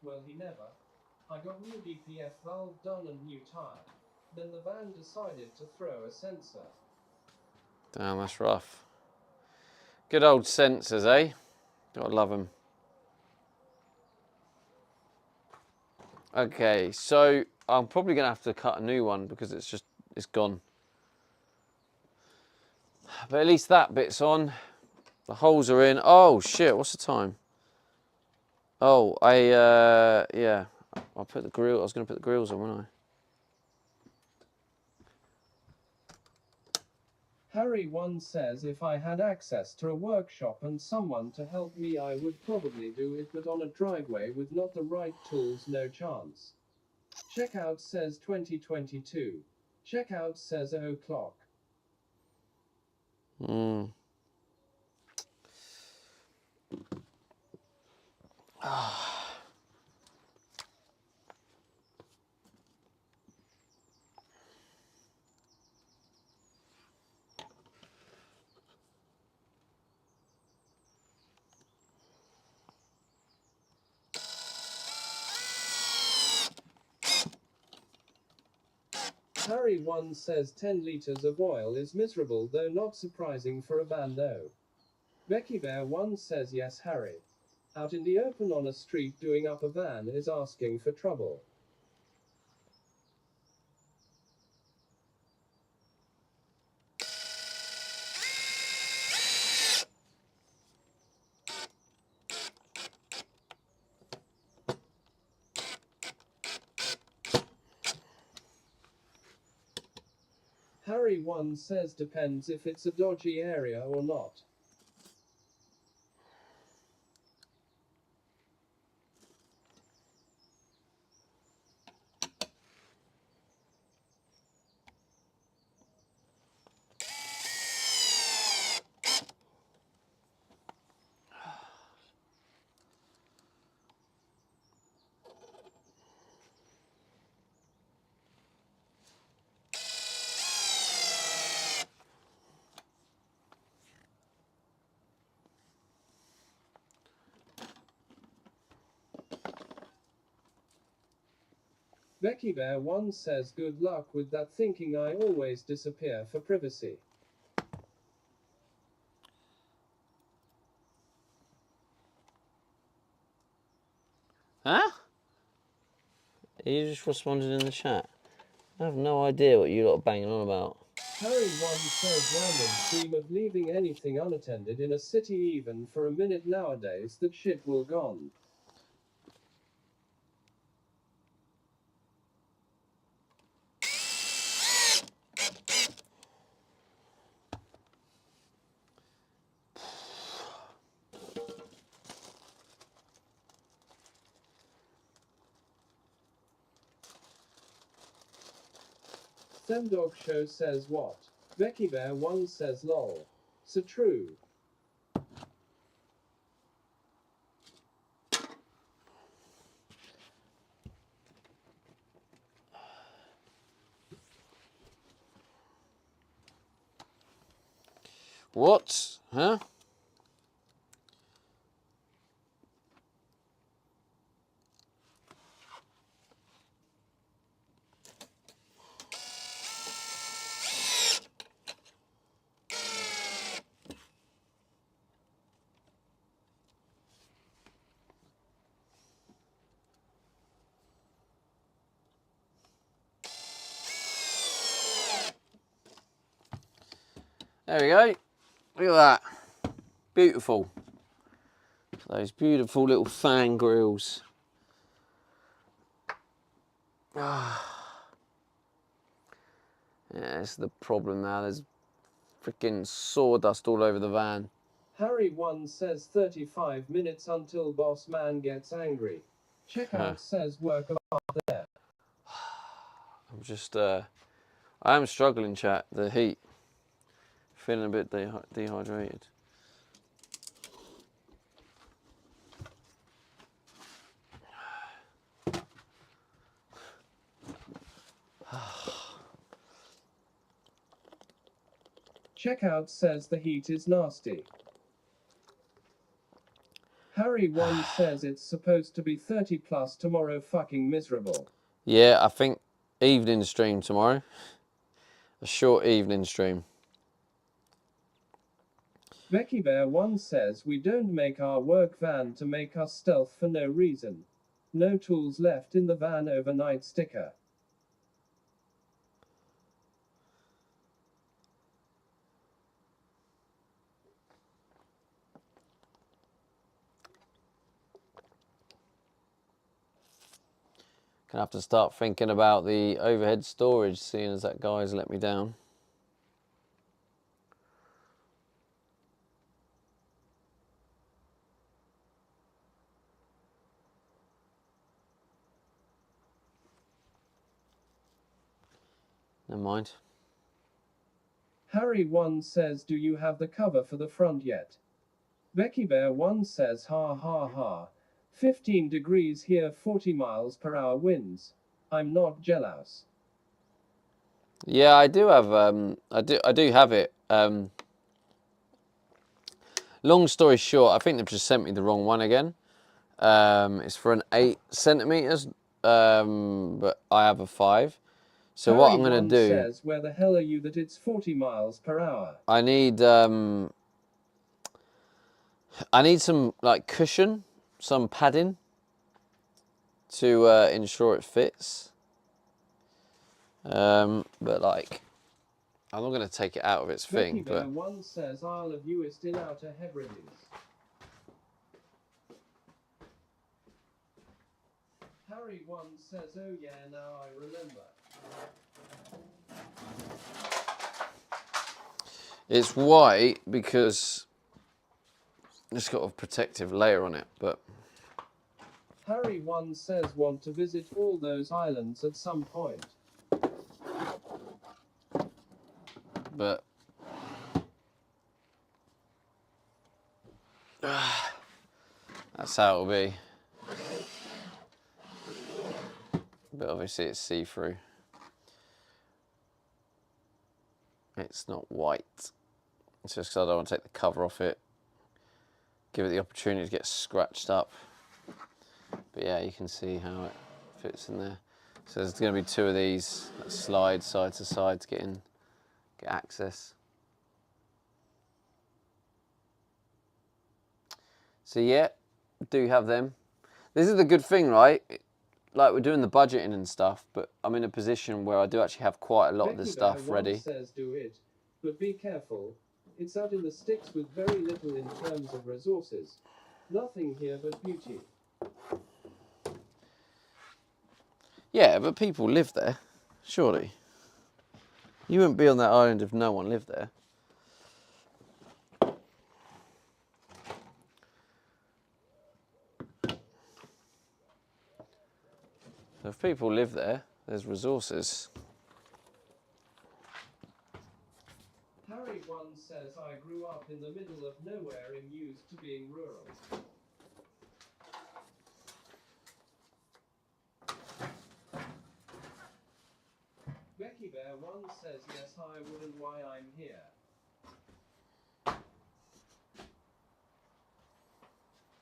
Well, he never. I got new DPF valve done and new tire. Then the van decided to throw a sensor. Damn, that's rough. Good old sensors, eh? Gotta love them. Okay, so I'm probably gonna have to cut a new one because it's gone. But at least that bit's on. The holes are in. Oh shit, what's the time? Oh, yeah. I was gonna put the grills on, wasn't I? Harry 1 says, if I had access to a workshop and someone to help me, I would probably do it, but on a driveway with not the right tools, no chance. Checkout says 2022. Checkout says o'clock. Harry 1 says 10 liters of oil is miserable, though not surprising for a van though. Becky Bear 1 says yes, Harry. Out in the open on a street doing up a van is asking for trouble. Harry 1 says depends if it's a dodgy area or not. Becky Bear 1 says good luck with that, thinking I always disappear for privacy. Huh? You just responded in the chat. I have no idea what you lot are banging on about. Harry 1 says random dream of leaving anything unattended in a city even for a minute nowadays, that shit will gone. Semdog Show says what? Becky Bear 1 says lol. So true. What? Huh? There we go. Look at that. Beautiful. Those beautiful little fan grills. Yeah, that's the problem now. There's freaking sawdust all over the van. Harry1 says 35 minutes until boss man gets angry. Checkout says work up there. I'm just, I am struggling, chat. The heat. Feeling a bit dehydrated. Checkout says the heat is nasty. Harry1 says it's supposed to be 30 plus tomorrow, fucking miserable. Yeah, I think evening stream tomorrow. A short evening stream. Becky Bear 1 says we don't make our work van to make us stealth for no reason. No tools left in the van overnight sticker. Gonna have to start thinking about the overhead storage, seeing as that guy's let me down. Never mind. Harry1 says do you have the cover for the front yet? Becky Bear 1 says ha ha ha. 15 degrees here, 40 miles per hour winds. I'm not jealous. Yeah, I do have. I do have it. Long story short, I think they've just sent me the wrong one again. It's for an 8 centimeters, but I have a 5. So Harry what I'm gonna 1 do? says where the hell are you that it's 40 miles per hour? I need some like cushion, some padding to ensure it fits. But like, I'm not going to take it out of its Becky thing. Bear But 1 says Isle of Uist in Outer Hebrides. Harry 1 says oh yeah now I remember. it's white because it's got a protective layer on it. But Harry 1 says want to visit all those islands at some point. that's how it'll be. But obviously it's see-through. It's not white. It's just because I don't want to take the cover off it. Give it the opportunity to get scratched up. But yeah, you can see how it fits in there. So there's going to be 2 of these that slide side to side to get access. So yeah, do have them. This is the good thing, right? Like we're doing the budgeting and stuff, but I'm in a position where I do actually have quite a lot of the stuff ready. Says do it, but be careful. It's out in the sticks with very little in terms of resources. Nothing here but beauty. Yeah, but people live there, surely. You wouldn't be on that island if no one lived there. So if people live there, there's resources. Harry 1 says I grew up in the middle of nowhere and used to being rural. Becky Bear 1 says yes I would and why I'm here.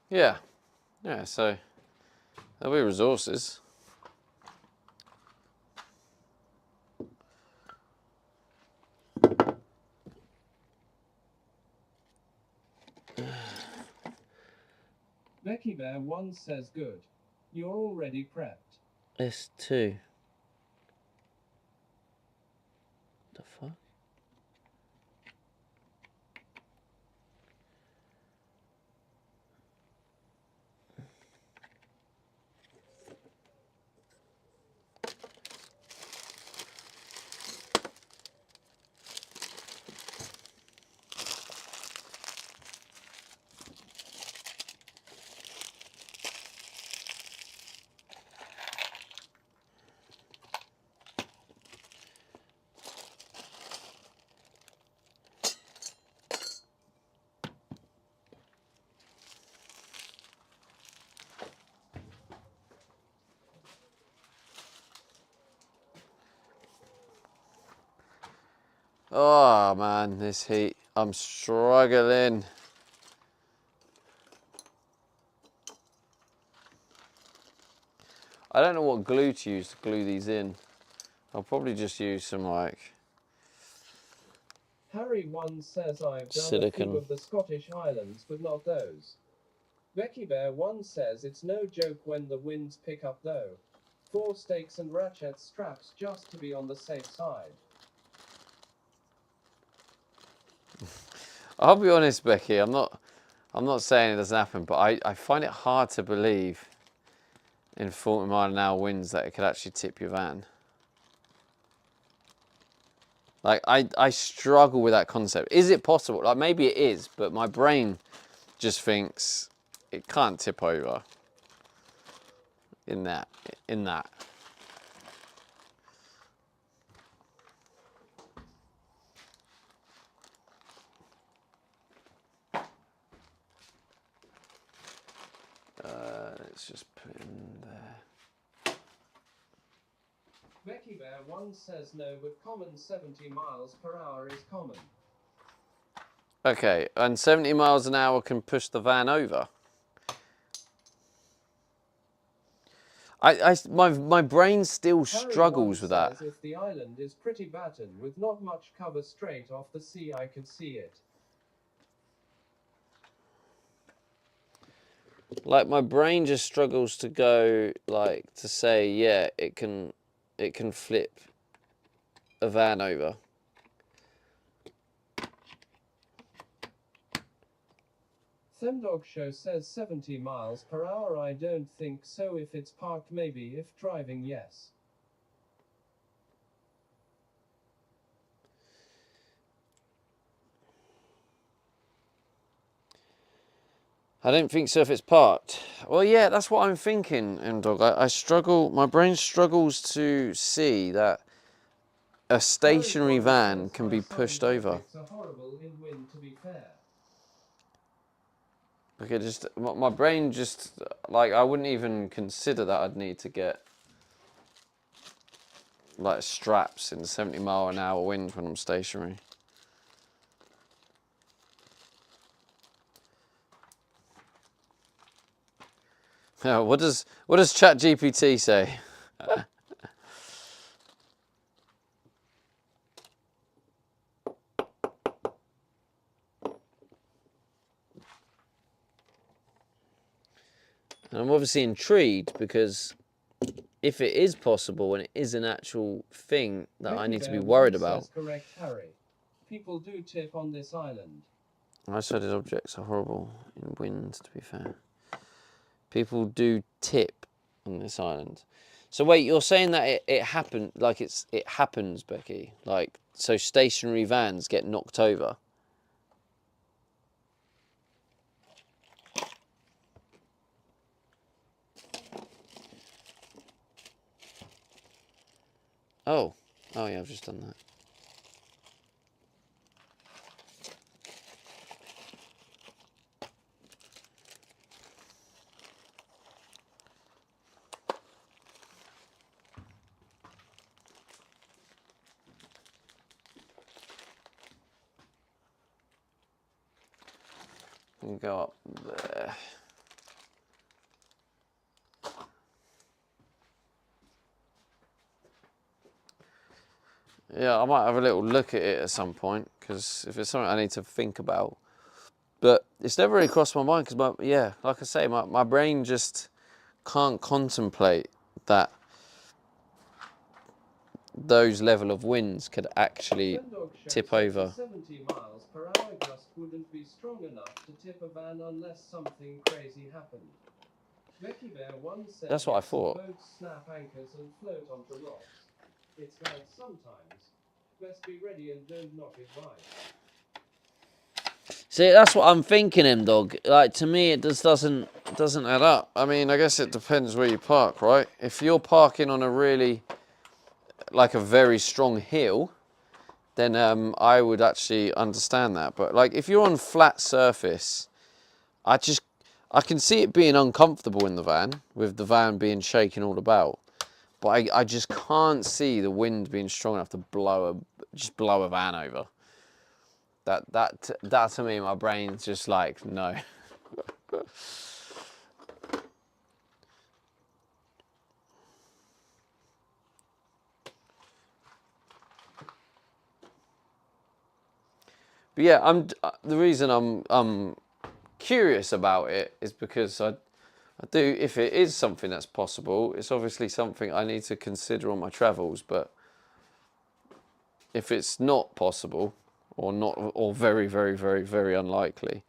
Yeah. Yeah, so there'll be resources. Becky Bear 1 says good. You're already prepped. S2. The fuck? Oh man, this heat. I'm struggling. I don't know what glue to use to glue these in. I'll probably just use some like Harry 1 says I've done a silicone. few of the Scottish Highlands, but not those. Becky Bear 1 says it's no joke when the winds pick up though. 4 stakes and ratchet straps just to be on the safe side. I'll be honest, Becky, I'm not saying it doesn't happen, but I find it hard to believe in 40 mile an hour winds that it could actually tip your van. Like, I struggle with that concept. Is it possible? Like, maybe it is, but my brain just thinks it can't tip over in that. Let's just put it in there. Becky Bear 1 says no, but common 70 miles per hour is common. Okay, and 70 miles an hour can push the van over. My brain still struggles with that. Says if the island is pretty battered with not much cover straight off the sea, I could see it. Like, my brain just struggles to go, like, to say, yeah, it can flip a van over. Themdog Show says 70 miles per hour. I don't think so. If it's parked, maybe. If driving, yes. I don't think so if it's parked. Well, yeah, that's what I'm thinking, Themdog. I struggle, my brain struggles to see that a stationary van can be pushed over. Are horrible in wind, to be fair. Okay, just my brain just, like, I wouldn't even consider that I'd need to get like straps in 70 mile an hour wind when I'm stationary. Now, what does ChatGPT say? And I'm obviously intrigued because if it is possible and it is an actual thing that I need to be worried about. Correct, Harry. People do tip on this island. Isolated objects are horrible in wind, to be fair. People do tip on this island. So wait, you're saying that it happened, like it happens, Becky? Like, so stationary vans get knocked over? Oh yeah, I've just done that. And go up there. Yeah, I might have a little look at it at some point, because if it's something I need to think about. But it's never really crossed my mind, because, yeah, like I say, my brain just can't contemplate that those level of winds could actually tip over. 70 miles per hour gust wouldn't be strong enough to tip a van unless something crazy happened. Becky Bear 1 said That's what I thought. Boats snap anchors and float onto rocks. It's bad sometimes. Best be ready and don't knock it right. See, that's what I'm thinking, Themdog. Like, to me, it just doesn't add up. I mean, I guess it depends where you park, right? If you're parking on a really, like, a very strong hill, then I would actually understand that. But, like, if you're on flat surface, I can see it being uncomfortable in the van, with the van being shaken all about. but I just can't see the wind being strong enough to just blow a van over. That to me, my brain's just like, no. But yeah, the reason I'm curious about it is because I do, if it is something that's possible, it's obviously something I need to consider on my travels. But if it's not possible, or very, very, very, very unlikely,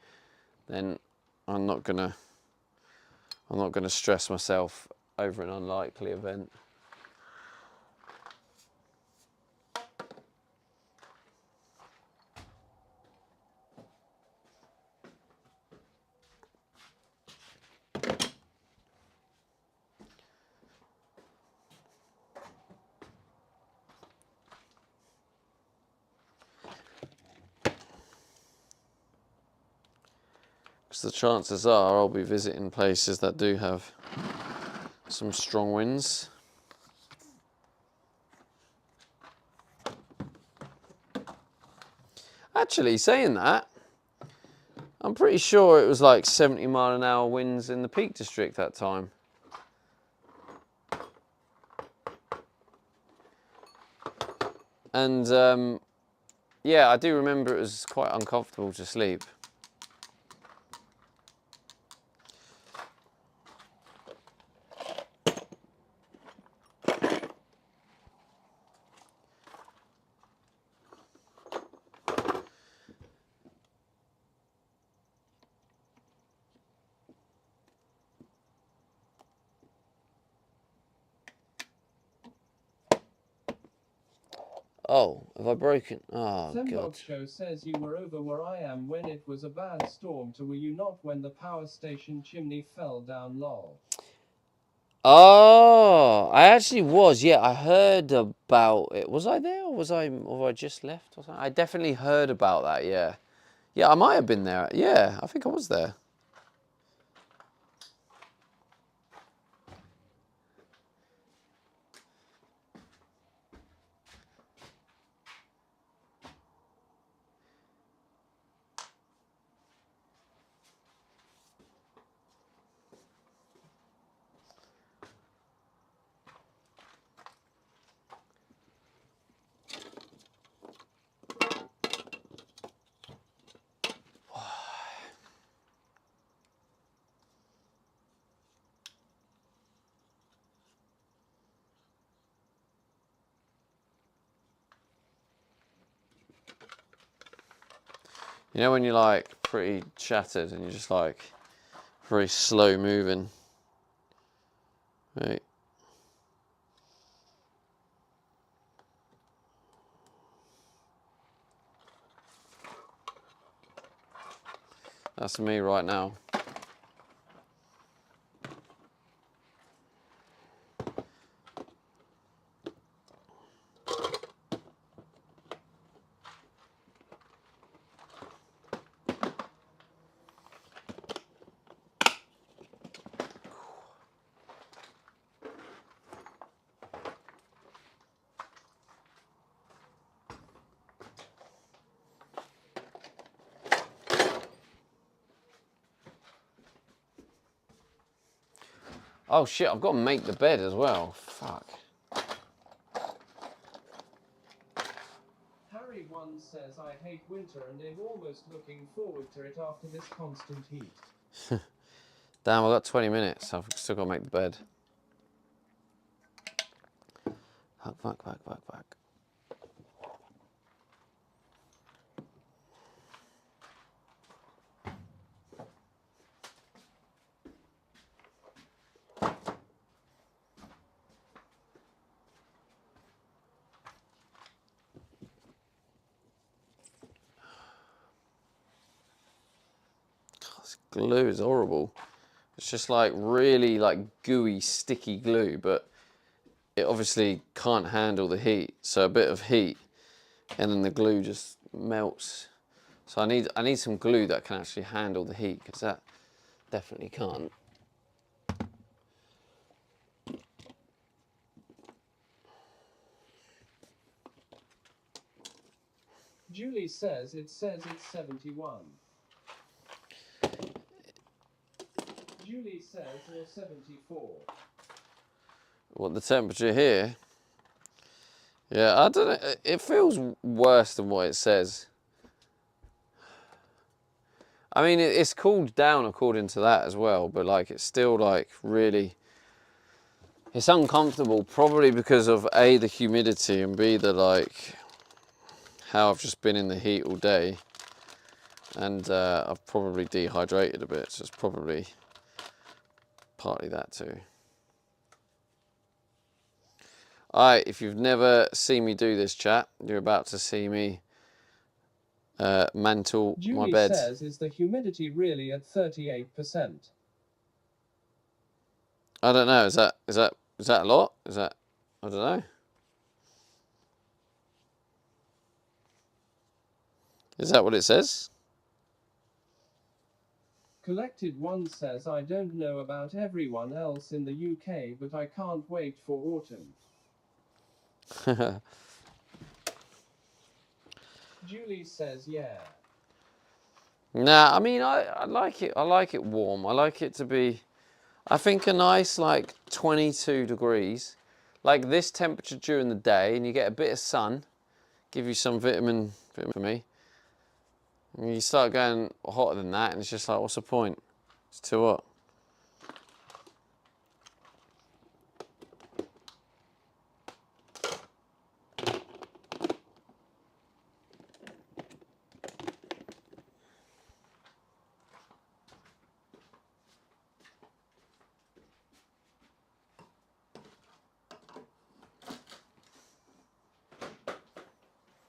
then I'm not gonna stress myself over an unlikely event. Because the chances are I'll be visiting places that do have some strong winds. Actually, saying that, I'm pretty sure it was like 70-mile-an-hour winds in the Peak District that time. And yeah, I do remember it was quite uncomfortable to sleep. Oh, have I broken? Oh, God. Zemlog Show says you were over where I am when it was a bad storm. Were you not when the power station chimney fell down, lol? Oh, I actually was. Yeah, I heard about it. Was I there, or I just left or something? I definitely heard about that. Yeah, yeah, I might have been there. Yeah, I think I was there. You know when you're like pretty shattered and you're just like very slow moving, right? That's me right now. Oh shit, I've got to make the bed as well. Fuck. Harry one says I hate winter and am almost looking forward to it after this constant heat. Damn, I've got 20 minutes. I've still got to make the bed. Fuck. This glue is horrible. It's just like really like gooey, sticky glue, but it obviously can't handle the heat. So a bit of heat and then the glue just melts. So I need some glue that can actually handle the heat, because that definitely can't. Julie says it's 71. Julie says or 74. What the temperature here? Yeah, I don't know. It feels worse than what it says. I mean, it's cooled down according to that as well, but like it's still like really, it's uncomfortable, probably because of A, the humidity, and B, the like, how I've just been in the heat all day. And I've probably dehydrated a bit, so it's probably partly that too. Alright, if you've never seen me do this, chat, you're about to see me mantle Julie my bed. says, is the humidity really at 38%? I don't know. Is that a lot? Is that, I don't know. Is that what it says? Collected One says, I don't know about everyone else in the UK, but I can't wait for autumn. Julie says, yeah. Nah, I mean, I like it. I like it warm. I like it to be, I think a nice like 22 degrees. Like this temperature during the day, and you get a bit of sun, give you some vitamin for me. And you start going hotter than that, and it's just like, what's the point? It's too hot.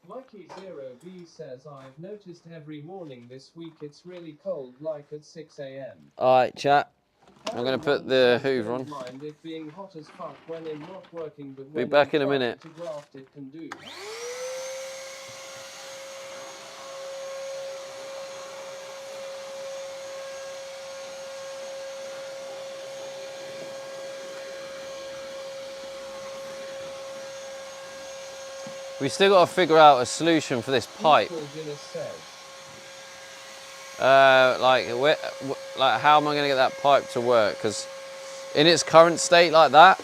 Mikey Zero B says, I've noticed every morning this week it's really cold, like at 6 a.m. Alright, chat. I'm going to put the Hoover on. Mind it being hot as fuck when I'm not working, but Be when back I'm in a minute. trying to graft, it can do. We still got to figure out a solution for this pipe. Like how am I going to get that pipe to work? Because in its current state like that,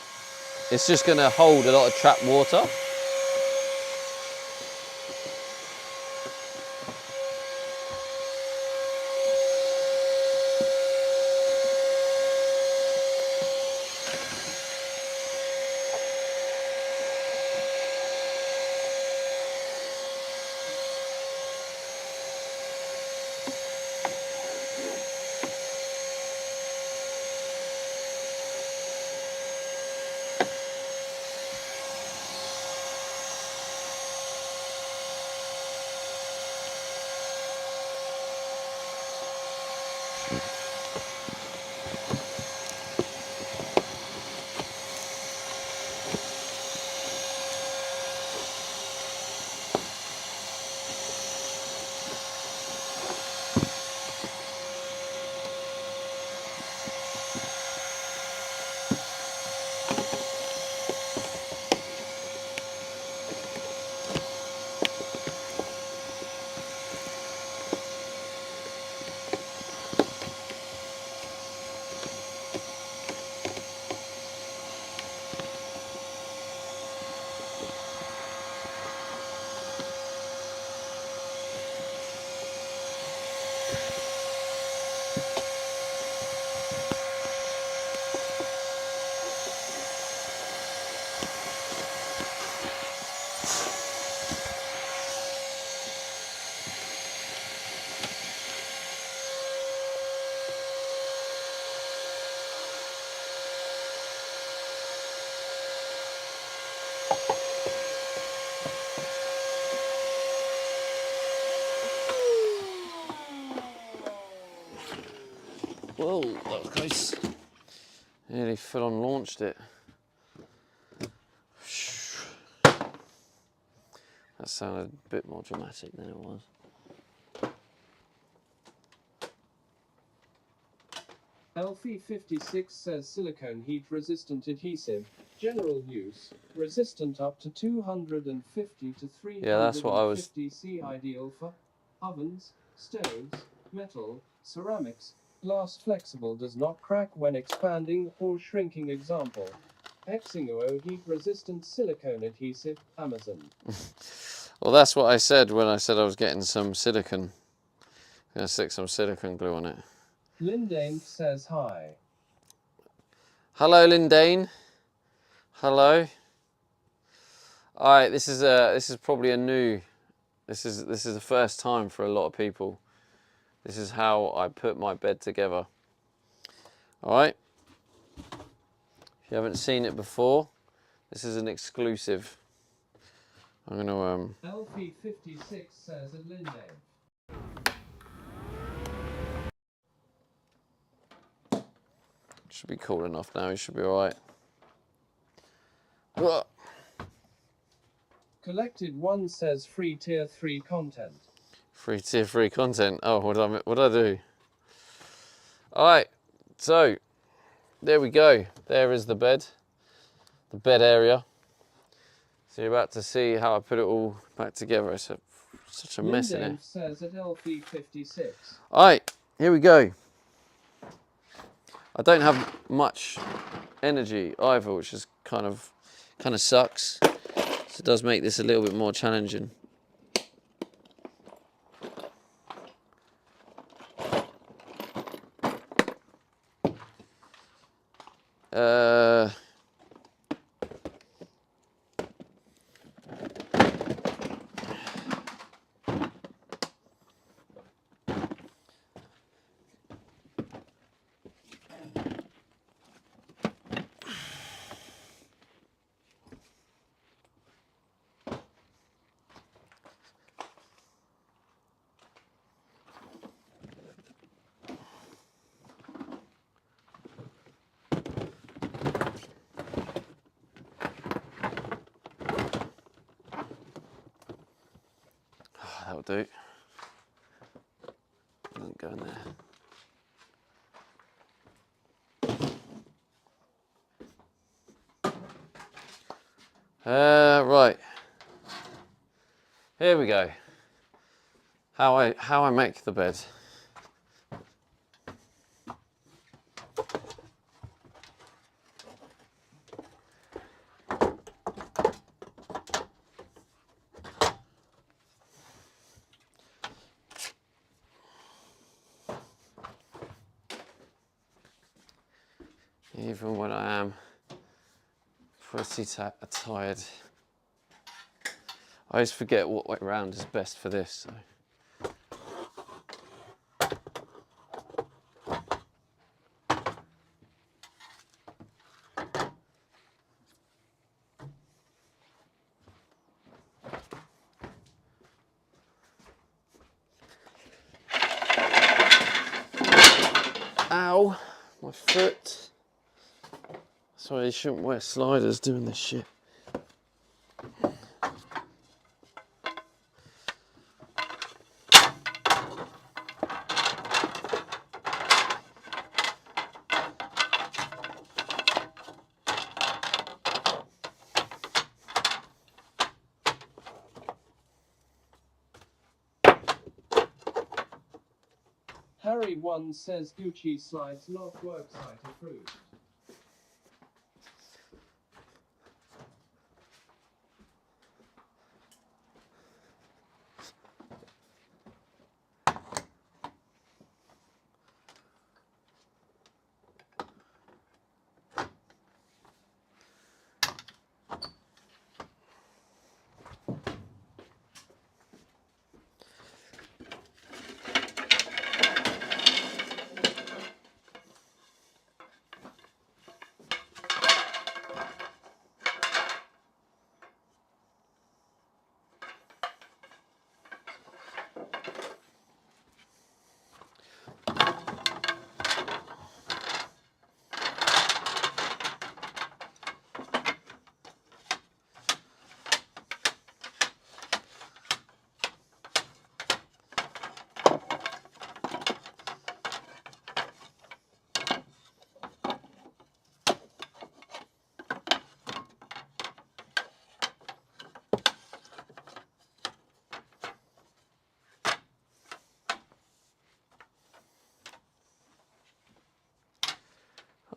it's just going to hold a lot of trapped water. Whoa, that was close. Nearly full on launched it. That sounded a bit more dramatic than it was. Elfie56 says silicone heat resistant adhesive. General use, resistant up to 250 to 350 Yeah, that's what I was. C, ideal for ovens, stoves, metal, ceramics, glass, flexible, does not crack when expanding or shrinking. Example: Exinguo heat resistant silicone adhesive, Amazon. Well, that's what I said when I said I was getting some silicone. I'm going to stick some silicone glue on it. Lindane says hi. Hello, Lindane. Hello. All right, this is probably a new. This is the first time for a lot of people. This is how I put my bed together. All right. If you haven't seen it before, this is an exclusive. I'm gonna LP56 says at Lindane. Should be cool enough now. You should be all right. Collected one says free tier 3 content. Free tier 3 content. Oh, what did I do? All right. So there we go. There is the bed area. So you're about to see how I put it all back together. It's such a mess in it. Says at LP56. All right, here we go. I don't have much energy either, which is kind of sucks. So it does make this a little bit more challenging. That'll do. Doesn't go in there. Right. Here we go. How I make the bed. Even when I am pretty tired, I always forget what way round is best for this. So. Ow, my foot. Sorry, you shouldn't wear sliders doing this shit. Harry1 says Gucci slides not worksite approved.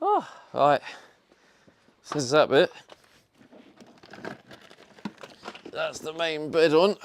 Oh, right. So this is that bit. That's the main bed on.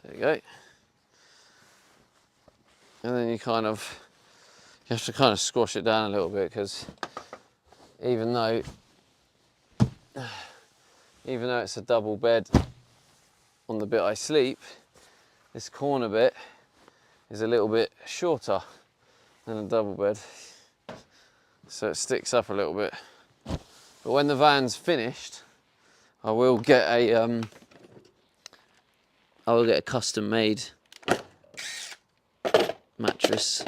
There you go. And then you have to kind of squash it down a little bit, because even though it's a double bed on the bit I sleep, this corner bit is a little bit shorter than a double bed, so it sticks up a little bit. But when the van's finished, I will get a custom made mattress.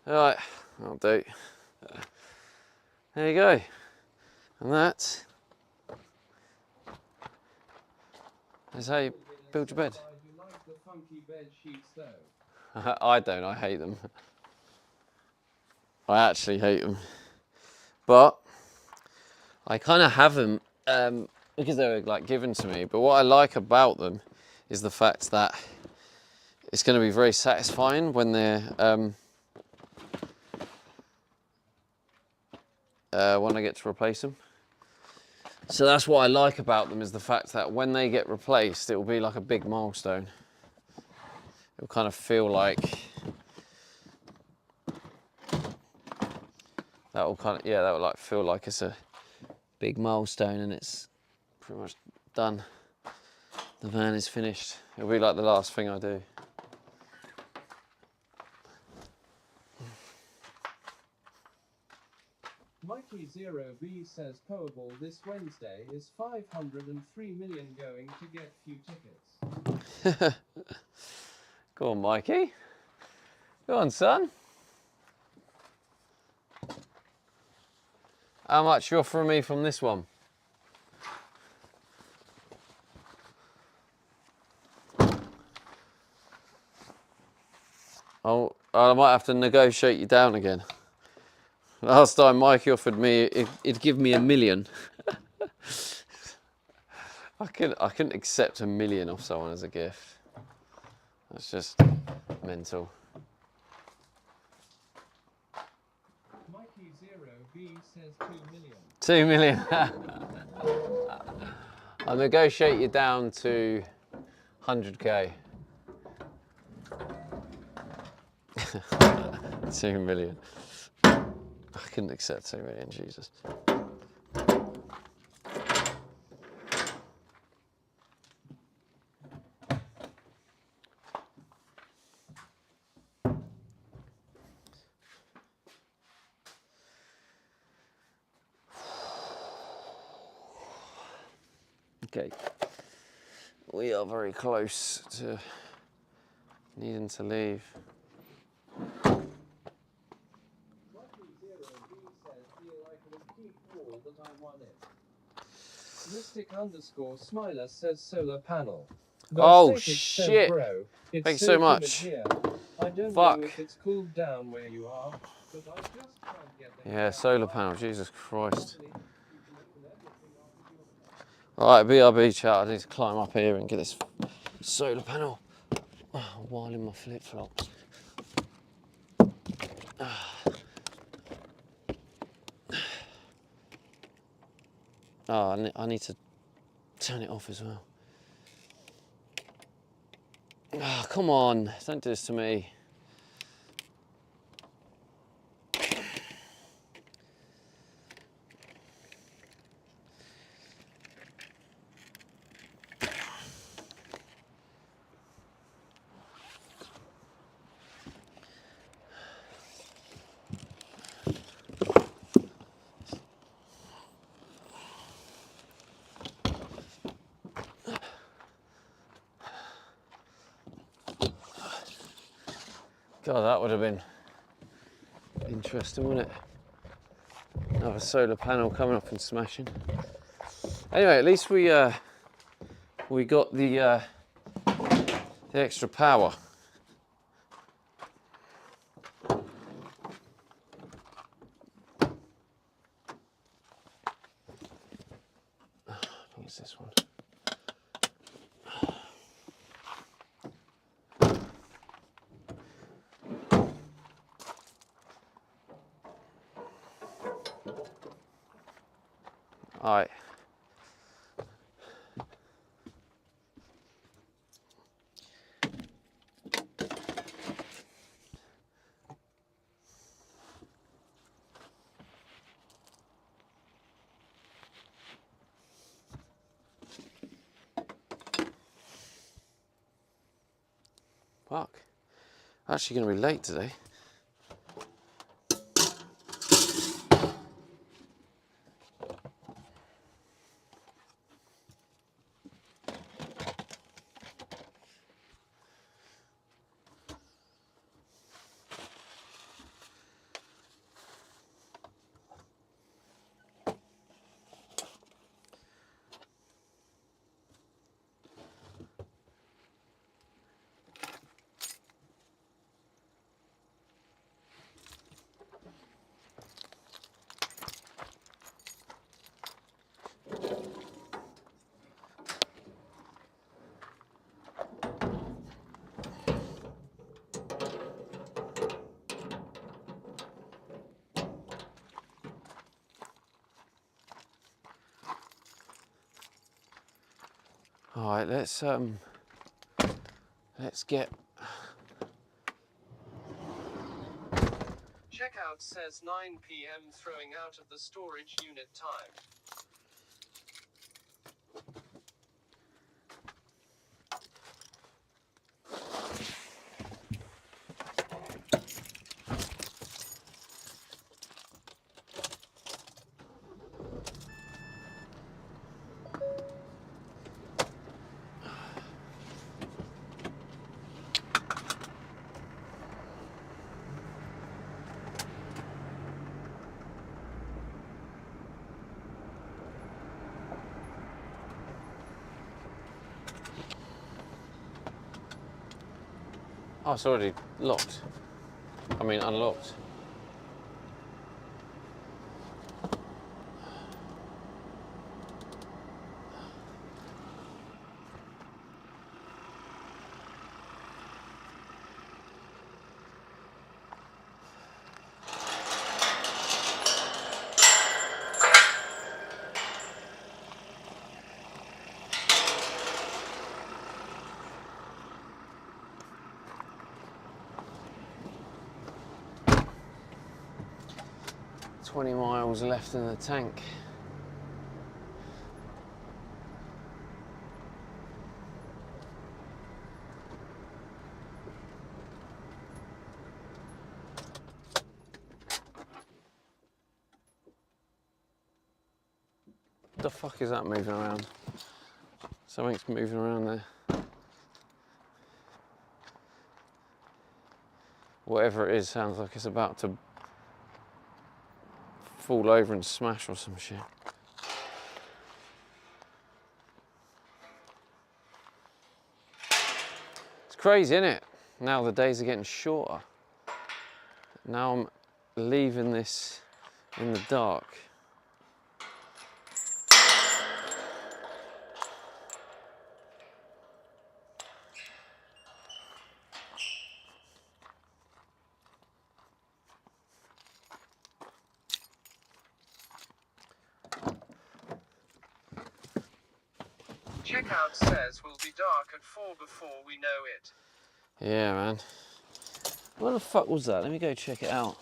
Right, that'll do. There you go. And that is how you build your bed. Do you like the funky bed sheets though? I don't, I hate them. I actually hate them. But I kind of have them because they were like given to me. But what I like about them is the fact that it's going to be very satisfying when they're when I get to replace them. So that's what I like about them, is the fact that when they get replaced, it will be like a big milestone. It'll kind of feel like that will like feel like it's a big milestone and it's pretty much done. The van is finished. It'll be like the last thing I do. Mikey Zero B says Powerball this Wednesday is 503 million, going to get few tickets. Go on, Mikey. Go on, son. How much you offering me from this one? Oh, I might have to negotiate you down again. Last time Mikey offered me, it'd give me $1 million. I couldn't accept $1 million off someone as a gift. That's just mental. Mikey Zero B says 2 million. 2 million. I'll negotiate you down to 100k. 2 million. I couldn't accept 2 million, Jesus. Okay, we are very close to needing to leave. Mystic_Smiler says solar panel. Oh, Versatic says, shit. Bro, it's Thanks so so humid much. here. I don't Fuck. know if it's cooled down where you are, but I just can't get the Yeah, hell solar out. panel, Jesus Christ. Alright, BRB chat, I need to climb up here and get this solar panel while in my flip-flops. Oh, I need to turn it off as well. Oh, come on, don't do this to me. God, that would have been interesting, wouldn't it? Another solar panel coming up and smashing. Anyway, at least we got the extra power. What's this one? All right. Fuck. Actually going to be late today. All right, let's get. Checkout says 9 p.m. throwing out of the storage unit time. Oh, it's already locked. I mean, unlocked. 20 miles left in the tank. What the fuck is that moving around? Something's moving around there. Whatever it is sounds like it's about to fall over and smash or some shit. It's crazy, isn't it? Now the days are getting shorter. Now I'm leaving this in the dark. Checkout says we'll be dark at 4 before we know it. Yeah, man. What the fuck was that? Let me go check it out.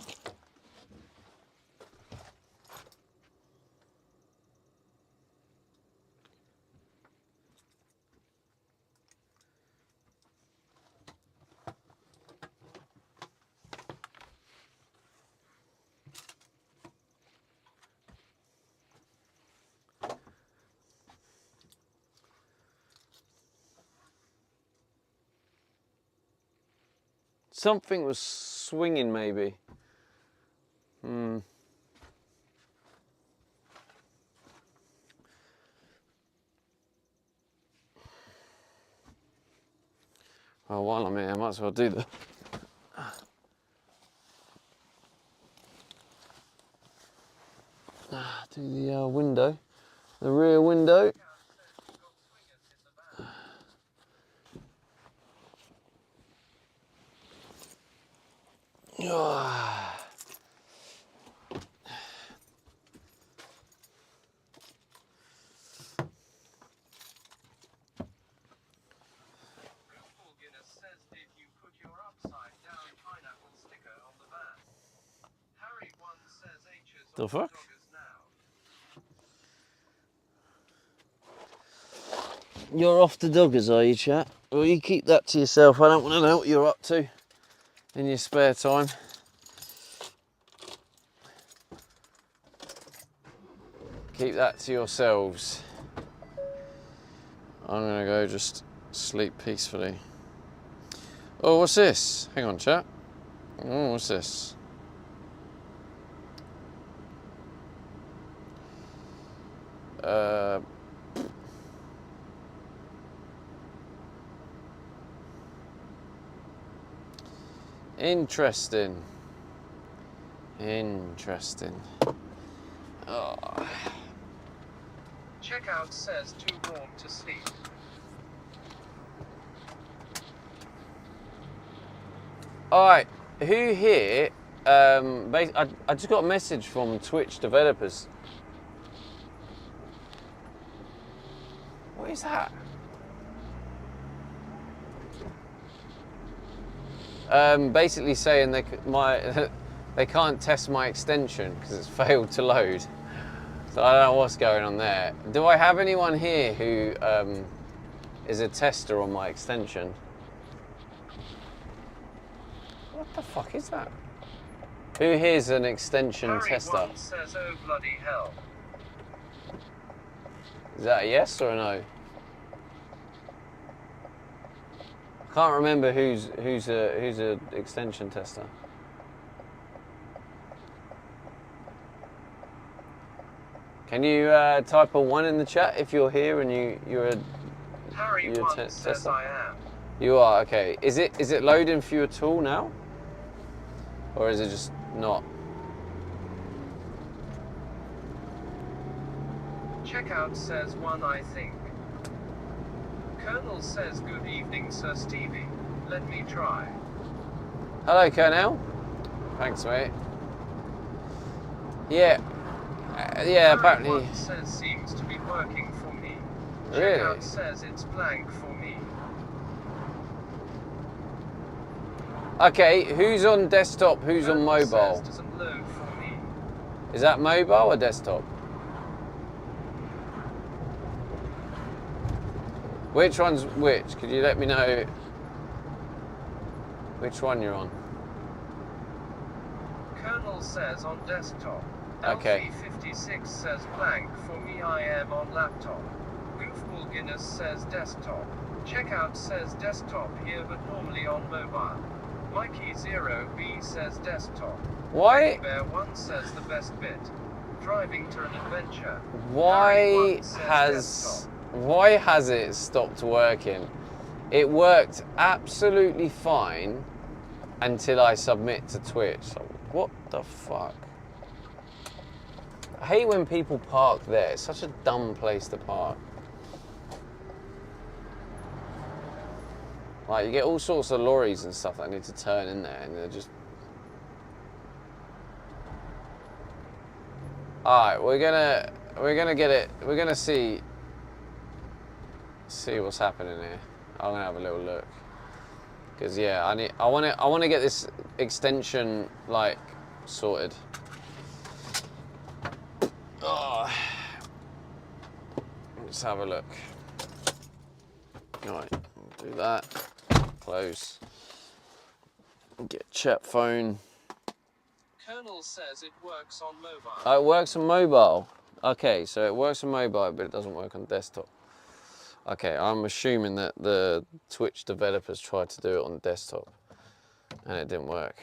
Something was swinging, maybe. Well, while I'm here, I might as well do the... do the window, the rear window. The fuck? You're off the doggers, are you, chat? Well, you keep that to yourself. I don't want to know what you're up to in your spare time. Keep that to yourselves. I'm gonna go just sleep peacefully. Oh, what's this? Hang on, chat. Oh, what's this? Interesting. Interesting. Oh. Checkout says too warm to sleep. Alright, who here, I just got a message from Twitch developers. What is that? Basically saying they can't test my extension because it's failed to load. So I don't know what's going on there. Do I have anyone here who is a tester on my extension? What the fuck is that? Who here's an extension tester? Harry says, oh bloody hell. Is that a yes or a no? I can't remember who's a extension tester. Can you type a 1 in the chat if you're here and you're a Harry says tester? I am. You are, okay. Is it loading for you at all now? Or is it just not? Checkout says 1, I think. Colonel says good evening, Sir Stevie. Let me try. Hello, Colonel. Thanks, mate. Yeah. Yeah, apparently. Harry says seems to be working for me. Really? Checkout says it's blank for me. Okay, who's on desktop? Who's on Colonel says mobile? doesn't load for me. Is that mobile or desktop? Which one's which? Could you let me know which one you're on? Colonel says on desktop. Okay. LV56 says blank. For me, I am on laptop. Goofball Guinness says desktop. Checkout says desktop here, but normally on mobile. Mikey0B says desktop. Why? Bear 1 says the best bit. Driving to an adventure. Why has it stopped working? It worked absolutely fine until I submit to Twitch. So what the fuck? I hate when people park there. It's such a dumb place to park. Like, you get all sorts of lorries and stuff that need to turn in there, and they're just... Alright, we're gonna get it. We're gonna see what's happening here. I'm gonna have a little look. Cause yeah, I want to get this extension like sorted. Oh. Let's have a look. All right, do that. Close. Get chat phone. Colonel says it works on mobile. Oh, it works on mobile. Okay, so it works on mobile, but it doesn't work on desktop. Okay, I'm assuming that the Twitch developers tried to do it on desktop and it didn't work.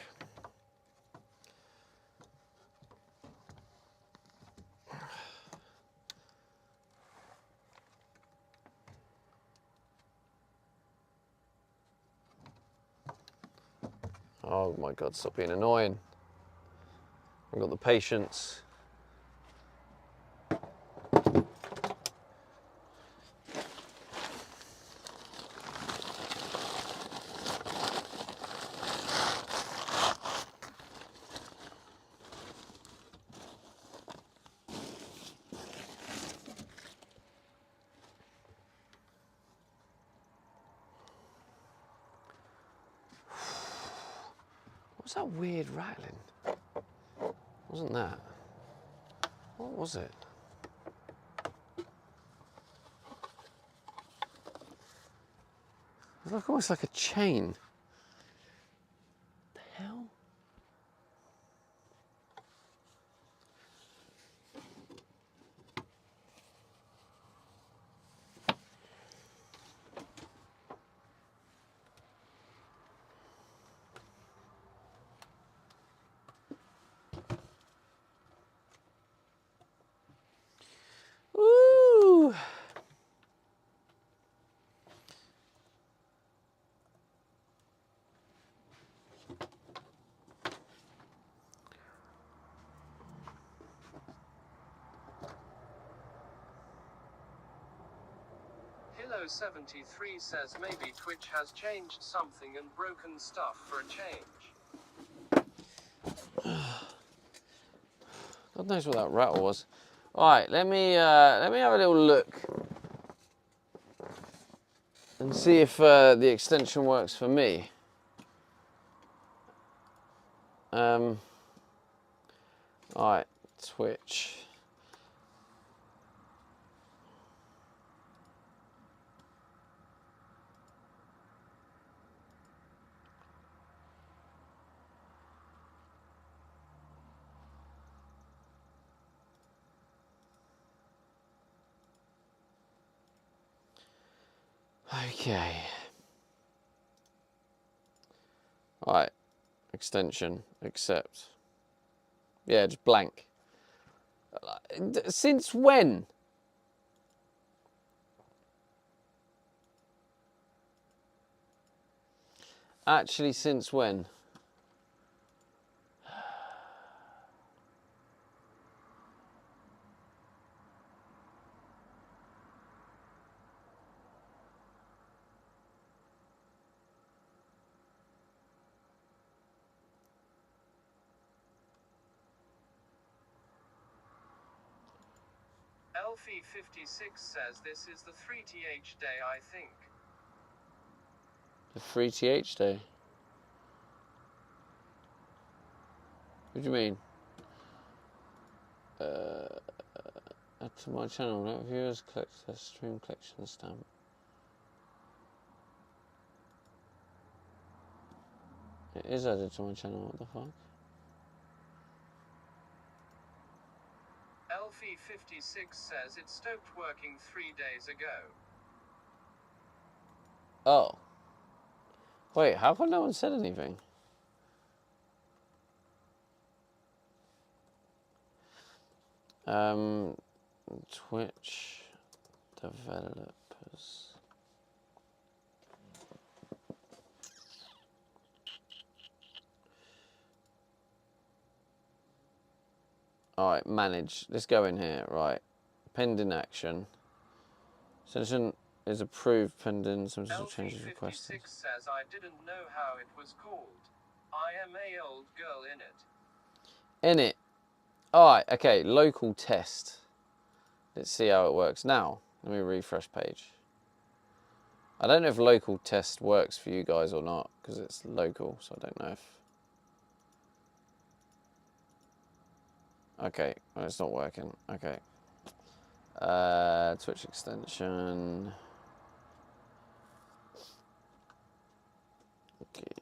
Oh my God, stop being annoying. I've got the patience. What's that weird rattling? Wasn't that? What was it? It looked almost like a chain. The hell? Ooh. Hilo73 says maybe Twitch has changed something and broken stuff for a change. God knows what that rattle was. All right, let me have a little look and see if the extension works for me. All right, Twitch. Okay. All right, extension, accept. Yeah, just blank. Since when? Actually, since when? LV56 says this is the 3th day, I think. The 3th day? What do you mean? Add to my channel. Let viewers collect their stream collection stamp. It is added to my channel. What the fuck? Elfie56 says it stopped working 3 days ago. Oh. Wait, how come no one said anything? Twitch developers. Alright, manage. Let's go in here. Right. Pending action. Session is approved pending some sort of changes requested. Elfie56 says I didn't know how it was called. I am a old girl in it. In it. Alright, okay, local test. Let's see how it works. Now, let me refresh page. I don't know if local test works for you guys or not, because it's local, so I don't know if... Okay, well, it's not working. Okay. Twitch extension. Okay.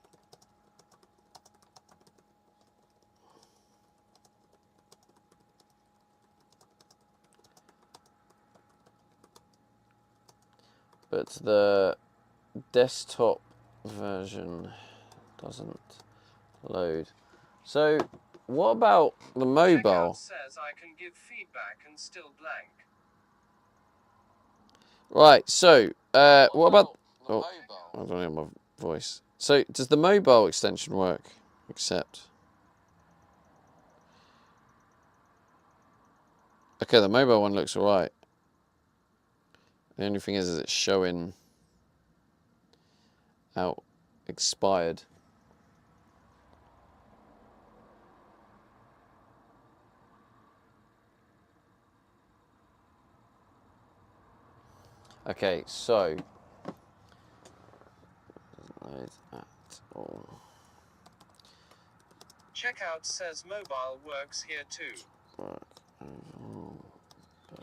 But the desktop version doesn't load. So, what about the mobile? Checkout says I can give feedback and still blank. Right, so, what about... Oh, I don't hear my voice. So, does the mobile extension work? Accept. Okay, the mobile one looks alright. The only thing is it's showing out expired. Okay, so load at all. Checkout says mobile works here too. Work overall.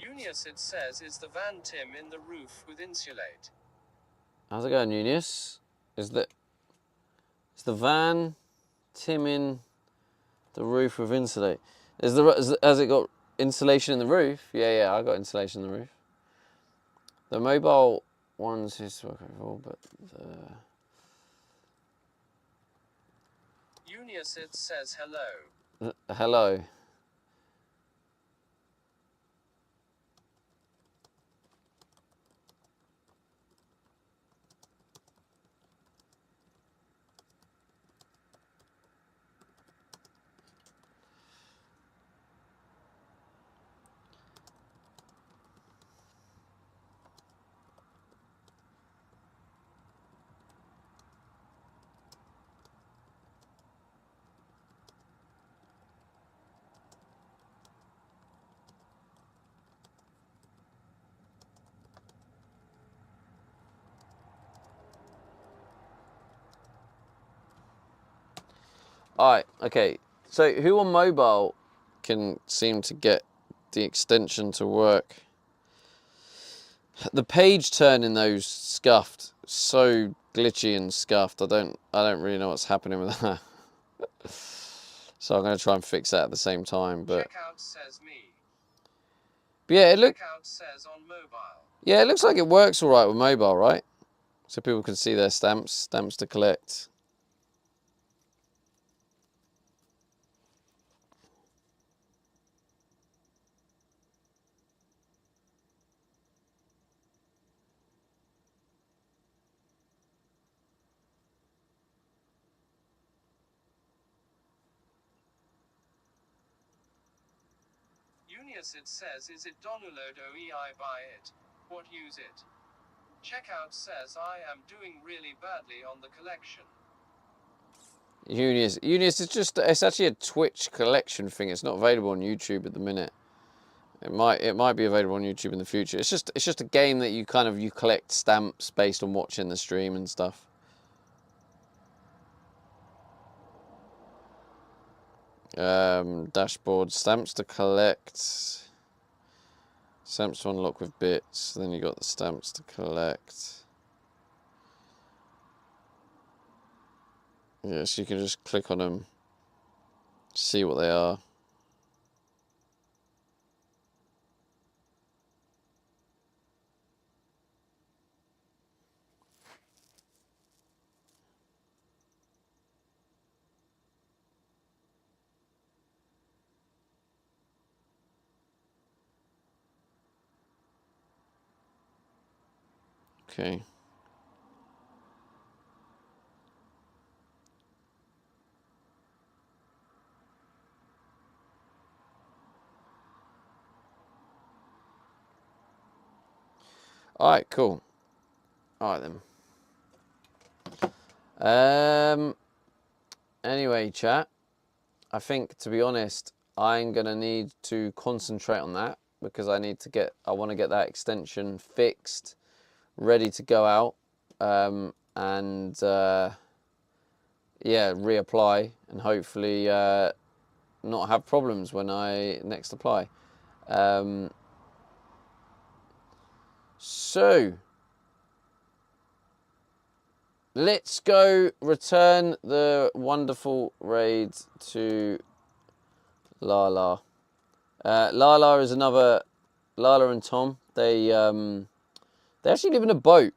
Unius it says is the van Tim in the roof with insulate. How's it going, Unius? Is the van Tim in the roof with insulate? Has it got insulation in the roof? Yeah, I got insulation in the roof. The mobile ones is to work overall, but the Unius it says hello. hello. Alright, okay. So who on mobile can seem to get the extension to work? The page turn in those scuffed, so glitchy and scuffed. I don't really know what's happening with that. So I'm gonna try and fix that at the same time, but Checkout says me. yeah, Checkout says on mobile. yeah, it looks like it works all right with mobile, right? So people can see their stamps to collect. Unius it says is it download OEI buy it. What use it? Checkout says I am doing really badly on the collection. Unius it's actually a Twitch collection thing. It's not available on YouTube at the minute. It might be available on YouTube in the future. It's just a game that you collect stamps based on watching the stream and stuff. Dashboard, stamps to collect. Stamps to unlock with bits. Then you got the stamps to collect. Yeah, so you can just click on them, see what they are. Okay. Alright, cool. Alright then. Anyway, chat. I think, to be honest, I'm going to need to concentrate on that because I want to get that extension fixed, ready to go out, and yeah, reapply and hopefully not have problems when I next apply. So let's go return the wonderful raid to Lala. Lala is another, Lala and Tom, they actually live in a boat.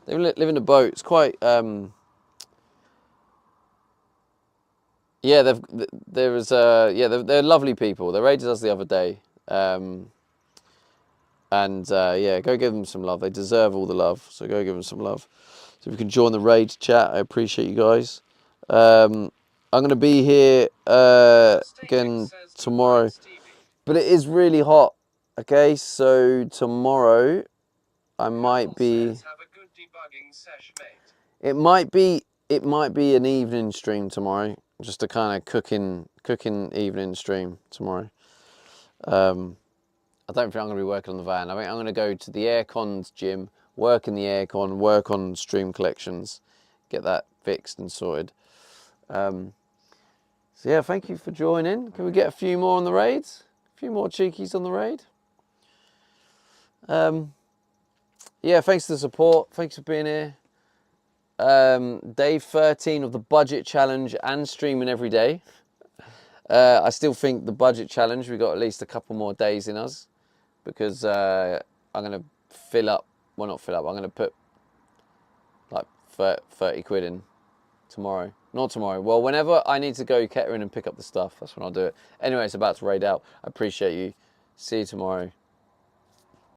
They live in a boat. It's quite, yeah, they're lovely people. They raided us the other day. Yeah, go give them some love. They deserve all the love, so go give them some love. So if you can join the raid chat, I appreciate you guys. I'm going to be here again tomorrow, but it is really hot. Okay, so tomorrow I might be. It might be an evening stream tomorrow, just a kind of cooking evening stream tomorrow. I don't think I'm going to be working on the van. I think I'm going to go to the aircon's gym, work in the aircon, work on stream collections, get that fixed and sorted. So yeah, thank you for joining. Can we get a few more on the raids? A few more cheekies on the raid? Yeah, thanks for the support. Thanks for being here. Day 13 of the budget challenge and streaming every day. I still think the budget challenge, we've got at least a couple more days in us. Because I'm going to fill up, well not fill up, I'm going to put like 30 quid in tomorrow. Not tomorrow, well whenever I need to go Kettering and pick up the stuff, that's when I'll do it. Anyway, it's about to raid out. I appreciate you. See you tomorrow.